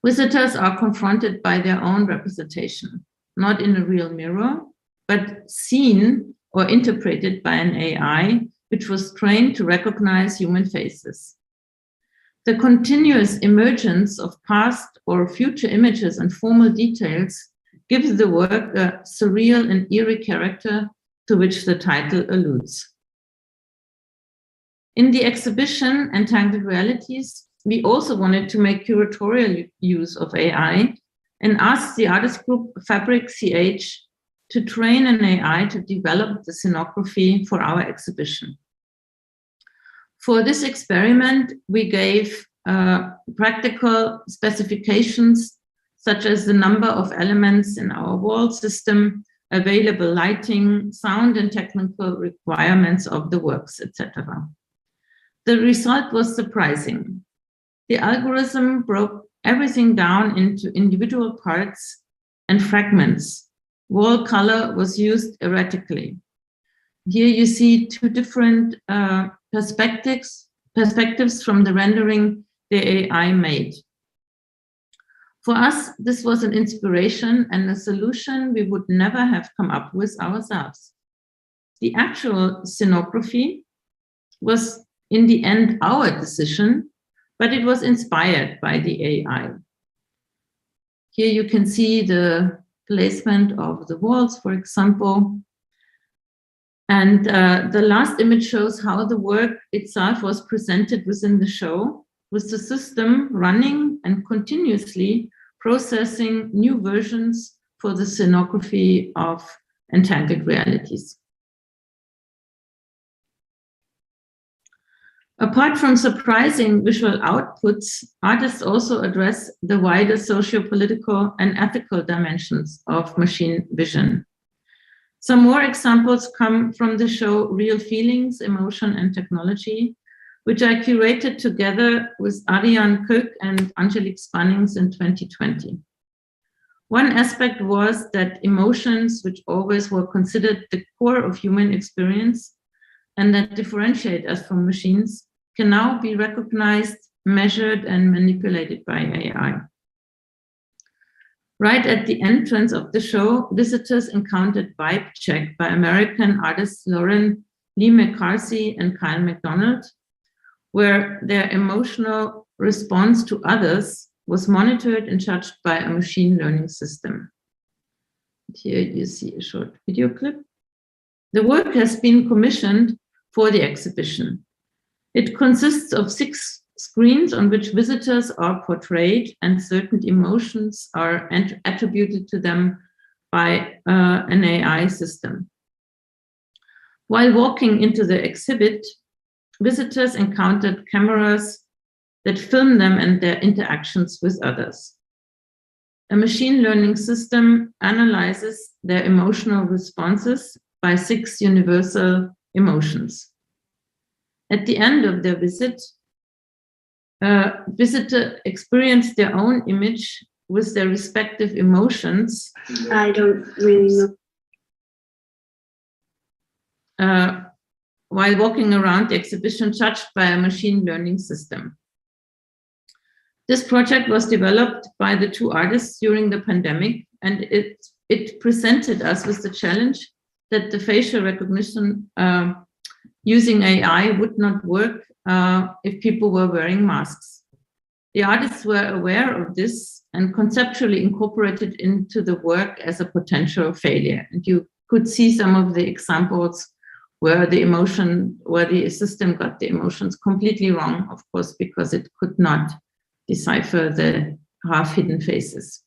Visitors are confronted by their own representation, not in a real mirror, but seen or interpreted by an AI, which was trained to recognize human faces. The continuous emergence of past or future images and formal details gives the work a surreal and eerie character to which the title alludes. In the exhibition Entangled Realities, we also wanted to make curatorial use of AI and asked the artist group Fabrocini to train an AI to develop the scenography for our exhibition. For this experiment, we gave practical specifications such as the number of elements in our wall system, available lighting, sound and technical requirements of the works, etc. The result was surprising. The algorithm broke everything down into individual parts and fragments. Wall color was used erratically. Here you see two different perspectives from the rendering the AI made. For us, this was an inspiration and a solution we would never have come up with ourselves. The actual scenography was in the end our decision, but it was inspired by the AI. Here you can see the placement of the walls, for example. And the last image shows how the work itself was presented within the show, with the system running and continuously processing new versions for the scenography of Entangled Realities. Apart from surprising visual outputs, artists also address the wider socio-political and ethical dimensions of machine vision. Some more examples come from the show Real Feelings, Emotion and Technology, which I curated together with Adrian and Angelique Spannings in 2020. One aspect was that emotions, which always were considered the core of human experience and that differentiate us from machines, can now be recognized, measured, and manipulated by AI. Right at the entrance of the show, visitors encountered Vibe Check by American artists Lauren Lee McCarthy and Kyle McDonald, where their emotional response to others was monitored and judged by a machine learning system. Here you see a short video clip. The work has been commissioned for the exhibition. It consists of 6 screens on which visitors are portrayed and certain emotions are attributed to them by an AI system. While walking into the exhibit, visitors encountered cameras that film them and their interactions with others. A machine learning system analyzes their emotional responses by 6 universal emotions. At the end of their visit, visitors experience their own image with their respective emotions. I don't really know. While walking around the exhibition judged by a machine learning system. This project was developed by the 2 artists during the pandemic and it presented us with the challenge that the facial recognition using AI would not work if people were wearing masks. The artists were aware of this and conceptually incorporated into the work as a potential failure. And you could see some of the examples where the system got the emotions completely wrong, of course, because it could not decipher the half-hidden faces.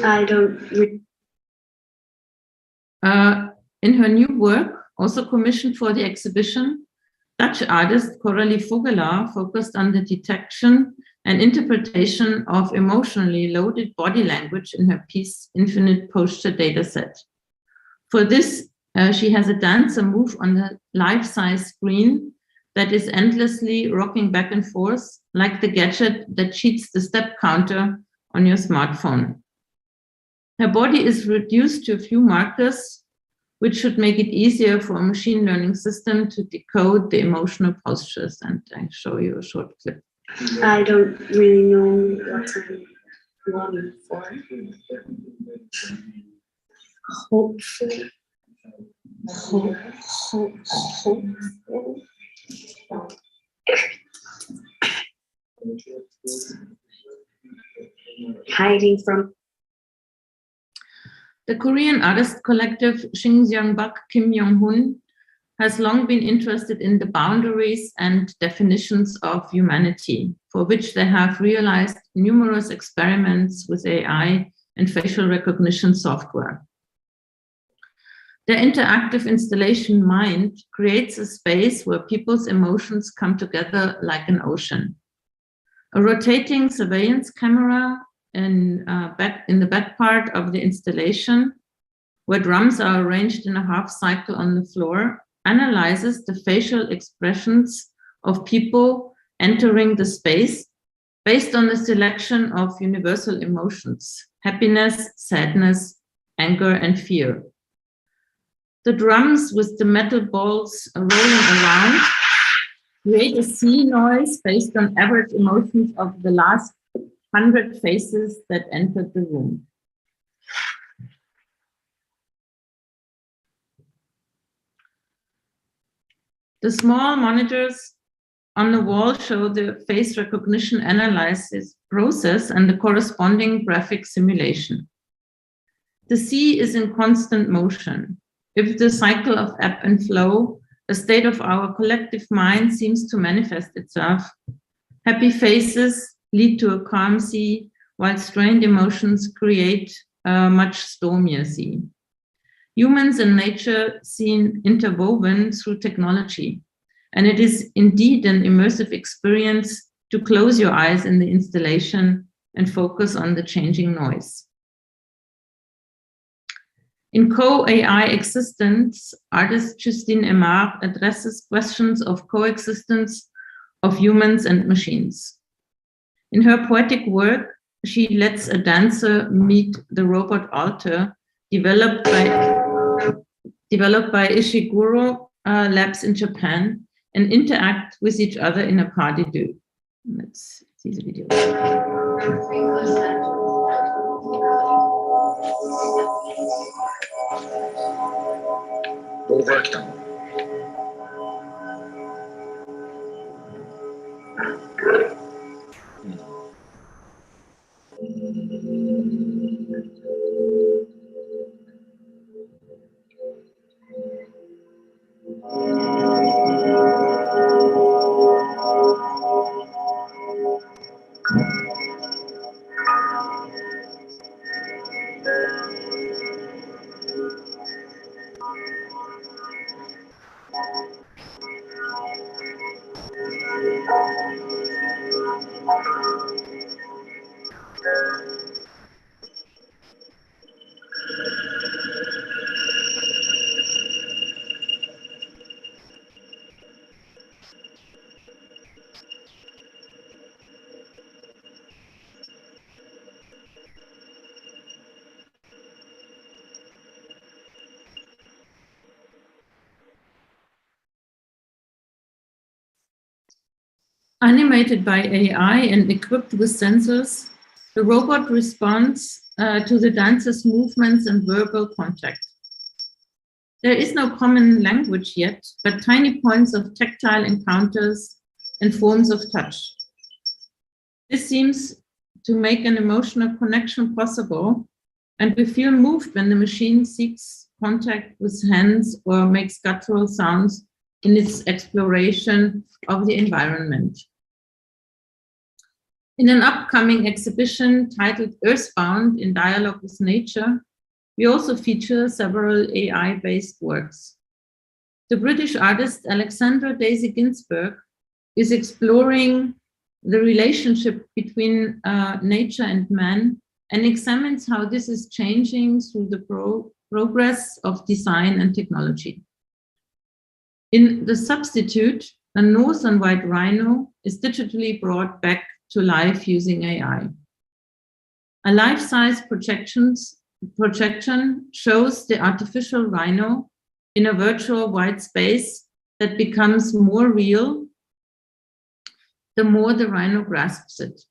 I don't. In her new work, also commissioned for the exhibition, Dutch artist Coralie Vogelaar focused on the detection and interpretation of emotionally loaded body language in her piece, Infinite Posture Dataset. For this, she has a dancer move on the life-size screen that is endlessly rocking back and forth, like the gadget that cheats the step counter on your smartphone. Her body is reduced to a few markers, which should make it easier for a machine learning system to decode the emotional postures. And I show you a short clip. I don't really know what I'm longing for. Hopefully. Hiding from. The Korean artist collective Shinseongbak Kim Yong-hun has long been interested in the boundaries and definitions of humanity, for which they have realized numerous experiments with AI and facial recognition software. Their interactive installation Mind creates a space where people's emotions come together like an ocean. A rotating surveillance camera in the back part of the installation, where drums are arranged in a half cycle on the floor, analyzes the facial expressions of people entering the space based on the selection of universal emotions: happiness, sadness, anger, and fear. The drums with the metal balls rolling around create a sea noise based on average emotions of the last 100 faces that entered the room. The small monitors on the wall show the face recognition analysis process and the corresponding graphic simulation. The sea is in constant motion. If the cycle of ebb and flow, a state of our collective mind, seems to manifest itself, happy faces lead to a calm sea, while strained emotions create a much stormier sea. Humans and nature seem interwoven through technology, and it is indeed an immersive experience to close your eyes in the installation and focus on the changing noise. In Co-AI Existence, artist Justine Aymar addresses questions of coexistence of humans and machines. In her poetic work, she lets a dancer meet the robot alter developed by Ishiguro Labs in Japan and interact with each other in a pas de deux. Let's see the video. Animated by AI and equipped with sensors, The robot responds to the dancer's movements and verbal contact. There is no common language yet, but tiny points of tactile encounters and forms of touch. This seems to make an emotional connection possible, and we feel moved when the machine seeks contact with hands or makes guttural sounds in its exploration of the environment. In an upcoming exhibition titled Earthbound in Dialogue with Nature, we also feature several AI-based works. The British artist Alexandra Daisy Ginsberg is exploring the relationship between nature and man and examines how this is changing through the progress of design and technology. In The Substitute, a northern white rhino is digitally brought back to life using AI. A life-size projection shows the artificial rhino in a virtual white space that becomes more real the more the rhino grasps it,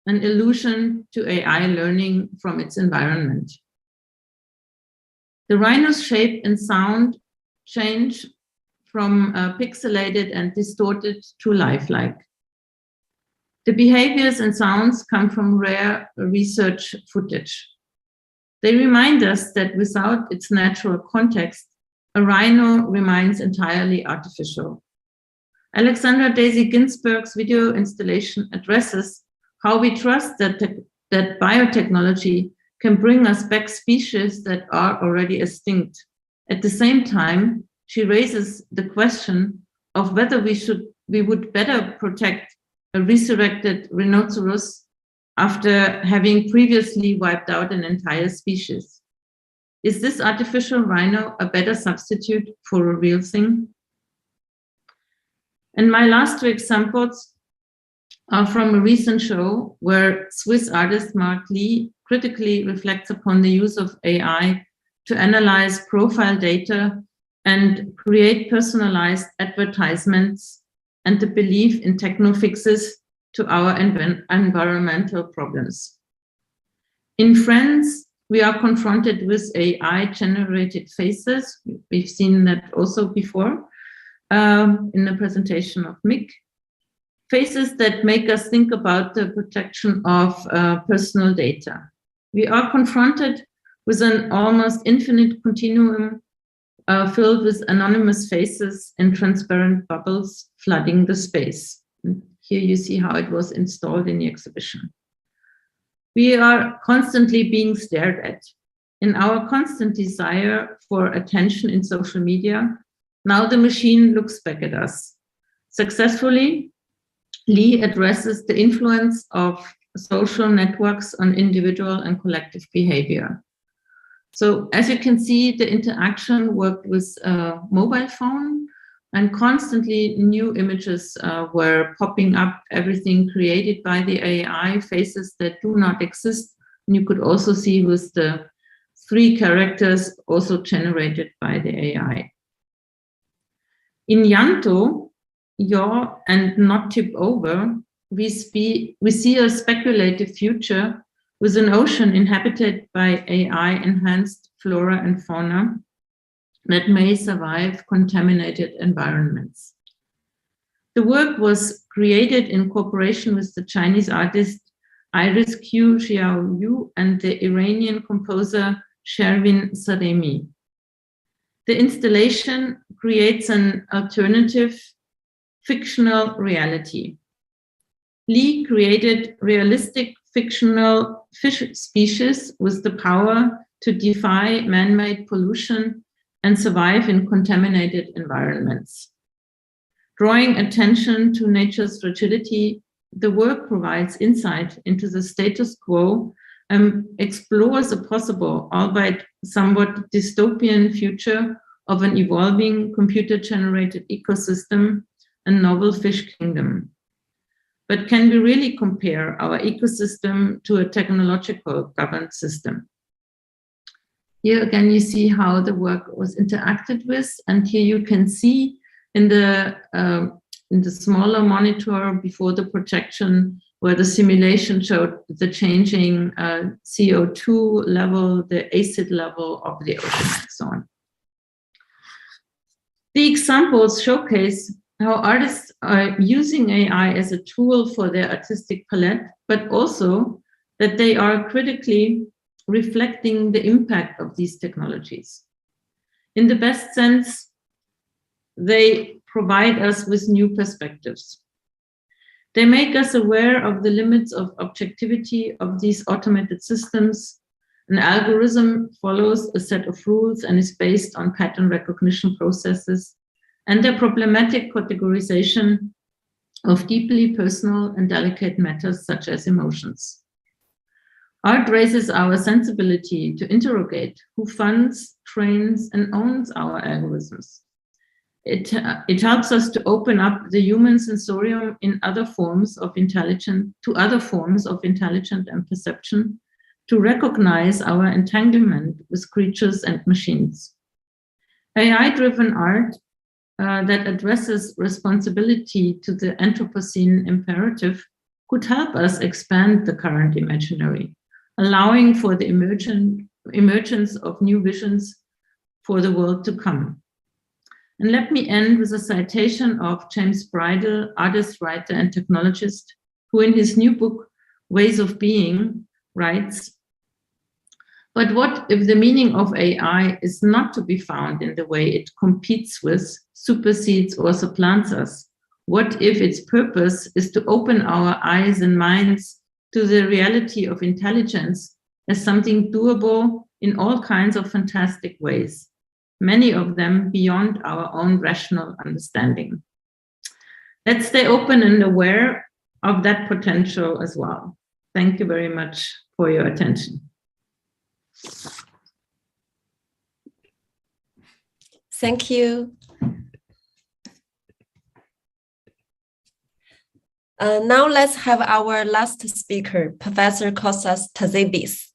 an allusion to AI learning from its environment. The rhino's shape and sound change from pixelated and distorted to lifelike. The behaviors and sounds come from rare research footage. They remind us that without its natural context, a rhino remains entirely artificial. Alexandra Daisy Ginsberg's video installation addresses how we trust that biotechnology can bring us back species that are already extinct. At the same time, she raises the question of whether we would better protect a resurrected rhinoceros after having previously wiped out an entire species. Is this artificial rhino a better substitute for a real thing? And my last two examples are from a recent show where Swiss artist Mark Lee critically reflects upon the use of AI to analyze profile data and create personalized advertisements and the belief in techno fixes to our environmental problems. In France, we are confronted with AI-generated faces. We've seen that also before in the presentation of Mick. Faces that make us think about the protection of personal data. We are confronted with an almost infinite continuum filled with anonymous faces and transparent bubbles flooding the space. And here you see how it was installed in the exhibition. We are constantly being stared at. In our constant desire for attention in social media, now the machine looks back at us. Successfully, Lee addresses the influence of social networks on individual and collective behavior. So as you can see, the interaction worked with a mobile phone, and constantly new images were popping up, everything created by the AI, faces that do not exist. And you could also see with the 3 characters also generated by the AI. In Yanto, Yaw and Not Tip Over, we see a speculative future with an ocean inhabited by AI-enhanced flora and fauna that may survive contaminated environments. The work was created in cooperation with the Chinese artist Iris Q. Xiaoyu and the Iranian composer Shervin Saremi. The installation creates an alternative fictional reality. Lee created realistic fictional fish species with the power to defy man-made pollution and survive in contaminated environments. Drawing attention to nature's fragility, the work provides insight into the status quo and explores a possible, albeit somewhat dystopian future of an evolving computer-generated ecosystem and novel fish kingdom. But can we really compare our ecosystem to a technological governed system? Here again, you see how the work was interacted with, and here you can see in the smaller monitor before the projection where the simulation showed the changing CO2 level, the acid level of the ocean, and so on. The examples showcase how artists are using AI as a tool for their artistic palette, but also that they are critically reflecting the impact of these technologies. In the best sense, they provide us with new perspectives. They make us aware of the limits of objectivity of these automated systems. An algorithm follows a set of rules and is based on pattern recognition processes and their problematic categorization of deeply personal and delicate matters such as emotions. Art raises our sensibility to interrogate who funds, trains, and owns our algorithms. It helps us to open up the human sensorium in other forms of intelligence, to other forms of intelligence and perception, to recognize our entanglement with creatures and machines. AI-driven art that addresses responsibility to the Anthropocene imperative could help us expand the current imaginary, allowing for the emergence of new visions for the world to come. And let me end with a citation of James Bridle, artist, writer, and technologist, who in his new book, Ways of Being, writes, "But what if the meaning of AI is not to be found in the way it competes with, supersedes, or supplants us? What if its purpose is to open our eyes and minds to the reality of intelligence as something doable in all kinds of fantastic ways, many of them beyond our own rational understanding? Let's stay open and aware of that potential as well." Thank you very much for your attention. Thank you. Now let's have our last speaker, Professor Kostas Terzidis.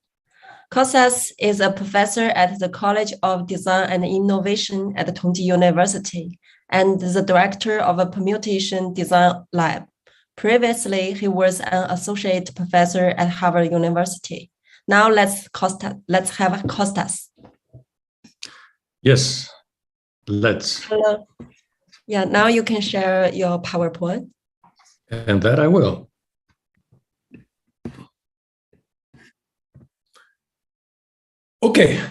Kostas is a professor at the College of Design and Innovation at Tongji University and the director of a permutation design lab. Previously, he was an associate professor at Harvard University. Now let's have Kostas. Yes, let's. Hello. Yeah, now you can share your PowerPoint. And that I will. Okay.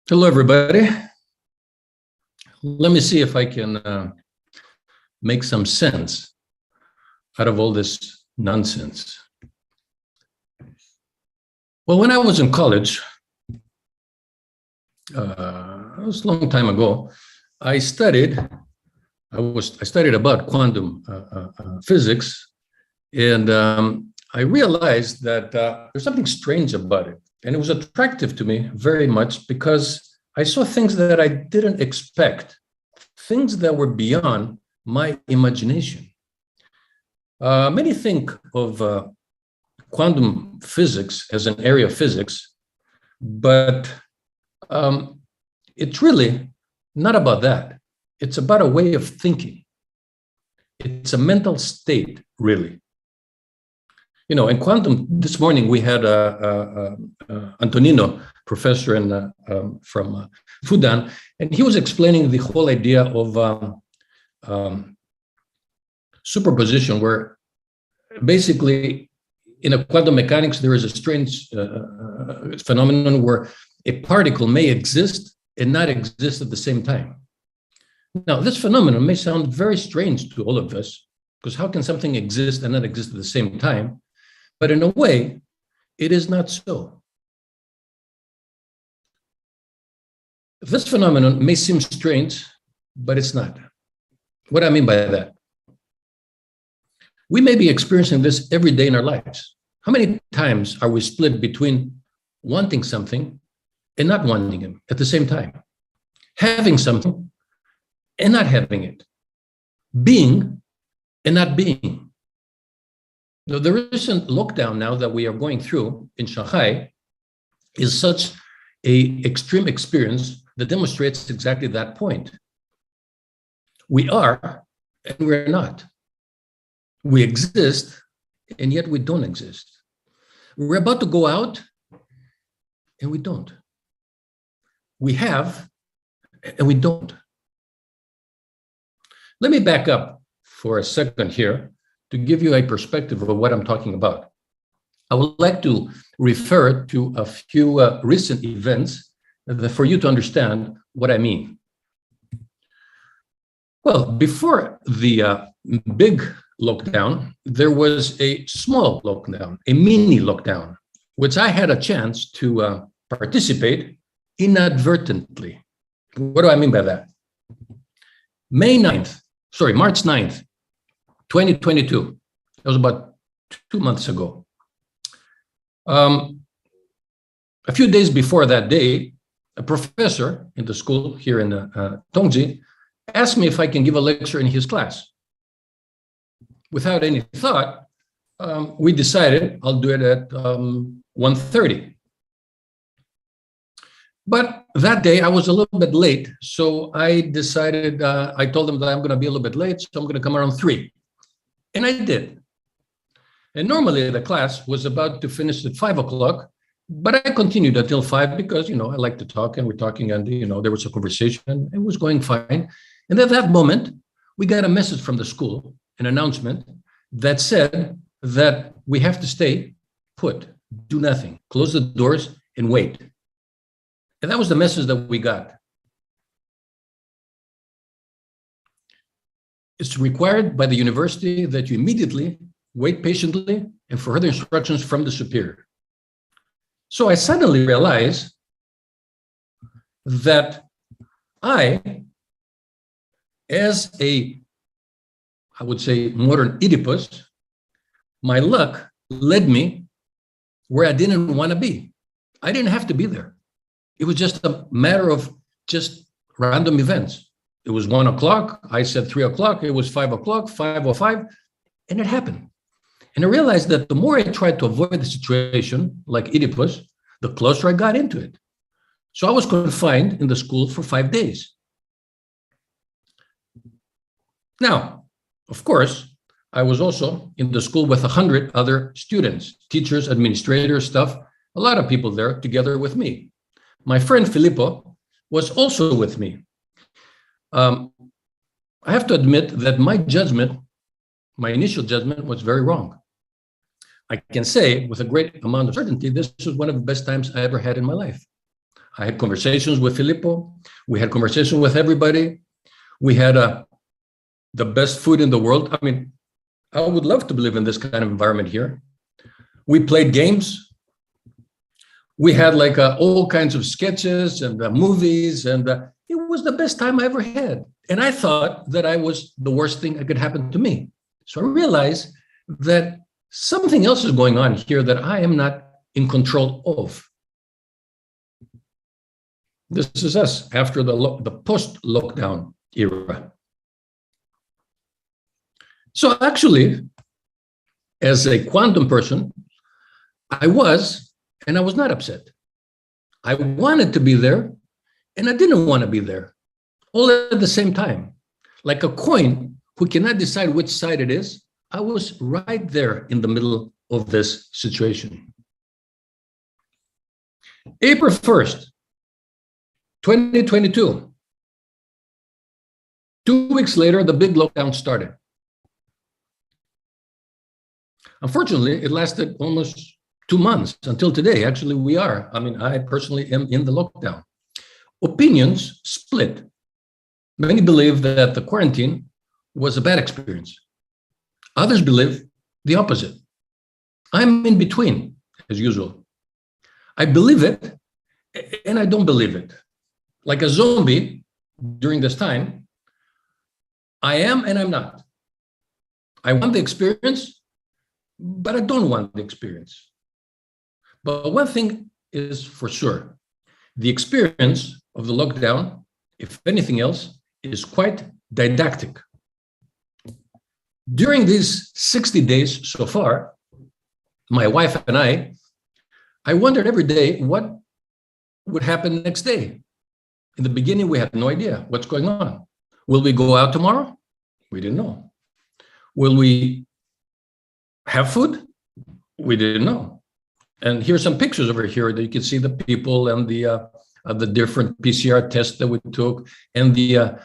Hello, everybody. Let me see if I can make some sense out of all this nonsense. Well, when I was in college, it was a long time ago, I studied about quantum physics, and I realized that there's something strange about it. And it was attractive to me very much because I saw things that I didn't expect, things that were beyond my imagination. Many think of quantum physics as an area of physics, but it's really not about that. It's about a way of thinking. It's a mental state, really. You know, in quantum, this morning we had Antonino, professor from Fudan, and he was explaining the whole idea of superposition, where basically in a quantum mechanics, there is a strange phenomenon where a particle may exist and not exist at the same time. Now, this phenomenon may sound very strange to all of us, because how can something exist and not exist at the same time? But in a way, it is not so. This phenomenon may seem strange, but it's not. What do I mean by that? We may be experiencing this every day in our lives. How many times are we split between wanting something and not wanting it at the same time? Having something and not having it. Being and not being. Now, the recent lockdown now that we are going through in Shanghai is such an extreme experience that demonstrates exactly that point. We are and we're not. We exist and yet we don't exist. We're about to go out, and we don't. We have, and we don't. Let me back up for a second here to give you a perspective of what I'm talking about. I would like to refer to a few recent events for you to understand what I mean. Well, before the big lockdown, there was a small lockdown, a mini lockdown, which I had a chance to participate inadvertently. What do I mean by that? March 9th, 2022. That was about 2 months ago. A few days before that day, a professor in the school here in Tongji asked me if I can give a lecture in his class. Without any thought, we decided I'll do it at 1:30. But that day I was a little bit late, so I decided, I told them that I'm going to be a little bit late, so I'm going to come around 3. And I did. And normally the class was about to finish at 5 o'clock, but I continued until 5 because, I like to talk, and we're talking, and, there was a conversation, and it was going fine. And at that moment, we got a message from the school, an announcement that said that we have to stay put, do nothing, close the doors and wait. And that was the message that we got. It's required by the university that you immediately wait patiently and for further instructions from the superior. So I suddenly realized that as I would say, modern Oedipus, my luck led me where I didn't want to be. I didn't have to be there. It was just a matter of just random events. It was 1 o'clock. I said 3 o'clock. It was 5 o'clock, 5:05, and it happened. And I realized that the more I tried to avoid the situation, like Oedipus, the closer I got into it. So I was confined in the school for 5 days. Now, of course, I was also in the school with 100 other students, teachers, administrators, staff, a lot of people there together with me. My friend Filippo was also with me. I have to admit that my initial judgment was very wrong. I can say with a great amount of certainty, this was one of the best times I ever had in my life. I had conversations with Filippo. We had conversations with everybody. We had the best food in the world. I mean, I would love to live in this kind of environment here. We played games. We had like all kinds of sketches and movies, and it was the best time I ever had. And I thought that I was the worst thing that could happen to me. So I realized that something else is going on here that I am not in control of. This is us after the post-lockdown era. So actually, as a quantum person, I was, and I was not upset. I wanted to be there, and I didn't want to be there, all at the same time. Like a coin who cannot decide which side it is, I was right there in the middle of this situation. April 1st, 2022. 2 weeks later, the big lockdown started. Unfortunately, it lasted almost 2 months until today. Actually, I personally am in the lockdown. Opinions split. Many believe that the quarantine was a bad experience. Others believe the opposite. I'm in between, as usual. I believe it, and I don't believe it. Like a zombie during this time, I am and I'm not. I want the experience, but I don't want the experience. But one thing is for sure. The experience of the lockdown, if anything else, is quite didactic. During these 60 days so far, my wife and I wondered every day what would happen next day. In the beginning, we had no idea what's going on. Will we go out tomorrow? We didn't know. Will we have food? We didn't know. And here's some pictures over here that you can see the people and the different PCR tests that we took, and the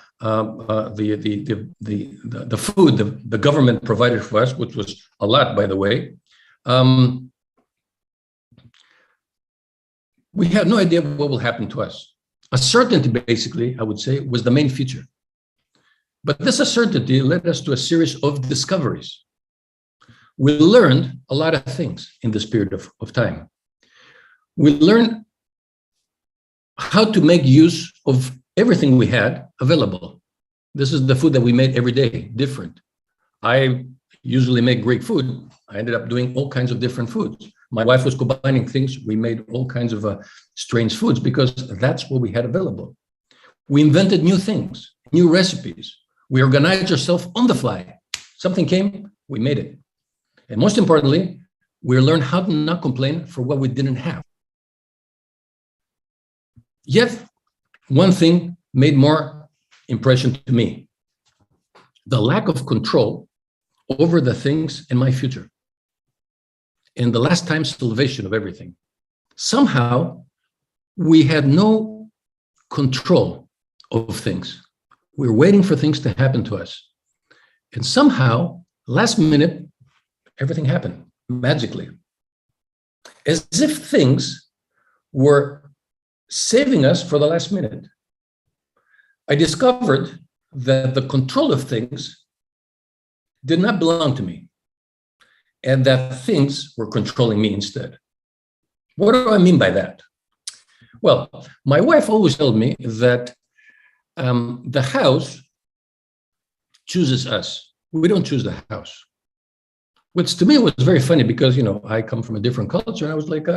food the government provided for us, which was a lot, by the way. We had no idea what will happen to us. Uncertainty, basically, I would say, was the main feature. But this uncertainty led us to a series of discoveries. We learned a lot of things in this period of time. We learned how to make use of everything we had available. This is the food that we made every day, different. I usually make Greek food. I ended up doing all kinds of different foods. My wife was combining things. We made all kinds of strange foods because that's what we had available. We invented new things, new recipes. We organized ourselves on the fly. Something came, we made it. And most importantly, we learned how to not complain for what we didn't have. Yet, one thing made more impression to me: the lack of control over the things in my future, and the last time salvation of everything. Somehow, we had no control of things. We were waiting for things to happen to us. And somehow, last minute, everything happened magically, as if things were saving us for the last minute. I discovered that the control of things did not belong to me, and that things were controlling me instead. What do I mean by that? Well, my wife always told me that the house chooses us. We don't choose the house. Which to me was very funny because, you know, I come from a different culture, and I was like,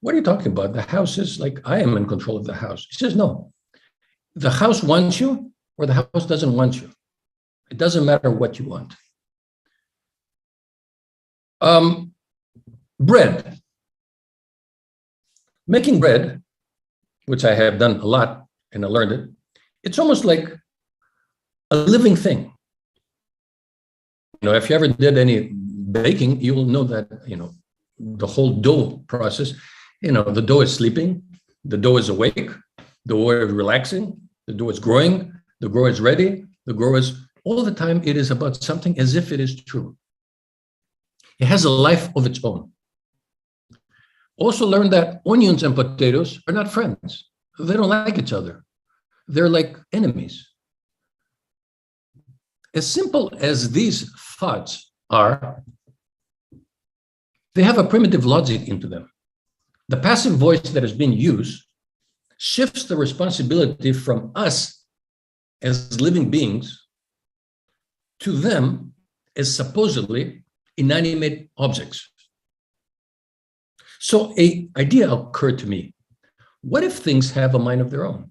what are you talking about? The house is like, I am in control of the house. She says, no, the house wants you or the house doesn't want you. It doesn't matter what you want. Bread. Making bread, which I have done a lot and I learned it, it's almost like a living thing. You know, if you ever did any baking, you will know that, you know, the whole dough process, you know, the dough is sleeping, the dough is awake, the dough is relaxing, the dough is growing, the grower is ready, the grower is, all the time it is about something as if it is true. It has a life of its own. Also learn that onions and potatoes are not friends. They don't like each other. They're like enemies. As simple as these thoughts are, they have a primitive logic into them. The passive voice that is being used shifts the responsibility from us as living beings to them as supposedly inanimate objects. So an idea occurred to me. What if things have a mind of their own?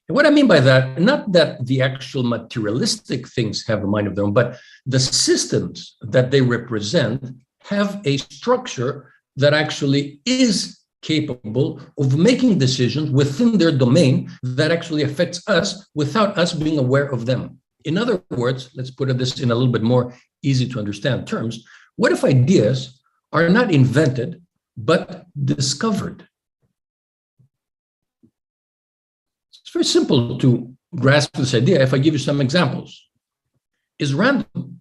And what I mean by that, not that the actual materialistic things have a mind of their own, but the systems that they represent have a structure that actually is capable of making decisions within their domain that actually affects us without us being aware of them. In other words, let's put this in a little bit more easy to understand terms. What if ideas are not invented, but discovered? It's very simple to grasp this idea if I give you some examples. Is random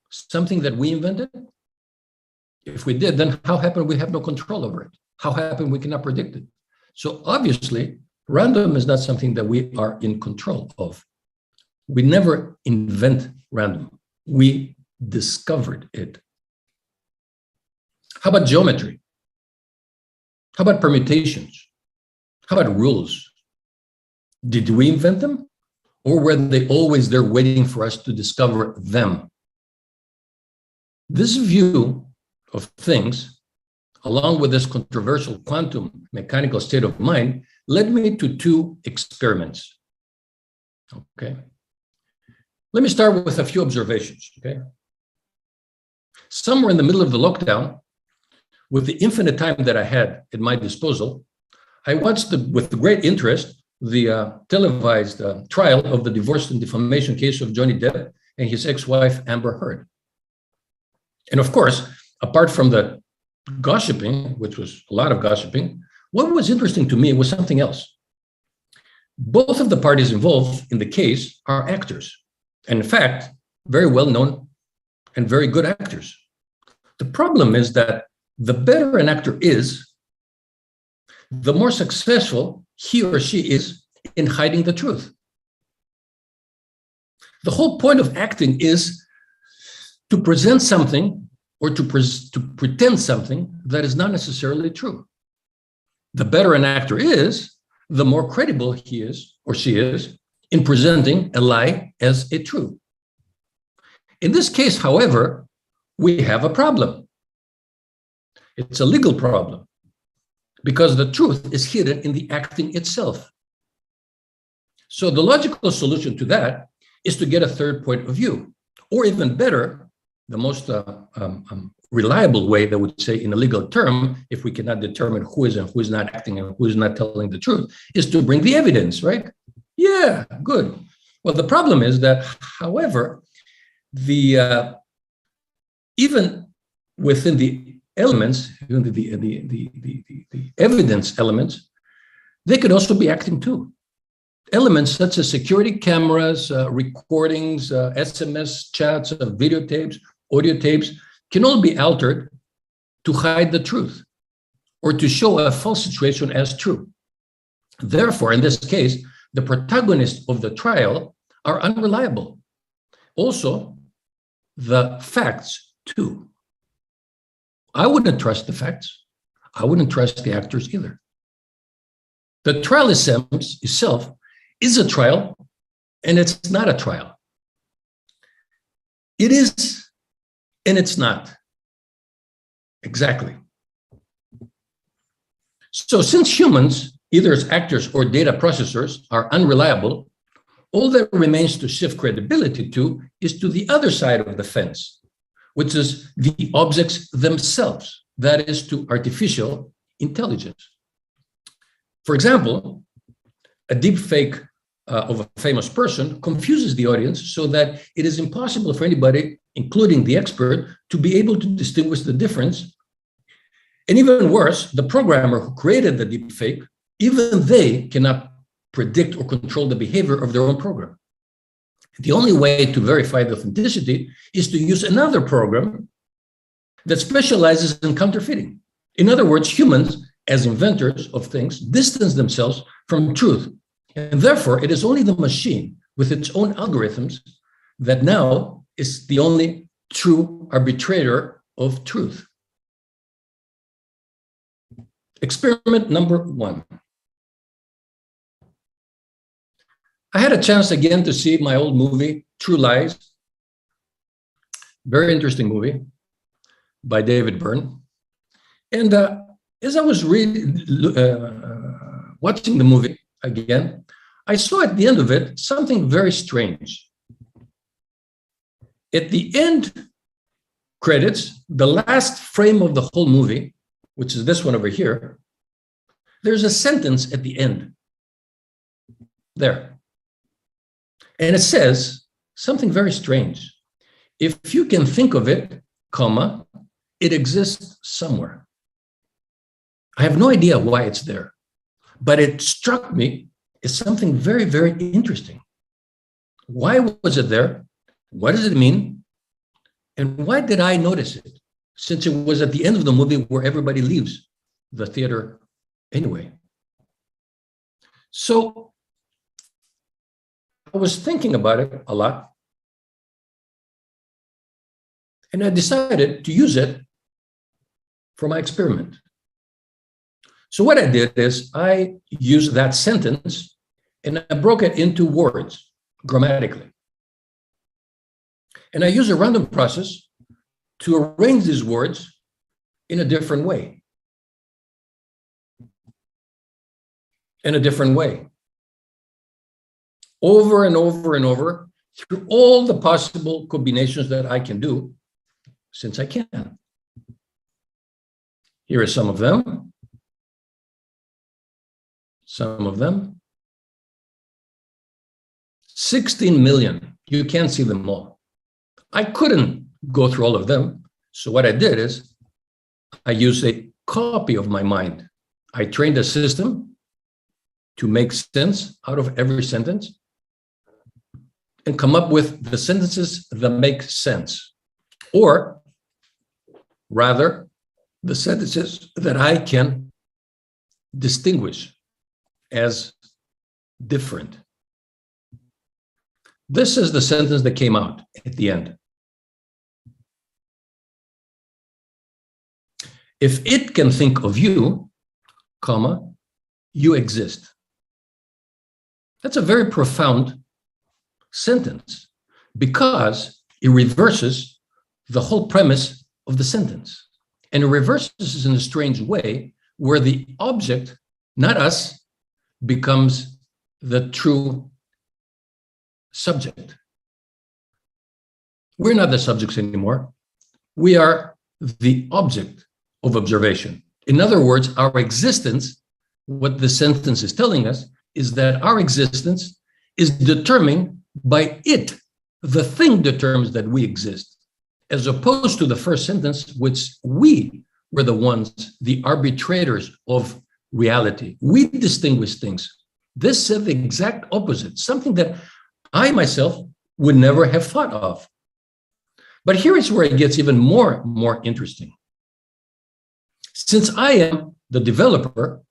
something that we invented? If we did, then how happened we have no control over it? How happened we cannot predict it? So obviously, random is not something that we are in control of. We never invent random. We discovered it. How about geometry? How about permutations? How about rules? Did we invent them? Or were they always there waiting for us to discover them? This view of things, along with this controversial quantum mechanical state of mind, led me to two experiments. Okay. Let me start with a few observations. Okay. Somewhere in the middle of the lockdown, with the infinite time that I had at my disposal, I watched with great interest the televised trial of the divorce and defamation case of Johnny Depp and his ex-wife Amber Heard. And of course, apart from the gossiping, which was a lot of gossiping, what was interesting to me was something else. Both of the parties involved in the case are actors, and in fact, very well known and very good actors. The problem is that the better an actor is, the more successful he or she is in hiding the truth. The whole point of acting is to present something or to pretend something that is not necessarily true. The better an actor is, the more credible he is or she is in presenting a lie as a true. In this case, however, we have a problem. It's a legal problem because the truth is hidden in the acting itself. So the logical solution to that is to get a third point of view, or even better, the most reliable way that would say in a legal term, if we cannot determine who is and who is not acting and who is not telling the truth, is to bring the evidence, right? Yeah, good. Well, the problem is that, however, even within the elements, even the evidence elements, they could also be acting too. Elements such as security cameras, recordings, SMS chats, videotapes, audio tapes can all be altered to hide the truth or to show a false situation as true. Therefore, in this case, the protagonists of the trial are unreliable. Also, the facts too. I wouldn't trust the facts. I wouldn't trust the actors either. The trial itself is a trial, and it's not a trial. It is, and it's not. Exactly. So since humans, either as actors or data processors, are unreliable, all that remains to shift credibility to is to the other side of the fence, which is the objects themselves, that is to artificial intelligence. For example, a deep fake of a famous person confuses the audience so that it is impossible for anybody, including the expert, to be able to distinguish the difference. And even worse, the programmer who created the deep fake, even they cannot predict or control the behavior of their own program. The only way to verify the authenticity is to use another program that specializes in counterfeiting. In other words, humans, as inventors of things, distance themselves from truth. And therefore, it is only the machine with its own algorithms that now is the only true arbitrator of truth. Experiment number 1. I had a chance again to see my old movie, True Lies. Very interesting movie by David Byrne. And as I was watching the movie again, I saw at the end of it something very strange. At the end credits, the last frame of the whole movie, which is this one over here, there's a sentence at the end. There. And it says something very strange. If you can think of it, comma, it exists somewhere. I have no idea why it's there, but it struck me as something very, very interesting. Why was it there? What does it mean? And why did I notice it? Since it was at the end of the movie where everybody leaves the theater anyway. So I was thinking about it a lot, and I decided to use it for my experiment. So what I did is I used that sentence and I broke it into words grammatically. And I used a random process to arrange these words in a different way. In a different way. Over and over and over through all the possible combinations that I can do, since I can. Here are some of them. Some of them. 16 million. You can't see them all. I couldn't go through all of them, So what I did is I used a copy of my mind. I trained a system to make sense out of every sentence and come up with the sentences that make sense, or rather, the sentences that I can distinguish as different. This is the sentence that came out at the end. If it can think of you, comma, you exist. That's a very profound sentence because it reverses the whole premise of the sentence. And it reverses in a strange way where the object, not us, becomes the true subject. We're not the subjects anymore. We are the object of observation. In other words, our existence, what the sentence is telling us, is that our existence is determined by it. The thing determines that we exist, as opposed to the first sentence, which we were the ones, the arbitrators of reality. We distinguish things. This said the exact opposite, something that I myself would never have thought of. But here is where it gets even more interesting. Since I am the developer,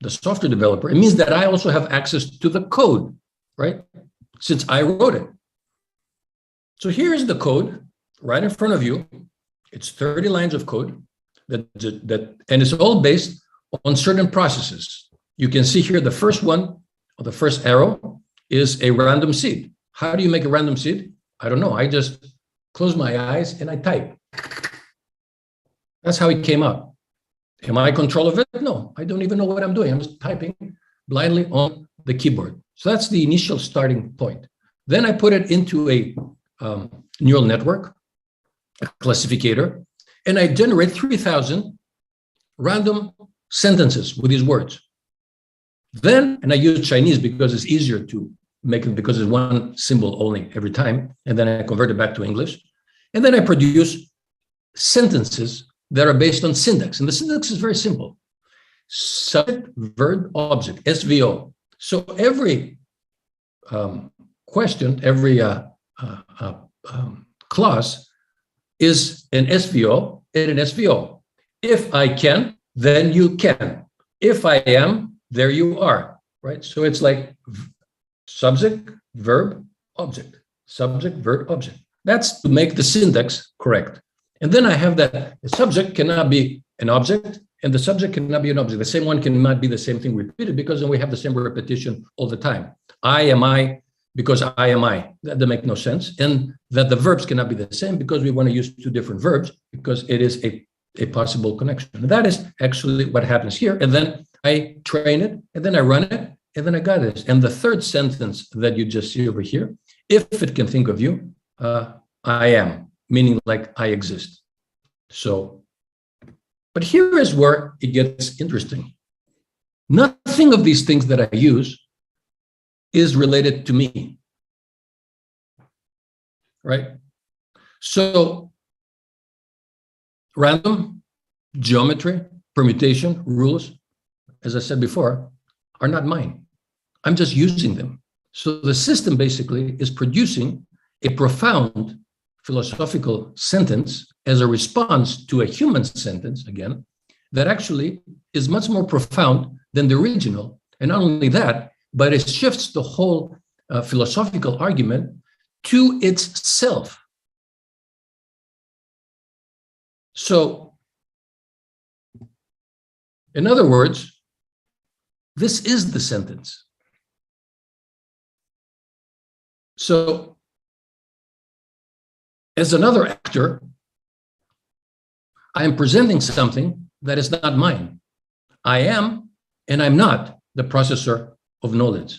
the software developer, it means that I also have access to the code, right? Since I wrote it. So here's the code right in front of you. It's 30 lines of code and it's all based on certain processes. You can see here the first one, or the first arrow, is a random seed. How do you make a random seed? I don't know. I just close my eyes and I type. That's how it came out. Am I in control of it? No, I don't even know what I'm doing. I'm just typing blindly on the keyboard. So that's the initial starting point. Then I put it into a neural network, a classificator, and I generate 3,000 random sentences with these words. Then, and I use Chinese because it's easier to make it because it's one symbol only every time. And then I convert it back to English. And then I produce sentences that are based on syntax. And the syntax is very simple. Subject, verb, object, SVO. So every question, every clause is an SVO and an SVO. If I can, then you can. If I am, there you are, right? So it's like subject, verb, object, subject, verb, object. That's to make the syntax correct. And then I have that the subject cannot be an object and the subject cannot be an object. The same one cannot be the same thing repeated because then we have the same repetition all the time. I am I because I am I. That doesn't make no sense. And that the verbs cannot be the same because we want to use two different verbs because it is a possible connection. And that is actually what happens here. And then I train it and then I run it and then I got this. And the third sentence that you just see over here, if it can think of you, I am, meaning like I exist. So, but here is where it gets interesting. Nothing of these things that I use is related to me, right? So random, geometry, permutation, rules, as I said before, are not mine. I'm just using them. So the system basically is producing a profound philosophical sentence as a response to a human sentence, again, that actually is much more profound than the original. And not only that, but it shifts the whole philosophical argument to its self. So, in other words, this is the sentence. So, as another actor, I am presenting something that is not mine. I am, and I'm not, the processor of knowledge.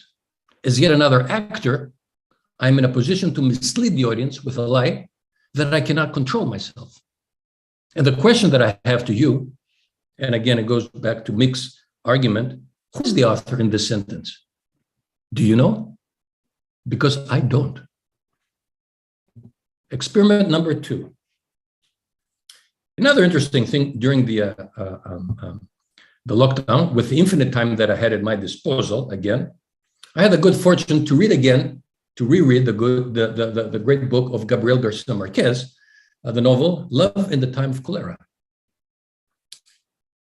As yet another actor, I'm in a position to mislead the audience with a lie that I cannot control myself. And the question that I have to you, and again, it goes back to Mick's argument, who is the author in this sentence? Do you know? Because I don't. Experiment number 2. Another interesting thing during the lockdown, with the infinite time that I had at my disposal, again, I had the good fortune to read again, to reread the great book of Gabriel Garcia Marquez, the novel Love in the Time of Cholera.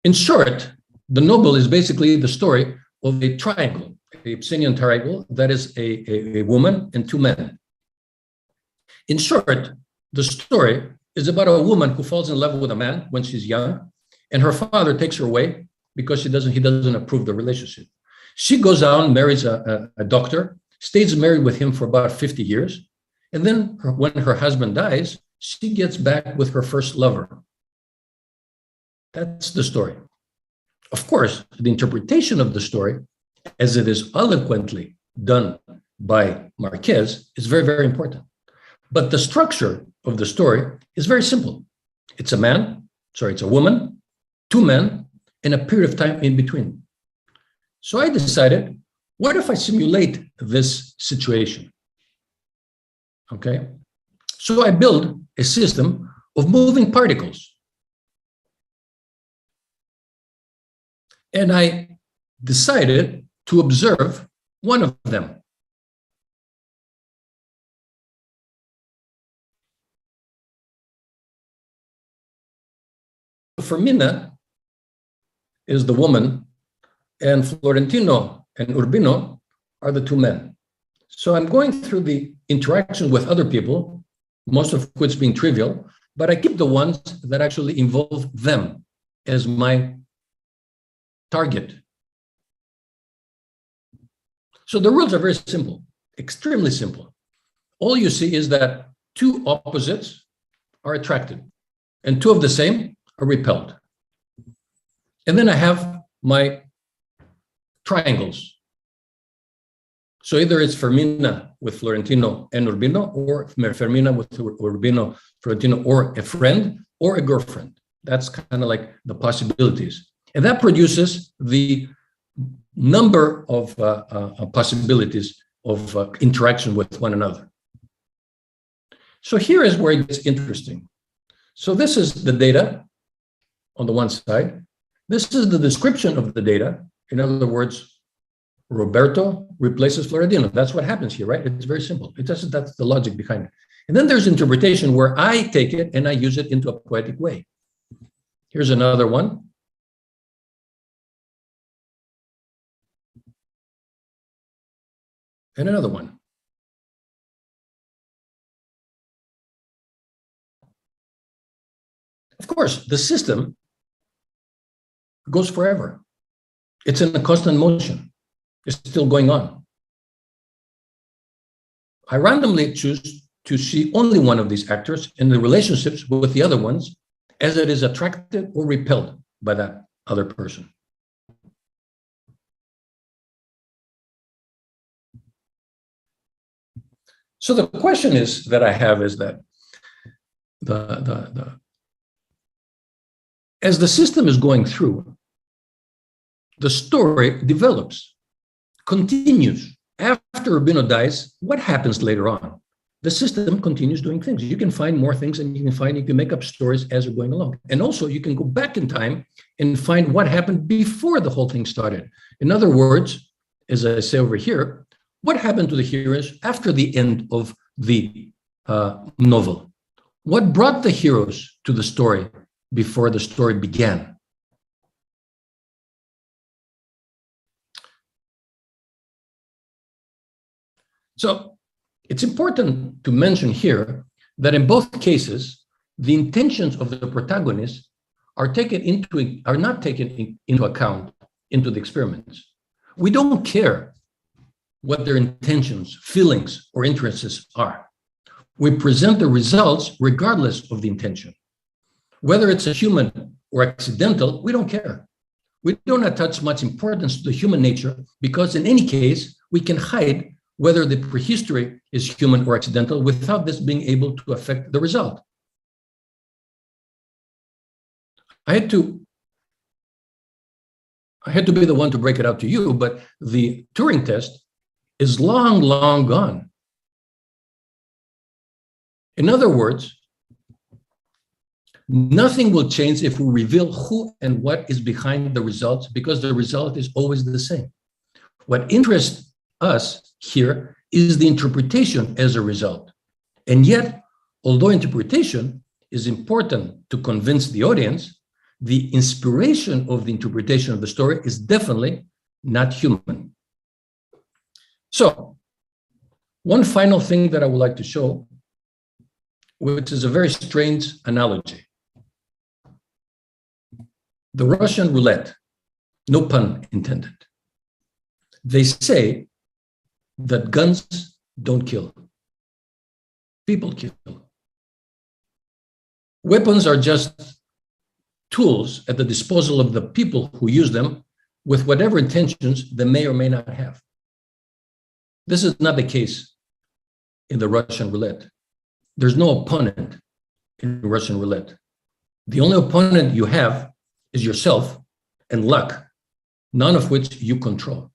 In short, the novel is basically the story of a triangle, a Psenian triangle that is a woman and two men. In short, the story is about a woman who falls in love with a man when she's young, and her father takes her away because he doesn't approve the relationship. She goes out, marries a doctor, stays married with him for about 50 years, and then when her husband dies, she gets back with her first lover. That's the story. Of course, the interpretation of the story, as it is eloquently done by Marquez, is very, very important. But the structure of the story is very simple. It's a woman, two men, and a period of time in between. So I decided, what if I simulate this situation? Okay. So I built a system of moving particles. And I decided to observe one of them. Fermina is the woman, and Florentino and Urbino are the two men. So I'm going through the interaction with other people, most of which being trivial, but I keep the ones that actually involve them as my target. So the rules are very simple, extremely simple. All you see is that two opposites are attracted and two of the same are repelled. And then I have my triangles. So either it's Fermina with Florentino and Urbino, or Fermina with Urbino, Florentino, or a friend or a girlfriend. That's kind of like the possibilities. And that produces the number of possibilities of interaction with one another. So here is where it gets interesting. So this is the data on the one side. This is the description of the data. In other words, Roberto replaces Florentino. That's what happens here, right? It's very simple. That's the logic behind it. And then there's interpretation where I take it and I use it into a poetic way. Here's another one. And another one. Of course, the system goes forever. It's in a constant motion. It's still going on. I randomly choose to see only one of these actors in the relationships with the other ones as it is attracted or repelled by that other person. So the question is that I have is that as the system is going through, the story develops, continues. After Urbino dies, what happens later on? The system continues doing things. You can find more things and you can make up stories as you're going along. And also you can go back in time and find what happened before the whole thing started. In other words, as I say over here, what happened to the heroes after the end of the novel? What brought the heroes to the story before the story began? So it's important to mention here that in both cases, the intentions of the protagonists are not taken into account into the experiments. We don't care what their intentions, feelings, or interests are. We present the results regardless of the intention. Whether it's a human or accidental, we don't care. We don't attach much importance to the human nature because in any case, we can hide whether the prehistory is human or accidental without this being able to affect the result. I had to be the one to break it out to you, but the Turing test is long, long gone. In other words, Nothing will change if we reveal who and what is behind the results, because the result is always the same. What interests us here is the interpretation as a result. And yet, although interpretation is important to convince the audience, the inspiration of the interpretation of the story is definitely not human. So, one final thing that I would like to show, which is a very strange analogy. The Russian roulette, no pun intended. They say that guns don't kill, people kill. Weapons are just tools at the disposal of the people who use them with whatever intentions they may or may not have. This is not the case in the Russian roulette. There's no opponent in Russian roulette. The only opponent you have is yourself and luck, none of which you control.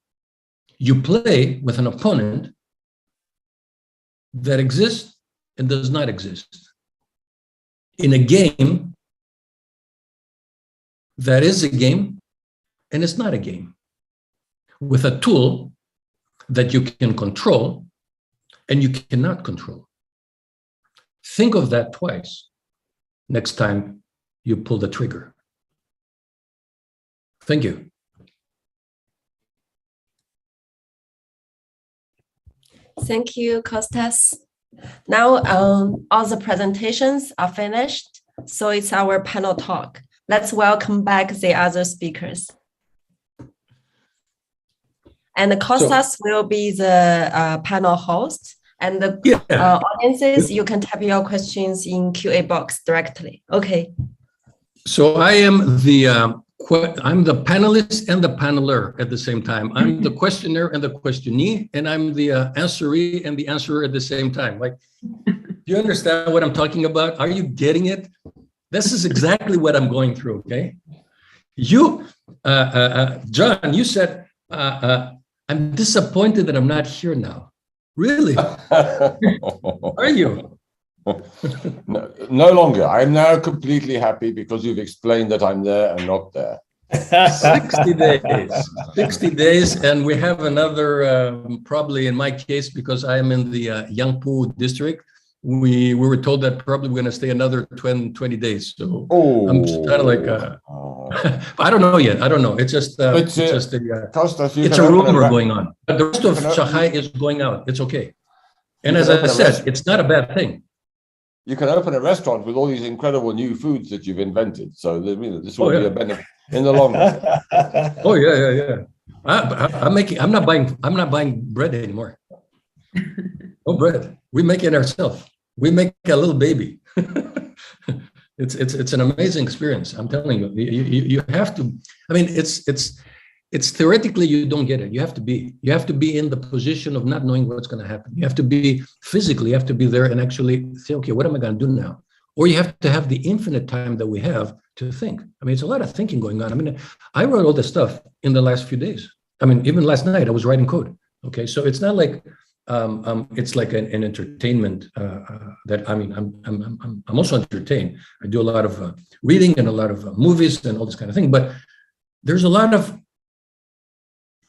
You play with an opponent that exists and does not exist. In a game that is a game and it's not a game, with a tool that you can control and you cannot control. Think of that twice next time you pull the trigger. Thank you. Thank you, Kostas. Now, all the presentations are finished, so it's our panel talk. Let's welcome back the other speakers. And Kostas will be the panel host, and the audiences, you can type your questions in QA box directly. Okay. So I am the I'm the panelist and the paneler at the same time. I'm the questioner and the questionee, and I'm the answeree and the answerer at the same time. Like, do you understand what I'm talking about? Are you getting it? This is exactly what I'm going through, okay? You, John, you said, I'm disappointed that I'm not here now. Really? Are you? No longer. I'm now completely happy because you've explained that I'm there and not there. 60 days. 60 days, and we have another, probably in my case, because I am in the Yangpu district, we were told that probably we're going to stay another 20 days. So I'm kind of like, I don't know yet. I don't know. It's just, Kostas, it's a rumor going on. But the rest of Shanghai is going out. It's okay. And as I said, it's not a bad thing. You can open a restaurant with all these incredible new foods that you've invented. So this will be a benefit in the long run. Oh yeah. I'm not buying bread anymore. No bread. We make it ourselves. We make a little baby. It's an amazing experience. I'm telling you. You have to. I mean, it's theoretically you don't get it. You have to be in the position of not knowing what's going to happen. You have to be physically, you have to be there and actually say, okay, what am I going to do now? Or you have to have the infinite time that we have to think. I mean, it's a lot of thinking going on. I mean, I wrote all this stuff in the last few days. I mean, even last night I was writing code. Okay, so it's not like it's like an entertainment that, I mean, I'm also entertained. I do a lot of reading and a lot of movies and all this kind of thing, but there's a lot of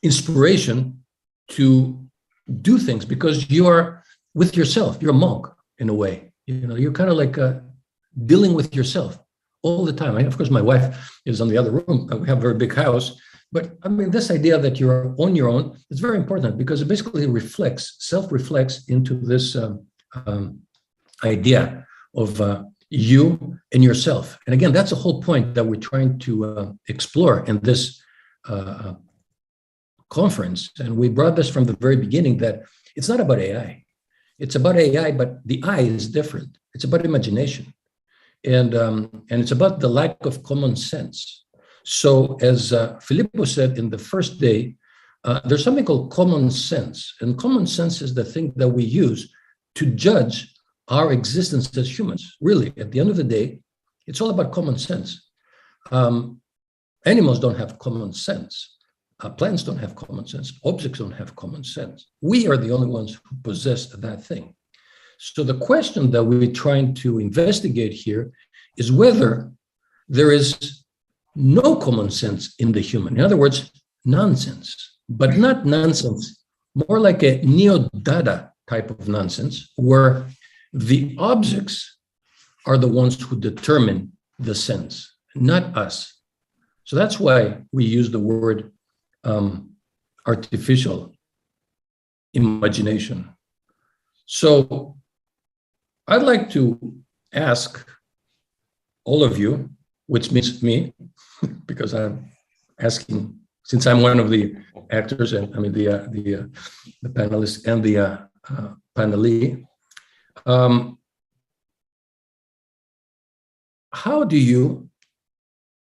inspiration to do things because you are with yourself. You're a monk in a way. You know, you're kind of like dealing with yourself all the time. Of course, my wife is on the other room. We have a very big house. But I mean, this idea that you're on your own is very important because it basically self-reflects into this idea of you and yourself. And again, that's the whole point that we're trying to explore in this conference. And we brought this from the very beginning that it's not about AI. It's about AI, but the I is different. It's about imagination. And it's about the lack of common sense. So as Filippo said in the first day, there's something called common sense. And common sense is the thing that we use to judge our existence as humans. Really, at the end of the day, it's all about common sense. Animals don't have common sense. Plants don't have common sense. Objects don't have common sense. We are the only ones who possess that thing. So the question that we're trying to investigate here is whether there is no common sense in the human. In other words, nonsense, but not nonsense, more like a neo-dada type of nonsense, where the objects are the ones who determine the sense, not us. So that's why we use the word artificial imagination. So I'd like to ask all of you, which means me, because I'm asking, since I'm one of the actors, and I mean the panelists and the panelee, how do you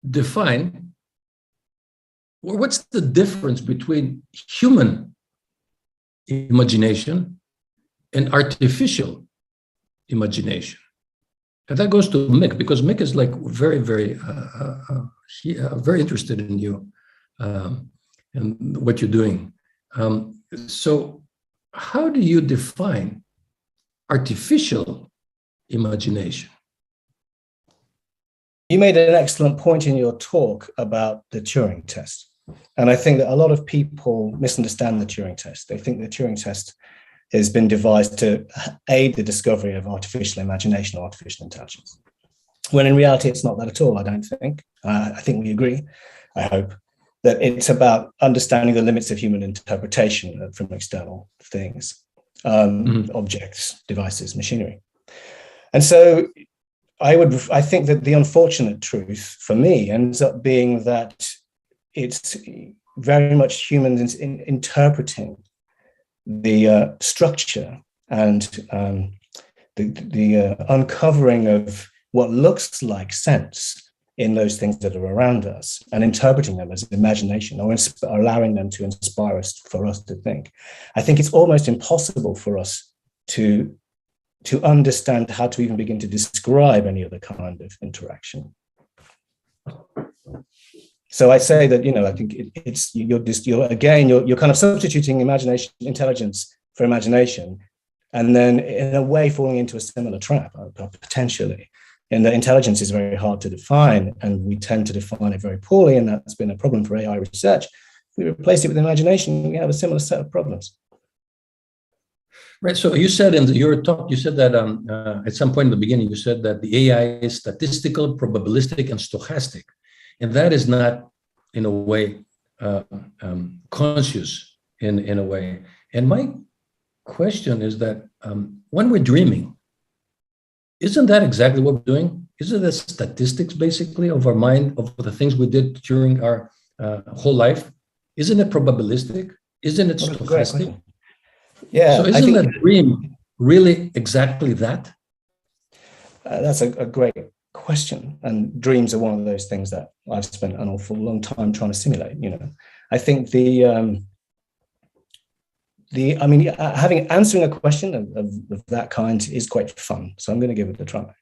define, or what's the difference between human imagination and artificial imagination? And that goes to Mick, because Mick is like very, very, very interested in you and what you're doing. So how do you define artificial imagination? You made an excellent point in your talk about the Turing test. And I think that a lot of people misunderstand the Turing test. They think the Turing test has been devised to aid the discovery of artificial imagination or artificial intelligence, when in reality, it's not that at all, I don't think. I think we agree, I hope, that it's about understanding the limits of human interpretation from external things, objects, devices, machinery. And so I think that the unfortunate truth for me ends up being that it's very much humans interpreting the structure and the uncovering of what looks like sense in those things that are around us and interpreting them as imagination or allowing them to inspire us for us to think. I think it's almost impossible for us to understand how to even begin to describe any other kind of interaction. So I say that, I think you're kind of substituting imagination, intelligence for imagination, and then in a way falling into a similar trap, potentially. And that intelligence is very hard to define, and we tend to define it very poorly, and that's been a problem for AI research. If we replace it with imagination, we have a similar set of problems. Right. So you said in your talk, you said that at some point in the beginning, you said that the AI is statistical, probabilistic, and stochastic. And that is not, in a way, conscious in a way. And my question is that when we're dreaming, isn't that exactly what we're doing? Isn't that statistics, basically, of our mind, of the things we did during our whole life? Isn't it probabilistic? Isn't it stochastic? Yeah. So isn't a dream really exactly that? That's a great question. And dreams are one of those things that I've spent an awful long time trying to simulate. I think answering a question of that kind is quite fun. So I'm going to give it a try.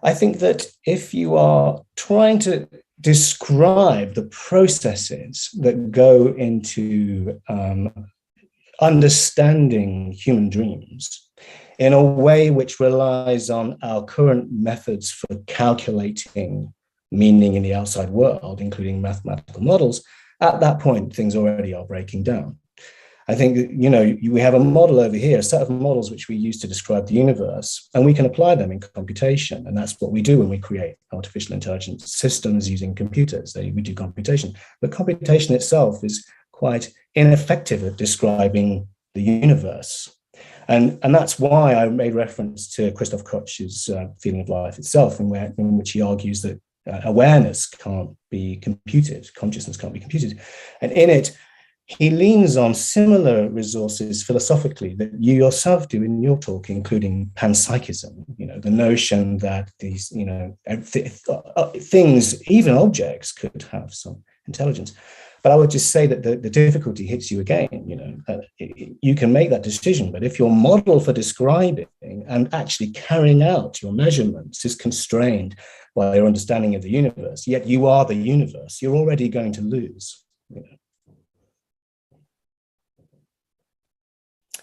I think that if you are trying to describe the processes that go into understanding human dreams in a way which relies on our current methods for calculating meaning in the outside world, including mathematical models, at that point, things already are breaking down. I think, we have a model over here, a set of models which we use to describe the universe, and we can apply them in computation. And that's what we do when we create artificial intelligence systems using computers. We do computation. But computation itself is quite ineffective at describing the universe. And that's why I made reference to Christoph Koch's Feeling of Life itself, in which he argues that awareness can't be computed, consciousness can't be computed. And in it, he leans on similar resources philosophically that you yourself do in your talk, including panpsychism, the notion that these, things, even objects, could have some intelligence. But I would just say that the difficulty hits you again, you can make that decision, but if your model for describing and actually carrying out your measurements is constrained by your understanding of the universe, yet you are the universe, you're already going to lose.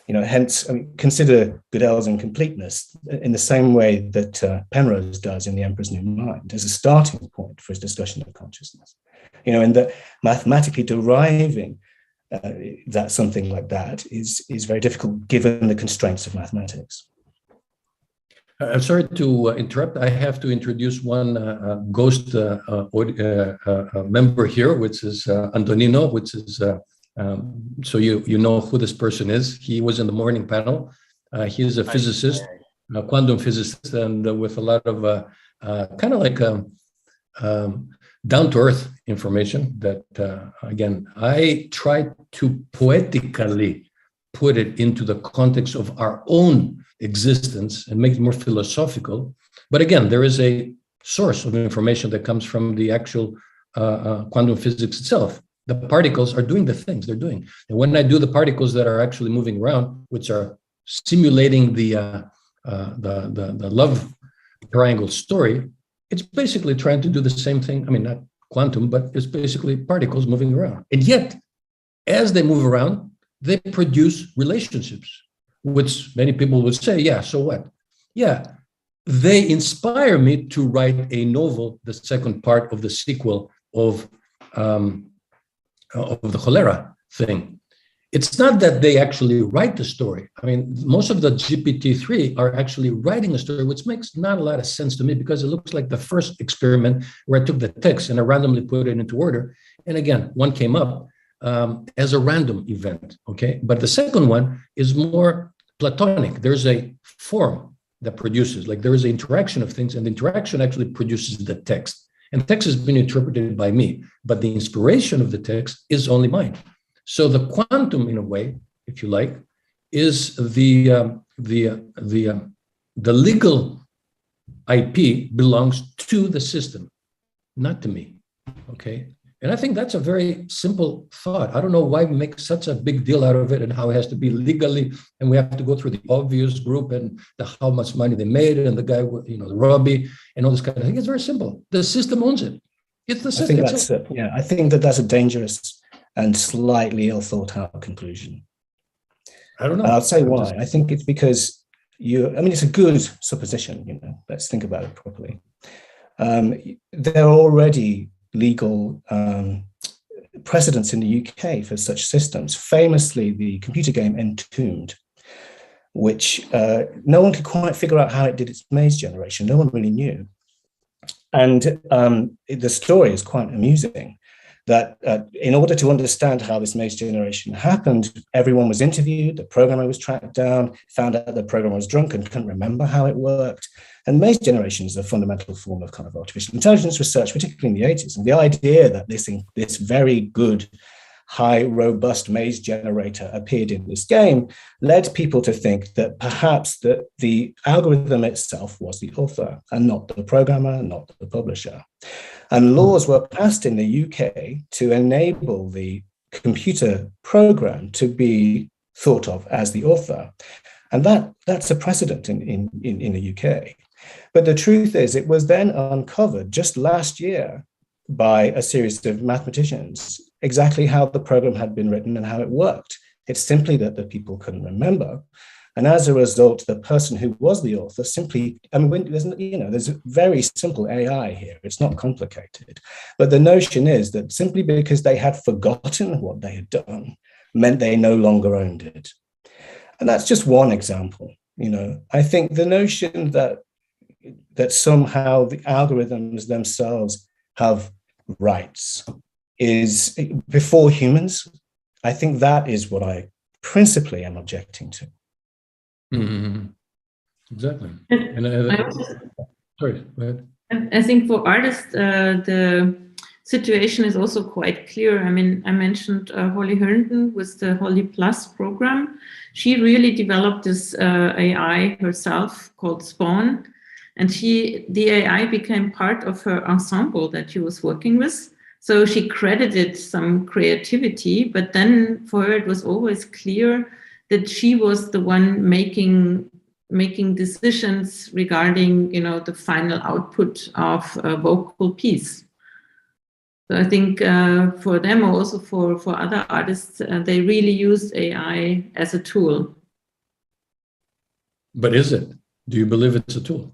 hence, consider Goodell's incompleteness in the same way that Penrose does in The Emperor's New Mind as a starting point for his discussion of consciousness. And that mathematically deriving that something like that is very difficult given the constraints of mathematics. I'm sorry to interrupt. I have to introduce one ghost member here, which is Antonino, which is, so you know who this person is. He was in the morning panel. He is a physicist, a quantum physicist, and with a lot of kind of like down-to-earth information that, again, I tried to poetically put it into the context of our own existence and make it more philosophical. But again, there is a source of information that comes from the actual quantum physics itself. The particles are doing the things they're doing. And when I do the particles that are actually moving around, which are simulating the love triangle story, it's basically trying to do the same thing. I mean, not quantum, but it's basically particles moving around. And yet, as they move around, they produce relationships, which many people would say, yeah, so what? Yeah, they inspire me to write a novel, the second part of the sequel of the cholera thing. It's not that they actually write the story. I mean, most of the GPT-3 are actually writing a story, which makes not a lot of sense to me because it looks like the first experiment where I took the text and I randomly put it into order. And again, one came up as a random event, okay? But the second one is more Platonic. There's a form that produces, like there is an interaction of things, and the interaction actually produces the text. And the text has been interpreted by me, but the inspiration of the text is only mine. So the quantum, in a way, if you like, is the legal IP belongs to the system, not to me. Okay, and I think that's a very simple thought. I don't know why we make such a big deal out of it and how it has to be legally, and we have to go through the obvious group and how much money they made and the guy, the Robbie and all this kind of thing. It's very simple. The system owns it. It's the system. I think that's a dangerous and slightly ill-thought-out conclusion. I don't know. And I'll say why. I think it's because it's a good supposition, let's think about it properly. There are already legal precedents in the UK for such systems, famously the computer game Entombed, which no one could quite figure out how it did its maze generation. No one really knew. And the story is quite amusing. That in order to understand how this maze generation happened, everyone was interviewed, the programmer was tracked down, found out the programmer was drunk and couldn't remember how it worked. And maze generation is a fundamental form of kind of artificial intelligence research, particularly in the 80s. And the idea that this very good, high, robust maze generator appeared in this game led people to think that perhaps that the algorithm itself was the author and not the programmer, not the publisher. And laws were passed in the UK to enable the computer program to be thought of as the author. And that's a precedent in the UK. But the truth is, it was then uncovered just last year by a series of mathematicians exactly how the program had been written and how it worked. It's simply that the people couldn't remember. And as a result, the person who was the author simply, there's a very simple AI here. It's not complicated. But the notion is that simply because they had forgotten what they had done meant they no longer owned it. And that's just one example. I think the notion that somehow the algorithms themselves have rights is before humans. I think that is what I principally am objecting to. Mm-hmm. Exactly. Sorry, go ahead. I think for artists, the situation is also quite clear. I mean, I mentioned Holly Herndon with the Holly Plus program. She really developed this AI herself called Spawn. And the AI became part of her ensemble that she was working with. So she credited some creativity, but then for her, it was always clear that she was the one making decisions regarding, the final output of a vocal piece. So I think for them, or also for other artists, they really used AI as a tool. But is it? Do you believe it's a tool?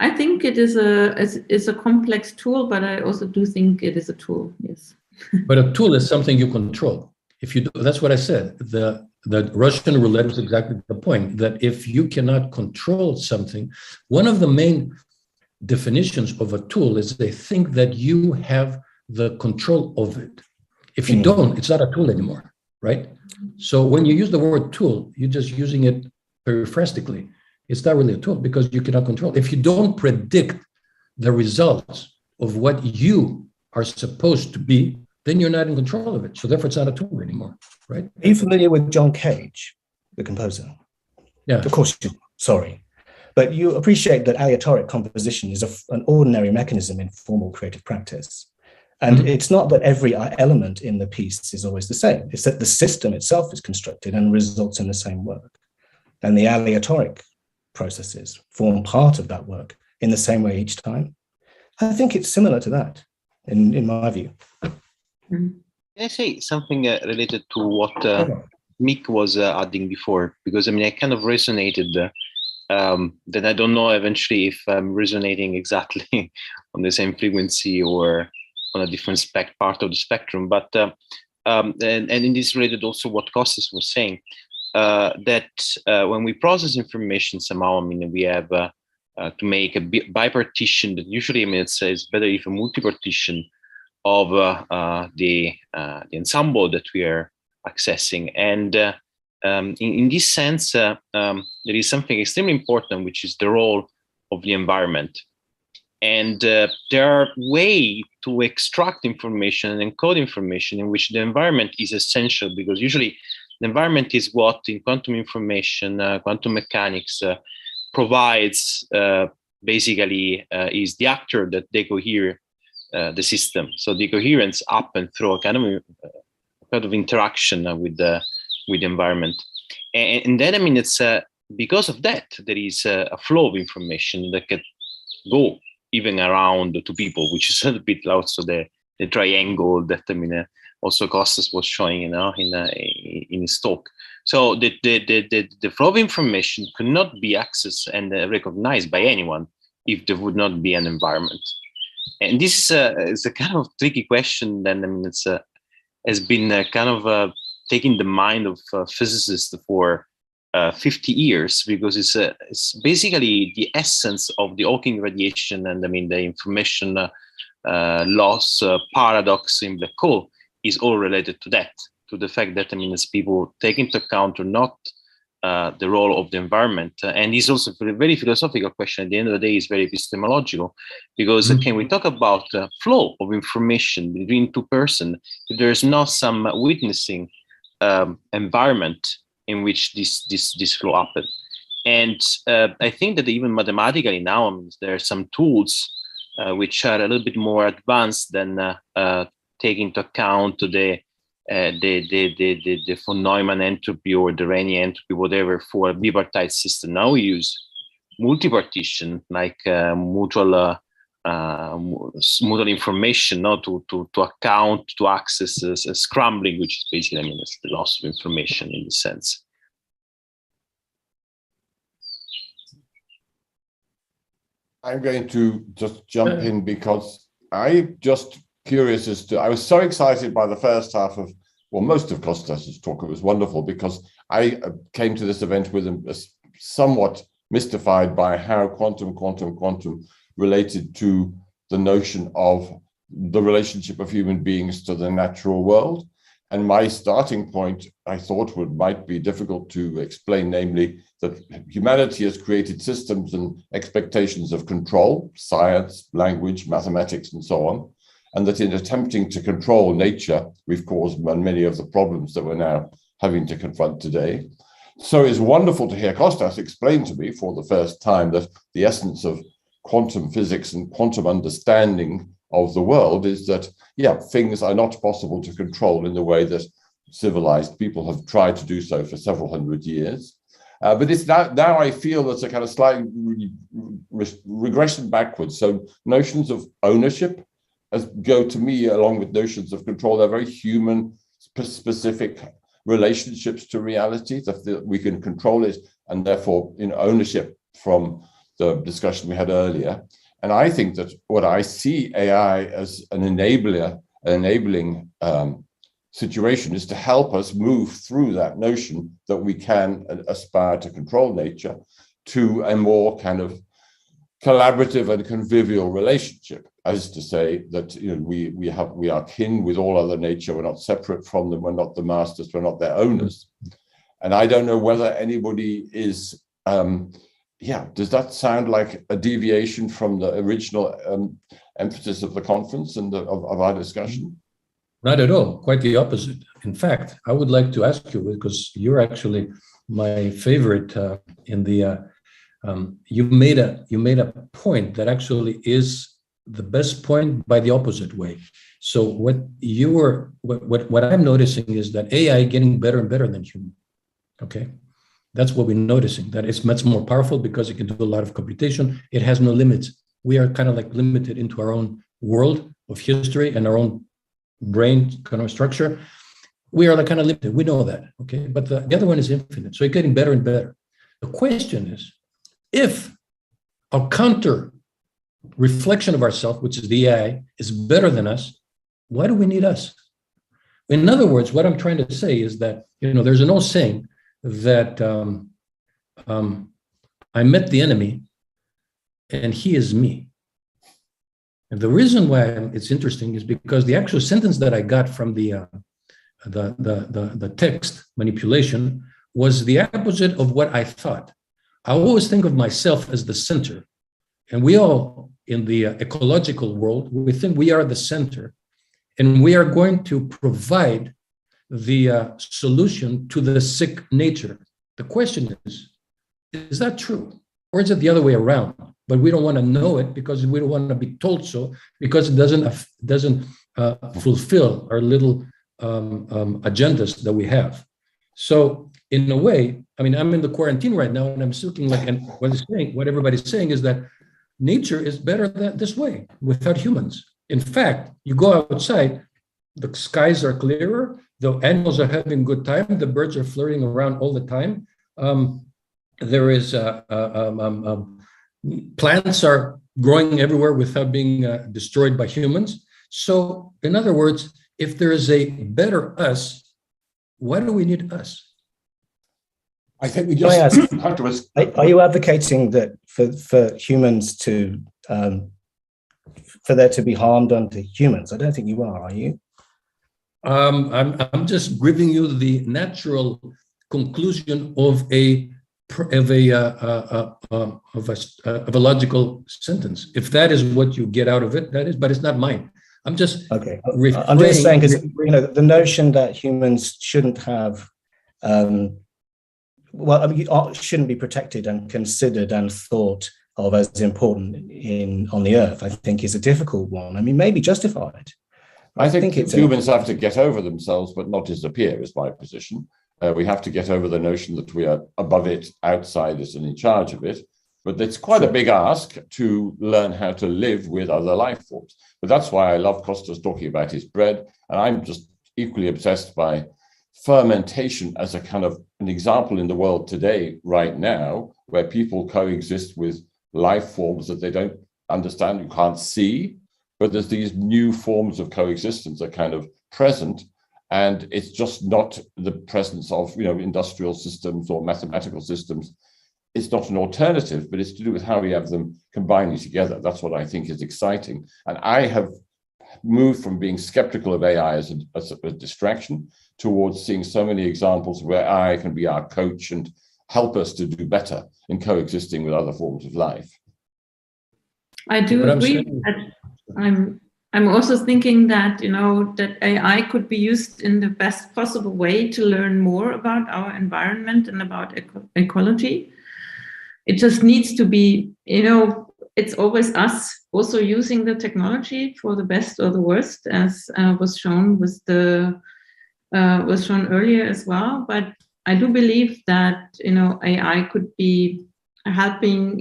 I think it is a complex tool, but I also do think it is a tool. Yes. But a tool is something you control. If you do, that's what I said. The Russian roulette was exactly the point, that if you cannot control something, one of the main definitions of a tool is they think that you have the control of it. If you don't, it's not a tool anymore, right? So when you use the word tool, you're just using it periphrastically. It's not really a tool because you cannot control. If you don't predict the results of what you are supposed to be, then you're not in control of it. So therefore, it's not a tool anymore, right? Are you familiar with John Cage, the composer? Yeah. Of course, sorry. But you appreciate that aleatoric composition is an ordinary mechanism in formal creative practice. And it's not that every element in the piece is always the same. It's that the system itself is constructed and results in the same work. And the aleatoric processes form part of that work in the same way each time. I think it's similar to that, in my view. Can I say something related to what Mick was adding before? Because I mean, I kind of resonated that I don't know eventually if I'm resonating exactly on the same frequency or on a different part of the spectrum. But and in this related also what Kostas was saying, that when we process information somehow, I mean, we have to make a bipartition that usually, I mean, it's better if a multi-partition of the ensemble that we are accessing. And in this sense, there is something extremely important, which is the role of the environment. And there are ways to extract information and encode information in which the environment is essential, because usually the environment is what in quantum information, quantum mechanics provides, basically is the actor that decohere the system. So the coherence up and through a kind of interaction with the environment. And then, I mean, it's because of that, there is a flow of information that can go even around to people, which is a bit also the triangle that, I mean, also Kostas was showing, you know, in his talk. So the flow of information could not be accessed and recognized by anyone if there would not be an environment. And this is a kind of tricky question. Then, I mean, it's has been kind of taking the mind of physicists for 50 years, because it's basically the essence of the Hawking radiation, and I mean the information loss paradox in black hole is all related to that, to the fact that, I mean, as people take into account or not the role of the environment. And it's also a very philosophical question. At the end of the day, it's very epistemological, because can we talk about flow of information between two persons if there's not some witnessing environment in which this flow happens? And I think that even mathematically now, I mean, there are some tools which are a little bit more advanced than taking into account the von Neumann entropy or the Rényi entropy, whatever, for a bipartite system. Now we use multi-partition, like mutual information, now to account, to access scrambling, which is basically, I mean, it's the loss of information in this sense. I'm going to just jump in because I'm just curious as to, I was so excited by the first half of, well, most of Kostas' talk. It was wonderful because I came to this event with somewhat mystified by how quantum related to the notion of the relationship of human beings to the natural world. And my starting point, I thought, might be difficult to explain, namely that humanity has created systems and expectations of control, science, language, mathematics, and so on. And that in attempting to control nature, we've caused many of the problems that we're now having to confront today. So it's wonderful to hear Kostas explain to me for the first time that the essence of quantum physics and quantum understanding of the world is that, yeah, things are not possible to control in the way that civilized people have tried to do so for several hundred years. But it's now I feel there's a kind of slight regression backwards. So notions of ownership go to me along with notions of control. They're very human specific relationships to reality, that we can control it and therefore ownership from the discussion we had earlier. And I think that what I see AI as an enabling situation is to help us move through that notion that we can aspire to control nature to a more kind of collaborative and convivial relationship, as to say that we are kin with all other nature. We're not separate from them. We're not the masters. We're not their owners. And I don't know whether anybody is. Does that sound like a deviation from the original emphasis of the conference and of our discussion? Not at all. Quite the opposite. In fact, I would like to ask you, because you're actually my favorite in the. You made a point that actually is the best point by the opposite way. So what I'm noticing is that AI getting better and better than human. Okay, that's what we're noticing. That it's much more powerful because it can do a lot of computation. It has no limits. We are kind of like limited into our own world of history and our own brain kind of structure. We are like kind of limited. We know that. Okay, but the other one is infinite. So it's getting better and better. The question is, if a counter reflection of ourselves, which is the AI, is better than us, why do we need us? In other words, what I'm trying to say is that, there's an old saying that I met the enemy and he is me. And the reason why it's interesting is because the actual sentence that I got from the text manipulation was the opposite of what I thought. I always think of myself as the center, and we all in the ecological world, we think we are the center, and we are going to provide the solution to the sick nature. The question is that true? Or is it the other way around? But we don't want to know it because we don't want to be told so, because it doesn't fulfill our little agendas that we have. So in a way, I'm in the quarantine right now, and I'm looking and what everybody's saying is that nature is better this way, without humans. In fact, you go outside, the skies are clearer, the animals are having a good time, the birds are flirting around all the time. There is plants are growing everywhere without being destroyed by humans. So, in other words, if there is a better us, why do we need us? I think we just have to. Are you advocating that for humans to for there to be harm done to humans? I don't think you are you? I'm just giving you the natural conclusion of a logical sentence. If that is what you get out of it, that is, but it's not mine. I'm just okay. I'm just saying, because the notion that humans shouldn't have, shouldn't be protected and considered and thought of as important on the earth, I think is a difficult one. Maybe justified. I think humans have to get over themselves, but not disappear, is my position. We have to get over the notion that we are above it, outside it, and in charge of it. But it's quite a big ask to learn how to live with other life forms. But that's why I love Kostas talking about his bread. And I'm just equally obsessed by fermentation as a kind of an example in the world today, right now, where people coexist with life forms that they don't understand, you can't see. But there's these new forms of coexistence that are kind of present. And it's just not the presence of, industrial systems or mathematical systems. It's not an alternative, but it's to do with how we have them combining together. That's what I think is exciting. And I have moved from being skeptical of AI as a distraction towards seeing so many examples where AI can be our coach and help us to do better in coexisting with other forms of life. I do agree. I'm also thinking that, that AI could be used in the best possible way to learn more about our environment and about ecology. It just needs to be, it's always us also using the technology for the best or the worst, as was shown earlier as well. But I do believe that, AI could be helping,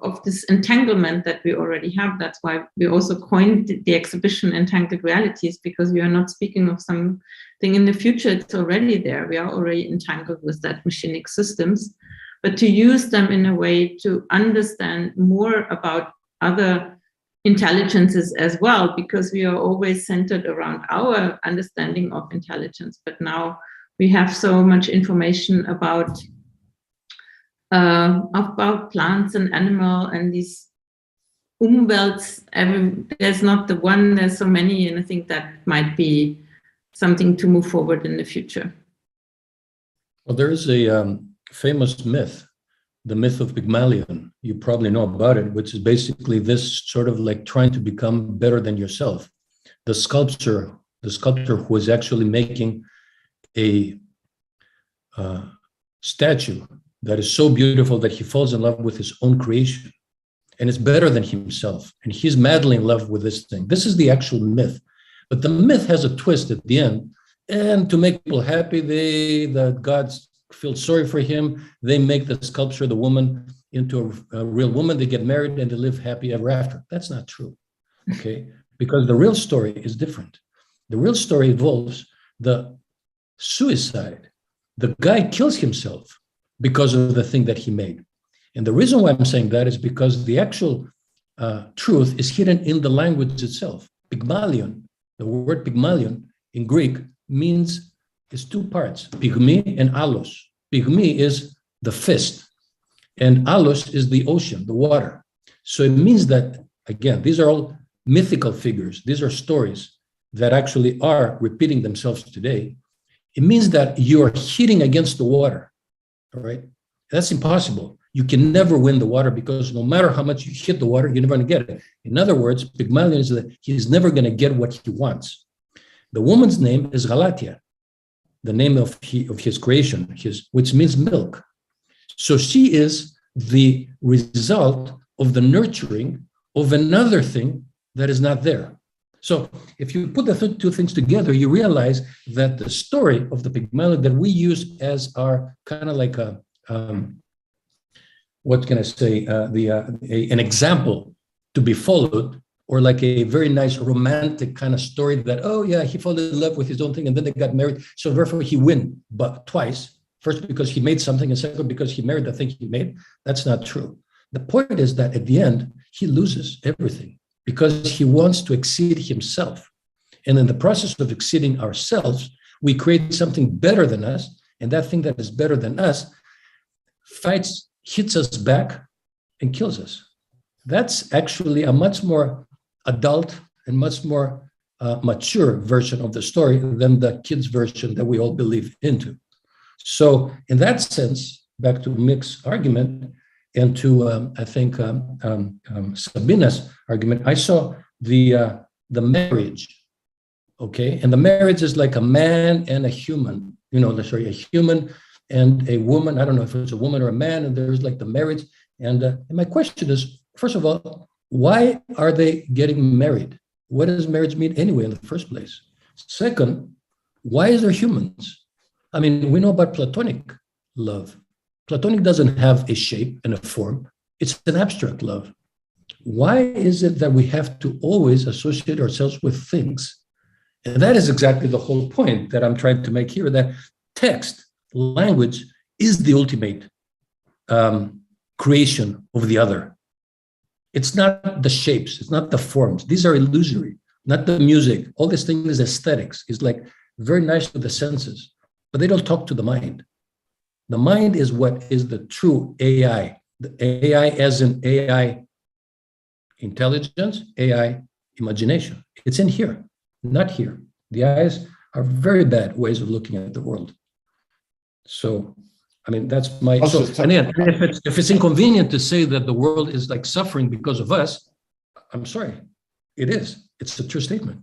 of this entanglement that we already have. That's why we also coined the exhibition Entangled Realities, because we are not speaking of something in the future. It's already there. We are already entangled with that machinic systems. but to use them in a way to understand more about other intelligences as well, because we are always centered around our understanding of intelligence. But now we have so much information about plants and animal and these Umwelts. There's not the one, there's so many, and I think that might be something to move forward in the future. Well, there is a famous myth, the myth of Pygmalion. You probably know about it, which is basically this sort of like trying to become better than yourself. The sculptor who is actually making a statue that is so beautiful that he falls in love with his own creation, and it's better than himself, and he's madly in love with this thing. This is the actual myth, but the myth has a twist at the end, and to make people happy, the gods feel sorry for him. They make the sculpture, the woman, into a real woman. They get married and they live happy ever after. That's not true, okay? Because the real story is different. The real story involves the suicide. The guy kills himself because of the thing that he made. And the reason why I'm saying that is because the actual truth is hidden in the language itself. Pygmalion, the word Pygmalion in Greek means, it's two parts, pygmi and allos. Pygmi is the fist, and allos is the ocean, the water. So it means that, again, these are all mythical figures. These are stories that actually are repeating themselves today. It means that you are hitting against the water, all right? That's impossible. You can never win the water because no matter how much you hit the water, you're never going to get it. In other words, Pygmalion is that he's never going to get what he wants. The woman's name is Galatia, the name of his creation, which means milk. So she is the result of the nurturing of another thing that is not there. So if you put the two things together, you realize that the story of the Pygmalion that we use as our kind of like a, what can I say, an example to be followed, or like a very nice romantic kind of story that, oh yeah, he fell in love with his own thing and then they got married. So therefore he win, but twice. First, because he made something, and second, because he married the thing he made. That's not true. The point is that at the end, he loses everything because he wants to exceed himself. And in the process of exceeding ourselves, we create something better than us. And that thing that is better than us hits us back and kills us. That's actually a much more adult and much more mature version of the story than the kids' version that we all believe into. So in that sense, back to Mick's argument and to, I think, Sabine's argument, I saw the marriage, okay? And the marriage is like a man and a human, a human and a woman. I don't know if it's a woman or a man, and there's like the marriage. And my question is, first of all, why are they getting married? What does marriage mean anyway in the first place? Second, why is there humans? I mean, we know about platonic love. Platonic doesn't have a shape and a form. It's an abstract love. Why is it that we have to always associate ourselves with things? And that is exactly the whole point that I'm trying to make here, that text, language, is the ultimate creation of the other. It's not the shapes, it's not the forms. These are illusory, not the music. All this thing is aesthetics. It's like very nice to the senses, but they don't talk to the mind. The mind is what is the true AI. The AI as in AI intelligence, AI imagination. It's in here, not here. The eyes are very bad ways of looking at the world. So, I mean, that's my, and then if it's inconvenient to say that the world is like suffering because of us, I'm sorry, it is. It's a true statement.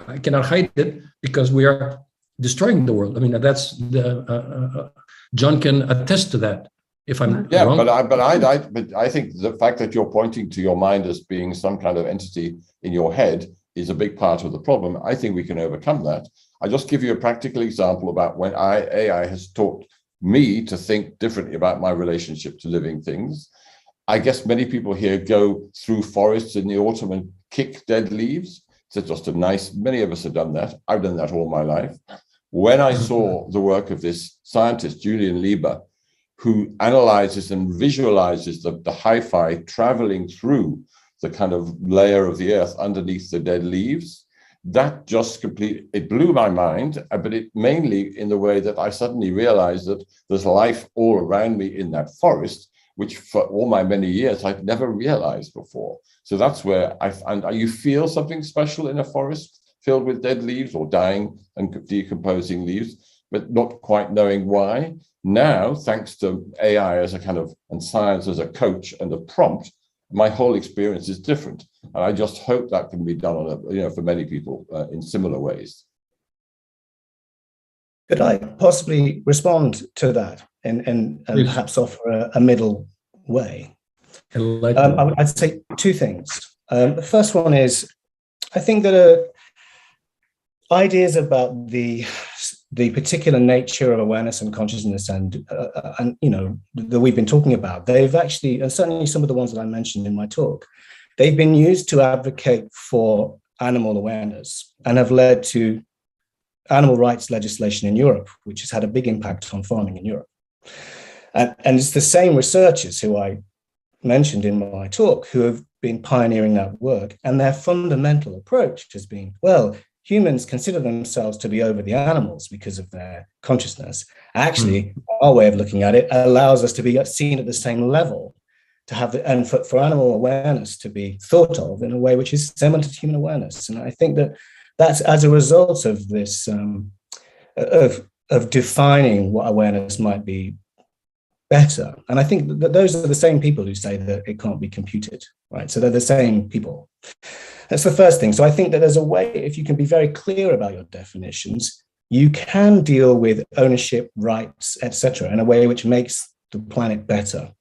I cannot hide it because we are destroying the world. I mean, that's the, John can attest to that. If I'm wrong. But I think the fact that you're pointing to your mind as being some kind of entity in your head is a big part of the problem. I think we can overcome that. I'll just give you a practical example about when AI has taught me to think differently about my relationship to living things. I guess many people here go through forests in the autumn and kick dead leaves. It's just a nice, many of us have done that. I've done that all my life. When I saw the work of this scientist, Julian Lieber, who analyzes and visualizes the hi-fi traveling through the kind of layer of the earth underneath the dead leaves. That just it blew my mind, but it mainly in the way that I suddenly realized that there's life all around me in that forest, which for all my many years I'd never realized before. So that's where I find you feel something special in a forest filled with dead leaves or dying and decomposing leaves, but not quite knowing why. Now, thanks to AI as a kind of, and science as a coach and a prompt, my whole experience is different. And I just hope that can be done on for many people in similar ways. Could I possibly respond to that and perhaps offer a middle way? I'd say two things. The first one is, I think that ideas about the particular nature of awareness and consciousness and that we've been talking about, they've actually, and certainly some of the ones that I mentioned in my talk, they've been used to advocate for animal awareness and have led to animal rights legislation in Europe, which has had a big impact on farming in Europe. And it's the same researchers who I mentioned in my talk who have been pioneering that work. And their fundamental approach has been, well, humans consider themselves to be over the animals because of their consciousness. Actually, our way of looking at it allows us to be seen at the same level, to have and for animal awareness to be thought of in a way which is similar to human awareness. And I think that that's as a result of this, of defining what awareness might be better. And I think that those are the same people who say that it can't be computed, right? So they're the same people. That's the first thing. So I think that there's a way, if you can be very clear about your definitions, you can deal with ownership, rights, etc., in a way which makes the planet better.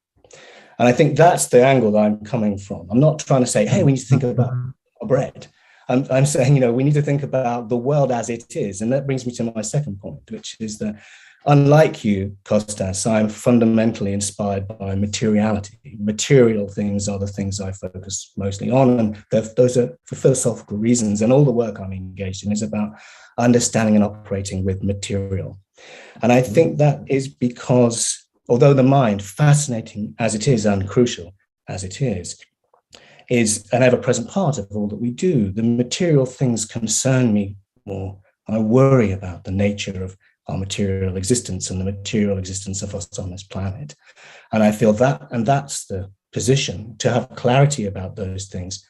And I think that's the angle that I'm coming from. I'm not trying to say, hey, we need to think about our bread. I'm saying, we need to think about the world as it is. And that brings me to my second point, which is that unlike you, Kostas, I'm fundamentally inspired by materiality. Material things are the things I focus mostly on, and those are for philosophical reasons. And all the work I'm engaged in is about understanding and operating with material. And I think that is because, although the mind, fascinating as it is and crucial as it is an ever-present part of all that we do, the material things concern me more. I worry about the nature of our material existence and the material existence of us on this planet. And I feel that, and that's the position, to have clarity about those things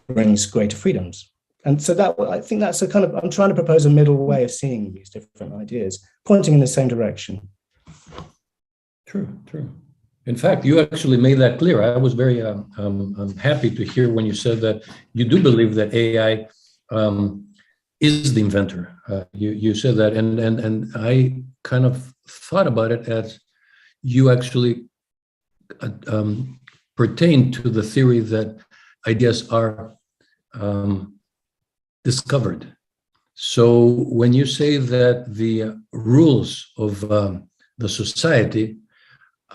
brings greater freedoms. And so that, I think that's a kind of, I'm trying to propose a middle way of seeing these different ideas, pointing in the same direction. True. In fact, you actually made that clear. I was very happy to hear when you said that you do believe that AI is the inventor. You said that, and I kind of thought about it as you actually pertain to the theory that ideas are discovered. So when you say that the rules of the society,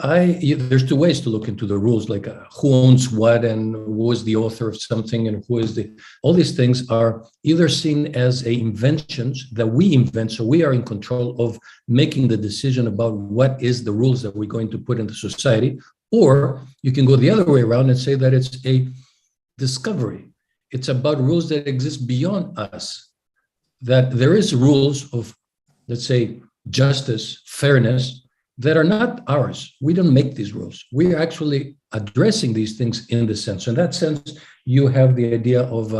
there's two ways to look into the rules, like who owns what and who is the author of something and who is all these things are either seen as inventions that we invent, so we are in control of making the decision about what is the rules that we're going to put into society, or you can go the other way around and say that it's a discovery. It's about rules that exist beyond us, that there is rules of, let's say, justice, fairness, that are not ours. We don't make these rules. We are actually addressing these things in the sense. In that sense, you have the idea of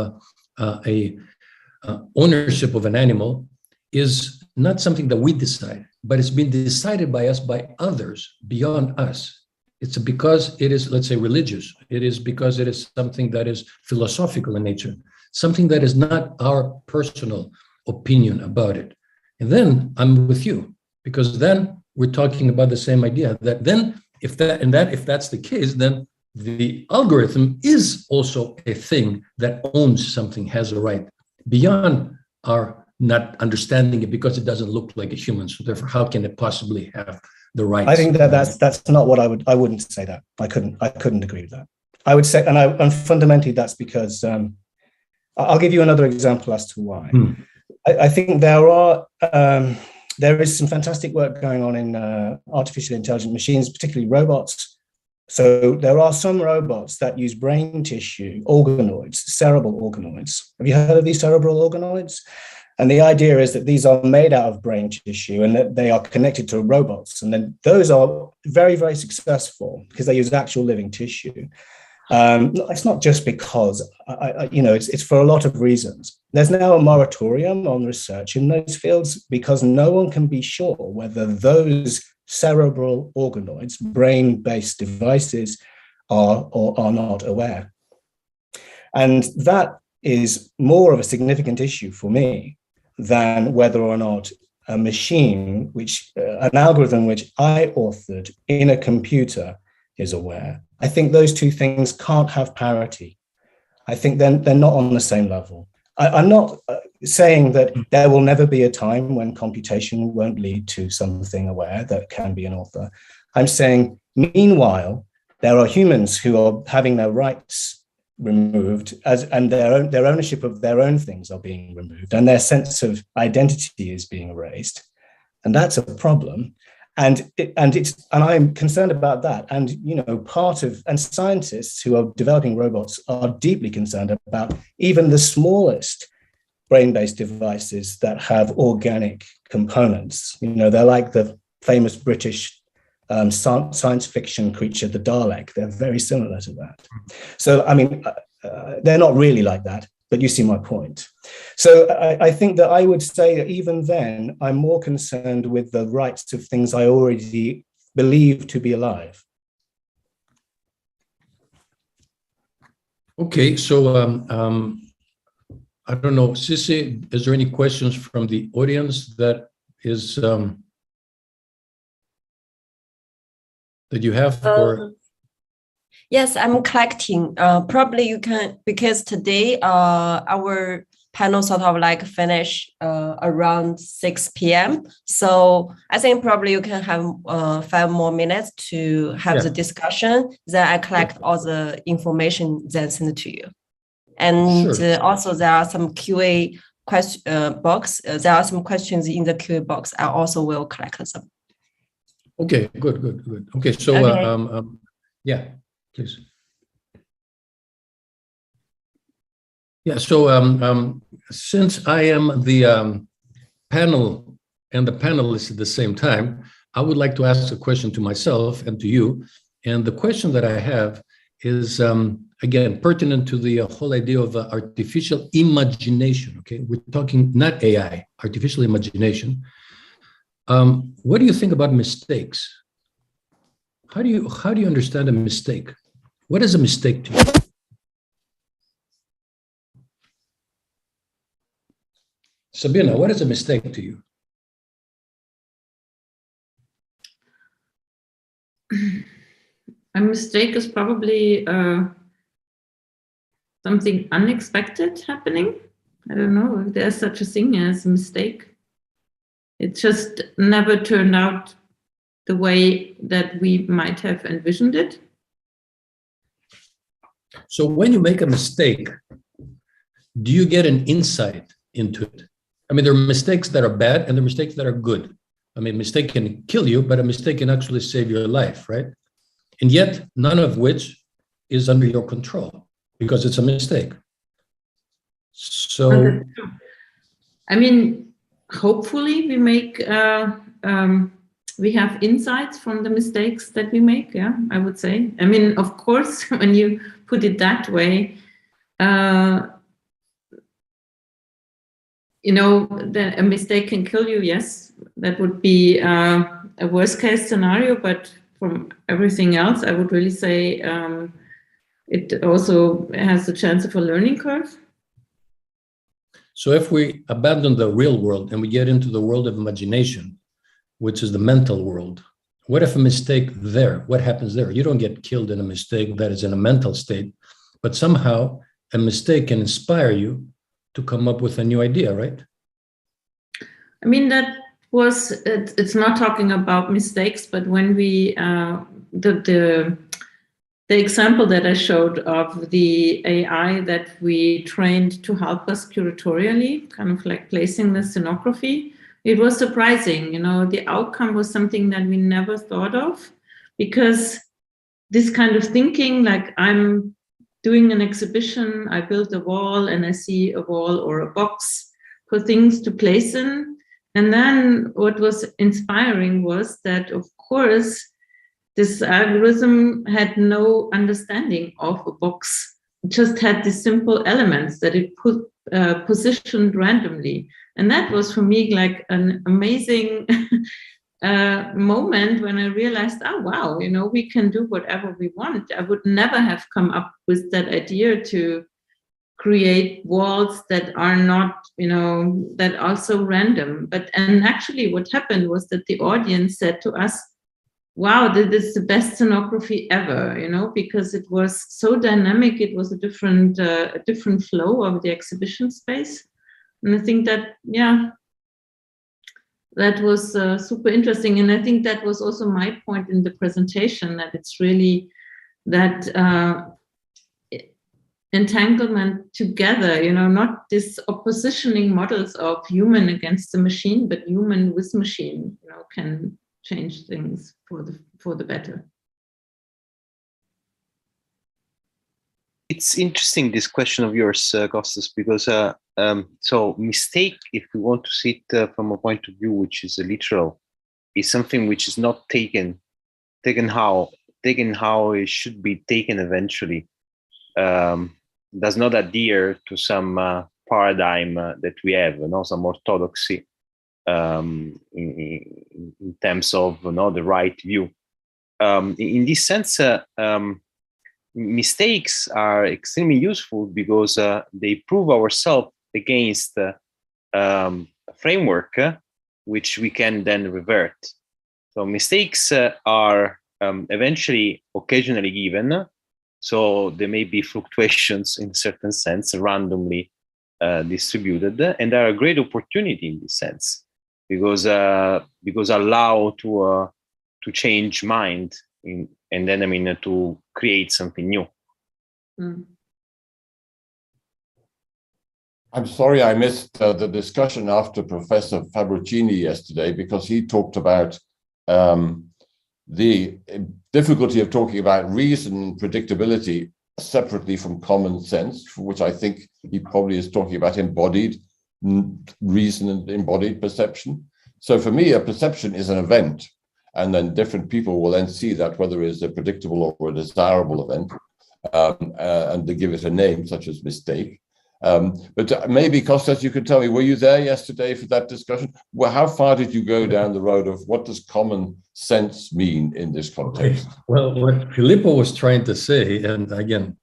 ownership of an animal is not something that we decide, but it's been decided by us, by others beyond us. It's because it is, let's say, religious. It is because it is something that is philosophical in nature, something that is not our personal opinion about it. And then I'm with you, because then we're talking about the same idea, that then if that's the case, then the algorithm is also a thing that owns something, has a right beyond our not understanding it, because it doesn't look like a human. So therefore, how can it possibly have the right? I think that's not what I wouldn't say that. I couldn't agree with that. I would say, and fundamentally that's because I'll give you another example as to why. I think there are there is some fantastic work going on in artificial intelligent machines, particularly robots. So there are some robots that use brain tissue, organoids, cerebral organoids. Have you heard of these cerebral organoids? And the idea is that these are made out of brain tissue and that they are connected to robots. And then those are very, very successful because they use actual living tissue. It's not just because, it's for a lot of reasons. There's now a moratorium on research in those fields because no one can be sure whether those cerebral organoids, brain-based devices, are or are not aware. And that is more of a significant issue for me than whether or not a machine, an algorithm which I authored in a computer is aware. I think those two things can't have parity. I think they're not on the same level. I'm not saying that there will never be a time when computation won't lead to something aware that can be an author. I'm saying, meanwhile, there are humans who are having their rights removed and their ownership of their own things are being removed and their sense of identity is being erased. And that's a problem. And I'm concerned about that. And, and scientists who are developing robots are deeply concerned about even the smallest brain-based devices that have organic components. They're like the famous British science fiction creature, the Dalek. They're very similar to that. So, they're not really like that, but you see my point. So I think that I would say that even then, I'm more concerned with the rights of things I already believe to be alive. Okay, so I don't know, Sissy, is there any questions from the audience that is that you have? Yes, I'm collecting. Probably you can, because today our panel sort of like finish around 6 p.m. So I think probably you can have 5 more minutes to have the discussion. Then I collect all the information, then send it to you. And also there are some QA box. There are some questions in the QA box. I also will collect them. Okay, good. Okay, so yeah, please. Yeah, so since I am the panel and the panelists at the same time, I would like to ask a question to myself and to you. And the question that I have is, again, pertinent to the whole idea of artificial imagination, okay? We're talking not AI, artificial imagination. What do you think about mistakes? How do you understand a mistake? What is a mistake to you? Sabine, what is a mistake to you? A mistake is probably something unexpected happening. I don't know if there's such a thing as a mistake. It just never turned out the way that we might have envisioned it. So when you make a mistake, do you get an insight into it? I mean, there are mistakes that are bad and there are mistakes that are good. I mean, a mistake can kill you, but a mistake can actually save your life, right? And yet, none of which is under your control because it's a mistake. So, I mean, hopefully we make, we have insights from the mistakes that we make, yeah, I would say. I mean, of course, when you put it that way, that a mistake can kill you, yes, that would be a worst case scenario, but from everything else, I would really say it also has a chance of a learning curve. So if we abandon the real world and we get into the world of imagination, which is the mental world, what if a mistake there? What happens there? You don't get killed in a mistake that is in a mental state, but somehow a mistake can inspire you to come up with a new idea, right? I mean, it's not talking about mistakes, but when we, the example that I showed of the AI that we trained to help us curatorially, kind of like placing the scenography, it was surprising. The outcome was something that we never thought of, because this kind of thinking, like I'm doing an exhibition, I build a wall and I see a wall or a box for things to place in. And then what was inspiring was that, of course, this algorithm had no understanding of a box. It just had these simple elements that it positioned randomly. And that was for me like an amazing moment when I realized, oh, wow, we can do whatever we want. I would never have come up with that idea to create walls that are not, that are so random. And actually what happened was that the audience said to us, wow, this is the best scenography ever, because it was so dynamic. It was a different flow of the exhibition space. And I think that, that was super interesting. And I think that was also my point in the presentation, that it's really that entanglement together, not this oppositioning models of human against the machine, but human with machine, can change things for the better. It's interesting, this question of yours, Kostas, because so mistake, if we want to see it from a point of view which is literal, is something which is not taken how it should be taken eventually. Does not adhere to some paradigm that we have, some orthodoxy in terms of the right view. In this sense, mistakes are extremely useful because they prove ourselves against a framework which we can then revert. So mistakes are eventually occasionally given. So there may be fluctuations in a certain sense, randomly distributed, and there are a great opportunity in this sense, because allow to change mind and then to create something new. Mm. I'm sorry I missed the discussion after Professor Fabrocini yesterday, because he talked about the difficulty of talking about reason and predictability separately from common sense, which I think he probably is talking about embodied reason and embodied perception. So for me, a perception is an event, and then different people will then see that, whether it's a predictable or a desirable event, and they give it a name, such as mistake. But maybe, Kostas, you could tell me, were you there yesterday for that discussion? Well, how far did you go down the road of what does common sense mean in this context? Well, what Filippo was trying to say, and again,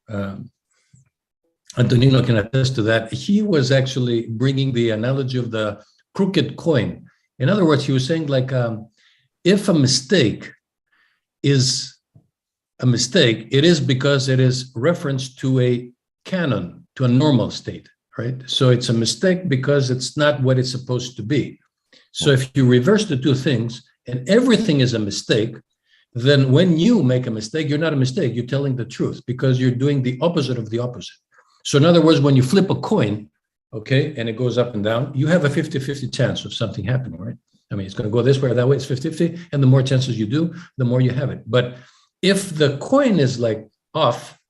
Antonino can attest to that, he was actually bringing the analogy of the crooked coin. In other words, he was saying, like, if a mistake is a mistake, it is because it is reference to a canon, to a normal state, right? So it's a mistake because it's not what it's supposed to be. So if you reverse the two things and everything is a mistake, then when you make a mistake, you're not a mistake, you're telling the truth, because you're doing the opposite of the opposite. So in other words, when you flip a coin, okay, and it goes up and down, you have a 50-50 chance of something happening, right? I mean, it's going to go this way or that way, it's 50-50, and the more chances you do, the more you have it. But if the coin is like off,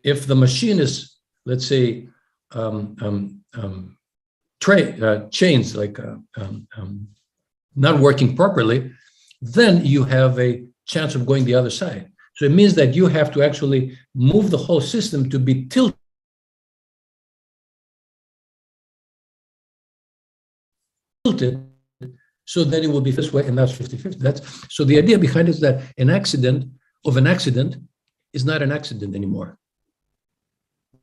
if the machine is, let's say, chains like not working properly, then you have a chance of going the other side. So it means that you have to actually move the whole system to be tilted so that it will be this way, and that's 50-50. So the idea behind it is that an accident is not an accident anymore.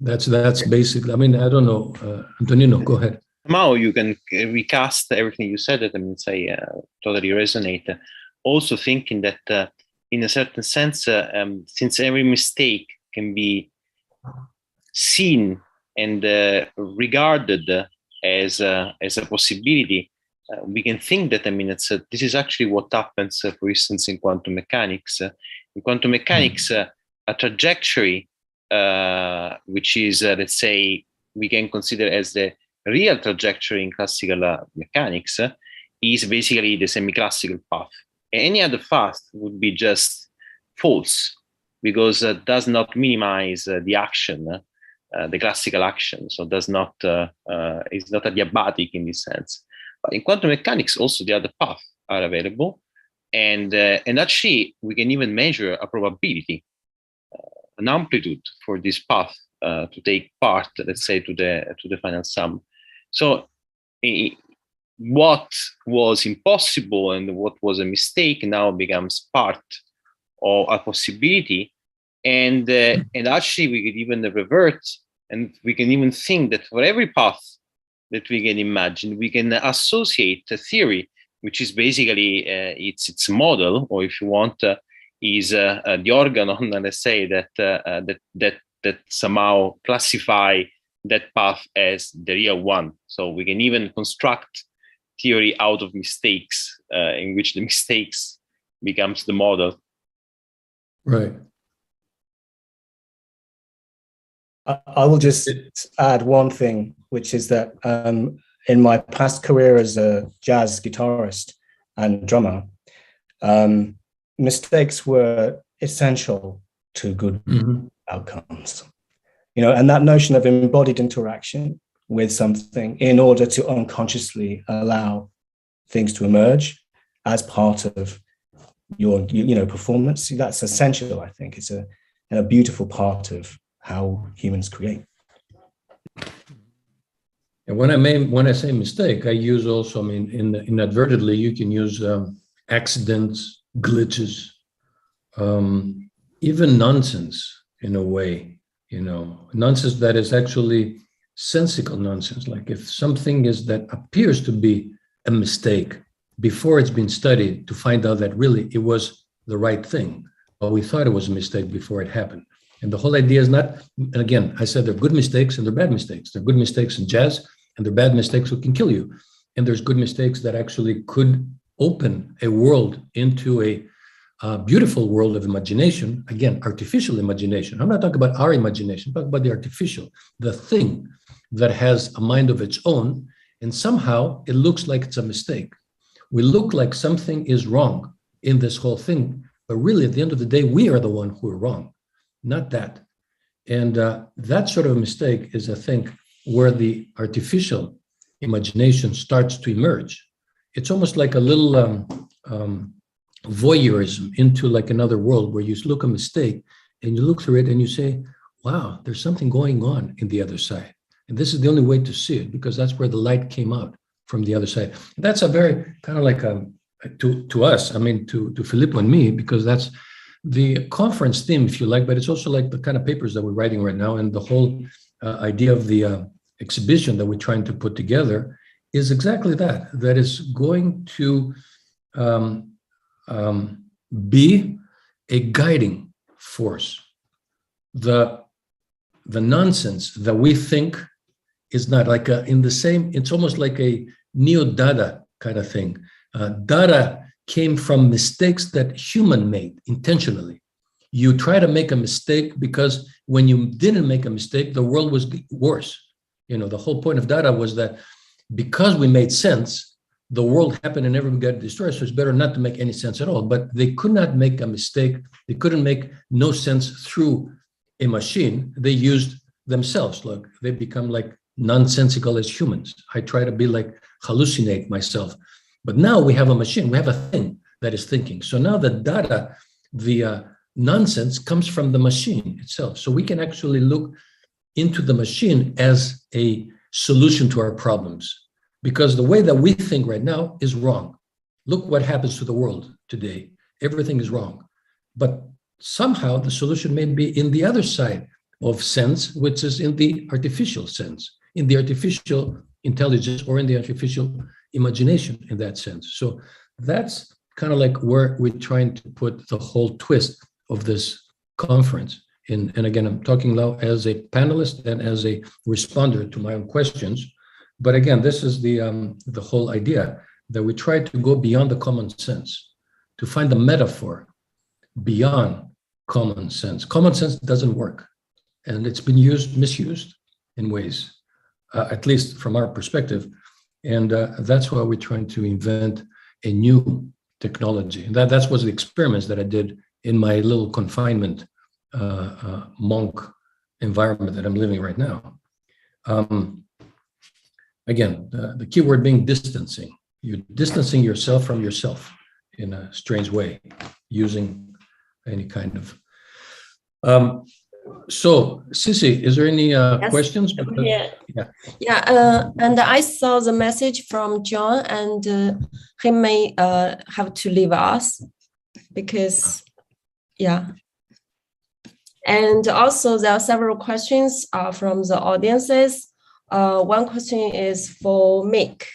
That's basically, I mean, I don't know, Antonino, go ahead. Somehow you can recast everything you said, totally resonate. Also thinking that in a certain sense, since every mistake can be seen and regarded as a possibility, we can think that, this is actually what happens, for instance, in quantum mechanics. In quantum mechanics, a trajectory, which is, let's say, we can consider as the real trajectory in classical mechanics is basically the semi-classical path. Any other path would be just false, because it does not minimize the action, the classical action. So does not is not adiabatic in this sense. But in quantum mechanics, also the other paths are available, and actually we can even measure a probability, an amplitude for this path to take part, let's say, to the final sum. So what was impossible and what was a mistake now becomes part of a possibility, and actually we could even revert, and we can even think that for every path that we can imagine, we can associate a theory, which is basically its model, or if you want, is the organon, let's say, that somehow classify that path as the real one. So we can even construct theory out of mistakes, in which the mistakes becomes the model. Right. I will just add one thing, which is that in my past career as a jazz guitarist and drummer, mistakes were essential to good outcomes. You know, and that notion of embodied interaction with something in order to unconsciously allow things to emerge as part of your, performance, that's essential. I think it's a beautiful part of how humans create. And when I say mistake, I use also, inadvertently, you can use accidents, glitches, even nonsense in a way, nonsense that is actually sensical nonsense. Like if something is that appears to be a mistake before it's been studied to find out that really it was the right thing, but we thought it was a mistake before it happened. And the whole idea is not, and again, I said there are good mistakes and there are bad mistakes. There are good mistakes in jazz and there are bad mistakes that can kill you. And there's good mistakes that actually could open a world into a beautiful world of imagination. Again, artificial imagination. I'm not talking about our imagination, I'm talking about the artificial, the thing that has a mind of its own. And somehow it looks like it's a mistake. We look like something is wrong in this whole thing, but really at the end of the day, we are the one who are wrong, not that. And that sort of mistake is, I think, where the artificial imagination starts to emerge. It's almost like a little voyeurism into like another world where you look a mistake and you look through it and you say, wow, there's something going on in the other side. And this is the only way to see it, because that's where the light came out from the other side. That's a very kind of like to us, to Filippo and me, because that's the conference theme, if you like, but it's also like the kind of papers that we're writing right now. And the whole idea of the exhibition that we're trying to put together is exactly that. That is going to be a guiding force. The nonsense that we think is not like in the same, it's almost like a neo-Dada kind of thing. Dada came from mistakes that human made intentionally. You try to make a mistake because when you didn't make a mistake, the world was worse. The whole point of Dada was that because we made sense, the world happened and everyone got destroyed. So it's better not to make any sense at all. But they could not make a mistake. They couldn't make no sense through a machine. They used themselves. Look, they become like nonsensical as humans. I try to be like hallucinate myself. But now we have a machine. We have a thing that is thinking. So now the data, the nonsense comes from the machine itself. So we can actually look into the machine as a solution to our problems. Because the way that we think right now is wrong. Look what happens to the world today. Everything is wrong. But somehow the solution may be in the other side of sense, which is in the artificial sense, in the artificial intelligence or in the artificial imagination in that sense. So that's kind of like where we're trying to put the whole twist of this conference. And again, I'm talking now as a panelist and as a responder to my own questions. But again, this is the whole idea that we try to go beyond the common sense, to find the metaphor beyond common sense. Common sense doesn't work, and it's been misused in ways. at least from our perspective. And that's why we're trying to invent a new technology. And that was the experiments that I did in my little confinement monk environment that I'm living right now. Again, the key word being distancing. You're distancing yourself from yourself in a strange way, using any kind of. So, Sissy, is there any yes, questions? And I saw the message from John, and he may have to leave us because, yeah. And also there are several questions from the audiences. One question is for Mick.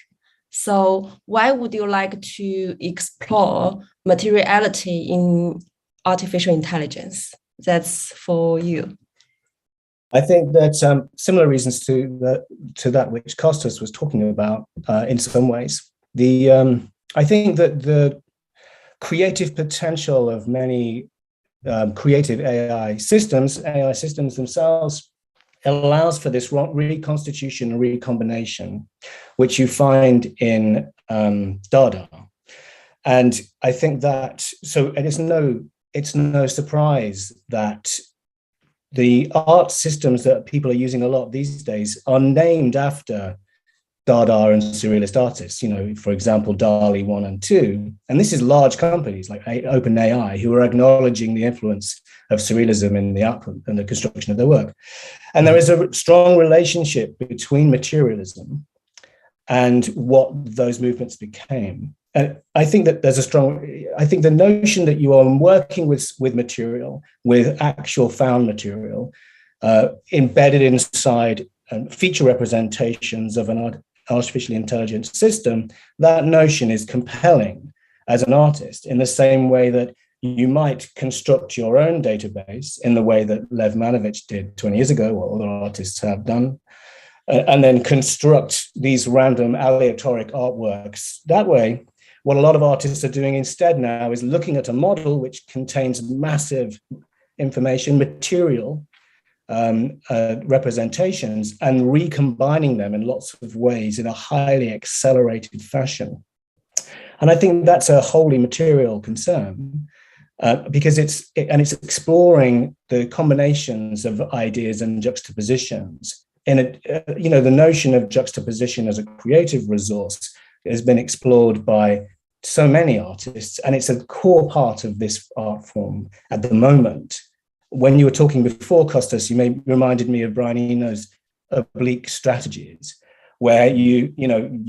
So why would you like to explore materiality in artificial intelligence? That's for you. I think that similar reasons to that which Kostas was talking about in some ways. I think that the creative potential of many creative AI systems themselves allows for this reconstitution and recombination, which you find in Dada. And I think that, so it's no surprise that the art systems that people are using a lot these days are named after Dada and Surrealist artists, for example, DALL-E 1 and 2. And this is large companies like OpenAI who are acknowledging the influence of Surrealism in the output and the construction of their work. And there is a strong relationship between materialism and what those movements became. And I think that there's I think the notion that you are working with material, with actual found material, embedded inside feature representations of an artificially intelligent system, that notion is compelling as an artist in the same way that you might construct your own database in the way that Lev Manovich did 20 years ago, or other artists have done, and then construct these random aleatoric artworks. That way, what a lot of artists are doing instead now is looking at a model which contains massive information, material, representations, and recombining them in lots of ways in a highly accelerated fashion. And I think that's a wholly material concern because it's exploring the combinations of ideas and juxtapositions. The notion of juxtaposition as a creative resource has been explored by so many artists, and it's a core part of this art form at the moment. When you were talking before, Kostas, you reminded me of Brian Eno's oblique strategies, where you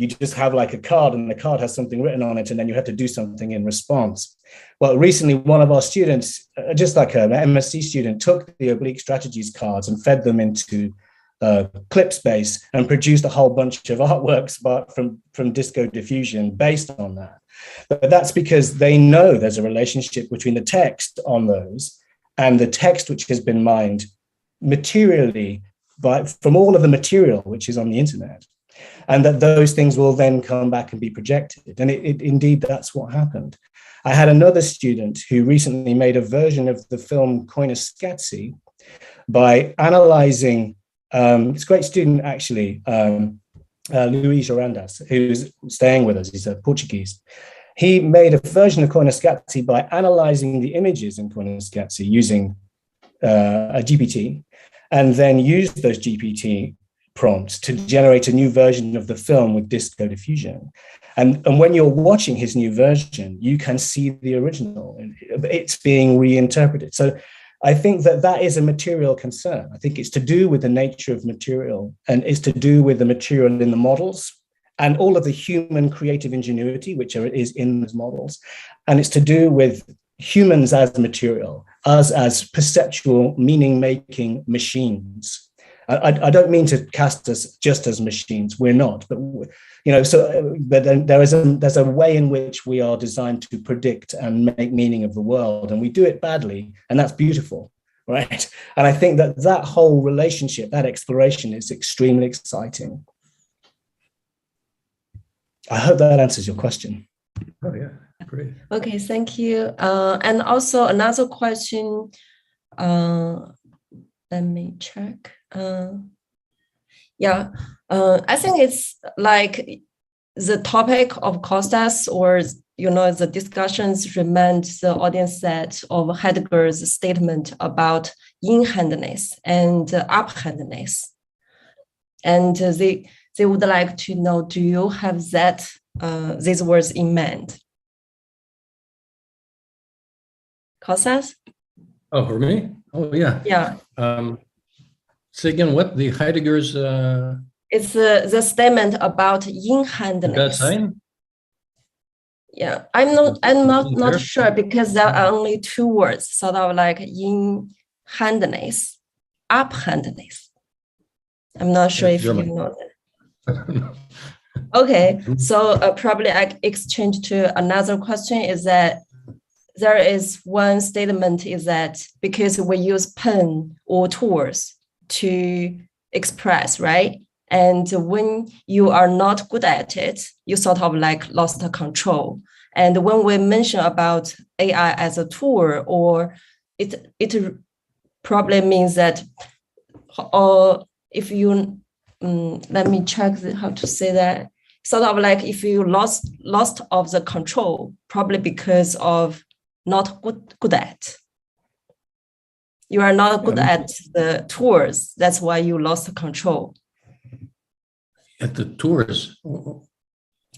just have like a card, and the card has something written on it, and then you have to do something in response. Well, recently, one of our students, just like an MSc student, took the oblique strategies cards and fed them into Clipspace and produced a whole bunch of artworks from Disco Diffusion based on that. But that's because they know there's a relationship between the text on those and the text which has been mined materially from all of the material which is on the internet, and that those things will then come back and be projected. And indeed, that's what happened. I had another student who recently made a version of the film Koyaanisqatsi by analyzing, it's a great student actually, Luís Arandas, who's staying with us, he's a Portuguese. He made a version of Koyaanisqatsi by analyzing the images in Koyaanisqatsi using a GPT, and then used those GPT prompts to generate a new version of the film with Disco Diffusion. And when you're watching his new version, you can see the original. It's being reinterpreted. So I think that is a material concern. I think it's to do with the nature of material, and it's to do with the material in the models and all of the human creative ingenuity which is in those models. And it's to do with humans as material, us as perceptual, meaning-making machines. I don't mean to cast us just as machines. We're not, but but then there's a way in which we are designed to predict and make meaning of the world, and we do it badly, and that's beautiful, right? And I think that whole relationship, that exploration, is extremely exciting. I hope that answers your question. Oh yeah, great. Okay, thank you. And also another question. Let me check. Yeah, I think it's like the topic of Kostas, or the discussions remind the audience set of Heidegger's statement about in-handedness and up-handedness. And they would like to know, do you have these words in mind? Kostas? Oh, for me? Oh, yeah. Yeah. Say again, what? The Heidegger's... It's the statement about in-handedness. That sign? Yeah, I'm not sure, because there are only two words, sort of like in-handedness, up-handedness. I'm not sure if German. you know that. Okay, so probably I exchange to another question is that there is one statement is that because we use pen or tools to express, right? And when you are not good at it, you sort of like lost control. And when we mention about AI as a tool, or it probably means that, or if you, let me check how to say that, sort of like if you lost of the control, probably because of not good at. You are not good at the tools. That's why you lost control. At the tours.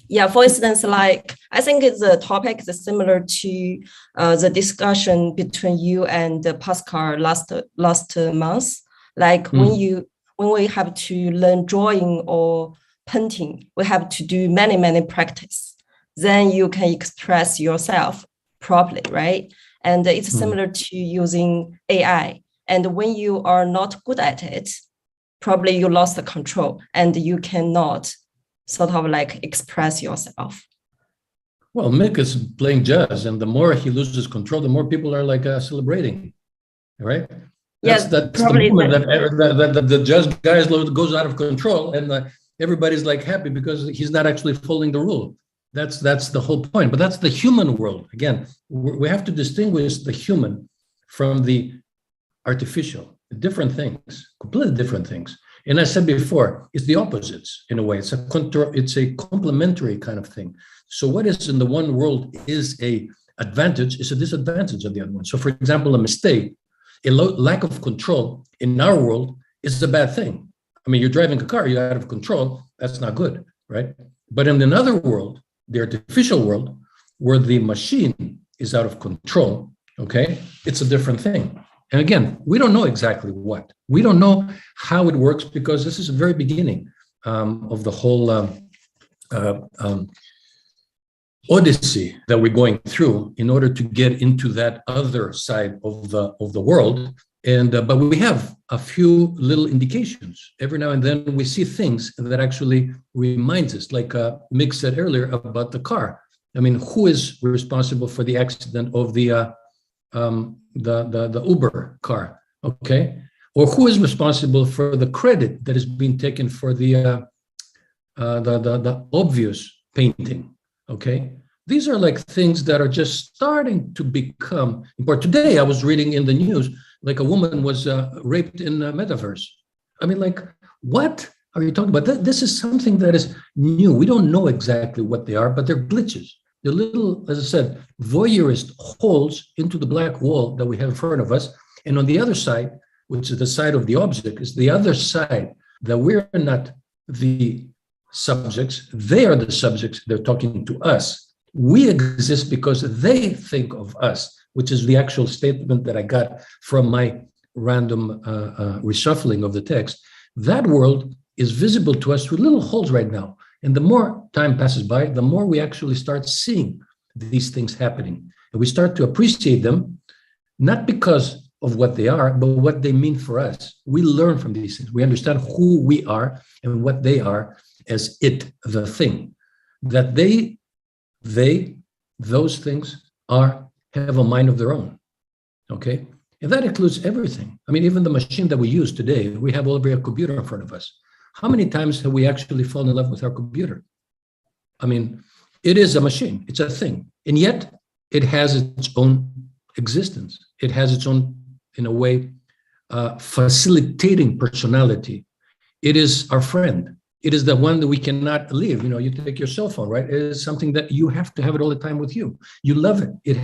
Yeah, for instance, like I think the topic is similar to the discussion between you and Pascal last month. Like when we have to learn drawing or painting, we have to do many practice. Then you can express yourself properly, right? And it's similar to using AI. And when you are not good at it, probably you lost the control and you cannot sort of like express yourself. Well, Mick is playing jazz, and the more he loses control, the more people are like celebrating, right? That's probably the moment that the jazz guy goes out of control, and everybody's like happy because he's not actually following the rule. That's the whole point. But that's the human world. Again, we have to distinguish the human from the artificial. Different things, completely different things. And I said before, it's the opposites in a way. It's a complementary kind of thing. So what is in the one world is a advantage, is a disadvantage of the other one. So for example, a mistake, a lack of control in our world is a bad thing. I mean, you're driving a car, you're out of control, that's not good, right? But in another world, the artificial world, where the machine is out of control, okay, it's a different thing. And again, we don't know exactly what. We don't know how it works, because this is the very beginning of the whole odyssey that we're going through in order to get into that other side of the world. And but we have a few little indications. Every now and then we see things that actually reminds us, like Mick said earlier about the car. I mean, who is responsible for the accident of the Uber car, okay? Or who is responsible for the credit that is being taken for the obvious painting, okay? These are like things that are just starting to become important. Today, I was reading in the news, like a woman was raped in the metaverse. I mean, like, what are you talking about? This is something that is new. We don't know exactly what they are, but they're glitches. The little, as I said, voyeurist holes into the black wall that we have in front of us. And on the other side, which is the side of the object, is the other side that we're not the subjects. They are the subjects. They're talking to us. We exist because they think of us, which is the actual statement that I got from my random reshuffling of the text. That world is visible to us through little holes right now. And the more time passes by, the more we actually start seeing these things happening. And we start to appreciate them, not because of what they are, but what they mean for us. We learn from these things. We understand who we are and what they are as it, the thing. That those things have a mind of their own, okay? And that includes everything. I mean, even the machine that we use today, we have already a computer in front of us. How many times have we actually fallen in love with our computer? I mean, it is a machine, it's a thing. And yet it has its own existence. It has its own, in a way, facilitating personality It is our friend. It is the one that we cannot leave. You know, you take your cell phone, right? It is something that you have to have it all the time with you. You love it. It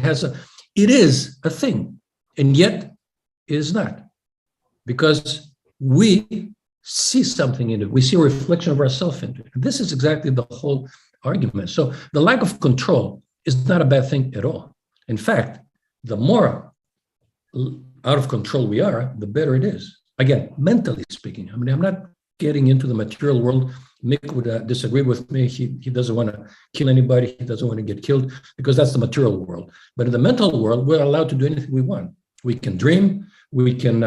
is a thing, and yet it is not, because we see something in it. We see a reflection of ourselves in it. And this is exactly the whole argument. So the lack of control is not a bad thing at all. In fact, the more out of control we are, the better it is. Again, mentally speaking. I mean, I'm not getting into the material world. Mick would disagree with me. He doesn't want to kill anybody. He doesn't want to get killed, because that's the material world. But in the mental world, we're allowed to do anything we want. We can dream, we can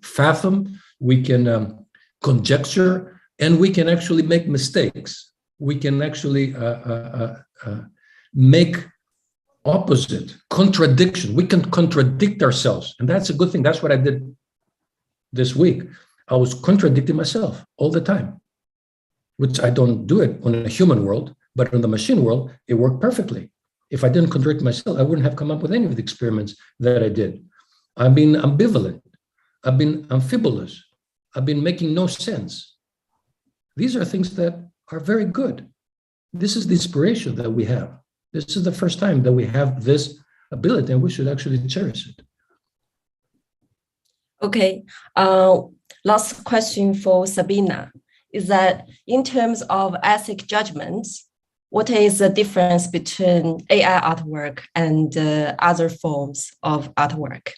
fathom, we can conjecture, and we can actually make mistakes. We can actually make opposite, contradiction. We can contradict ourselves. And that's a good thing. That's what I did this week. I was contradicting myself all the time, which I don't do it on a human world, but in the machine world, it worked perfectly. If I didn't contradict myself, I wouldn't have come up with any of the experiments that I did. I've been ambivalent. I've been amphibulous. I've been making no sense. These are things that are very good. This is the inspiration that we have. This is the first time that we have this ability, and we should actually cherish it. Okay. Last question for Sabine is that in terms of ethic judgments, what is the difference between AI artwork and other forms of artwork?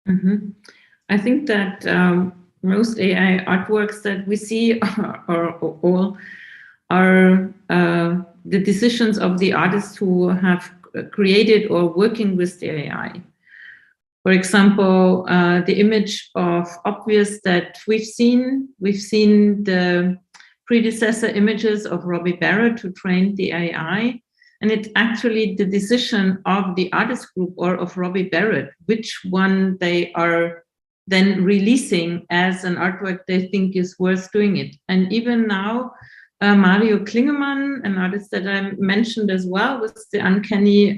Mm-hmm. I think that most AI artworks that we see are the decisions of the artists who have created or working with the AI. For example, the image of obvious that we've seen the predecessor images of Robbie Barrett who trained the AI. And it's actually the decision of the artist group or of Robbie Barrett, which one they are then releasing as an artwork they think is worth doing it. And even now, Mario Klingemann, an artist that I mentioned as well, with the uncanny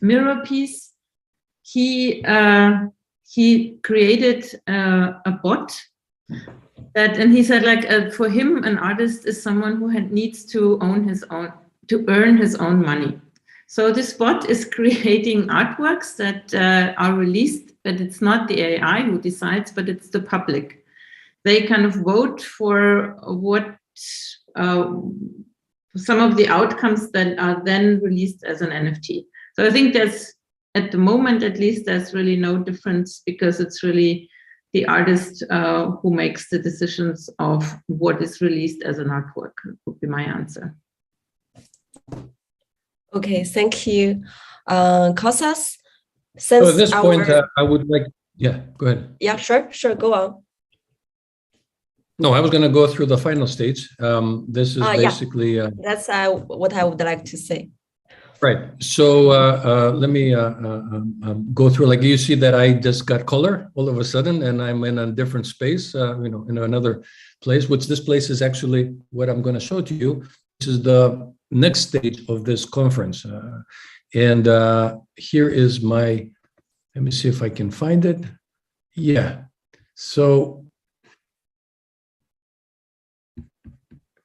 mirror piece, he created a bot that, and he said, like, for him, an artist is someone who needs to earn his own money. So this bot is creating artworks that are released, but it's not the AI who decides, but it's the public. They kind of vote for what some of the outcomes that are then released as an NFT. So I think that's, at the moment, at least, there's really no difference, because it's really the artist who makes the decisions of what is released as an artwork, would be my answer. Okay, thank you. Kostas? So at this point, I would like, yeah, go ahead. Yeah, sure, go on. No, I was going to go through the final stage. This is basically... That's what I would like to say. Right. So let me go through. Like, you see that I just got color all of a sudden, and I'm in a different space, in another place, which this place is actually what I'm going to show to you. This is the next stage of this conference. And here is my, let me see if I can find it. Yeah. So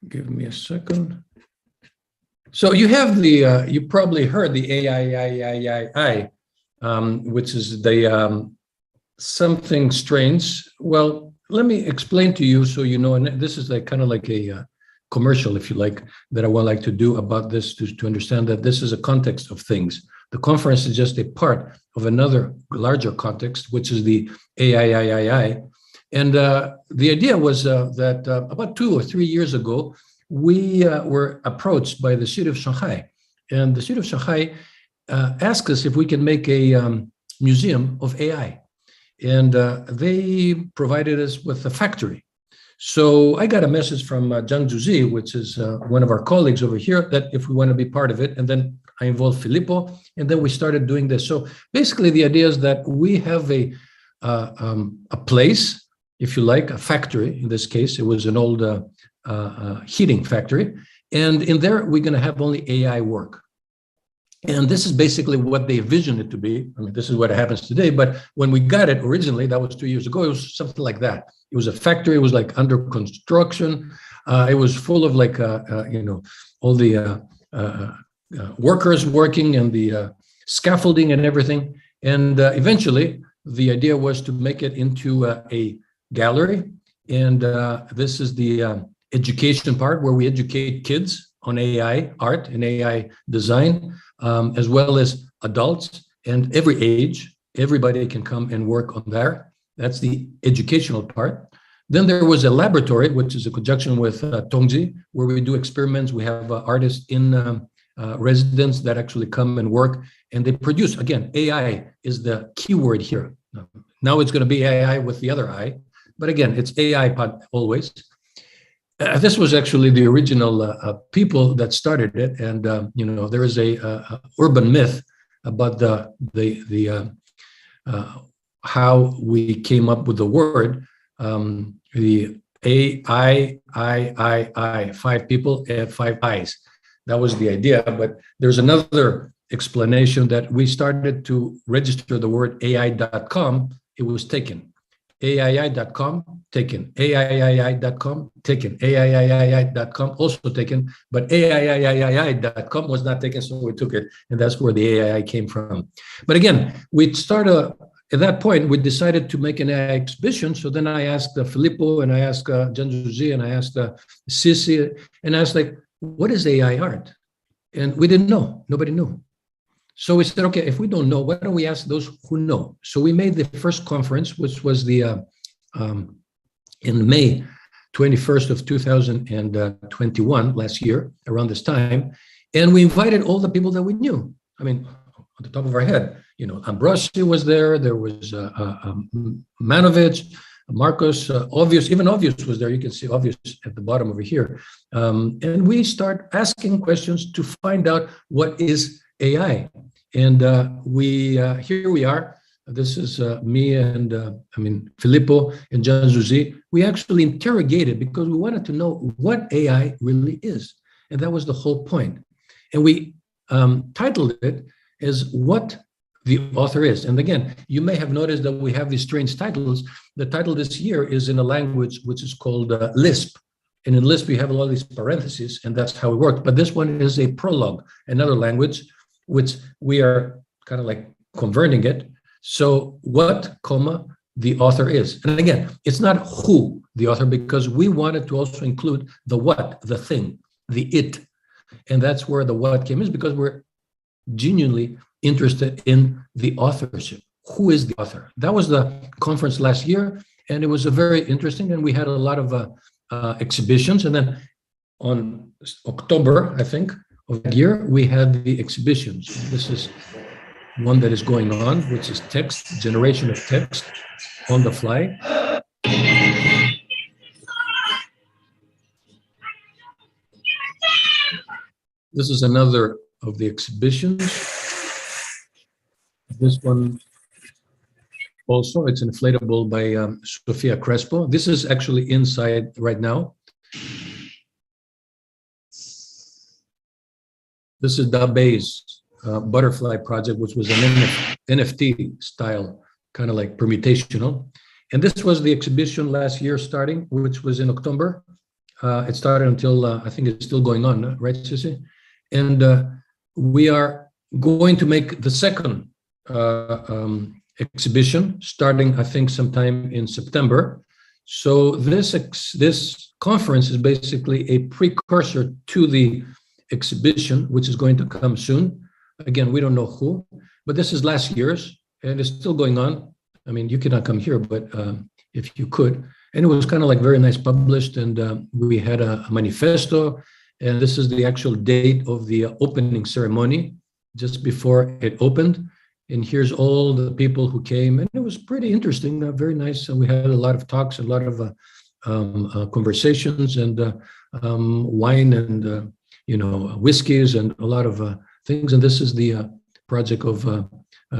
give me a second. So you have the, you probably heard the Aiiii, which is the something strange. Well, let me explain to you so you know, and this is like kind of like a commercial, if you like, that I would like to do about this to understand that this is a context of things. The conference is just a part of another larger context, which is the Aiiii. And the idea was that about 2 or 3 years ago, we were approached by the city of Shanghai, and the city of Shanghai asked us if we can make a museum of AI, and they provided us with a factory. So I got a message from Zhang, which is one of our colleagues over here, that if we want to be part of it, and then I involved Filippo, and then we started doing this. So basically the idea is that we have a place, if you like, a factory. In this case, it was an old heating factory. And in there, we're going to have only AI work. And this is basically what they envisioned it to be. I mean, this is what happens today. But when we got it originally, that was 2 years ago, it was something like that. It was a factory. It was like under construction. It was full of like, all the workers working and the scaffolding and everything. And eventually, the idea was to make it into a gallery. And this is the education part where we educate kids on AI art and AI design, as well as adults and every age. Everybody can come and work on there. That's the educational part. Then there was a laboratory, which is a conjunction with Tongji, where we do experiments. We have artists in residence that actually come and work, and they produce. Again, AI is the keyword here. Now it's going to be AI with the other I, but again, it's AI always. This was actually the original people that started it, and there is a urban myth about the how we came up with the word. The I, 5 people and 5 eyes. That was the idea, but there's another explanation that we started to register the word AI.com. It was taken. AII.com, taken. AIII.com, taken. AIII.com, also taken. But AIII.com was not taken, so we took it, and that's where the AI came from. But again, we started. At that point, we decided to make an AI exhibition. So then I asked Filippo, and I asked Zhang, and I asked Sisi, and I was like, what is AI art? And we didn't know. Nobody knew. So we said, okay, if we don't know, why don't we ask those who know? So we made the first conference, which was the in May 21st of 2021, last year, around this time. And we invited all the people that we knew. I mean, on the top of our head, Ambrosi was there. There was Manovic, Marcos, Obvious, even Obvious was there. You can see Obvious at the bottom over here. And we start asking questions to find out what is AI. And here we are. This is me and Filippo and Zhang. We actually interrogated because we wanted to know what AI really is. And that was the whole point. And we titled it as What the Author Is. And again, you may have noticed that we have these strange titles. The title this year is in a language which is called Lisp. And in Lisp, we have a lot of these parentheses, and that's how it worked. But this one is a prologue, another language, which we are kind of like converting it. So what, the author is. And again, it's not who the author, because we wanted to also include the what, the thing, the it. And that's where the what came in, because we're genuinely interested in the authorship. Who is the author? That was the conference last year, and it was a very interesting, and we had a lot of exhibitions. And then on October, I think, of the year, we had the exhibitions. This is one that is going on, which is text, generation of text on the fly. This is another of the exhibitions. This one also, it's inflatable by Sofia Crespo. This is actually inside right now. This is Dabe's butterfly project, which was an NFT style, kind of like permutational. And this was the exhibition last year starting, which was in October. It started until, I think it's still going on, right, Sisi? And we are going to make the second exhibition starting, I think, sometime in September. So this conference is basically a precursor to the exhibition, which is going to come soon. Again, we don't know who, but this is last year's, and it's still going on. I mean, you cannot come here, but if you could. And it was kind of like very nice published, and we had a manifesto, and this is the actual date of the opening ceremony, just before it opened. And here's all the people who came, and it was pretty interesting, very nice. And we had a lot of talks, a lot of conversations, and wine, and whiskeys, and a lot of things. And this is the project of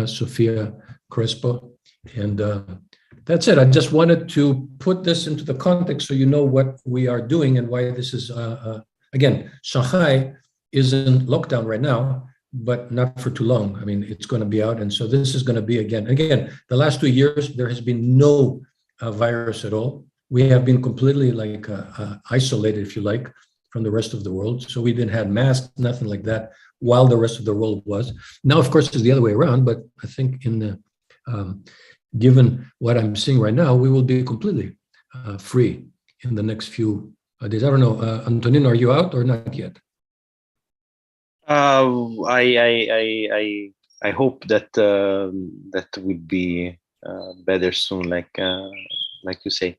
Sofia Crespo, and that's it. I just wanted to put this into the context so you know what we are doing and why this is. Again, Shanghai is in lockdown right now, but not for too long. I mean, it's going to be out. And so this is going to be, again, the last 2 years, there has been no virus at all. We have been completely like isolated, if you like, from the rest of the world. So we didn't have masks, nothing like that, while the rest of the world was. Now, of course, it's the other way around, but I think in the given what I'm seeing right now, we will be completely free in the next few days. I don't know, Antonino, are you out or not yet? I hope that that will be better soon, like you say.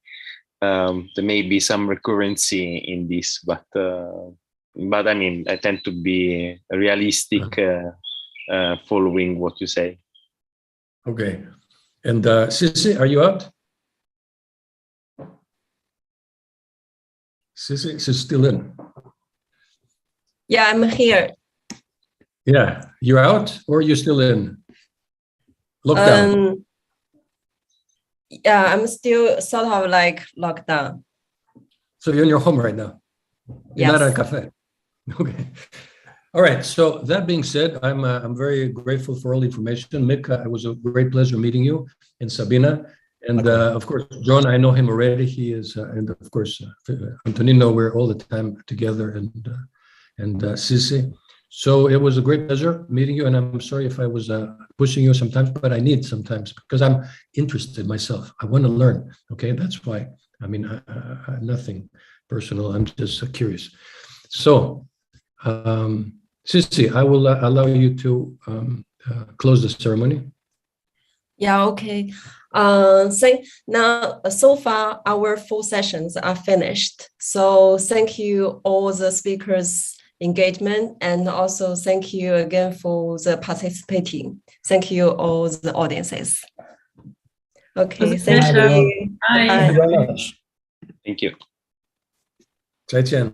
There may be some recurrency in this, but I mean, I tend to be realistic, following what you say. Okay, and Sissy, are you out? Sissy is still in. Yeah, I'm here. Yeah, you're out or you're still in lockdown? Yeah, I'm still sort of like locked down. So you're in your home right now? You're not at a cafe? Okay. All right. So that being said, I'm very grateful for all the information. Mick, it was a great pleasure meeting you, and Sabine. And of course, John, I know him already. He is, and of course, Antonino, we're all the time together, and Sissy. So it was a great pleasure meeting you, and I'm sorry if I was pushing you sometimes, but I need sometimes because I'm interested myself. I want to learn. Okay, that's why. I mean, nothing personal. I'm just curious. So, Sissy, I will allow you to close the ceremony. Yeah. Okay. Now, so far, our 4 sessions are finished. So thank you all the speakers engagement, and also thank you again for the participating. Thank you all the audiences. Okay, thank you. Bye. Thank you very much. Thank you. 再见。